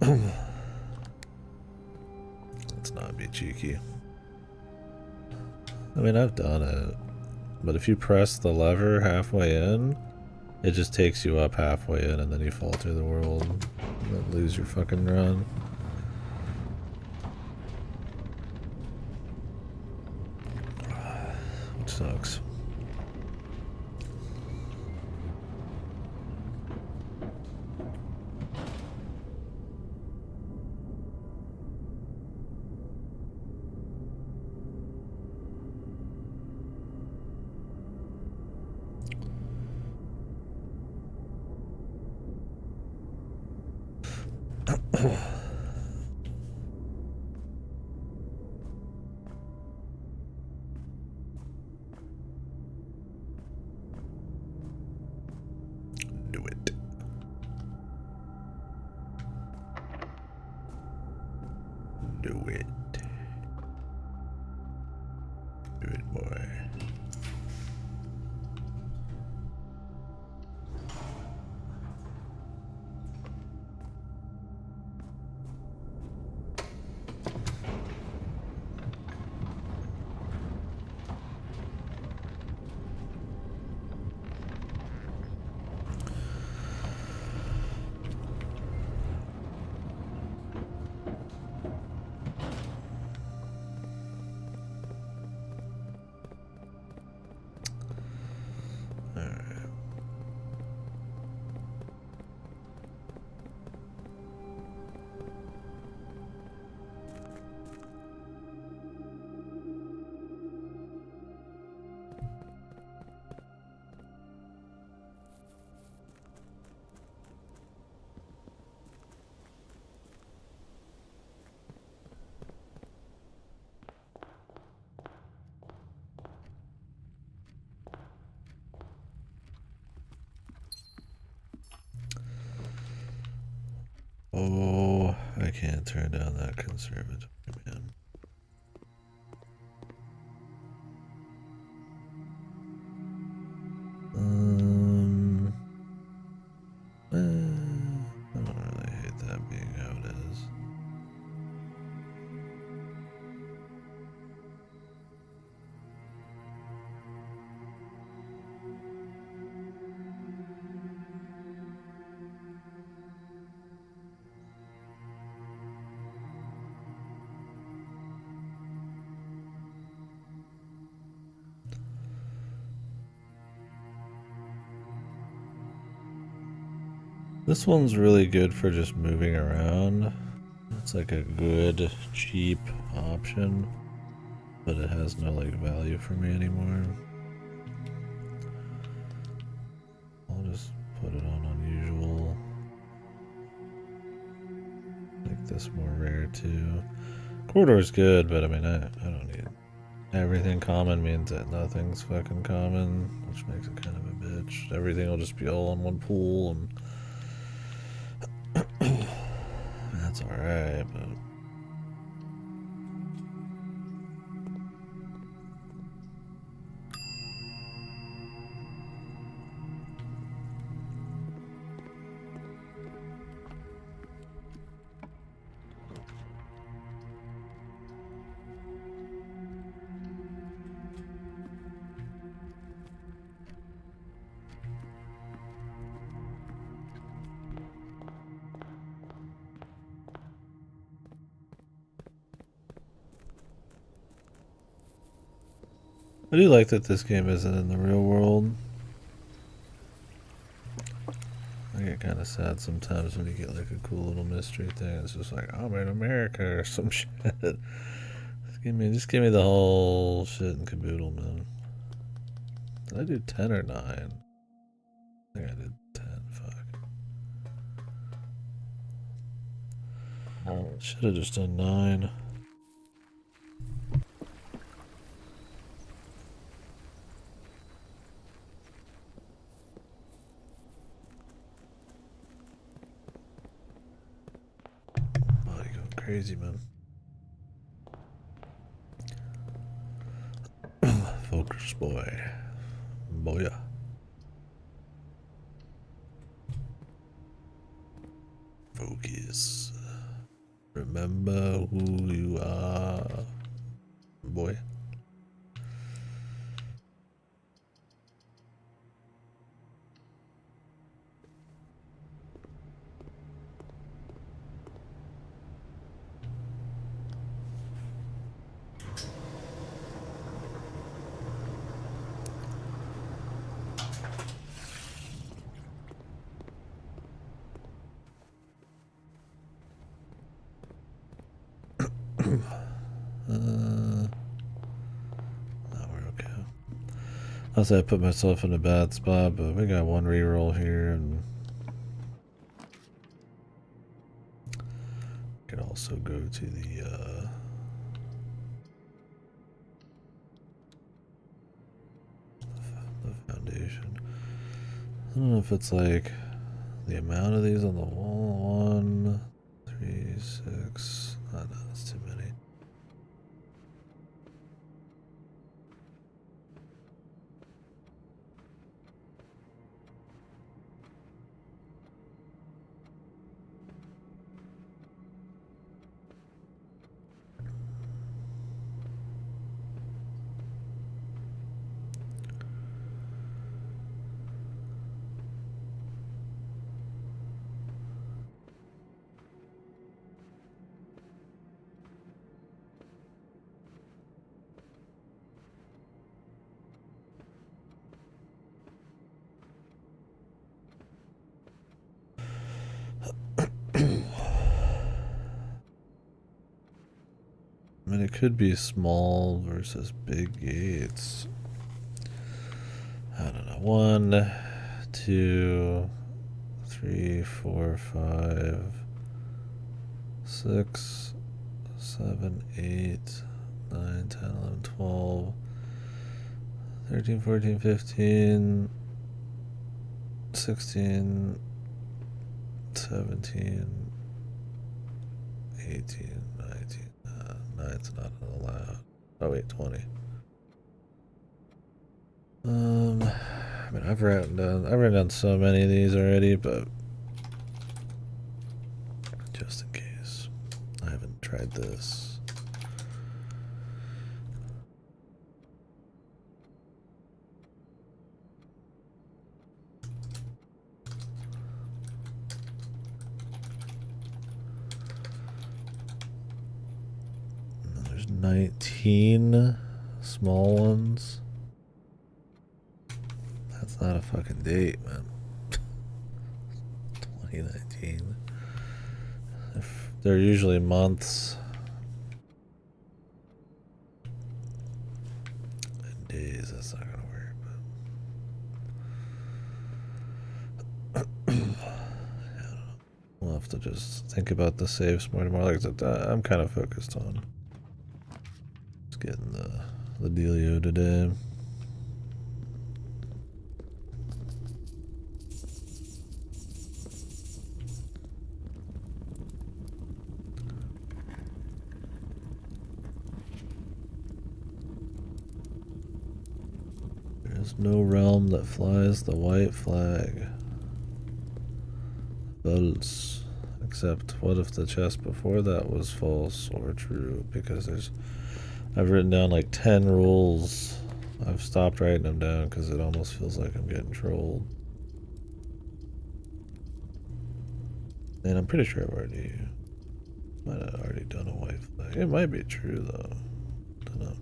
Let's not be cheeky. I mean, I've done it. But if you press the lever halfway in, it just takes you up halfway in and then you fall through the world and lose your fucking run. Which sucks. Do it. Do it. Do it, boy. Oh, I can't turn down that conservative, man. I don't really hate that being how it is. This one's really good for just moving around. It's like a good, cheap option, but it has no like value for me anymore. I'll just put it on unusual. Make this more rare too. Corridor's good, but I mean, I don't need it. Everything common means that nothing's fucking common, which makes it kind of a bitch. Everything will just be all on one pool, and that's alright, but... I do like that this game isn't in the real world. I get kind of sad sometimes when you get like a cool little mystery thing. It's just like, I'm in America or some shit. Just give me the whole shit and caboodle, man. Did I do 10 or 9? I think I did 10. Fuck. Should have just done 9. Body going crazy, man. Focus, boy. Boya. Focus. Remember who you are, boy. I say I put myself in a bad spot, but we got one reroll here, and could also go to the foundation. I don't know if it's like the amount of these on the wall. 1, 3, 6. Oh, no, that's too many. I mean, it could be small versus big gates. I don't know. 1, 2, 3, 4, 5, 6, 7, 8, 9, 10, 11, 12, 13, 14, 15, 16, 17, 18, 19. 9's not allowed. Oh wait, 20. I mean, I've written down so many of these already, but just in case, I haven't tried this. There's 19 small ones. That's not a fucking date, man. 2019. If they're usually months and days, that's not gonna work. But we'll have to just think about the saves more tomorrow. Like I said, I'm kind of focused on just getting the dealio today. There's no realm that flies the white flag. False. Except, what if the chest before that was false or true? Because I've written down like 10 rules. I've stopped writing them down because it almost feels like I'm getting trolled. And I'm pretty sure I've might have already done a white flag. It might be true though. Don't know.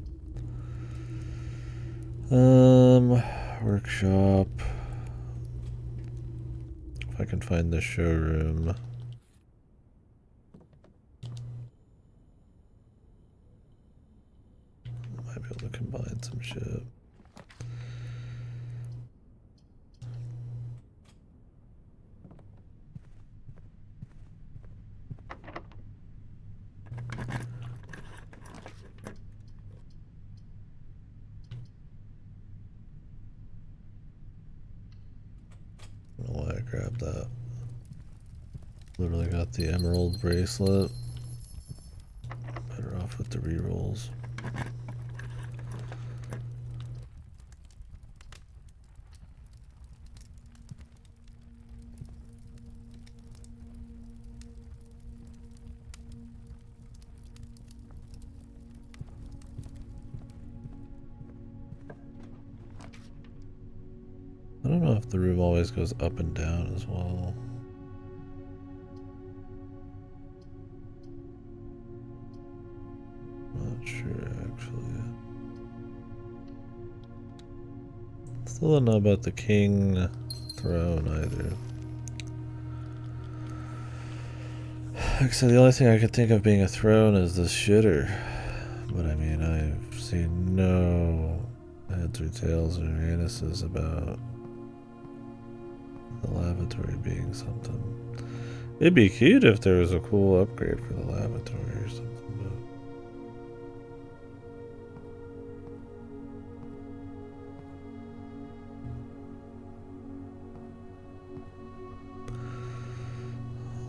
Workshop. If I can find the showroom. I might be able to combine some shit. I don't know why I grabbed that. Literally got the emerald bracelet. Better off with the rerolls. I don't know if the room always goes up and down as well. Not sure actually. Still don't know about the king throne either. Except the only thing I could think of being a throne is this shitter. But I mean, I've seen no heads or tails or anuses about the lavatory being something. It'd be cute if there was a cool upgrade for the lavatory or something, but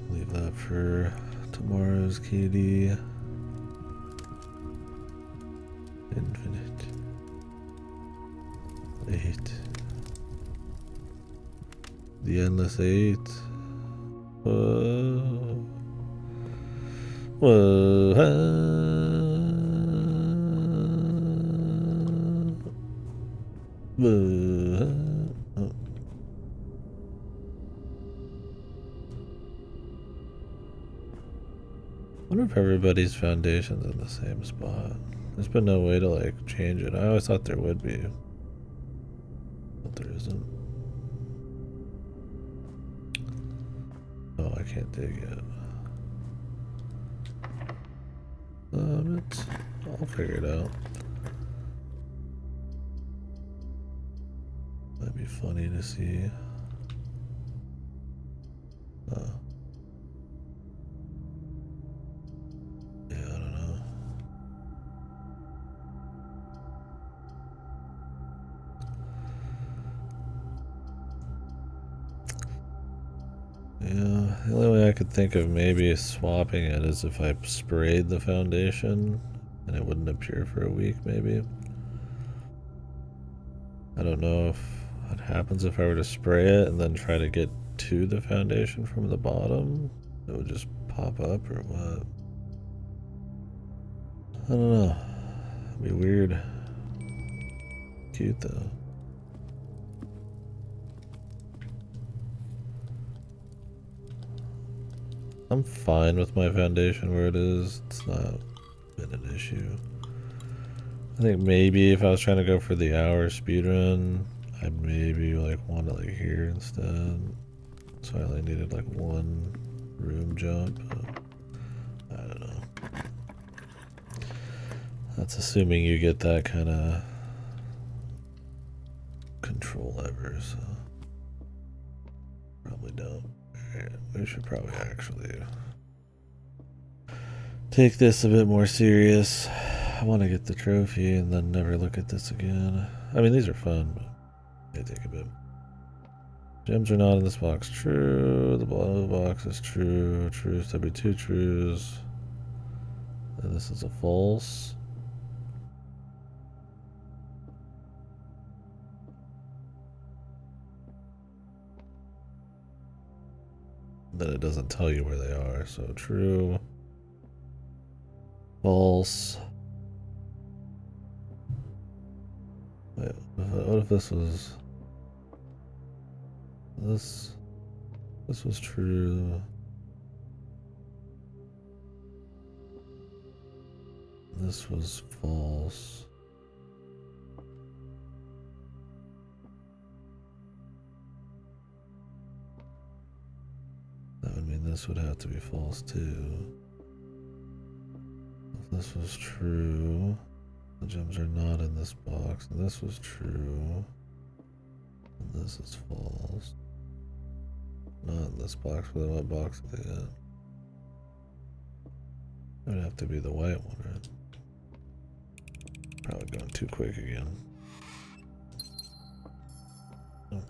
I'll leave that for tomorrow's KD. Infinite 8. The endless 8. Whoa. Whoa. Whoa. Oh. I wonder if everybody's foundation's in the same spot. There's been no way to like change it. I always thought there would be, but there isn't. Oh, I can't dig yet. I'll figure it out. That'd be funny to see. Yeah, I don't know. Yeah, the only way I could think of maybe swapping it is if I sprayed the foundation and it wouldn't appear for a week, maybe. I don't know if what happens if I were to spray it and then try to get to the foundation from the bottom. It would just pop up or what? I don't know. It'd be weird. Cute though. I'm fine with my foundation where it is. It's not been an issue. I think maybe if I was trying to go for the hour speedrun, I'd maybe like want it like here instead. So I only needed like one room jump. I don't know. That's assuming you get that kind of control ever, so probably don't. Alright, we should probably actually take this a bit more serious. I want to get the trophy and then never look at this again. I mean, these are fun, but they take a bit. Gems are not in this box. True. The bottom of the box is true. Truth. There'll be two truths. And this is a false. Then it doesn't tell you where they are. So true. False. Wait, what if this was... This was true. This was false. That would mean this would have to be false too. If this was true, the gems are not in this box, and this was true, and this is false. Not in this box, but in what box are they in? It would have to be the white one, right? Probably going too quick again. Oh.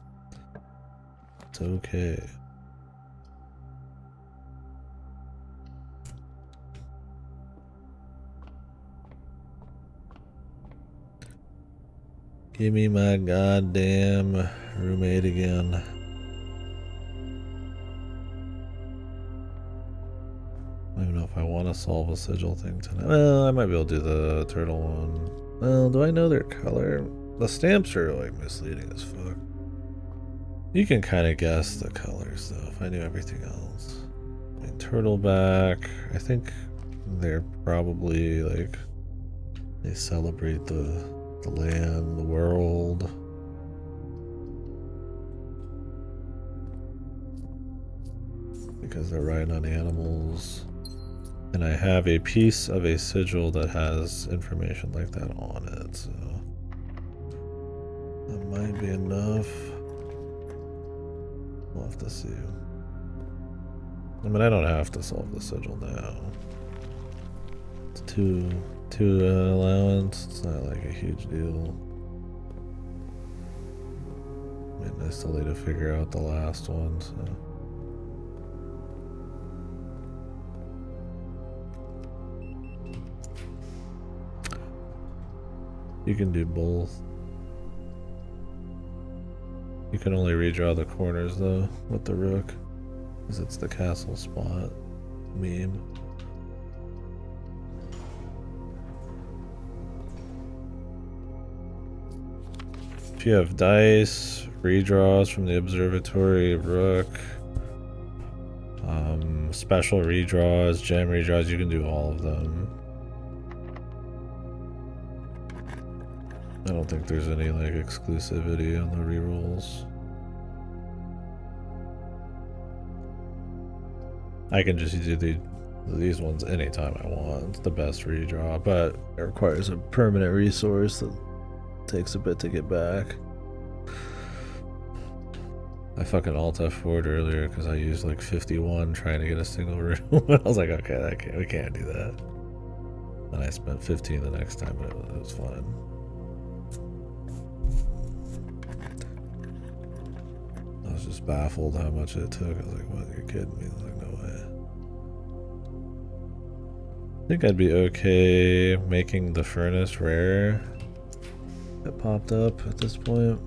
It's okay. Give me my goddamn roommate again. I don't even know if I want to solve a sigil thing tonight. Well, I might be able to do the turtle one. Well, do I know their color? The stamps are like misleading as fuck. You can kind of guess the colors though, if I knew everything else. I mean, turtleback, I think they're probably like, they celebrate the land, the world. Because they're riding on animals. And I have a piece of a sigil that has information like that on it, so that might be enough. We'll have to see. I mean, I don't have to solve the sigil now. It's two allowance. It's not like a huge deal. I mean, I still need to figure out the last one, so. You can do both. You can only redraw the corners though with the rook, because it's the castle spot meme. If you have dice, redraws from the observatory, rook, special redraws, gem redraws, you can do all of them. I don't think there's any like exclusivity on the rerolls. I can just do these ones anytime I want. It's the best redraw, but it requires a permanent resource that takes a bit to get back. I fucking alt F4'd earlier because I used like 51 trying to get a single room. I was like, okay, we can't do that. And I spent 15 the next time, but it was fine. I was just baffled how much it took. I was like, what, you're kidding me? I was like, no way. I think I'd be okay making the furnace rare that popped up at this point.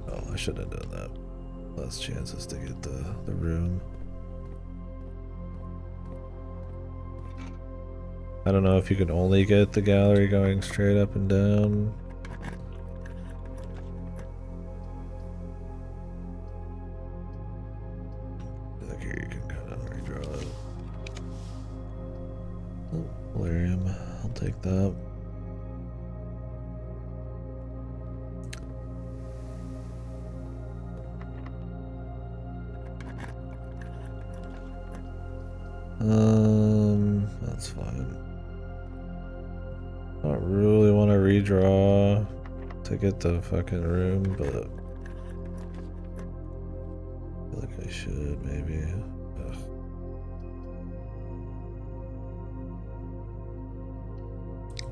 Oh, I should have done that. Less chances to get the room. I don't know if you can only get the gallery going straight up and down. Like here you can kind of redraw it. Oh, Valerium, I'll take that. redraw to get the fucking room, but I feel like I should maybe. Ugh.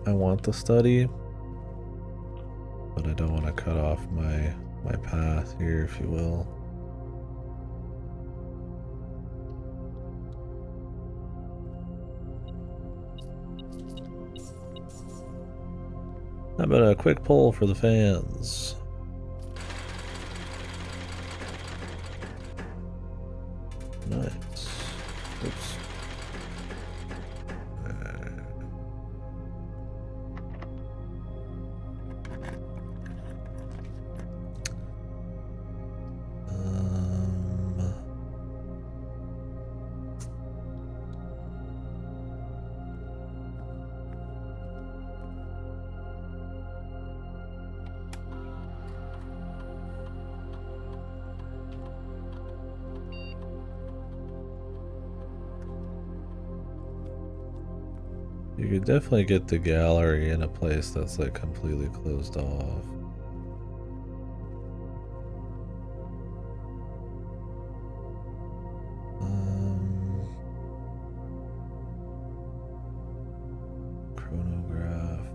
I want the study, but I don't want to cut off my path here, if you will. How about a quick poll for the fans? Nice. Oops. You could definitely get the gallery in a place that's like completely closed off. Chronograph.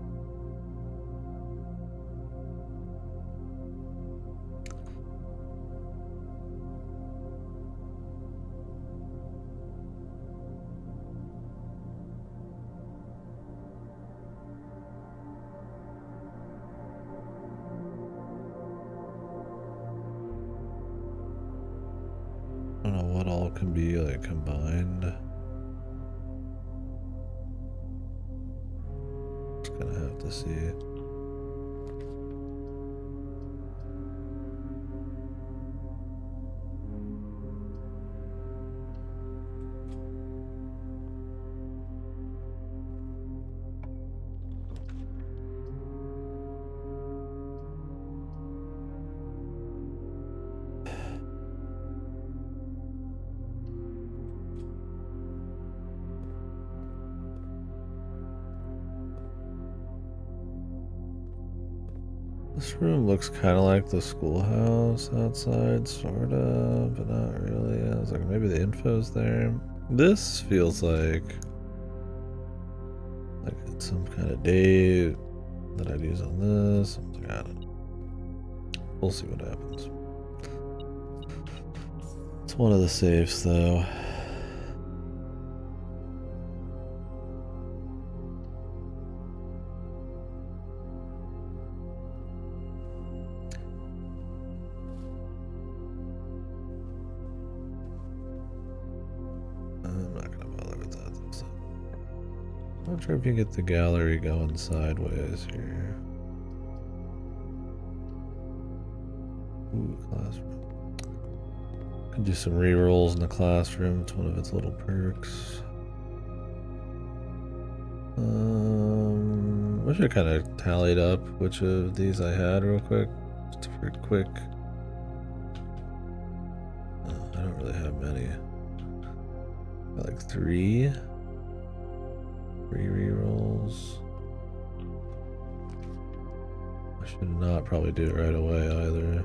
I don't know what all can be like combined. Just gonna have to see. This room looks kind of like the schoolhouse outside, sort of, but not really. I was like, maybe the info's there. This feels like it's some kind of date that I'd use on this. I'm like, I don't know. We'll see what happens. It's one of the safes, though. Not sure if you get the gallery going sideways here. Ooh, classroom. Can do some re-rolls in the classroom. It's one of its little perks. Wish I kind of tallied up which of these I had real quick. Just for quick. I don't really have many. Got like three re-rolls. I should not probably do it right away either.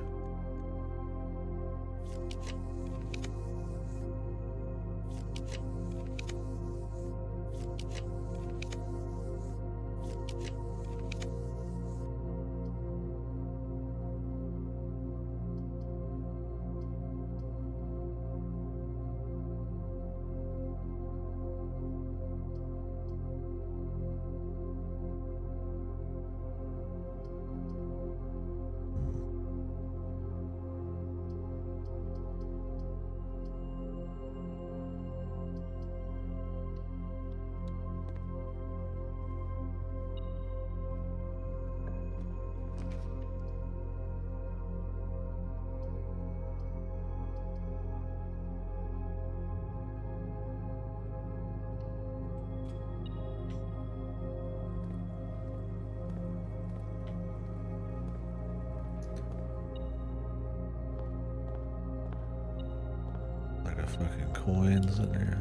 Fucking coins in there.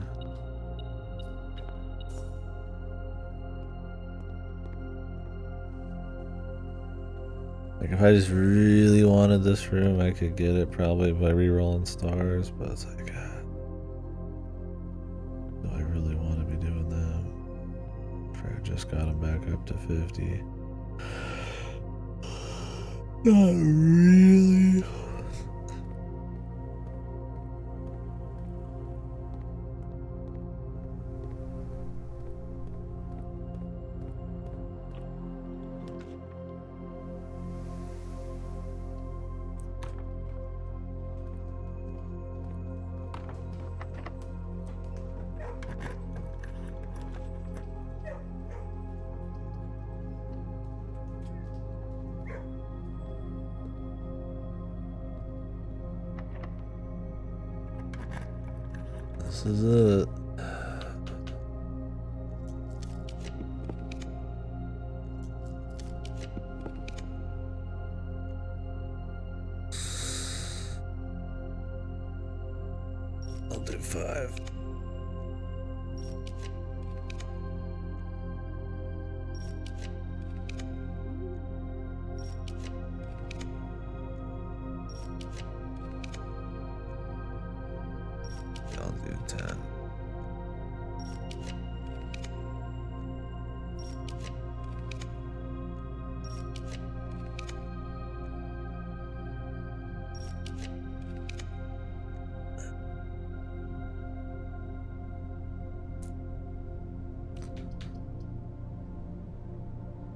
Like, if I just really wanted this room, I could get it probably by re-rolling stars, but it's like, do I really want to be doing that? After I just got him back up to 50. Not really. This is it. I'll do 5. I'll do 10.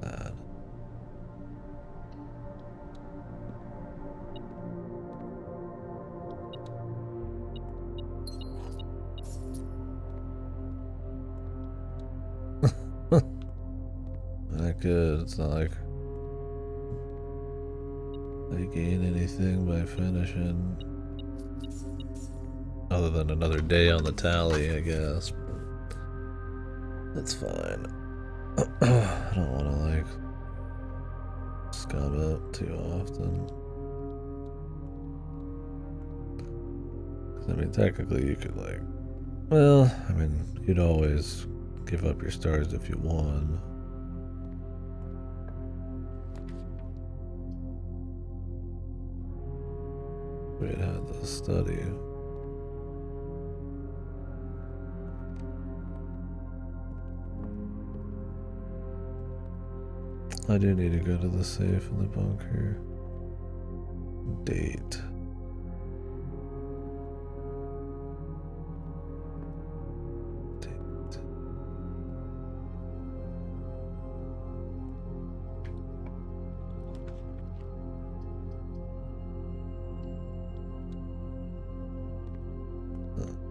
Bad. Not good. It's not like I gain anything by finishing. Other than another day on the tally, I guess. But that's fine. I don't want to, like, scum it too often. 'Cause, I mean, technically you could, like... Well, I mean, you'd always give up your stars if you won. We'd had the study. I do need to go to the safe in the bunker. Date.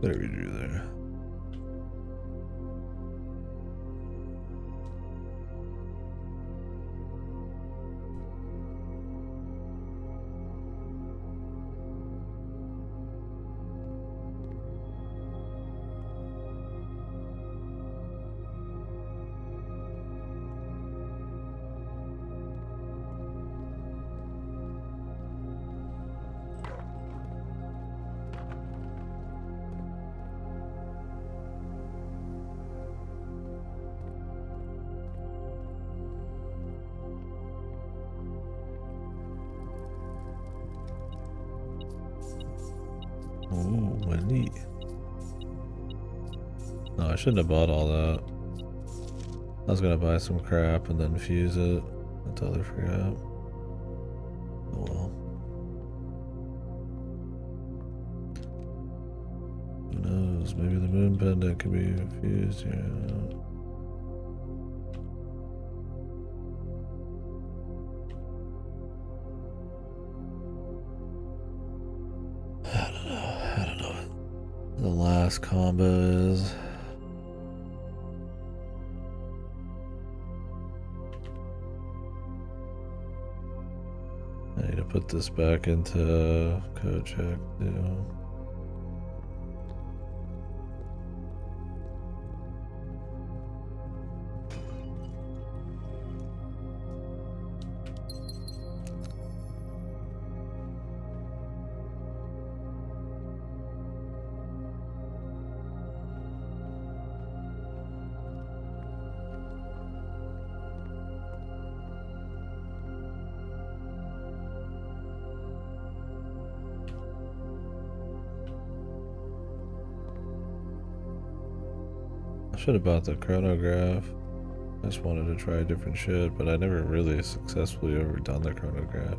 What did we do there? Ooh, Wendy. No, I shouldn't have bought all that. I was gonna buy some crap and then fuse it. I totally forgot. Oh well. Who knows? Maybe the moon pendant can be fused here. I don't know what the last combo is. I need to put this back into code check too. Should have bought the chronograph. I just wanted to try different shit, but I never really successfully overdone the chronograph.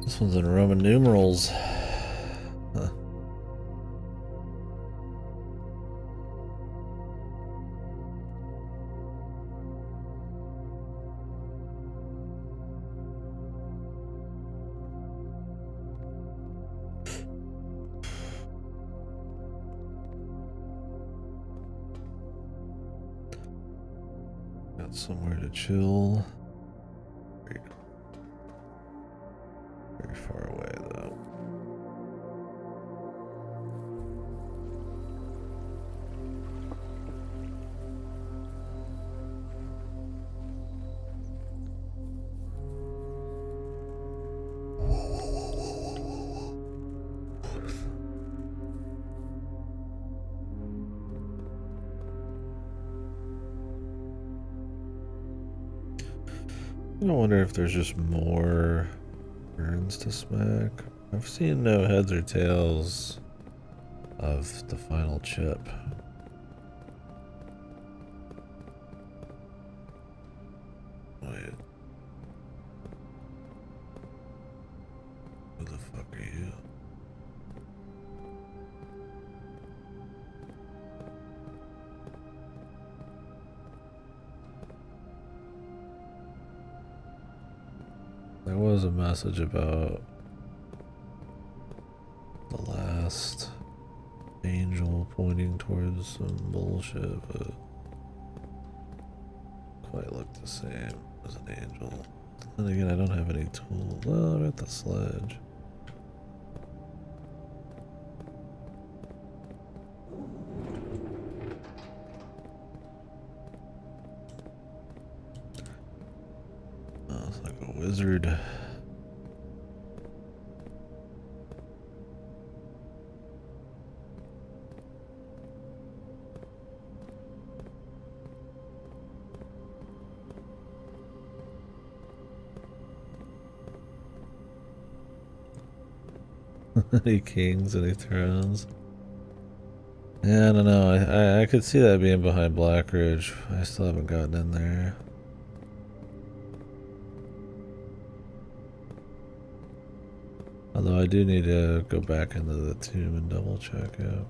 This one's in Roman numerals. Huh. Got somewhere to chill. Very far away though. I wonder if there's just more turns to smack. I've seen no heads or tails of the final chip. Wait. Who the fuck are you? There was a message about the last angel pointing towards some bullshit, but quite look the same as an angel. And again, I don't have any tools. Oh, I got the sledge. Oh, it's like a wizard. Any kings, any thrones? Yeah, I don't know. I could see that being behind Blackridge. I still haven't gotten in there. Although I do need to go back into the tomb and double check it.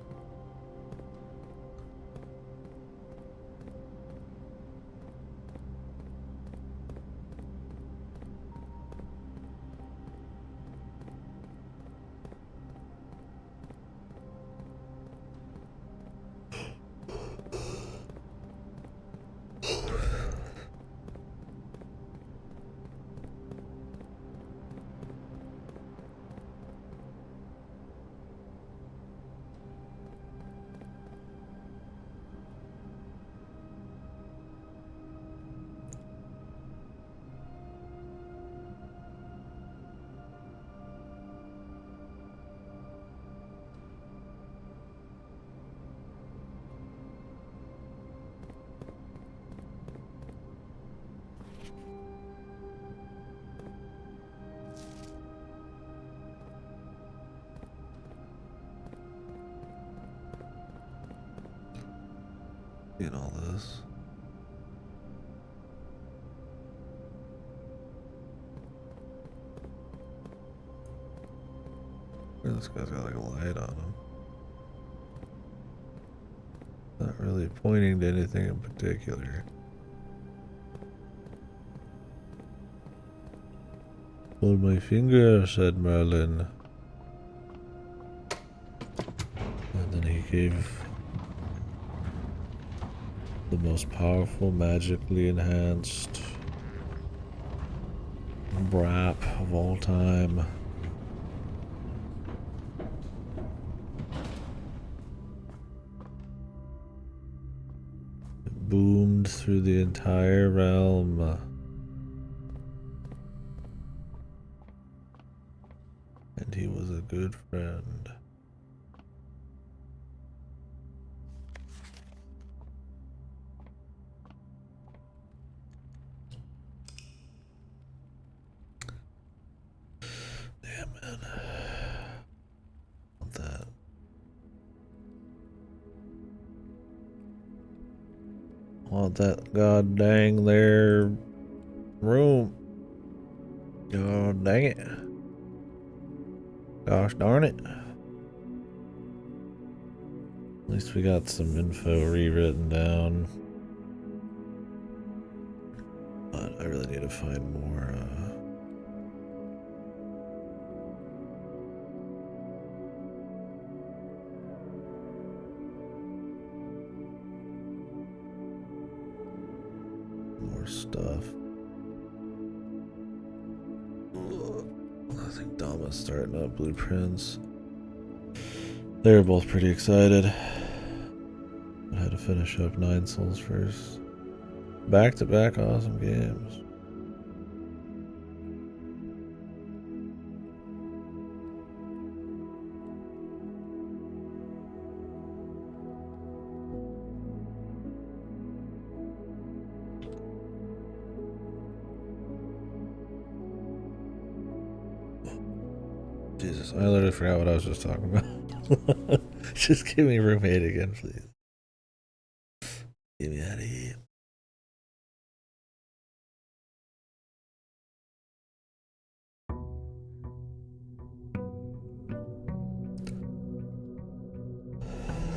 In all this. This guy's got like a light on him. really pointing to anything in particular. Hold my finger, said Merlin. And then he gave the most powerful, magically enhanced brap of all time. It boomed through the entire realm. And he was a good friend. Damn, man. Want that. Want that god dang there room. God dang it. Gosh darn it. At least we got some info rewritten down. But I really need to find more, stuff. I think Dama's starting up blueprints. They were both pretty excited. I had to finish up 9 Souls first. Back-to-back awesome games. Jesus, I literally forgot what I was just talking about. Just give me roommate again, please. Get me out of here.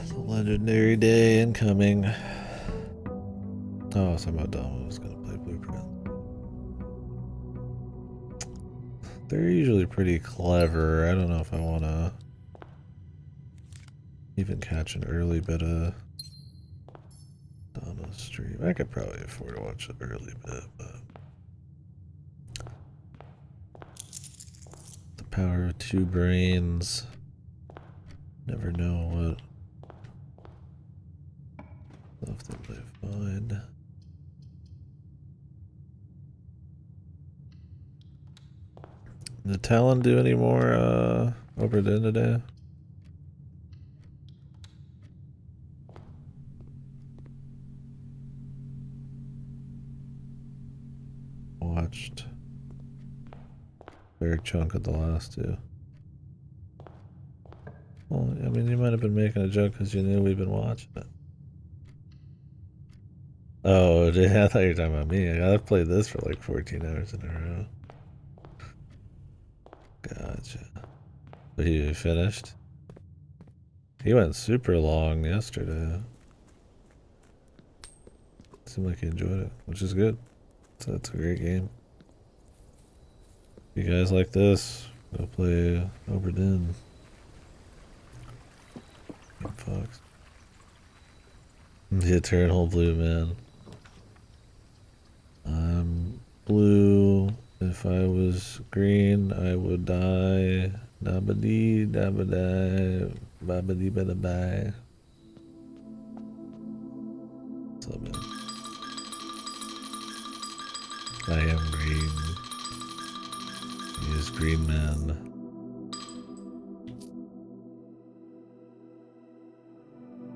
It's a legendary day incoming. Oh, something about Dama was gonna play Blueprint. They're usually pretty clever. I don't know if I wanna even catch an early bit of Dama stream. I could probably afford to watch an early bit, but the power of 2 brains. Never know what stuff they might find. Did Talon do any more Oberdin today? Watched a fair chunk of the last 2. Well, I mean, you might have been making a joke because you knew we've been watching it. Oh, I thought you were talking about me. I've played this for like 14 hours in a row. Gotcha. But he finished? He went super long yesterday. Seemed like he enjoyed it, which is good. So that's a great game. If you guys like this, go play Oberdin. Fox. The Eternal Blue Man. I'm blue. If I was green, I would die. Dabba-dee, dabba-die, babba-dee, bada-bye. What's up, man? I am green. He is Green Man.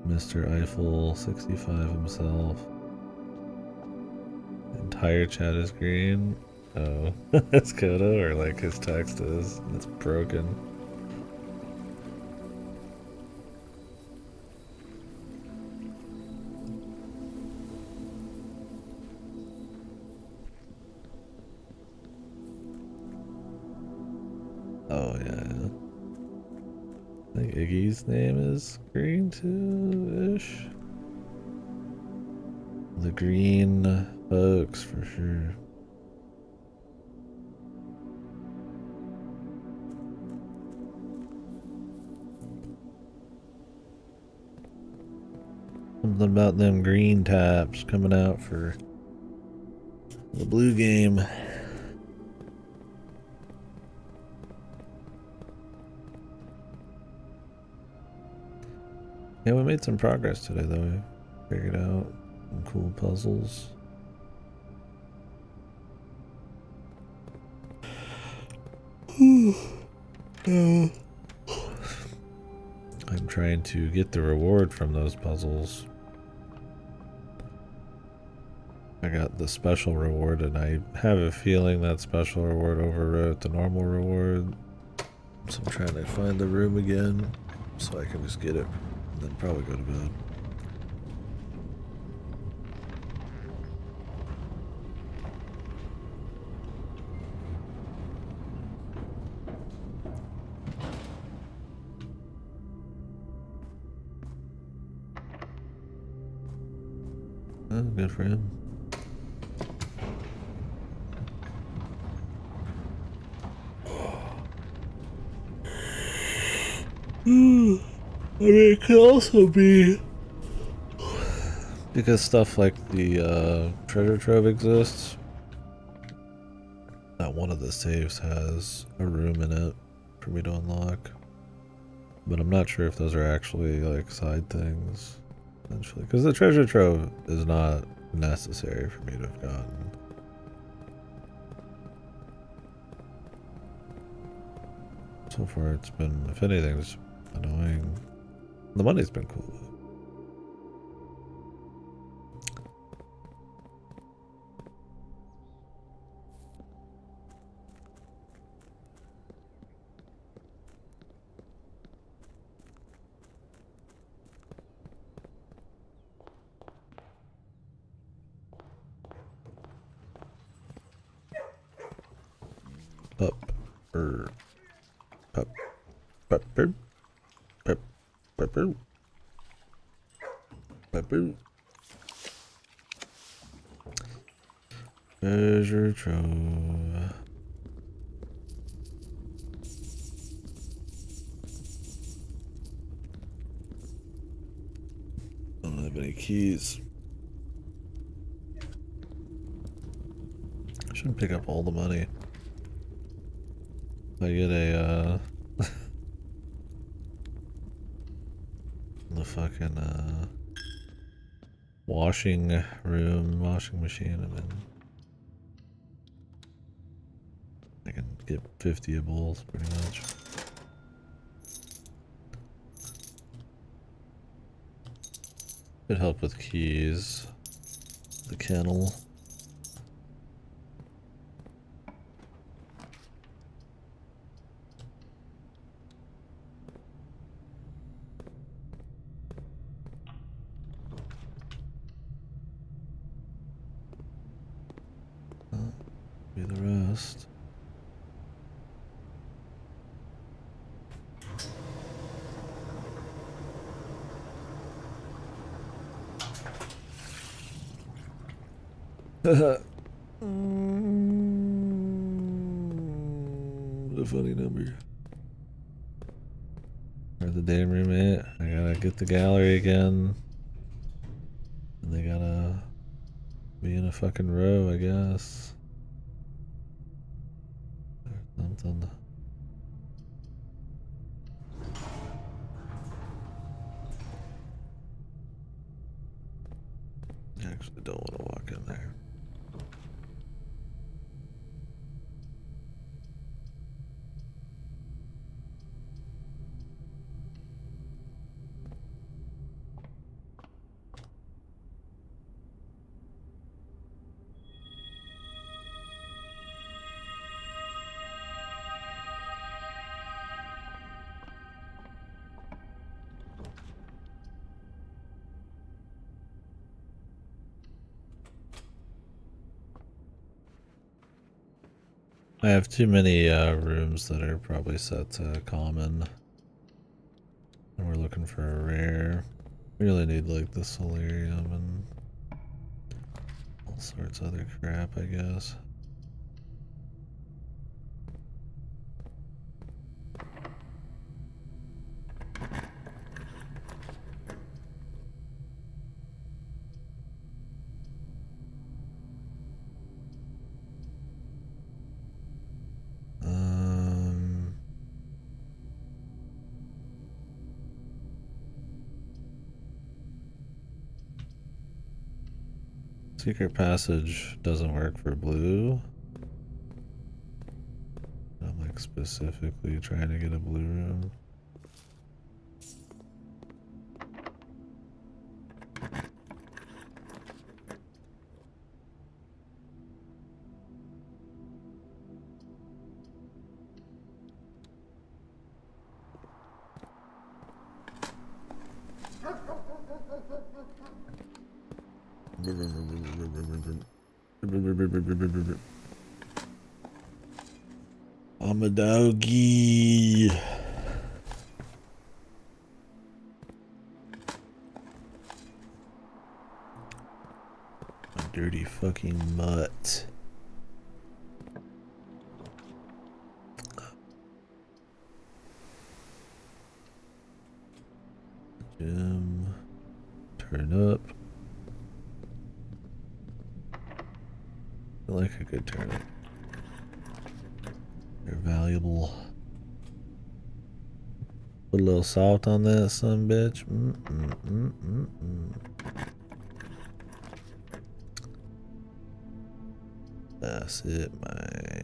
Mr. Eiffel 65 himself. The entire chat is green. Oh, that's Kodo, or like his text is. It's broken. Oh, yeah. I think Iggy's name is green too-ish. the green folks for sure. Something about them green taps coming out for the blue game. Yeah, we made some progress today though. We figured out some cool puzzles. I'm trying to get the reward from those puzzles. I got the special reward and I have a feeling that special reward overwrote the normal reward. So I'm trying to find the room again so I can just get it and then probably go to bed. Oh, good for him. I mean, it could also be because stuff like the treasure trove exists, that one of the safes has a room in it for me to unlock. But I'm not sure if those are actually like side things, essentially. Because the treasure trove is not necessary for me to have gotten. So far it's been, if anything, it's annoying. The money's been cool. Treasure trove. Don't have any keys. I shouldn't pick up all the money. I get a the fucking washing machine, and then I can get 50 of both pretty much. Could help with keys. The kennel. Be the rest. What a funny number. Where's the damn room at? I gotta get the gallery again. And they gotta be in a fucking row, I guess. Or something. I actually don't want to walk in there. I have too many rooms that are probably set to common. And we're looking for a rare. We really need like the solarium and sorts of other crap, I guess. Secret passage doesn't work for blue. I'm like specifically trying to get a blue room. I'm a doggy. A dirty fucking mutt. Gym. Turn up. I like a good turnip. They're valuable. Put a little salt on that, son bitch. That's it, man.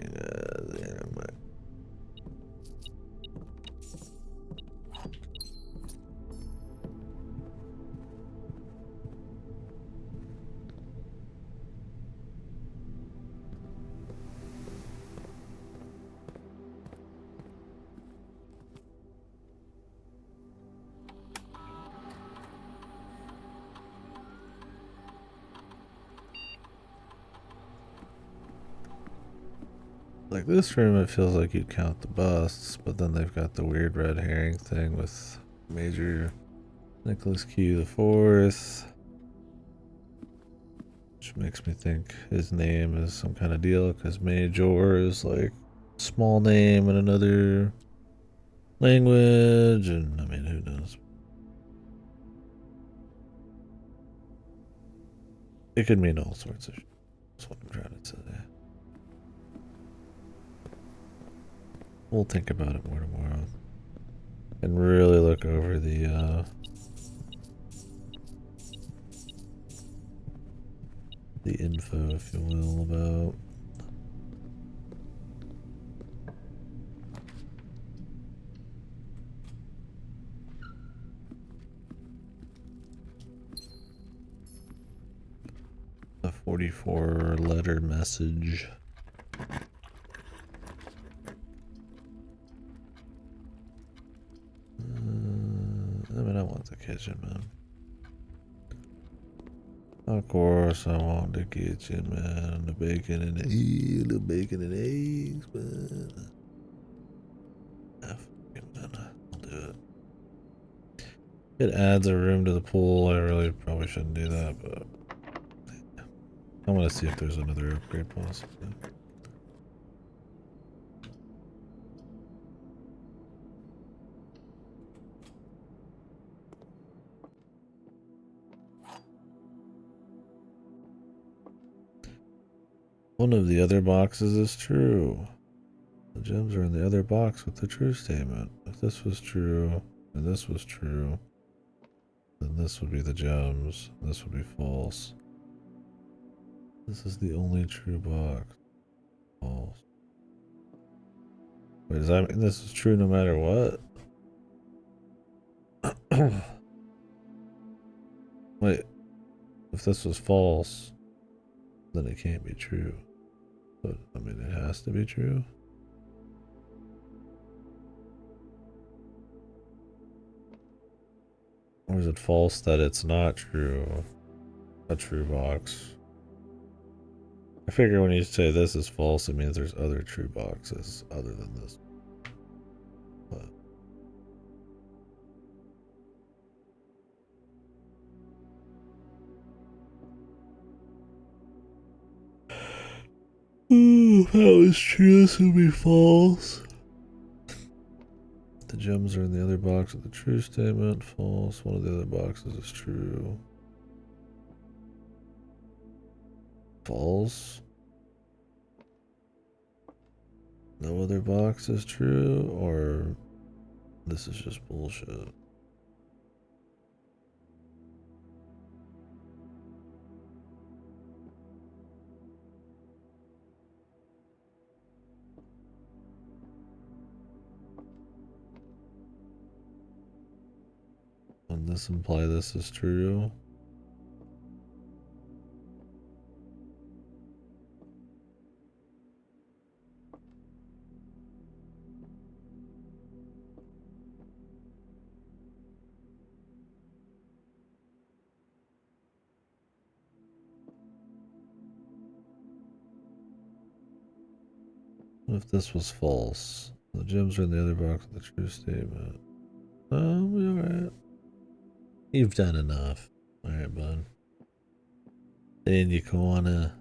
Like this room, it feels like you'd count the busts, but then they've got the weird red herring thing with Major Nicholas Q the Fourth, which makes me think his name is some kind of deal because Major is like small name in another language, and I mean, who knows? It could mean all sorts of shit. That's what I'm trying to say. We'll think about it more tomorrow. And really look over the info, if you will, about the 44 letter message. I mean, I want the kitchen, man. Of course, I want the kitchen, man. The bacon and the bacon and eggs, man. I'll do it. It adds a room to the pool. I really probably shouldn't do that, but I want to see if there's another upgrade possible. One of the other boxes is true. The gems are in the other box with the true statement. If this was true, and this was true, then this would be the gems. This would be false. This is the only true box. False. Wait, does that mean this is true no matter what? Wait, if this was false, then it can't be true. But, I mean, it has to be true. Or is it false that it's not true? A true box. I figure when you say this is false, it means there's other true boxes other than this. But If that was true, this would be false. The gems are in the other box of the true statement. False. One of the other boxes is true. False. No other box is true, or this is just bullshit. Does this imply this is true? What if this was false? The gems are in the other box of the true statement. Alright. You've done enough. Alright, bud. Then you can wanna...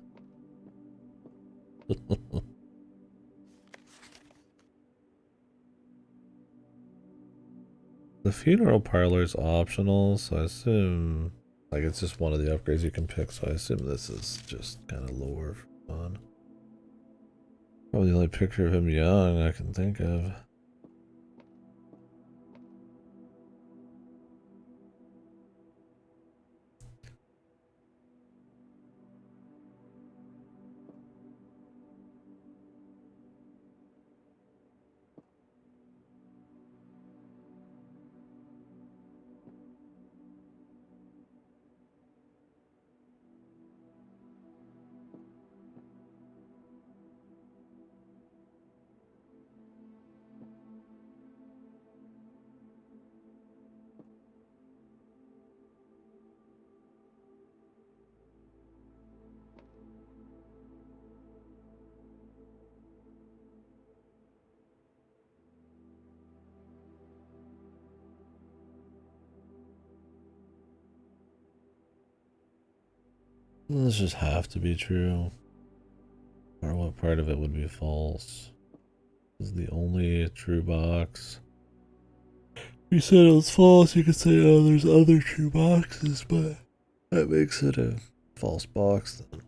The funeral parlor is optional, so I assume... Like, it's just one of the upgrades you can pick, so I assume this is just kind of lower for fun. Probably the only picture of him young I can think of. This just have to be true. Or what part of it would be false? This is the only true box. If you said it was false, you could say, oh, there's other true boxes, but that makes it a false box then.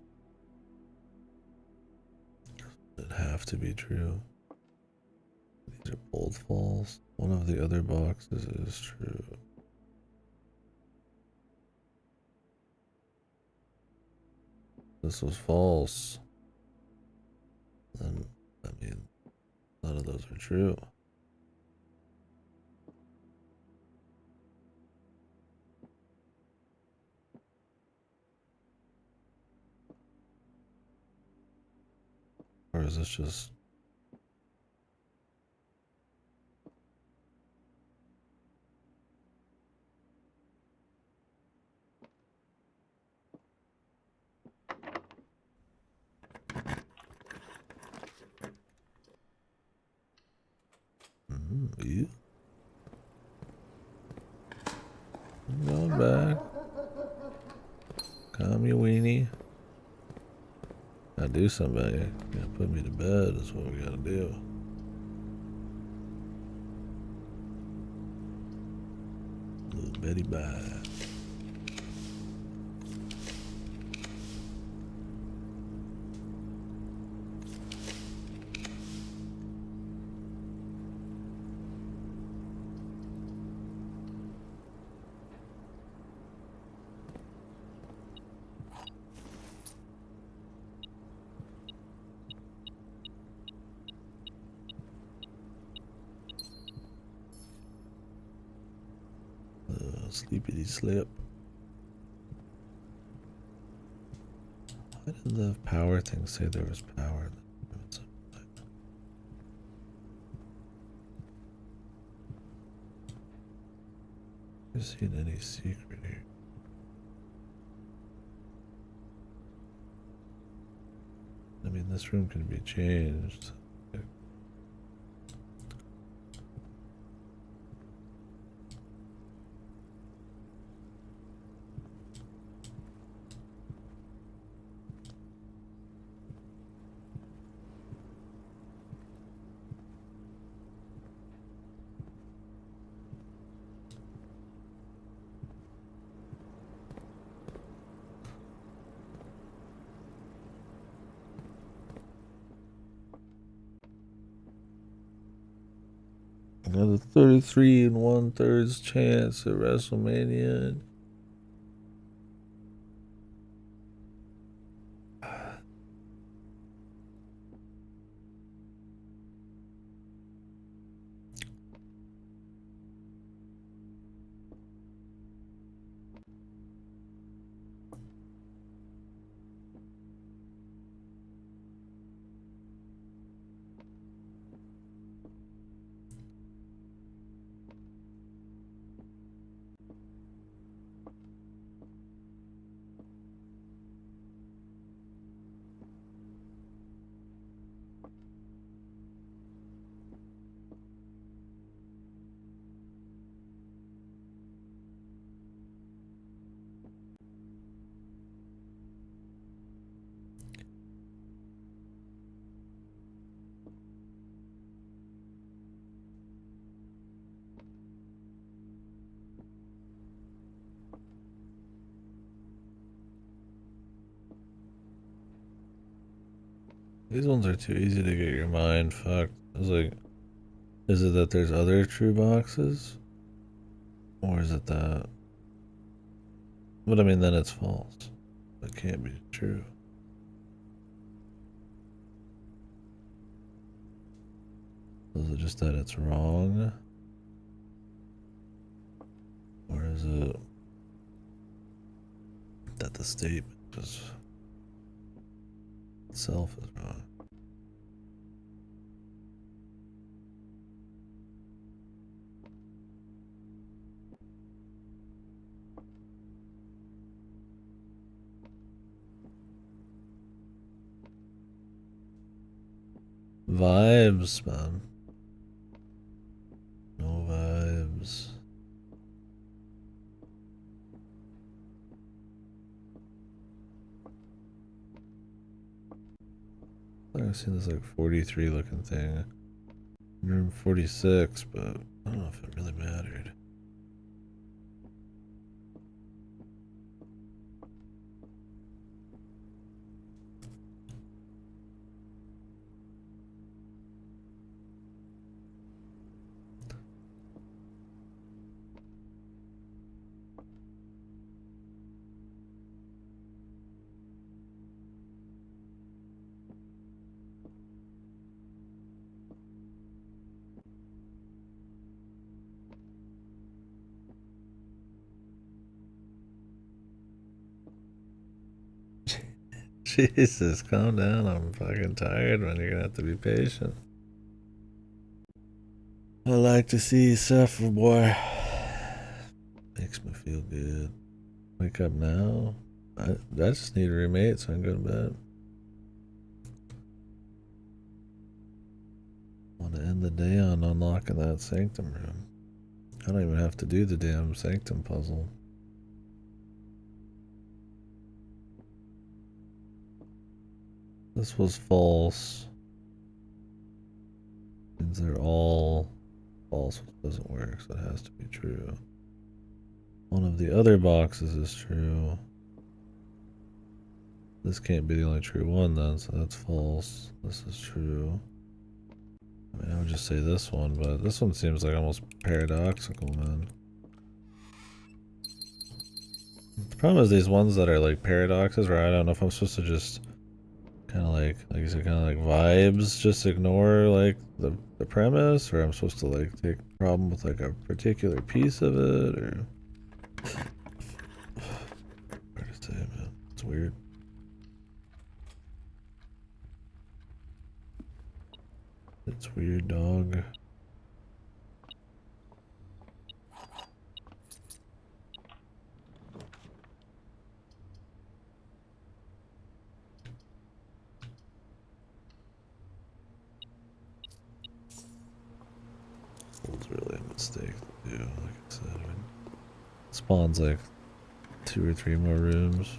It'd have to be true. These are both false. One of the other boxes is true. This was false. Then, I mean, none of those are true. Or is this just... You? I'm going back. Calm your weenie. Gotta do something. Gotta put me to bed is what we gotta do. Little Betty bye. Sleepity slip. Why did the power thing say there was power? I've seen any secret here. I mean, this room can be changed. Got a 33 and 1/3 chance at WrestleMania. These ones are too easy to get your mind fucked. It's like, is it that there's other true boxes? Or is it that? But I mean, then it's false. It can't be true. Is it just that it's wrong? Or is it that the statement itself is wrong? Vibes, man. No vibes. I've seen this like 43 looking thing. Room 46, but I don't know if it really mattered. Jesus, calm down. I'm fucking tired, man. You're gonna have to be patient. I like to see you suffer, boy. Makes me feel good. Wake up now. I just need a roommate so I can go to bed. I want to end the day on unlocking that sanctum room. I don't even have to do the damn sanctum puzzle. This was false. Means they're all false, which doesn't work, so it has to be true. One of the other boxes is true. This can't be the only true one then, so that's false. This is true. I mean, I would just say this one, but this one seems like almost paradoxical, man. The problem is these ones that are like paradoxes, where I don't know if I'm supposed to just kind of like you said, kind of like vibes, just ignore like the premise, or I'm supposed to like take the problem with like a particular piece of it, or hard to say, man. It's weird. It's weird, dog. It was really a mistake to do, like I said. I mean, it spawns like 2 or 3 more rooms.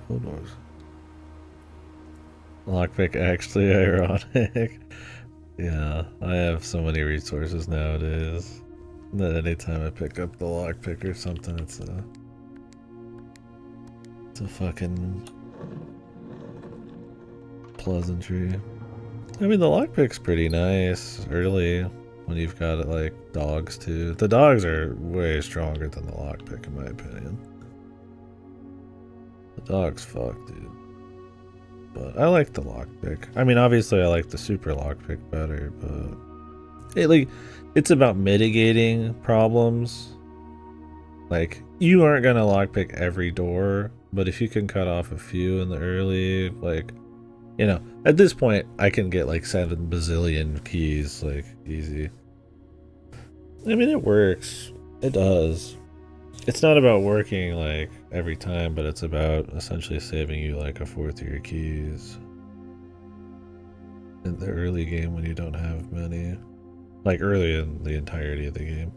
Bulldogs. Lockpick actually ironic. Yeah, I have so many resources nowadays that anytime I pick up the lockpick or something, it's a fucking pleasantry. I mean, the lockpick's pretty nice early when you've got like dogs too. The dogs are way stronger than the lockpick in my opinion. The dogs fuck, dude. But I like the lockpick. I mean, obviously I like the super lockpick better, but it's about mitigating problems. Like, you aren't gonna lockpick every door, but if you can cut off a few in the early, like, you know, at this point, I can get like 7 bazillion keys, like, easy. I mean, it works. It does. It's not about working, like, every time, but it's about essentially saving you, like, a fourth of your keys. In the early game when you don't have many. Like, early in the entirety of the game.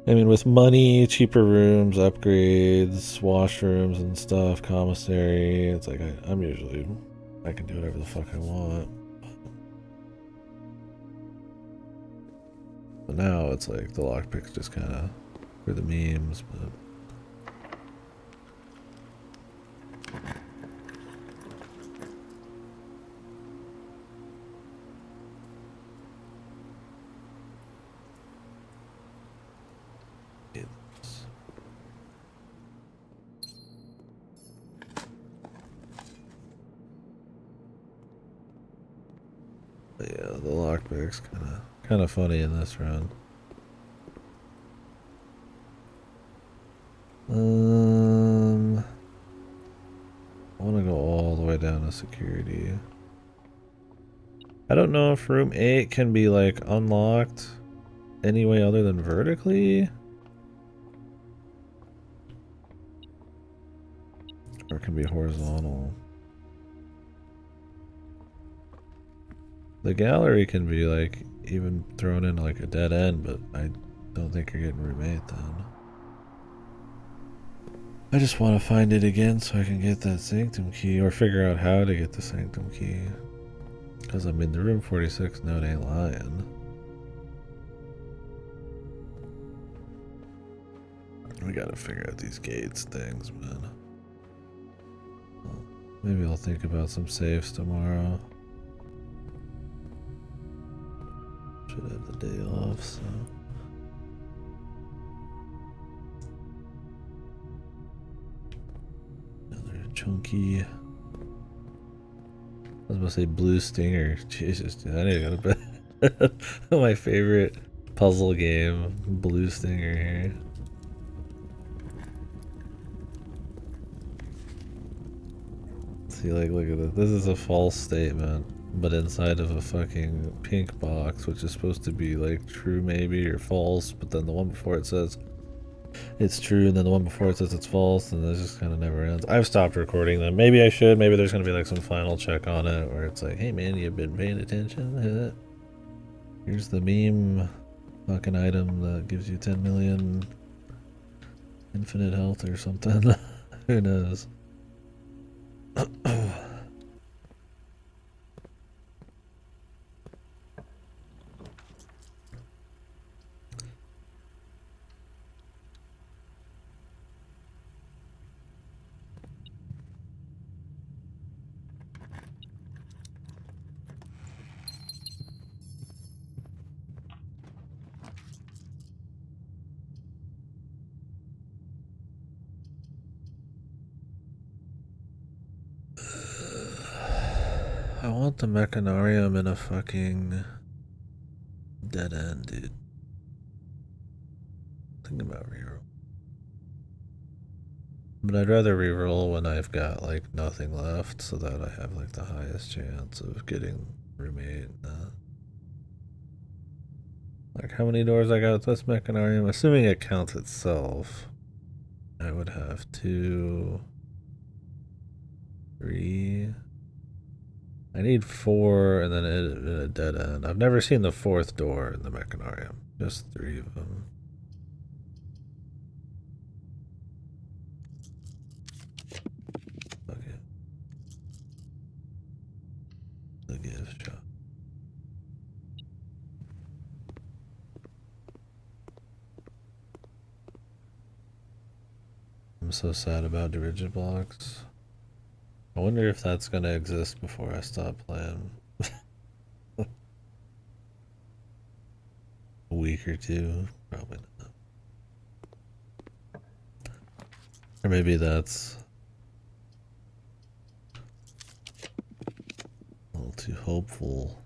I mean, with money, cheaper rooms, upgrades, washrooms and stuff, commissary, it's like, I can do whatever the fuck I want. But now it's like the lockpick's just kind of for the memes, but. But yeah, the lockpick's kind of funny in this run. I want to go all the way down to security. I don't know if room 8 can be like unlocked any way other than vertically, or it can be horizontal. The gallery can be like even thrown in like a dead end, but I don't think you're getting room 8 then. I just want to find it again so I can get that sanctum key, or figure out how to get the sanctum key. Because I'm in the room 46 note ain't lying. We gotta figure out these gates things, man. Well, maybe I'll think about some safes tomorrow. Should have the day off, so. Another chunky. I was about to say Blue Stinger. Jesus, dude, I need to go to bed. My favorite puzzle game, Blue Stinger here. See, like, look at this. This is a false statement, but inside of a fucking pink box, which is supposed to be like true maybe or false, but then the one before it says it's true, and then the one before it says it's false, and this just kind of never ends. I've stopped recording them. Maybe I should. Maybe there's gonna be like some final check on it where it's like, hey man, you've been paying attention? Here's the meme fucking item that gives you 10 million infinite health or something. Who knows? I want the Mechanarium in a fucking dead end, dude. Think about reroll. But I'd rather reroll when I've got like nothing left so that I have like the highest chance of getting roommate. Like how many doors I got with this Mechanarium? Assuming it counts itself, I would have 2, 3. I need 4 and then a dead end. I've never seen the 4th door in the Mechanarium. Just 3 of them. Okay. I'm so sad about the rigid blocks. I wonder if that's gonna exist before I stop playing. A week or two, probably not. Or maybe that's a little too hopeful.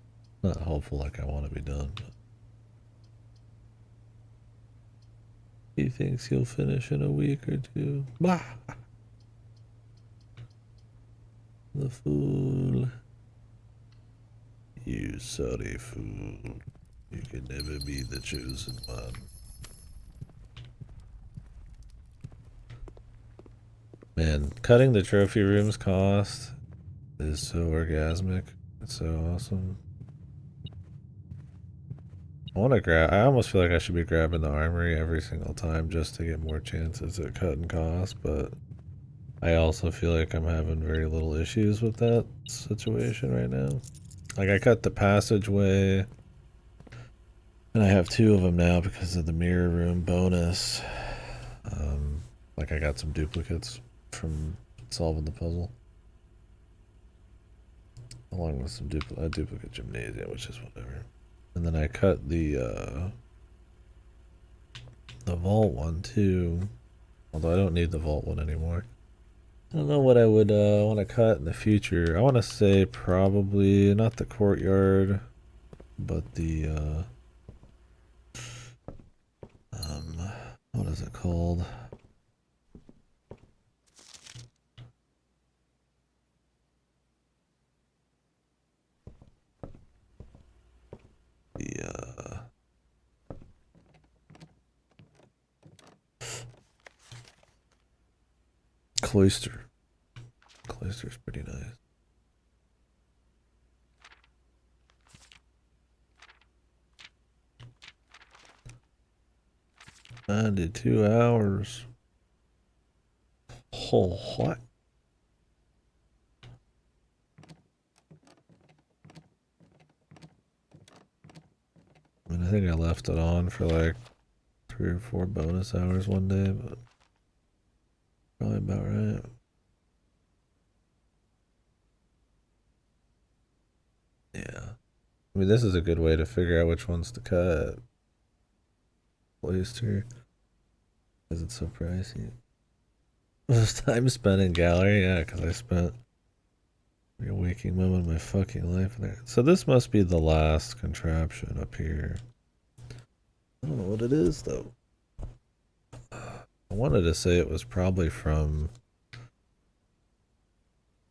Not hopeful like I want to be done, but he thinks he'll finish in a week or two. Bah! The fool. You sorry fool. You can never be the chosen one. Man, cutting the trophy room's cost is so orgasmic. It's so awesome. I want to grab. I almost feel like I should be grabbing the armory every single time just to get more chances at cutting costs, but I also feel like I'm having very little issues with that situation right now. Like, I cut the passageway, and I have 2 of them now because of the mirror room bonus. Like, I got some duplicates from solving the puzzle, along with some duplicate gymnasium, which is whatever. And then I cut the vault one too, although I don't need the vault one anymore. I don't know what I would want to cut in the future. I want to say probably not the courtyard, but the what is it called? The cloister. Cloister's pretty nice. 92 hours. Oh, what? I mean, I think I left it on for like 3 or 4 bonus hours one day, but probably about right. Yeah. I mean, this is a good way to figure out which ones to cut. Cloister. Because it's so pricey. Was time spent in gallery? Yeah, because I spent every waking moment of my fucking life there. So this must be the last contraption up here. I don't know what it is, though. I wanted to say it was probably from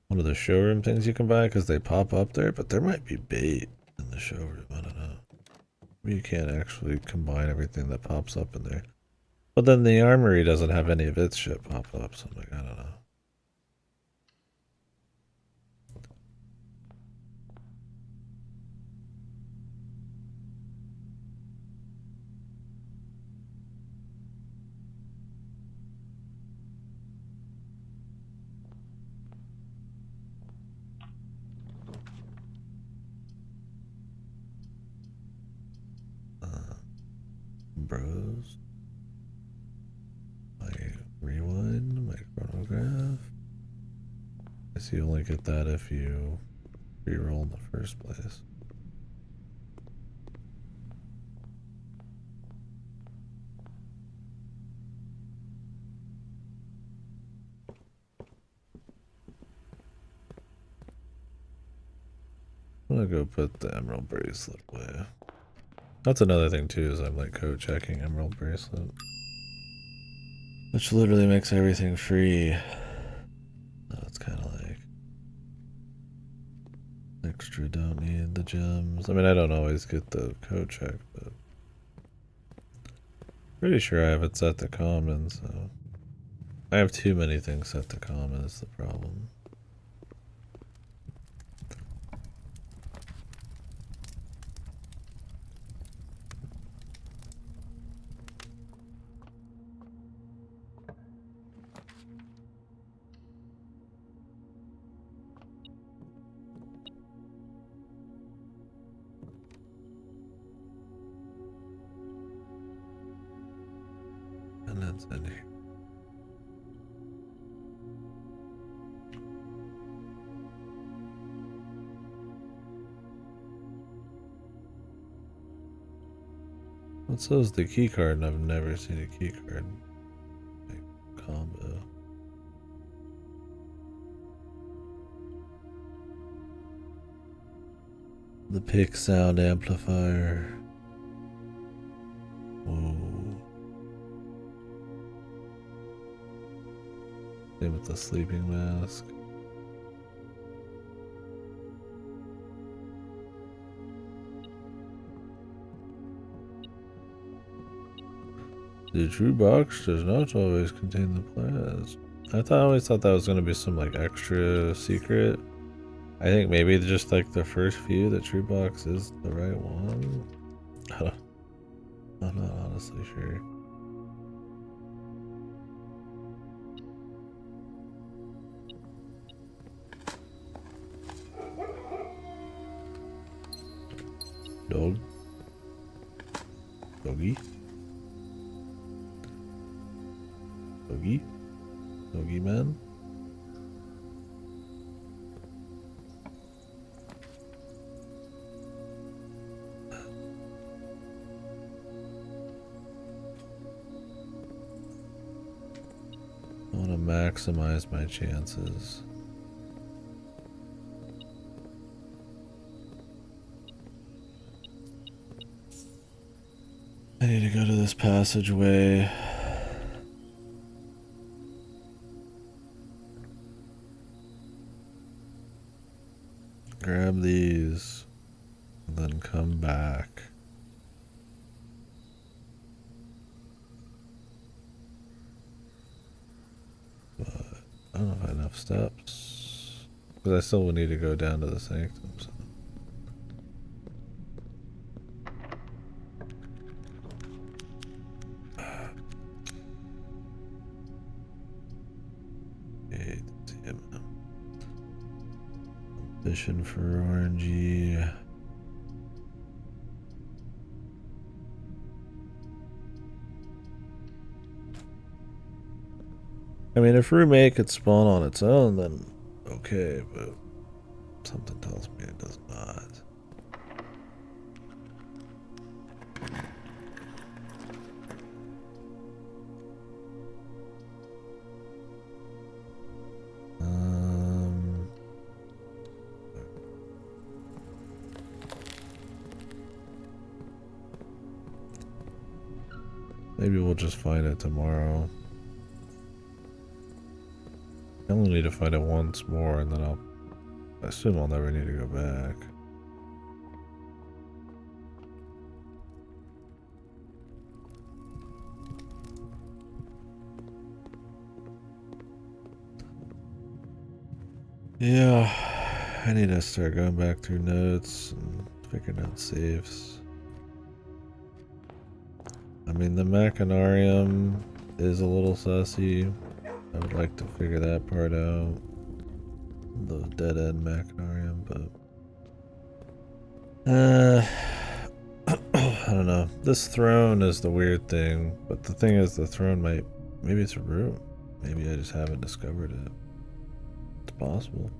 one of the showroom things you can buy because they pop up there, but there might be bait in the showroom. I don't know. Maybe you can't actually combine everything that pops up in there. But then the armory doesn't have any of its shit pop up, so I'm like, I don't know. Bros. My rewind, my chronograph. I guess you only get that if you reroll in the first place. I'm gonna go put the emerald bracelet away. That's another thing too, is I'm like code checking emerald bracelet. Which literally makes everything free. So it's kinda like extra, don't need the gems. I mean, I don't always get the code check, but pretty sure I have it set to common, so I have too many things set to common is the problem. And that's in here. What says the key card? And I've never seen a key card combo. The pick sound amplifier. Whoa. Same with the sleeping mask. The true box does not always contain the plans. I always thought that was going to be some like extra secret. I think maybe just like the first few, the true box is the right one. I'm not honestly sure. Dog. Doggy. Doggy. Doggy man. I want to maximize my chances. I need to go to this passageway. Grab these, and then come back. But I don't know if I have enough steps. Because I still would need to go down to the sanctum. So. Fishing for RNG. I mean, if Roommate could spawn on its own, then okay, but something tells me it does not. Maybe we'll just find it tomorrow. I only need to find it once more, and then I assume I'll never need to go back. Yeah, I need to start going back through notes and figuring out saves. I mean, the Machinarium is a little sussy. I would like to figure that part out. The dead-end Machinarium, but... I don't know. This throne is the weird thing, but the thing is the throne might... Maybe it's a room. Maybe I just haven't discovered it. It's possible.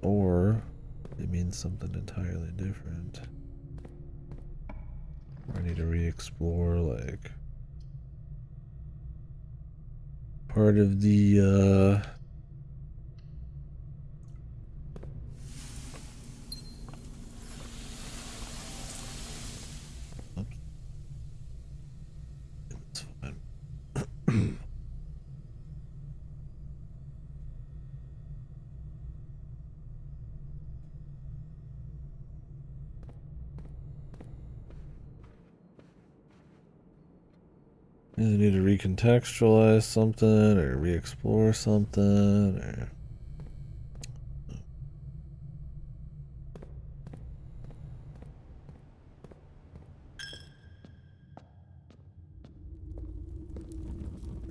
Or it means something entirely different. I need to re-explore, like, part of the, oops. It's fine. I need to recontextualize something or re-explore something or...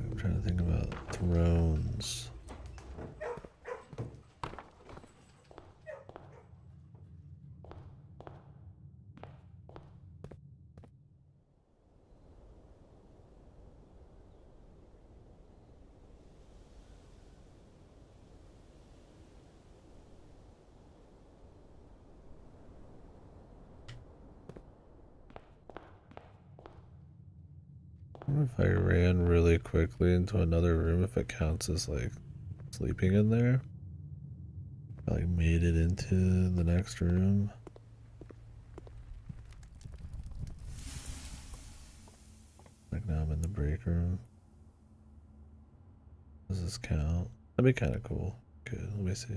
I'm trying to think about thrones. What if I ran really quickly into another room, if it counts as like sleeping in there? I like made it into the next room. Like now I'm in the break room. Does this count? That'd be kind of cool. Good, let me see.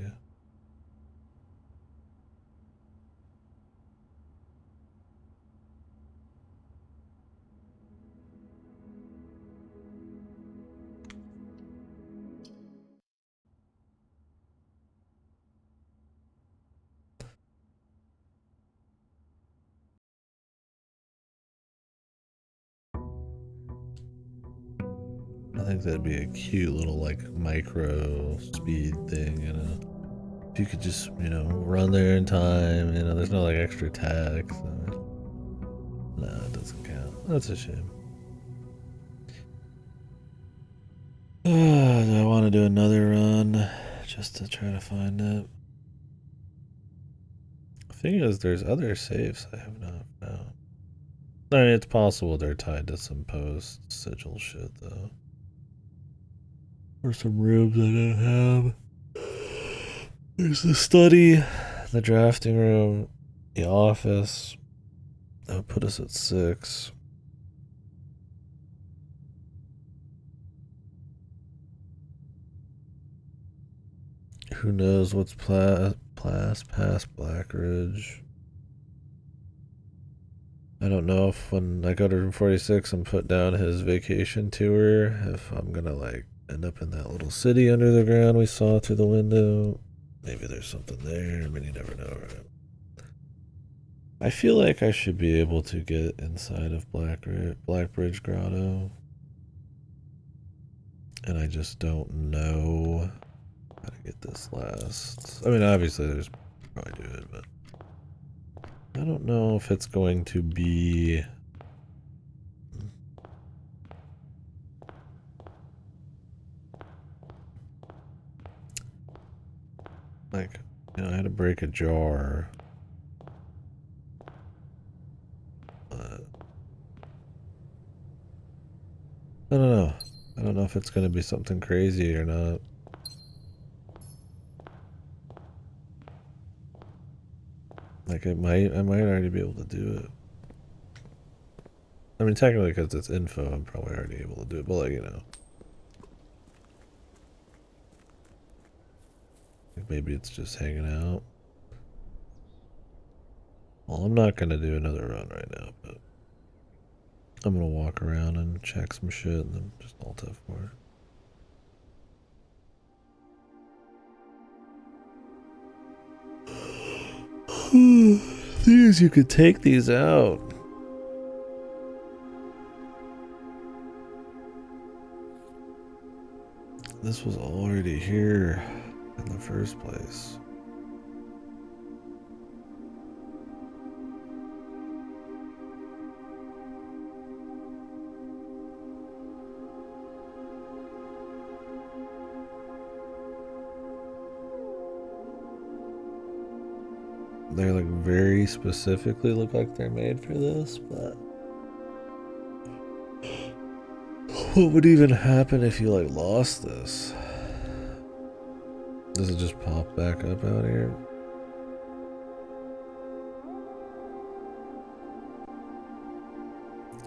I think that'd be a cute little like micro speed thing, you know. If you could just, you know, run there in time, you know, there's no like extra tax. No, it doesn't count. That's a shame. Do I want to do another run just to try to find it? The thing is, there's other safes I have not found. I mean, it's possible they're tied to some post sigil shit, though. Or some rooms I don't have. There's the study, the drafting room, the office. That would put us at 6. Who knows what's past Blackridge? I don't know if when I go to room 46 and put down his vacation tour, if I'm gonna like end up in that little city under the ground we saw through the window. Maybe there's something there. I mean, you never know, right? I feel like I should be able to get inside of Blackbridge Grotto. And I just don't know how to get this last. I mean, obviously there's probably do it, but I don't know if it's going to be like, you know, I had to break a jar. But I don't know. I don't know if it's going to be something crazy or not. Like I might already be able to do it. I mean, technically, because it's info, I'm probably already able to do it. But like, you know, like maybe it's just hanging out. Well, I'm not gonna do another run right now, but I'm gonna walk around and check some shit and then just alt F4. Thing is, you could take these out. This was already here in the first place. They like very specifically look like they're made for this, but what would even happen if you like lost this? Does it just pop back up out here?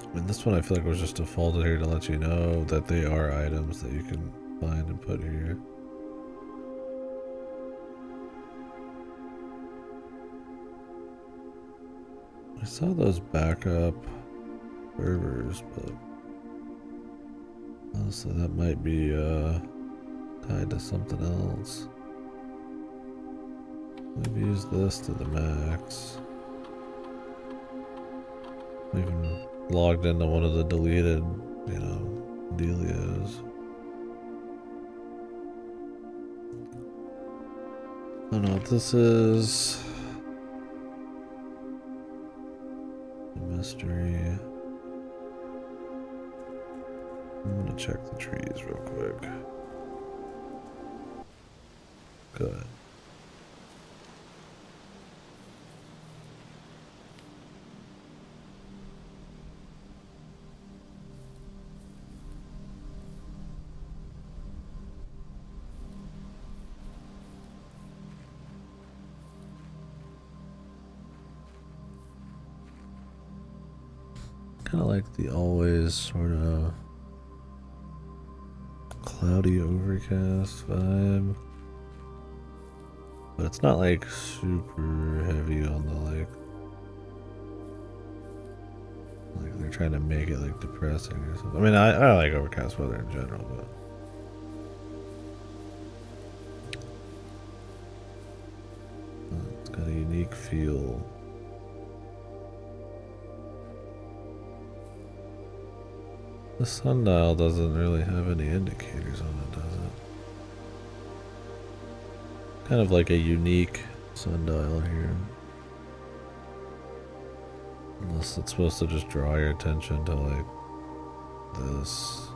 I mean, this one I feel like was just defaulted here to let you know that they are items that you can find and put here. I saw those backup servers, but honestly that might be tied to something else. We've used this to the max. We even logged into one of the deleted, you know, Delios. I don't know what this is. Mystery. I'm gonna check the trees real quick. Good. Kind of like the always sort of cloudy overcast vibe. But it's not like super heavy on the like they're trying to make it like depressing or something. I mean, I like overcast weather in general, but it's got a unique feel. The sundial doesn't really have any indicators on it, does it? Kind of like a unique sundial here. Unless it's supposed to just draw your attention to like this.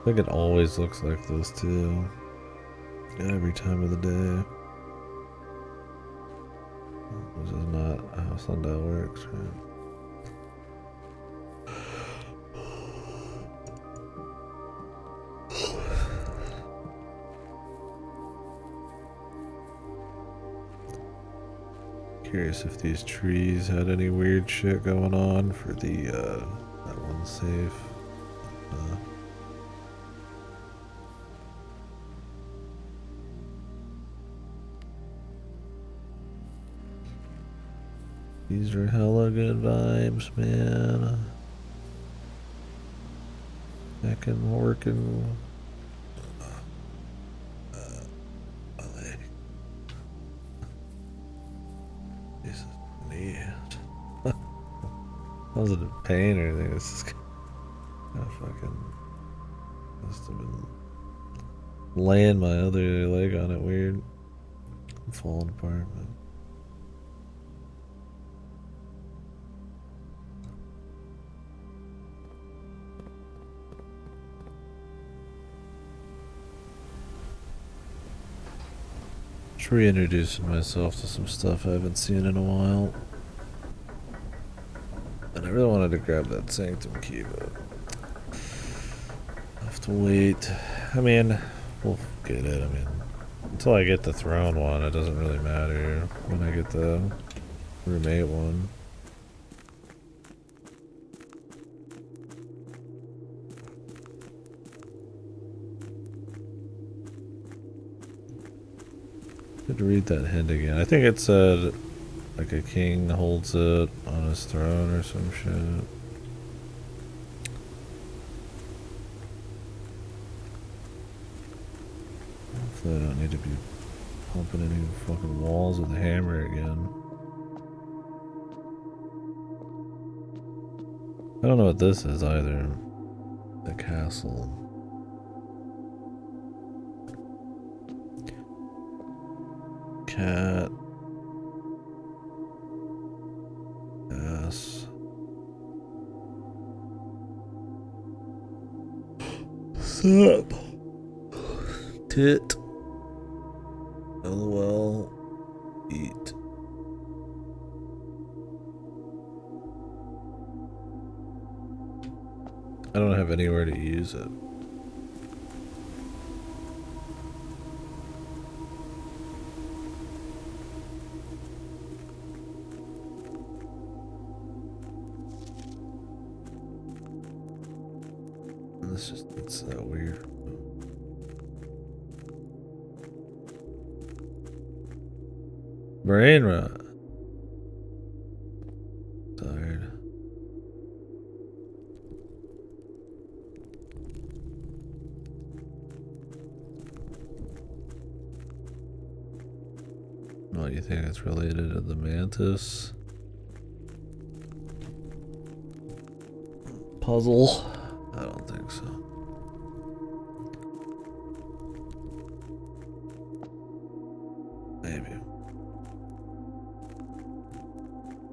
I think it always looks like this too. Every time of the day. Which is not how sundial works, right? Curious if these trees had any weird shit going on for the that one safe. These are hella good vibes, man. Back and working. Jesus, yeah. Wasn't in pain or anything. This is kind of fucking. Must have been laying my other leg on it weird. I'm falling apart, man. Just reintroducing myself to some stuff I haven't seen in a while. And I really wanted to grab that Sanctum key, but I'll have to wait. I mean, we'll get it. I mean, until I get the throne one, it doesn't really matter when I get the roommate one. Could read that hint again. I think it said like a king holds it on his throne or some shit. Hopefully I don't need to be pumping any fucking walls with a hammer again. I don't know what this is either. The castle. Cat. Ass. Sup? Tit. LOL. Eat. I don't have anywhere to use it. It's weird. Brain rot. Tired. What, you think it's related to the mantis puzzle? I don't think so. Maybe.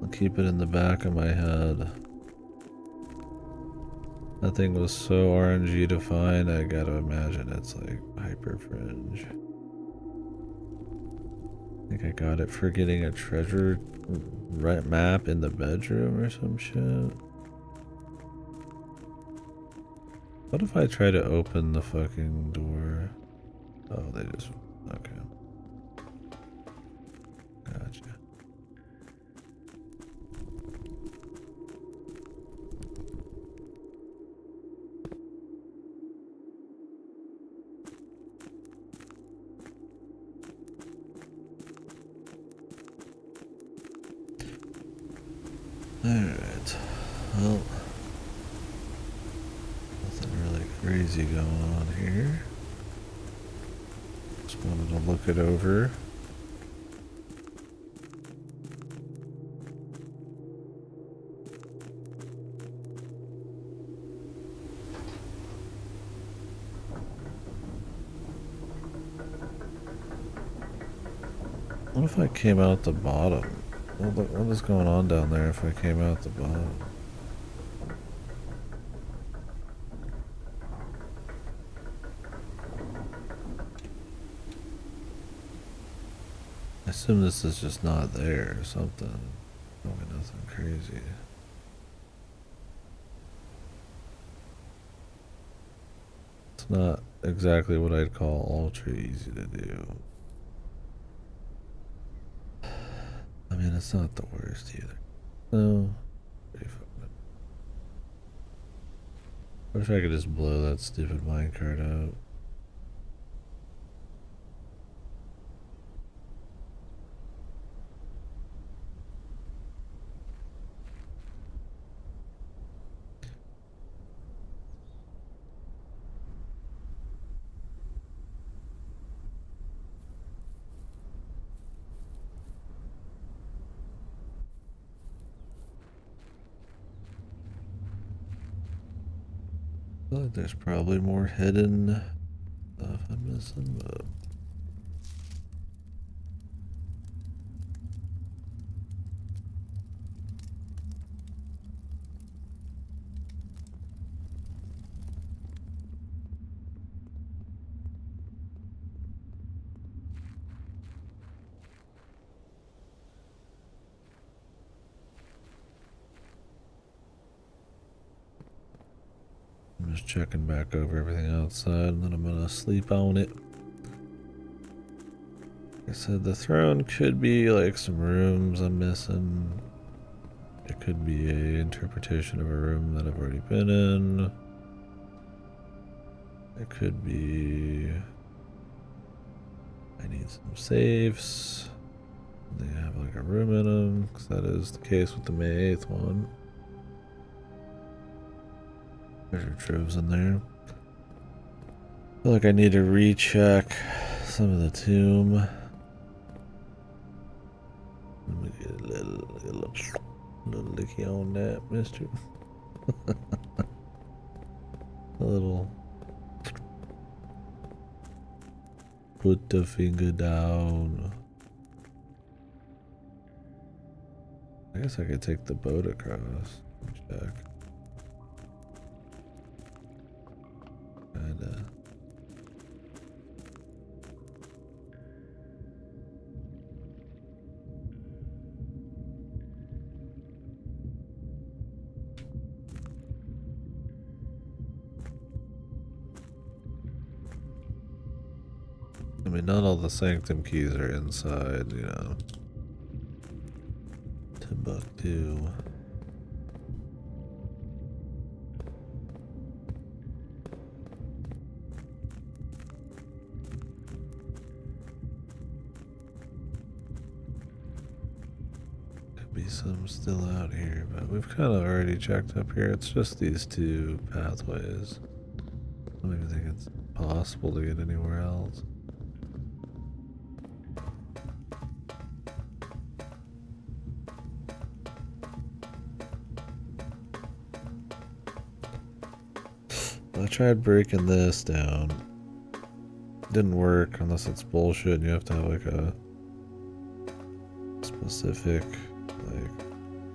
I'll keep it in the back of my head. That thing was so RNG defined, I gotta imagine it's like hyper fringe. I think I got it for getting a treasure map in the bedroom or some shit. What if I try to open the fucking door? Oh, they just... okay. Gotcha. Alright. Well, nothing really crazy going on here. Just wanted to look it over. What if I came out the bottom? What is going on down there if I came out the bottom? I assume this is just not there or something. Probably nothing crazy. It's not exactly what I'd call ultra easy to do. I mean, it's not the worst either. No. What if I could just blow that stupid minecart out? I feel like there's probably more hidden stuff I'm missing, but I'm just checking back over everything outside and then I'm gonna sleep on it. Like I said, the throne could be like some rooms I'm missing. It could be a interpretation of a room that I've already been in. It could be I need some safes. They have like a room in them, because that is the case with the May 8th one. Treasure troves in there. I feel like I need to recheck some of the tomb. Let me get a little licky on that, mister. A little. Put the finger down. I guess I could take the boat across and check. Kinda. I mean, not all the sanctum keys are inside, you know. Timbuktu. Could be some still out here, but we've kind of already checked up here. It's just these two pathways. I don't even think it's possible to get anywhere else. I tried breaking this down. Didn't work unless it's bullshit and you have to have like a specific like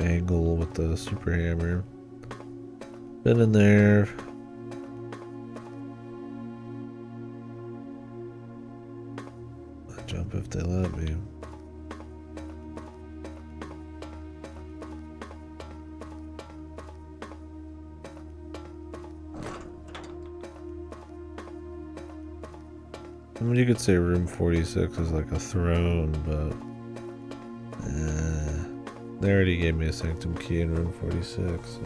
angle with the super hammer. Been in there. I'll jump if they let me. I mean, you could say room 46 is like a throne, but they already gave me a sanctum key in room 46, so.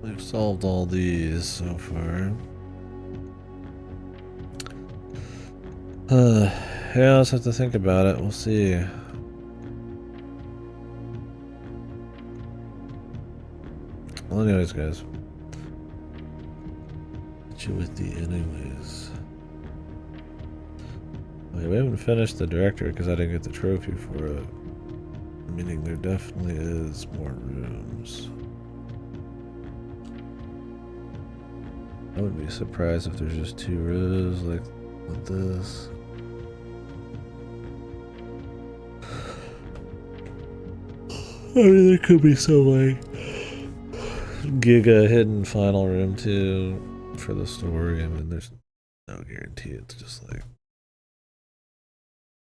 We've solved all these so far. Yeah, let's have to think about it. We'll see. Well, anyways, guys. Hit you with the anyways. Okay, we haven't finished the director because I didn't get the trophy for it. Meaning there definitely is more rooms. I wouldn't be surprised if there's just 2 rows like this. I mean, there could be some like giga hidden final room too for the story. I mean, there's no guarantee. It's just like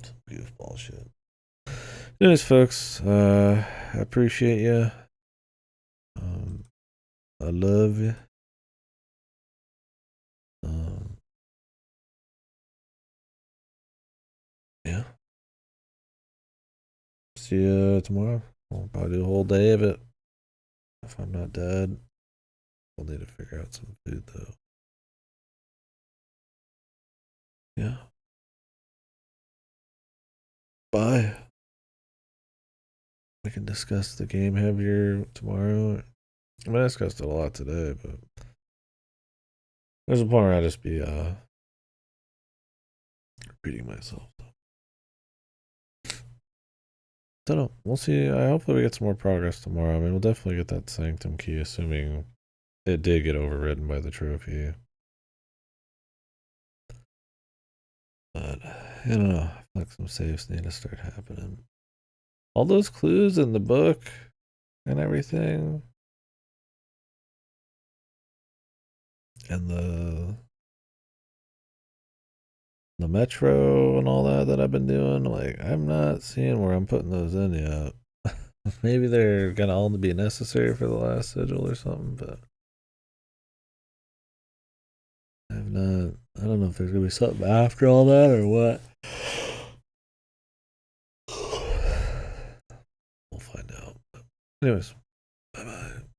some goofball shit. Anyways, folks, I appreciate you. I love you. Yeah. See you tomorrow. We'll probably do a whole day of it. If I'm not dead, we'll need to figure out some food though. Yeah. Bye. We can discuss the game heavier tomorrow. I mean, I discussed it a lot today, but there's a point where I just be repeating myself. Don't know. We'll see. Hopefully we get some more progress tomorrow. I mean, we'll definitely get that sanctum key, assuming it did get overridden by the trophy. But I don't know. I feel like some saves need to start happening. All those clues in the book and everything, and the metro and all that I've been doing, like I'm not seeing where I'm putting those in yet. Maybe they're gonna all be necessary for the last sigil or something, but I've not. I don't know if there's gonna be something after all that or what. We'll find out. Anyways,